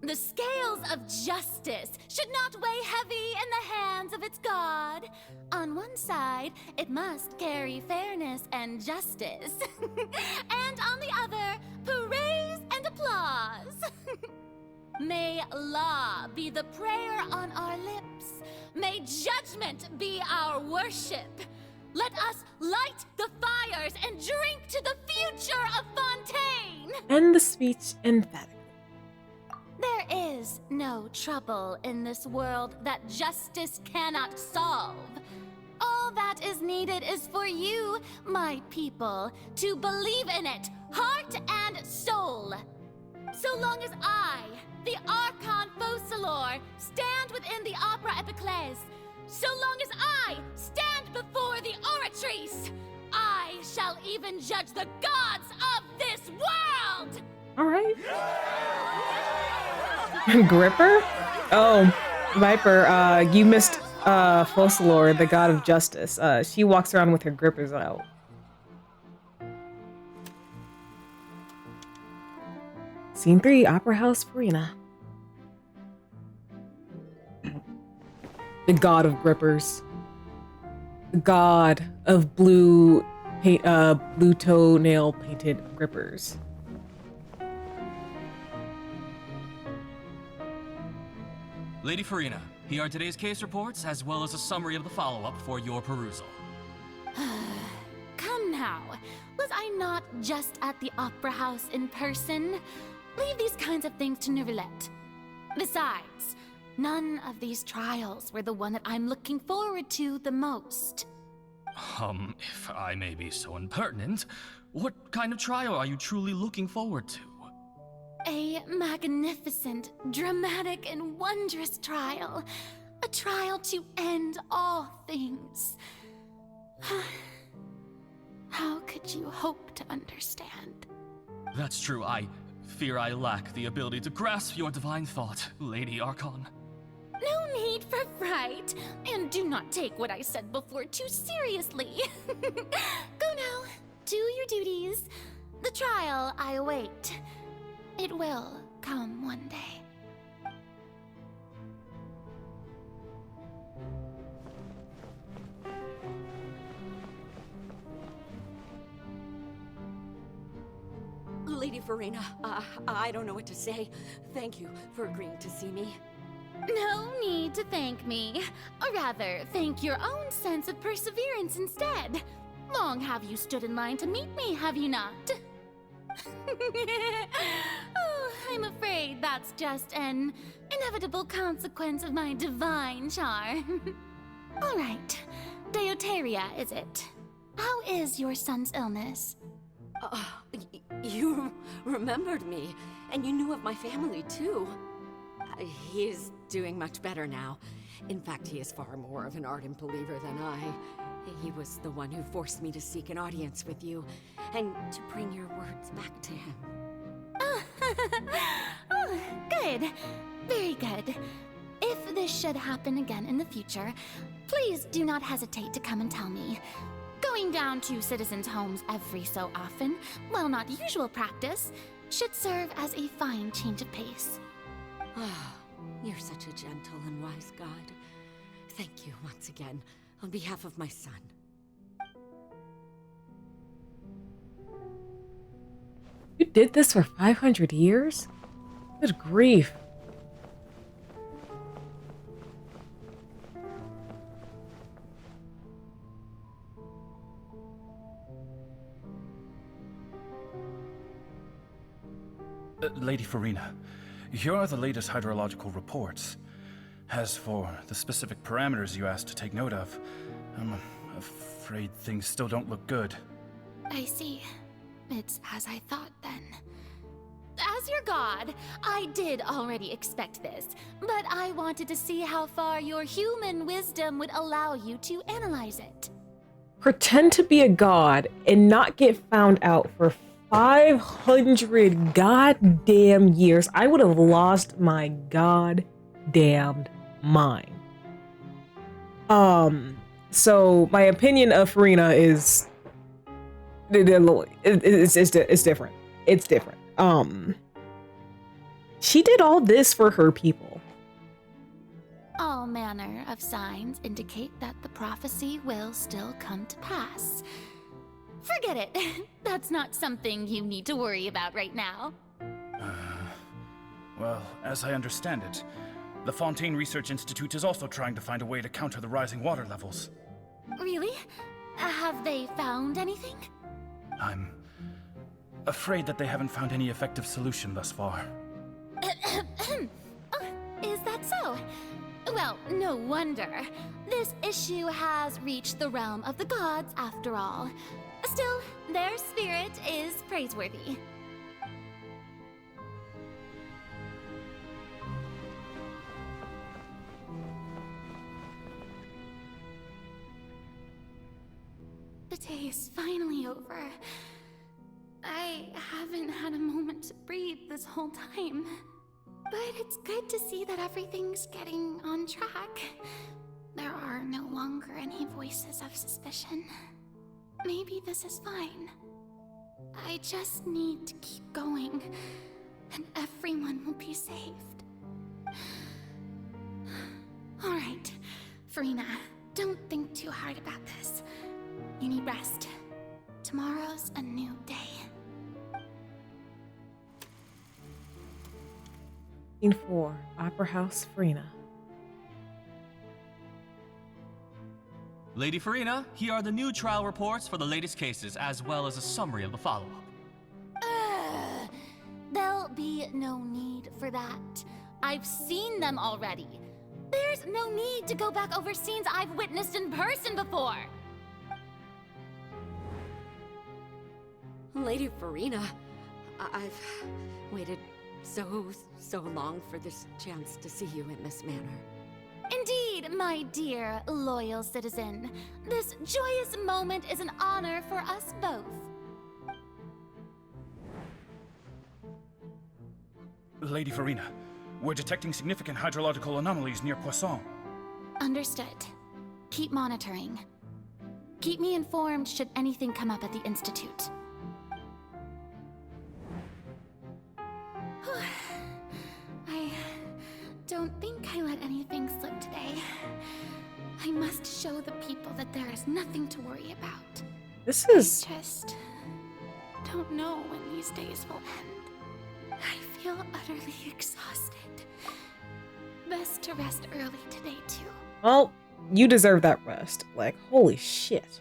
The scales of justice should not weigh heavy in the hands of its god. On one side, it must carry fairness and justice. And on the other, praise and applause. May law be the prayer on our lips. May judgment be our worship. Let us light the fires and drink to the future of Fontaine. End the speech emphatically. There is no trouble in this world that justice cannot solve. All that is needed is for you, my people, to believe in it, heart and soul. So long as I, the Archon Focalor, stand within the Opera Epiclese, so long as I stand before the Oratrice, I shall even judge the gods of this world! All right. Gripper? Oh, Viper, you missed Focalor, the god of justice. She walks around with her grippers out. Scene 3, Opera House, Farina. The god of grippers. The god of blue toenail painted grippers. Lady Farina, here are today's case reports, as well as a summary of the follow-up for your perusal. Come now, was I not just at the Opera House in person? Leave these kinds of things to Neuvillette. Besides, none of these trials were the one that I'm looking forward to the most. If I may be so impertinent, what kind of trial are you truly looking forward to? A magnificent, dramatic, and wondrous trial. A trial to end all things. How could you hope to understand? That's true, I fear I lack the ability to grasp your divine thought, Lady Archon. No need for fright, and do not take what I said before too seriously. Go now, do your duties. The trial I await. It will come one day. Lady Farina, I don't know what to say. Thank you for agreeing to see me. No need to thank me. Or rather, thank your own sense of perseverance instead. Long have you stood in line to meet me, have you not? Oh, I'm afraid that's just an inevitable consequence of my divine charm. All right, Deoteria, is it? How is your son's illness? You remembered me, and you knew of my family too. He is doing much better now. In fact, he is far more of an ardent believer than I. He was the one who forced me to seek an audience with you, and to bring your words back to him. Oh, good. Very good. If this should happen again in the future, please do not hesitate to come and tell me. Going down to citizens' homes every so often, while not usual practice, should serve as a fine change of pace. You're such a gentle and wise god. Thank you once again, on behalf of my son. You did this for 500 years? Good grief. Lady Farina, here are the latest hydrological reports. As for the specific parameters you asked to take note of, I'm afraid things still don't look good. I see. It's as I thought then. As your god, I did already expect this, but I wanted to see how far your human wisdom would allow you to analyze it. Pretend to be a god and not get found out for 500 goddamn years. I would have lost my goddamned mind. So my opinion of Farina is it's different. It's different. She did all this for her people. All manner of signs indicate that the prophecy will still come to pass. Forget it. That's not something you need to worry about right now. Well, as I understand it, the Fontaine Research Institute is also trying to find a way to counter the rising water levels. Really? Have they found anything? I'm afraid that they haven't found any effective solution thus far. Is that so? Well, no wonder. This issue has reached the realm of the gods after all. Still, their spirit is praiseworthy. The day is finally over. I haven't had a moment to breathe this whole time. But it's good to see that everything's getting on track. There are no longer any voices of suspicion. Maybe this is fine. I just need to keep going, and everyone will be saved. All right, Farina, don't think too hard about this. You need rest. Tomorrow's a new day. Scene 4, Opera House, Farina. Lady Farina, here are the new trial reports for the latest cases, as well as a summary of the follow-up. There'll be no need for that. I've seen them already. There's no need to go back over scenes I've witnessed in person before. Lady Farina, I've waited so long for this chance to see you in this manner. Indeed, my dear, loyal citizen. This joyous moment is an honor for us both. Lady Farina, we're detecting significant hydrological anomalies near Poisson. Understood. Keep monitoring. Keep me informed should anything come up at the Institute. I don't think I let anything slip today. I must show the people that there is nothing to worry about. This is... I just don't know when these days will end. I feel utterly exhausted. Best to rest early today, too. Well, you deserve that rest. Like, holy shit.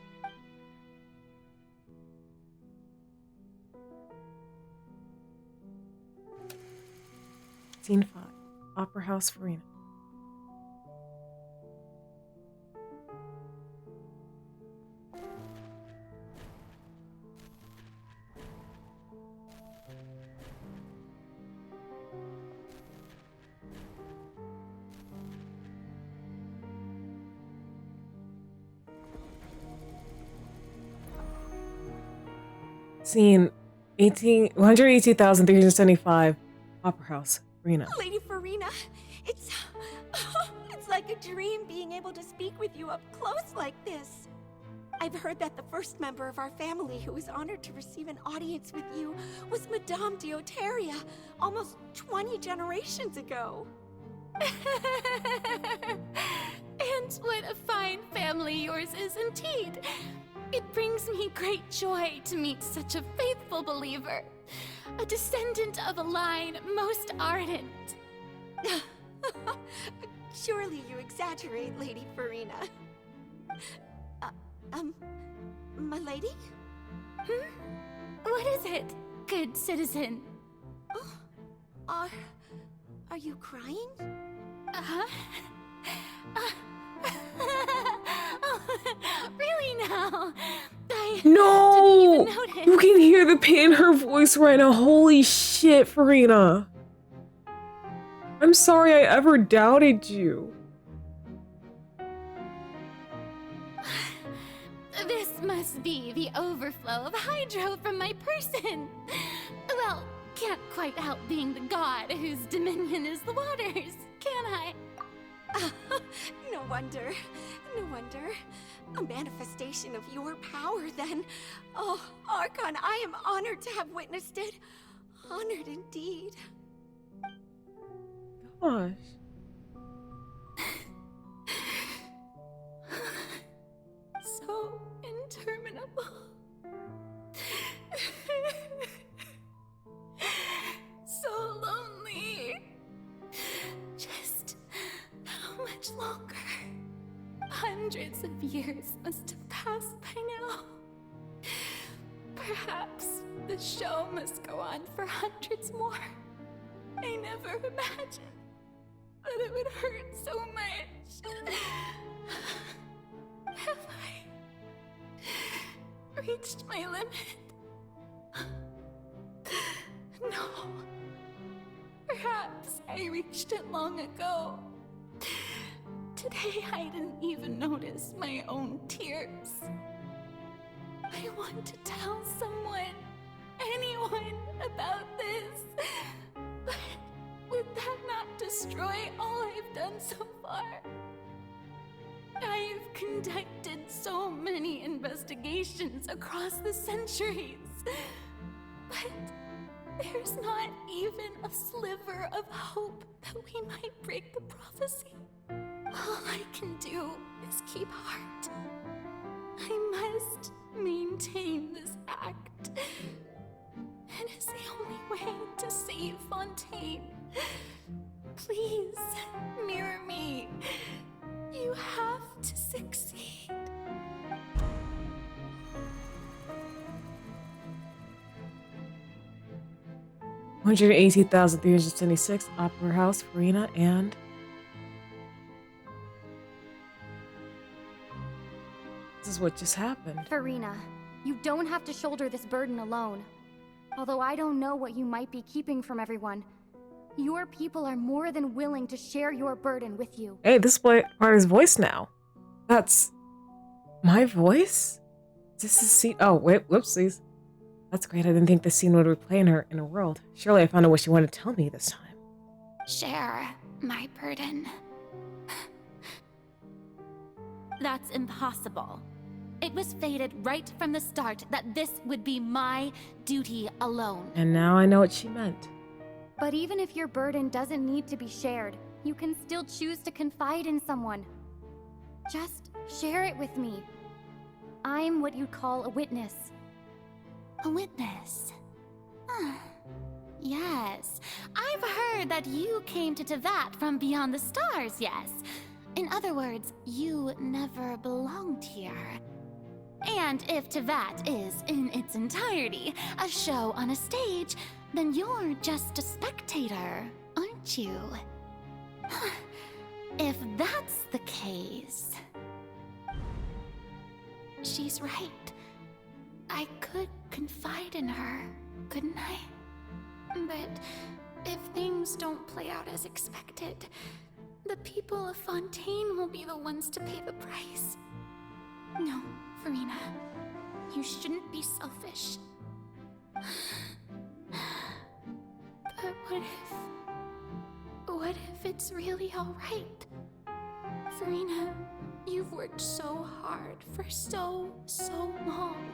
Scene 5. Opera House, Farina. Scene 118,375. Opera House, Farina. Lady Farina, it's like a dream being able to speak with you up close like this. I've heard that the first member of our family who was honored to receive an audience with you was Madame Deoteria, almost 20 generations ago. And what a fine family yours is indeed. It brings me great joy to meet such a faithful believer, a descendant of a line most ardent. Surely you exaggerate, Lady Farina. My lady? What is it, good citizen? Oh, are you crying? Uh-huh. Really now? I No! didn't even notice. You can hear the pain in her voice right now. Holy shit, Farina. I'm sorry I ever doubted you. This must be the overflow of hydro from my person. Well, can't quite help being the god whose dominion is the waters, can I? No wonder. No wonder. A manifestation of your power, then. Oh, Archon, I am honored to have witnessed it. Honored indeed. Gosh. So interminable. So lonely. Just how much longer? Hundreds of years must have passed by now. Perhaps the show must go on for hundreds more. I never imagined that it would hurt so much. Have I reached my limit? No. Perhaps I reached it long ago. Today I didn't even notice my own tears. I want to tell someone, anyone, about this. But would that not destroy all I've done so far? I've conducted so many investigations across the centuries, but there's not even a sliver of hope that we might break the prophecy. All I can do is keep heart. I must maintain this act. It is the only way to save Fontaine. Please, mirror me. You have to succeed. $118,376. Opera House, Farina, and this is what just happened. Farina, You don't have to shoulder this burden alone. Although I don't know what you might be keeping from everyone, your people are more than willing to share your burden with you. Hey, this is Marty's voice now. That's my voice? This is scene. Oh, wait, whoopsies. That's great. I didn't think this scene would replay in her world. Surely I found out what she wanted to tell me this time. Share my burden. That's impossible. It was fated right from the start that this would be my duty alone. And now I know what she meant. But even if your burden doesn't need to be shared, you can still choose to confide in someone. Just share it with me. I'm what you'd call a witness. A witness? Yes. I've heard that you came to Tevat from beyond the stars, yes. In other words, you never belonged here. And if Tevat is, in its entirety, a show on a stage, then you're just a spectator, aren't you? If that's the case... She's right. I could confide in her, couldn't I? But if things don't play out as expected, the people of Fontaine will be the ones to pay the price. No, Farina, you shouldn't be selfish. But what if it's really all right? Farina, you've worked so hard for so long.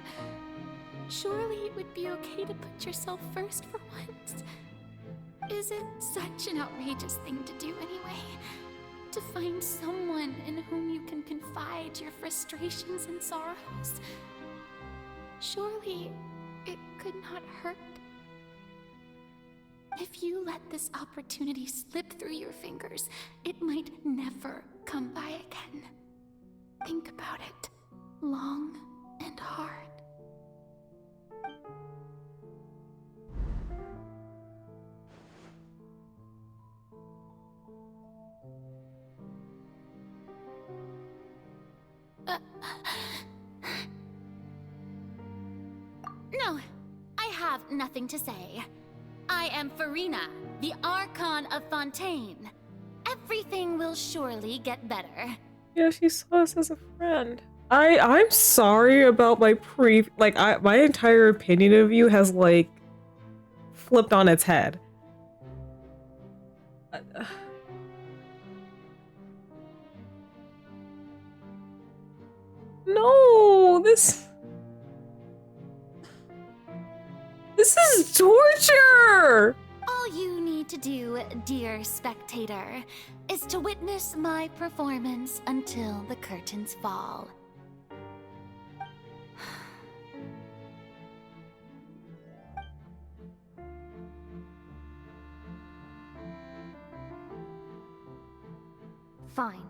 Surely it would be okay to put yourself first for once. Is it such an outrageous thing to do anyway? To find someone in whom you can confide your frustrations and sorrows? Surely it could not hurt. If you let this opportunity slip through your fingers, it might never come by again. Think about it long and hard. No, I have nothing to say. I am Farina, the Archon of Fontaine. Everything will surely get better. Yeah, she saw us as a friend. I'm sorry about my my entire opinion of you has like flipped on its head. No, this is torture! All you need to do, dear spectator, is to witness my performance until the curtains fall. Fine.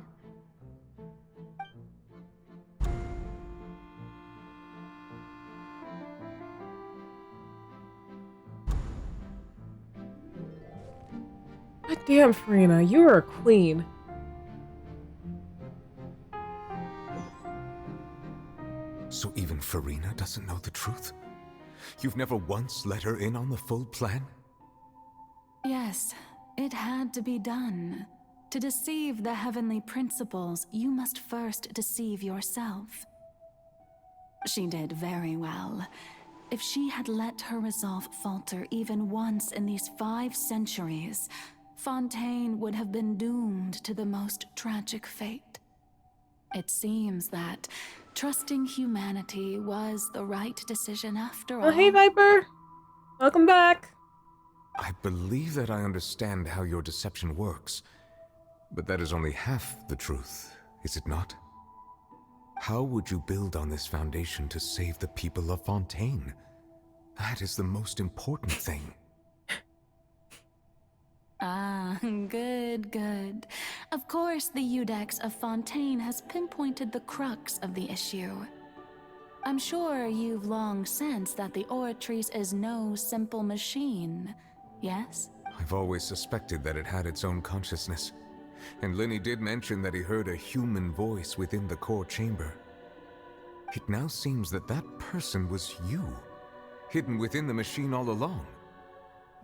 God damn, Farina, you are a queen. So even Farina doesn't know the truth? You've never once let her in on the full plan? Yes, it had to be done. To deceive the heavenly principles, you must first deceive yourself. She did very well. If she had let her resolve falter even once in these 5 centuries, Fontaine would have been doomed to the most tragic fate. It seems that trusting humanity was the right decision after all. Oh, hey, Viper. Welcome back. I believe that I understand how your deception works, but that is only half the truth, is it not? How would you build on this foundation to save the people of Fontaine? That is the most important thing. Ah, good. Of course, the Iudex of Fontaine has pinpointed the crux of the issue. I'm sure you've long sensed that the Oratrice is no simple machine, yes? I've always suspected that it had its own consciousness. And Lenny did mention that he heard a human voice within the core chamber. It now seems that that person was you, hidden within the machine all along.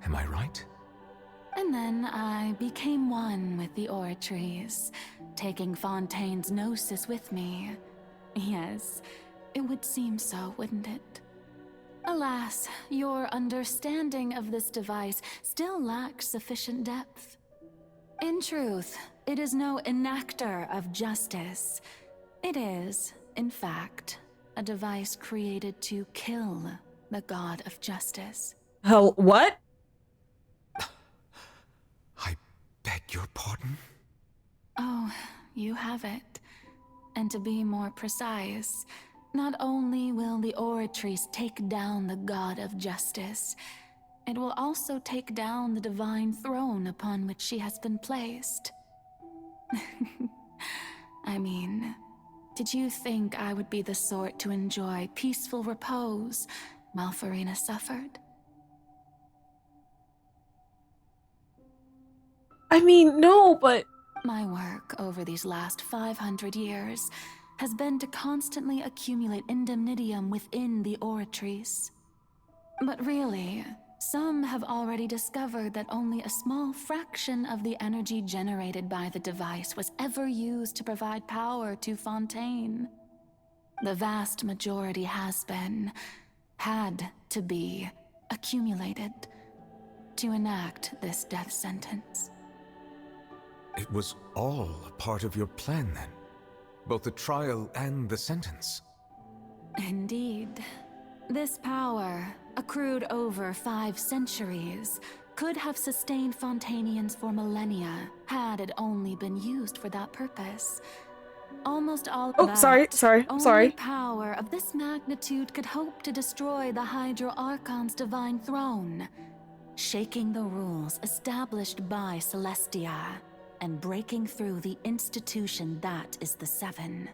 Am I right? And then I became one with the oratories, taking Fontaine's gnosis with me. Yes, it would seem so, wouldn't it? Alas, your understanding of this device still lacks sufficient depth. In truth, it is no enactor of justice. It is, in fact, a device created to kill the god of justice. Hell, what? I beg your pardon? Oh, you have it. And to be more precise, not only will the oratories take down the god of justice, it will also take down the divine throne upon which she has been placed. I mean, did you think I would be the sort to enjoy peaceful repose while Farina suffered? I mean, no, but... My work over these last 500 years has been to constantly accumulate indemnitium within the oratories. But really, some have already discovered that only a small fraction of the energy generated by the device was ever used to provide power to Fontaine. The vast majority had to be, accumulated to enact this death sentence. It was all a part of your plan then? Both the trial and the sentence? Indeed. This power, accrued over 5 centuries, could have sustained Fontainians for millennia had it only been used for that purpose. Almost all Oh, that sorry. power of this magnitude could hope to destroy the Hydro Archon's divine throne, shaking the rules established by Celestia, and breaking through the institution that is the Seven.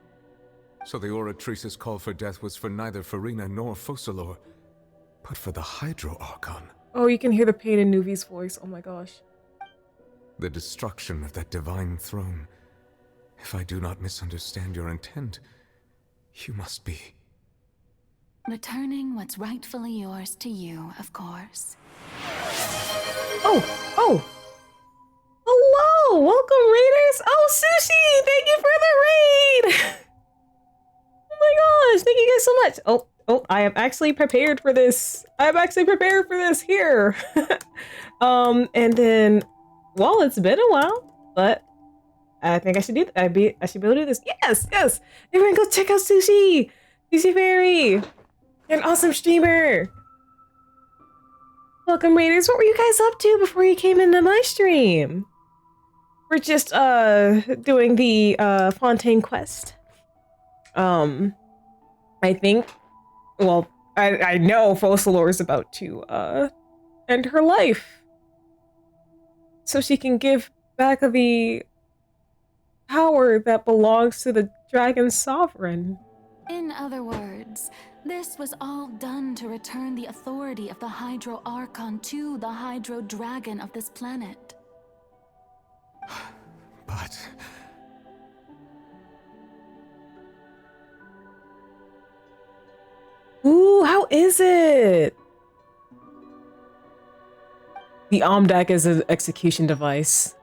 So the Oratrice's call for death was for neither Farina nor Focalor, but for the Hydro Archon. Oh, you can hear the pain in Nuvi's voice. Oh my gosh. The destruction of that divine throne. If I do not misunderstand your intent, you must be... Returning what's rightfully yours to you, of course. Oh! Hello! Welcome, Raiders! Oh, Sushi! Thank you for the raid! Oh my gosh, thank you guys so much. Oh, I am actually prepared for this. Here. And then, well, it's been a while, but I think I should I should be able to do this. Yes! Everyone go check out Sushi! Sushi Fairy! An awesome streamer! Welcome, Raiders. What were you guys up to before you came into my stream? We're just, doing the, Fontaine quest. I think, well, I know Focalor is about to, end her life. So she can give back the power that belongs to the Dragon Sovereign. In other words, this was all done to return the authority of the Hydro Archon to the Hydro Dragon of this planet. But... Ooh, how is it? The Omdak is an execution device.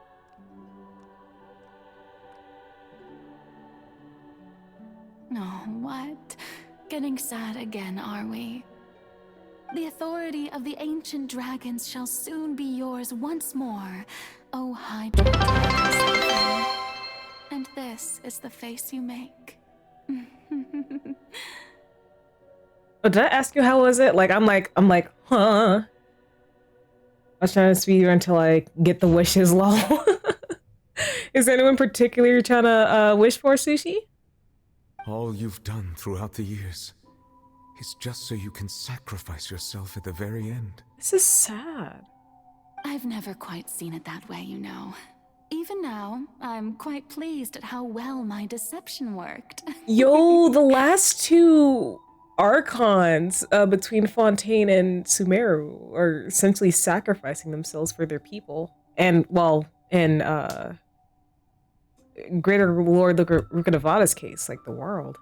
Oh, what? Getting sad again, are we? The authority of the ancient dragons shall soon be yours once more, O Hydro Dragon. And this is the face you make. Oh, did I ask you how was it? Like, I'm like, huh? I was trying to speed you until I get the wishes, lol. Is there anyone particular you're trying to wish for, Sushi? all you've done throughout the years is just so you can sacrifice yourself at the very end. This is sad. I've never quite seen it that way, you know. Even now, I'm quite pleased at how well my deception worked. Yo, the last two Archons between Fontaine and Sumeru are essentially sacrificing themselves for their people. And, well, in Greater Lord Rukadavada's case, like the world.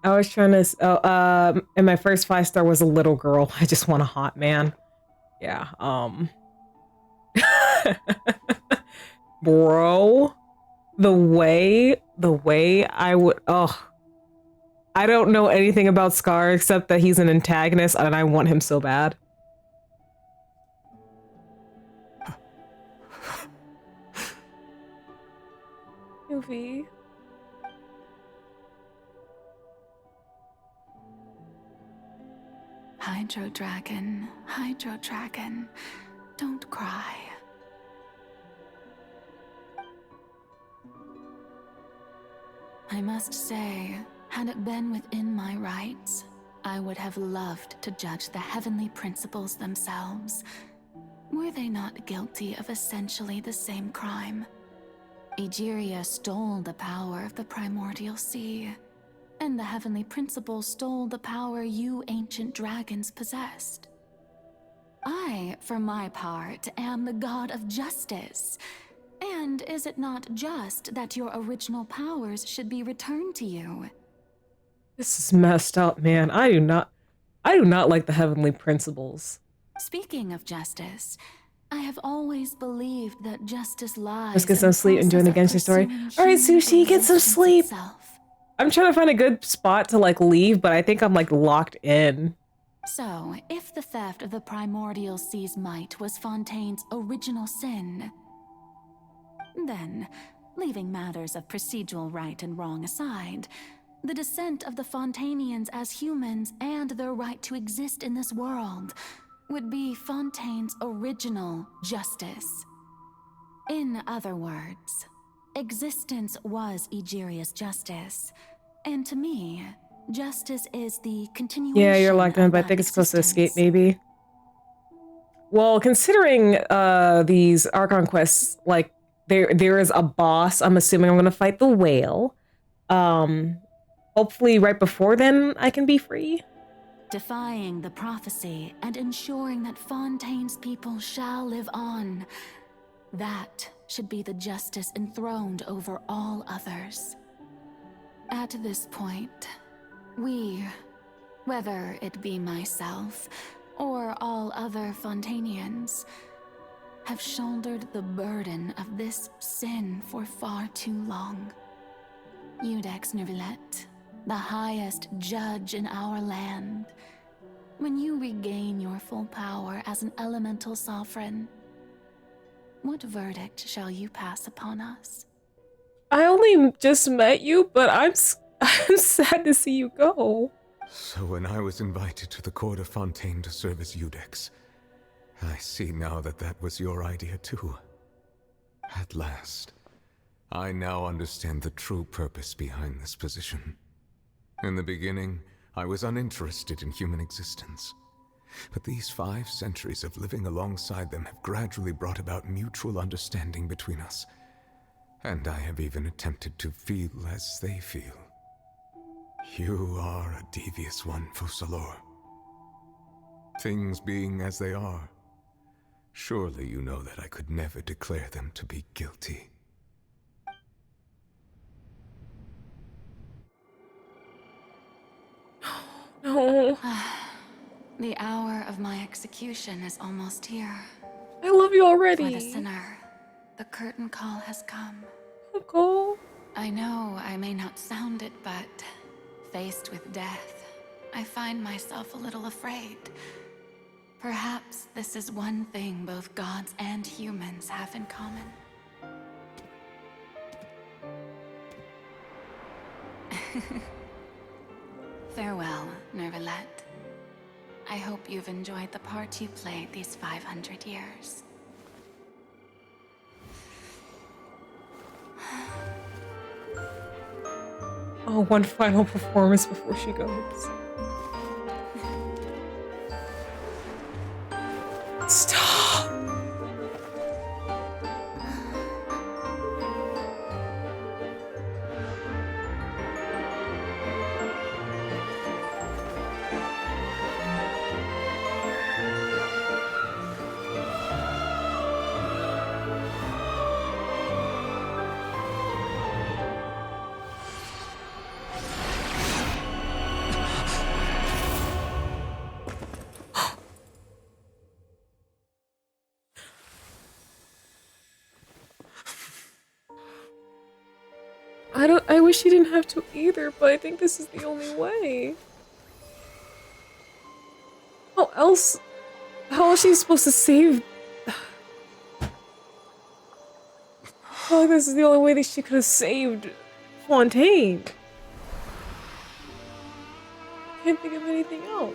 I was trying to. And my first 5-star was a little girl. I just want a hot man. Yeah. Bro, the way I would. Oh, I don't know anything about Scar except that he's an antagonist, and I want him so bad. Yuffie. Hydro Dragon, don't cry. I must say, had it been within my rights, I would have loved to judge the heavenly principles themselves. Were they not guilty of essentially the same crime? Egeria stole the power of the primordial sea, and the heavenly principles stole the power you ancient dragons possessed. I, for my part, am the god of justice. And is it not just that your original powers should be returned to you? This is messed up, man. I do not like the heavenly principles. Speaking of justice, I have always believed that justice lies. Let's get some sleep and join the Genshin story. All right, Sushi, get some sleep. I'm trying to find a good spot to like leave, but I think I'm like locked in. So, if the theft of the primordial sea's might was Fontaine's original sin, then, leaving matters of procedural right and wrong aside, the descent of the Fontainians as humans and their right to exist in this world would be Fontaine's original justice. In other words, existence was Egeria's justice, and to me, justice is the continuation. Yeah, you're locked in, but I think it's supposed to escape, maybe. Well, considering these Archon quests, like there is a boss. I'm assuming I'm gonna fight the whale. Hopefully, right before then, I can be free. Defying the prophecy and ensuring that Fontaine's people shall live on. That should be the justice enthroned over all others. At this point, we, whether it be myself or all other Fontainians, have shouldered the burden of this sin for far too long. Iudex Neuvillette, the highest judge in our land, when you regain your full power as an elemental sovereign, what verdict shall you pass upon us? I only just met you, but I'm sad to see you go. So when I was invited to the court of Fontaine to serve as Iudex, I see now that that was your idea too. At last, I now understand the true purpose behind this position. In the beginning, I was uninterested in human existence. But these 5 centuries of living alongside them have gradually brought about mutual understanding between us. And I have even attempted to feel as they feel. You are a devious one, Focalors. Things being as they are, surely you know that I could never declare them to be guilty. No. The hour of my execution is almost here. I love you already. For the sinner, the curtain call has come. Call? I know I may not sound it, but faced with death, I find myself a little afraid. Perhaps this is one thing both gods and humans have in common. Farewell, Neuvillette. I hope you've enjoyed the part you played these 500 years. Oh, one final performance before she goes. Stop. I wish she didn't have to either, but I think this is the only way. How is she supposed to save? Oh, this is the only way that she could have saved Fontaine. Can't think of anything else.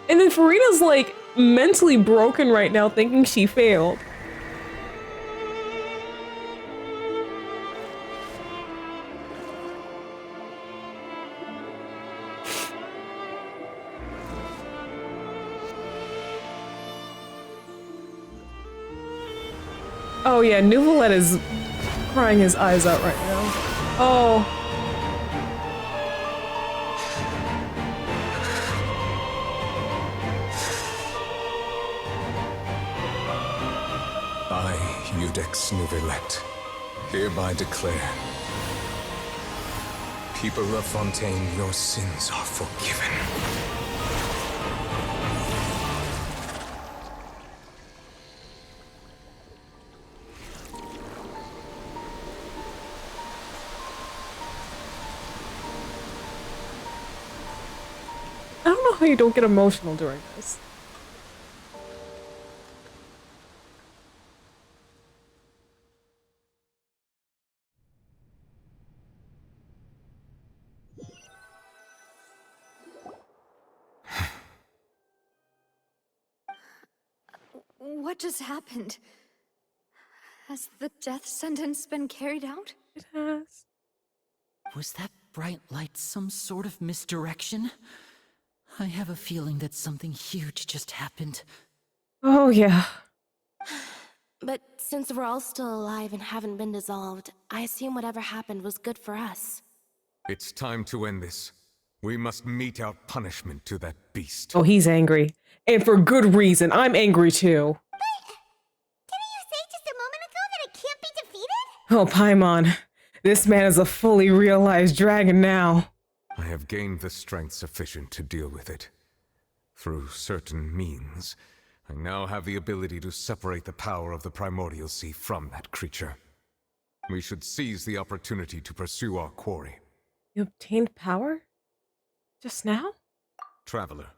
And then Farina's like mentally broken right now, thinking she failed. Oh yeah, Nouvelette is crying his eyes out right now. Oh. I, Eudex Nouvelette, hereby declare, people of Fontaine, your sins are forgiven. I don't know how you don't get emotional during this. What just happened? Has the death sentence been carried out? It has. Was that bright light some sort of misdirection? I have a feeling that something huge just happened. Oh yeah. But since we're all still alive and haven't been dissolved, I assume whatever happened was good for us. It's time to end this. We must mete out punishment to that beast. Oh, he's angry. And for good reason. I'm angry too. Didn't you say just a moment ago that it can't be defeated? Oh, Paimon. This man is a fully realized dragon now. I have gained the strength sufficient to deal with it. Through certain means, I now have the ability to separate the power of the Primordial Sea from that creature. We should seize the opportunity to pursue our quarry. You obtained power? Just now? Traveler,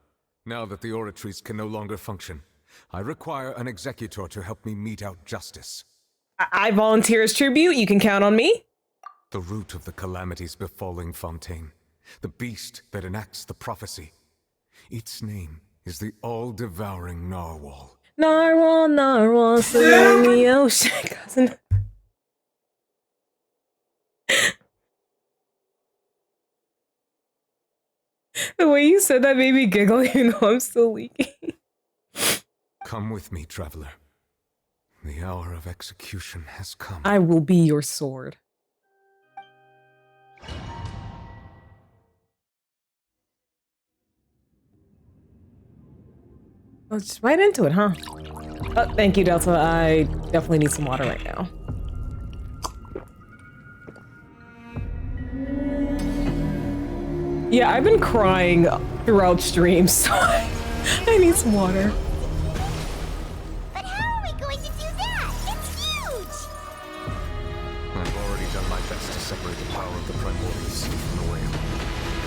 now that the oratories can no longer function, I require an executor to help me mete out justice. I volunteer as tribute. You can count on me. The root of the calamities befalling Fontaine, the beast that enacts the prophecy. Its name is the all-devouring narwhal. Narwhal, narwhal, swimming in the ocean. Cousin. The way you said that made me giggle, you know I'm still leaking. Come with me, traveler. The hour of execution has come. I will be your sword. Oh, just right into it, huh? Oh, thank you, Delta. I definitely need some water right now. Yeah, I've been crying throughout streams, so I need some water. But how are we going to do that? It's huge! I've already done my best to separate the power of the Primordial Sea from the whale.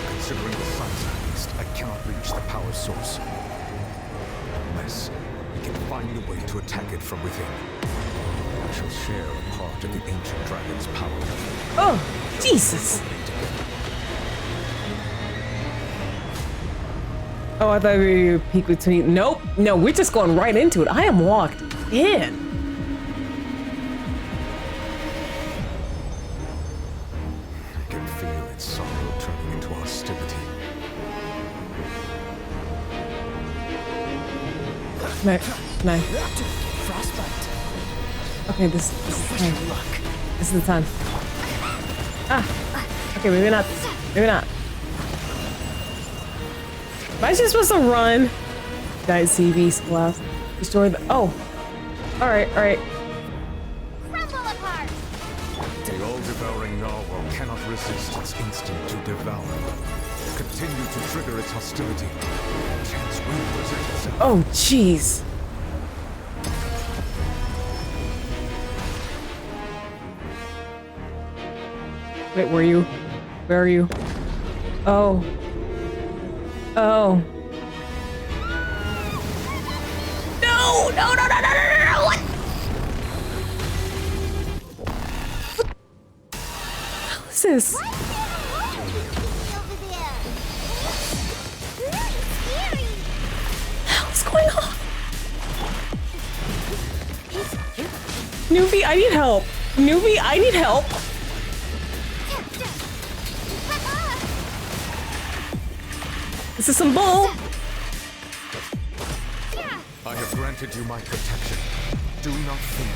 Considering the size of the beast, I cannot reach the power source. Unless we can find a way to attack it from within. I shall share a part of the ancient dragon's power. Oh, Jesus! Oh, I thought we were peek between. Nope, no, we're just going right into it. I am locked in. I can feel its sorrow turning into hostility. No. Frostbite. Okay, this is the time. This is the time. Ah. Okay, maybe not. Maybe not. Am I just supposed to run? Giant sea beast blast. Destroy the. Oh. Alright, alright. Crumble apart! The all-devouring narwhal cannot resist its instinct to devour. Continue to trigger its hostility. Chance will present itself. Oh, jeez. Wait, were you? Where are you? Oh. Oh. No! No, no, no, no, no, no, no! What? What is this? What's going on? Newbie, I need help. Newbie, I need help. This is some bull. I have granted you my protection. Do not fear.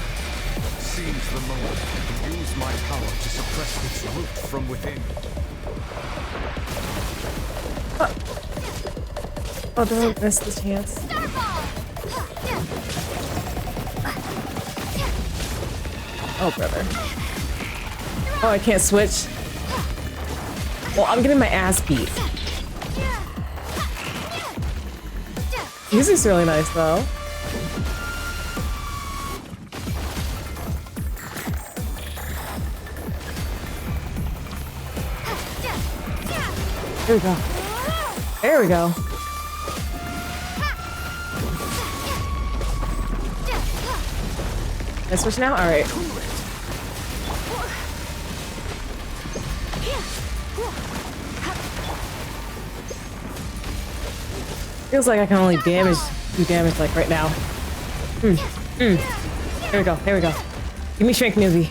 Seize the moment and use my power to suppress its root from within. Oh, don't miss the chance. Oh, brother. Oh, I can't switch. Well, I'm getting my ass beat. Music's really nice, though. There we go. There we go. Can I switch now? All right. Feels like I can only do damage like right now. There we go. There we go. Give me strength, newbie.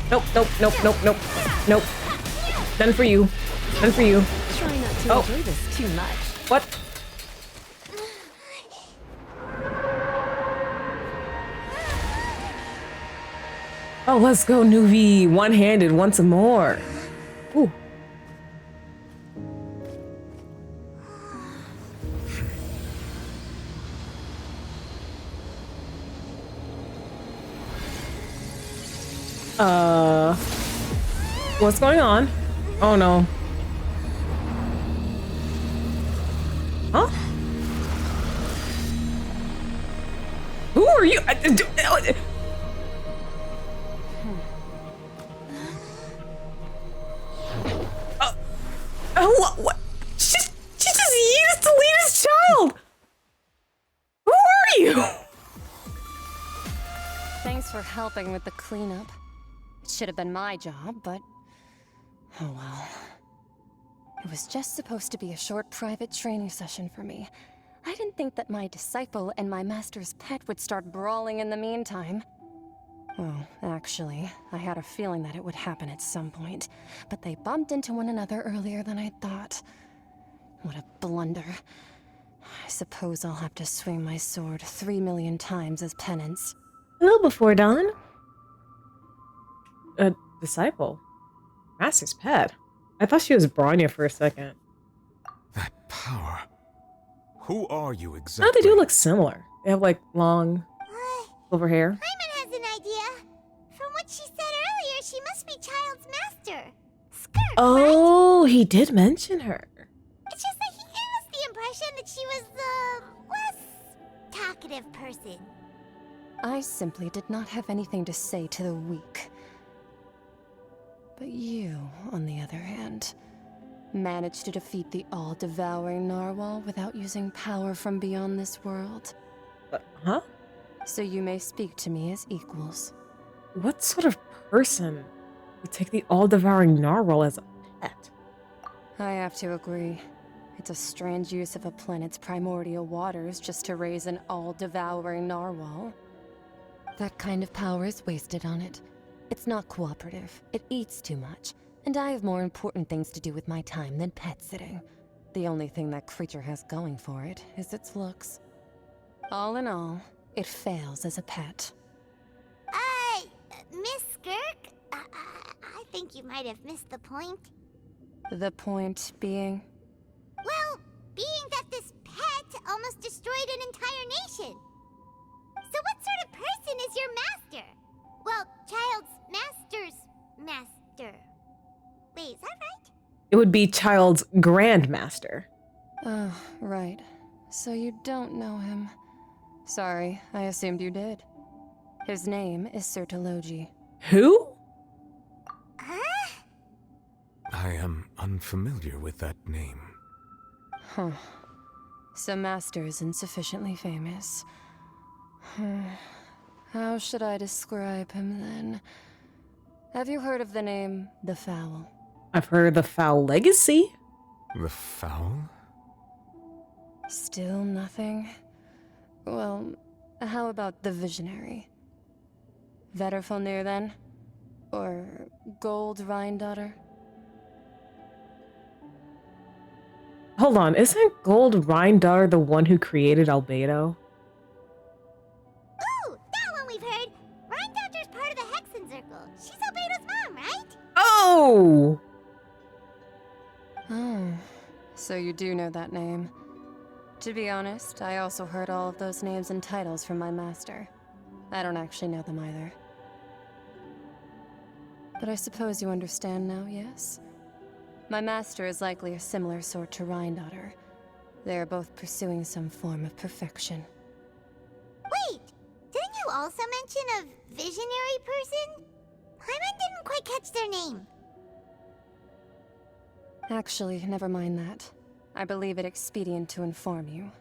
Nope, nope, nope, nope, nope, nope. Done for you. Done for you. Try not to enjoy this too much. What? Oh, let's go, Nuvi. One-handed, want some more. Ooh. What's going on? Oh no. Huh? Who are you? What? She just used to lead his child. Who are you? Thanks for helping with the cleanup. It should have been my job, but oh well. It was just supposed to be a short private training session for me. I didn't think that my disciple and my master's pet would start brawling in the meantime. Well, actually, I had a feeling that it would happen at some point, but they bumped into one another earlier than I thought. What a blunder. I suppose I'll have to swing my sword 3 million times as penance. Hello, Before Dawn. A disciple. Master's pet. I thought she was Bronya for a second. That power. Who are you exactly? Oh, they do look similar. They have like long silver hair. Hyman has an idea. From what she said earlier, she must be Child's master. Skirt, Oh, he did mention her. It's just that he gave us the impression that she was the less talkative person. I simply did not have anything to say to the weak. But you, on the other hand, managed to defeat the all-devouring narwhal without using power from beyond this world. Huh? So you may speak to me as equals. What sort of person would take the all-devouring narwhal as a pet? I have to agree. It's a strange use of a planet's primordial waters just to raise an all-devouring narwhal. That kind of power is wasted on it. It's not cooperative. It eats too much. And I have more important things to do with my time than pet sitting. The only thing that creature has going for it is its looks. All in all, it fails as a pet. Miss Skirk? I think you might have missed the point. The point being? Well, being that this pet almost destroyed an entire nation. So what sort of person is Master. Wait, is that right? It would be Child's Grandmaster. Oh, right. So you don't know him. Sorry, I assumed you did. His name is Sertologi. Who? I am unfamiliar with that name. Huh. So Master isn't sufficiently famous. How should I describe him then? Have you heard of the name The Foul? I've heard of the Foul Legacy. The Foul? Still nothing? Well, how about the Visionary? Vetterfulnir then? Or Gold Rhindaughter? Hold on, isn't Gold Rhindaughter the one who created Albedo? Ooh, that one we've heard. Rhindaughter's part of the Hexen Circle. She's Albedo's mom, right? Oh! Oh, so you do know that name. To be honest, I also heard all of those names and titles from my master. I don't actually know them either. But I suppose you understand now, yes? My master is likely a similar sort to Rhindaughter. They are both pursuing some form of perfection. Wait, didn't you also mention a visionary person? Paimon didn't quite catch their name. Actually, never mind that. I believe it expedient to inform you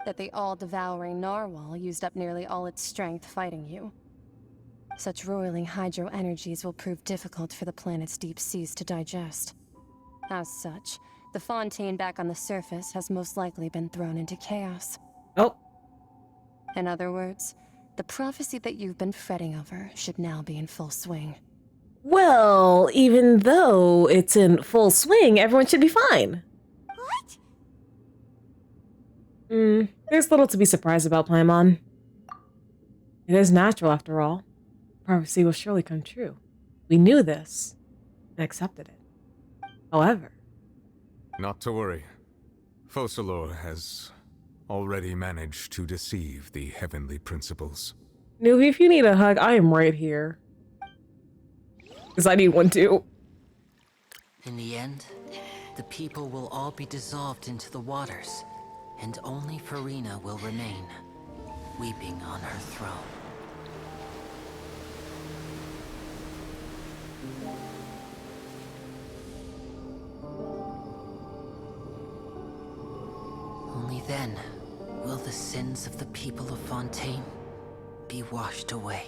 that the all-devouring narwhal used up nearly all its strength fighting you. Such roiling hydro energies will prove difficult for the planet's deep seas to digest. As such, the Fontaine back on the surface has most likely been thrown into chaos. Oh. In other words, the prophecy that you've been fretting over should now be in full swing. Well, even though it's in full swing, everyone should be fine. What? There's little to be surprised about, Paimon. It is natural, after all. Prophecy will surely come true. We knew this and accepted it. However... Not to worry. Focalor has already managed to deceive the heavenly principles. Nuvi, if you need a hug, I am right here. Because I need one too. In the end, the people will all be dissolved into the waters, and only Farina will remain, weeping on her throne. Only then will the sins of the people of Fontaine be washed away.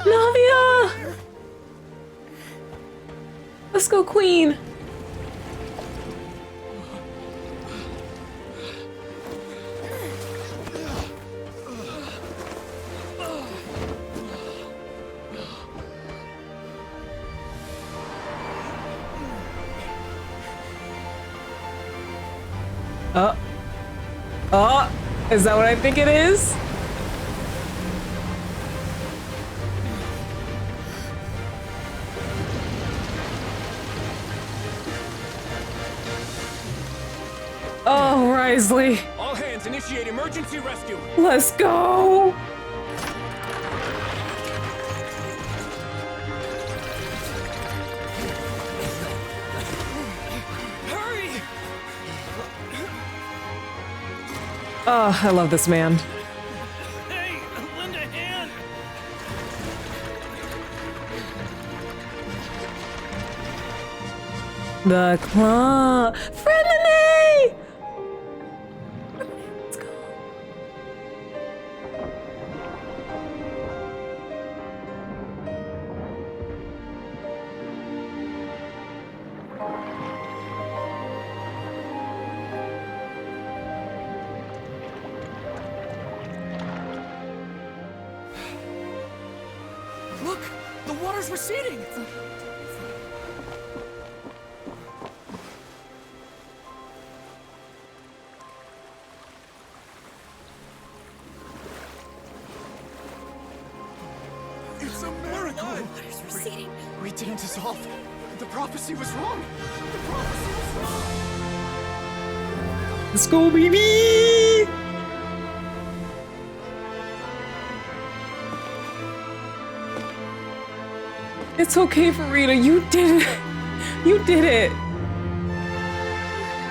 Navia! Let's go, Queen! Is that what I think it is? Oh, Risley. All hands initiate emergency rescue. Let's go. Oh, I love this man. Hey, lend a hand. The claw. Friendly! Let's go. Look, the water's receding. We didn't dissolve. The prophecy was wrong. The prophecy was wrong. Let's go, baby! It's okay, Farina. You did it. You did it.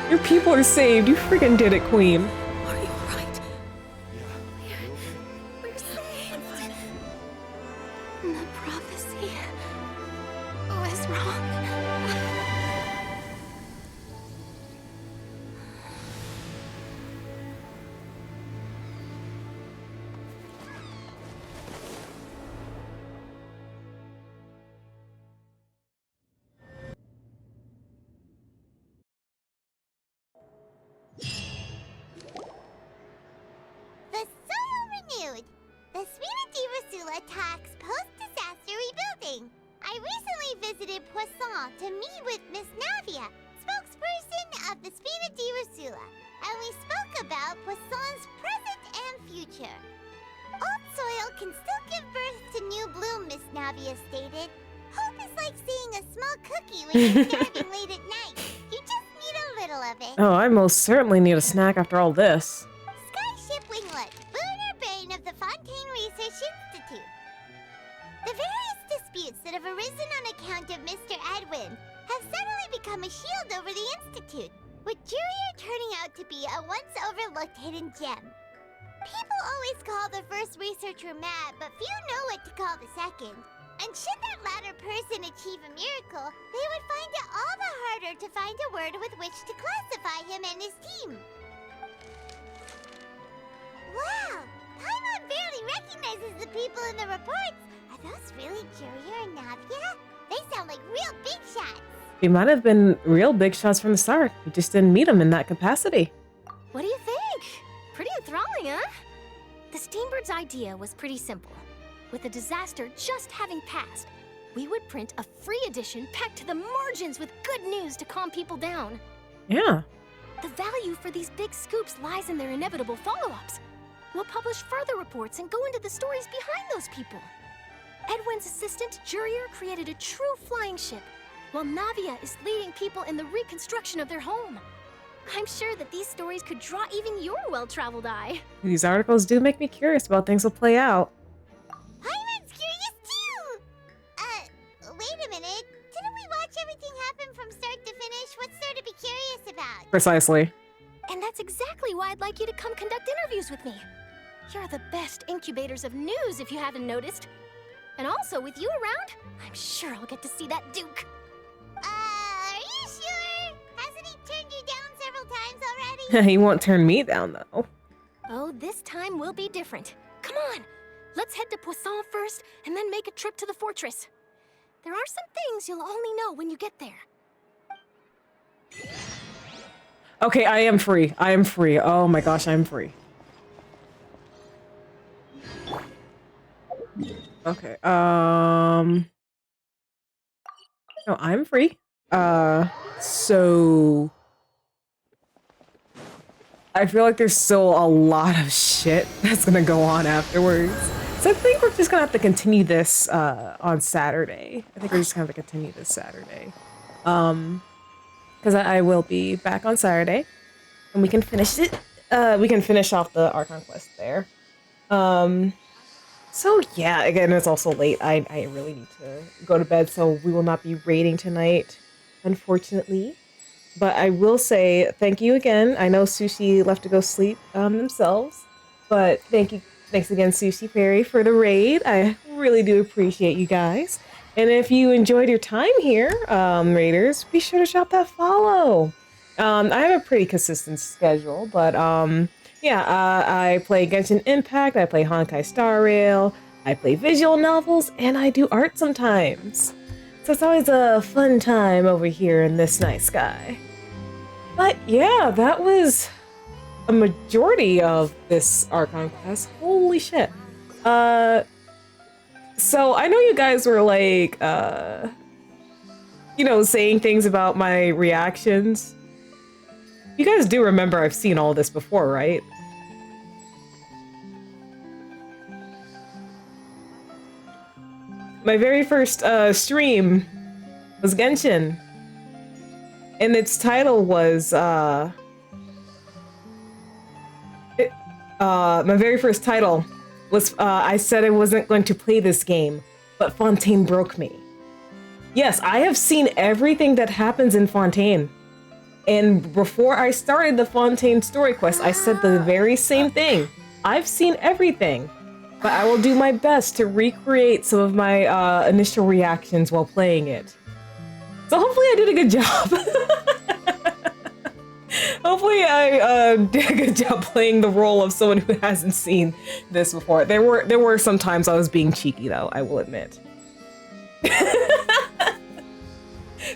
Your people are saved. You freaking did it, Queen. Are you alright? We're saved. The prophecy was wrong. The soil renewed. The Spina di Rosula talks post-disaster rebuilding. I recently visited Poisson to meet with Miss Navia, spokesperson of the Spina di Rosula, and we spoke about Poisson's present and future. Old soil can still give birth to new bloom, Miss Navia stated. Hope is like seeing a small cookie when you're starving late at night. You just need a little of it. Oh, I most certainly need a snack after all this. Skyship Winglet, lunar bane of the Fontaine Research Institute. The various disputes that have arisen on account of Mr. Edwin have suddenly become a shield over the Institute, with Jurier turning out to be a once overlooked hidden gem. People always call the first researcher mad, but few know what to call the second. And should that latter person achieve a miracle, they would find it all the harder to find a word with which to classify him and his team. Wow! Paimon barely recognizes the people in the reports. Are those really Jurier and Navia? They sound like real big shots. They might have been real big shots from the start. We just didn't meet them in that capacity. What do you think? Pretty enthralling, huh? The Steambird's idea was pretty simple. With the disaster just having passed, we would print a free edition packed to the margins with good news to calm people down. Yeah. The value for these big scoops lies in their inevitable follow-ups. We'll publish further reports and go into the stories behind those people. Edwin's assistant, Jurier, created a true flying ship, while Navia is leading people in the reconstruction of their home. I'm sure that these stories could draw even your well-traveled eye. These articles do make me curious about things will play out. Paimon's curious too! Wait a minute. Didn't we watch everything happen from start to finish? What's there to be curious about? Precisely. And that's exactly why I'd like you to come conduct interviews with me. You're the best incubators of news, if you haven't noticed. And also, with you around, I'm sure I'll get to see that Duke. Are you sure? Hasn't he turned you down several times already? He won't turn me down, though. Oh, this time will be different. Come on, let's head to Poisson first, and then make a trip to the fortress. There are some things you'll only know when you get there. Okay, I am free. I am free. Oh my gosh, I'm free. Okay, no, I'm free. So I feel like there's still a lot of shit that's gonna go on afterwards. So I think we're just gonna have to continue this on Saturday. I think we're just gonna have to continue this Saturday. Because I will be back on Saturday, and we can finish it. We can finish off the Archon quest there. So yeah, again, it's also late. I really need to go to bed, so we will not be raiding tonight, unfortunately. But I will say thank you again. I know Sushi left to go sleep themselves, but thanks again, Sushi Fairy, for the raid. I really do appreciate you guys. And if you enjoyed your time here, Raiders, be sure to drop that follow. I have a pretty consistent schedule, but yeah, I play Genshin Impact, I play Honkai Star Rail, I play visual novels, and I do art sometimes. So it's always a fun time over here in this nice sky. But yeah, that was a majority of this Archon quest. Holy shit. So I know you guys were like, you know, saying things about my reactions. You guys do remember I've seen all this before, right? my very first stream was Genshin. And its title was my very first title was I said I wasn't going to play this game, but Fontaine broke me. Yes, I have seen everything that happens in Fontaine. And before I started the Fontaine story quest, I said the very same thing. I've seen everything, but I will do my best to recreate some of my initial reactions while playing it. So hopefully I did a good job. Hopefully I did a good job playing the role of someone who hasn't seen this before. There were some times I was being cheeky though, I will admit.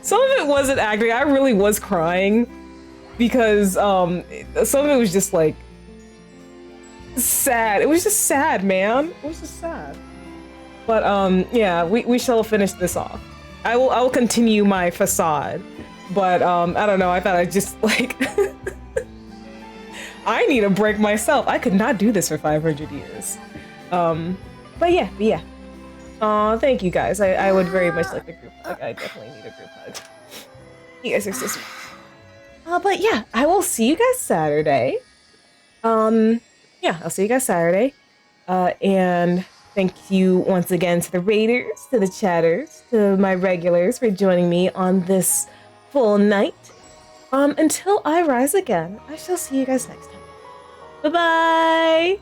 Some of it wasn't acting. I really was crying because some of it was just like sad. It was just sad, man. It was just sad. But yeah, we shall finish this off. I will continue my facade. But I don't know, I thought I'd just like I need a break myself. I could not do this for 500 years. But yeah. Aw, thank you guys. I would very much like a group hug. I definitely need a group hug. You guys are so sweet. But yeah, I will see you guys Saturday. Yeah, I'll see you guys Saturday. And thank you once again to the raiders, to the chatters, to my regulars for joining me on this full night. Until I rise again, I shall see you guys next time. Bye-bye!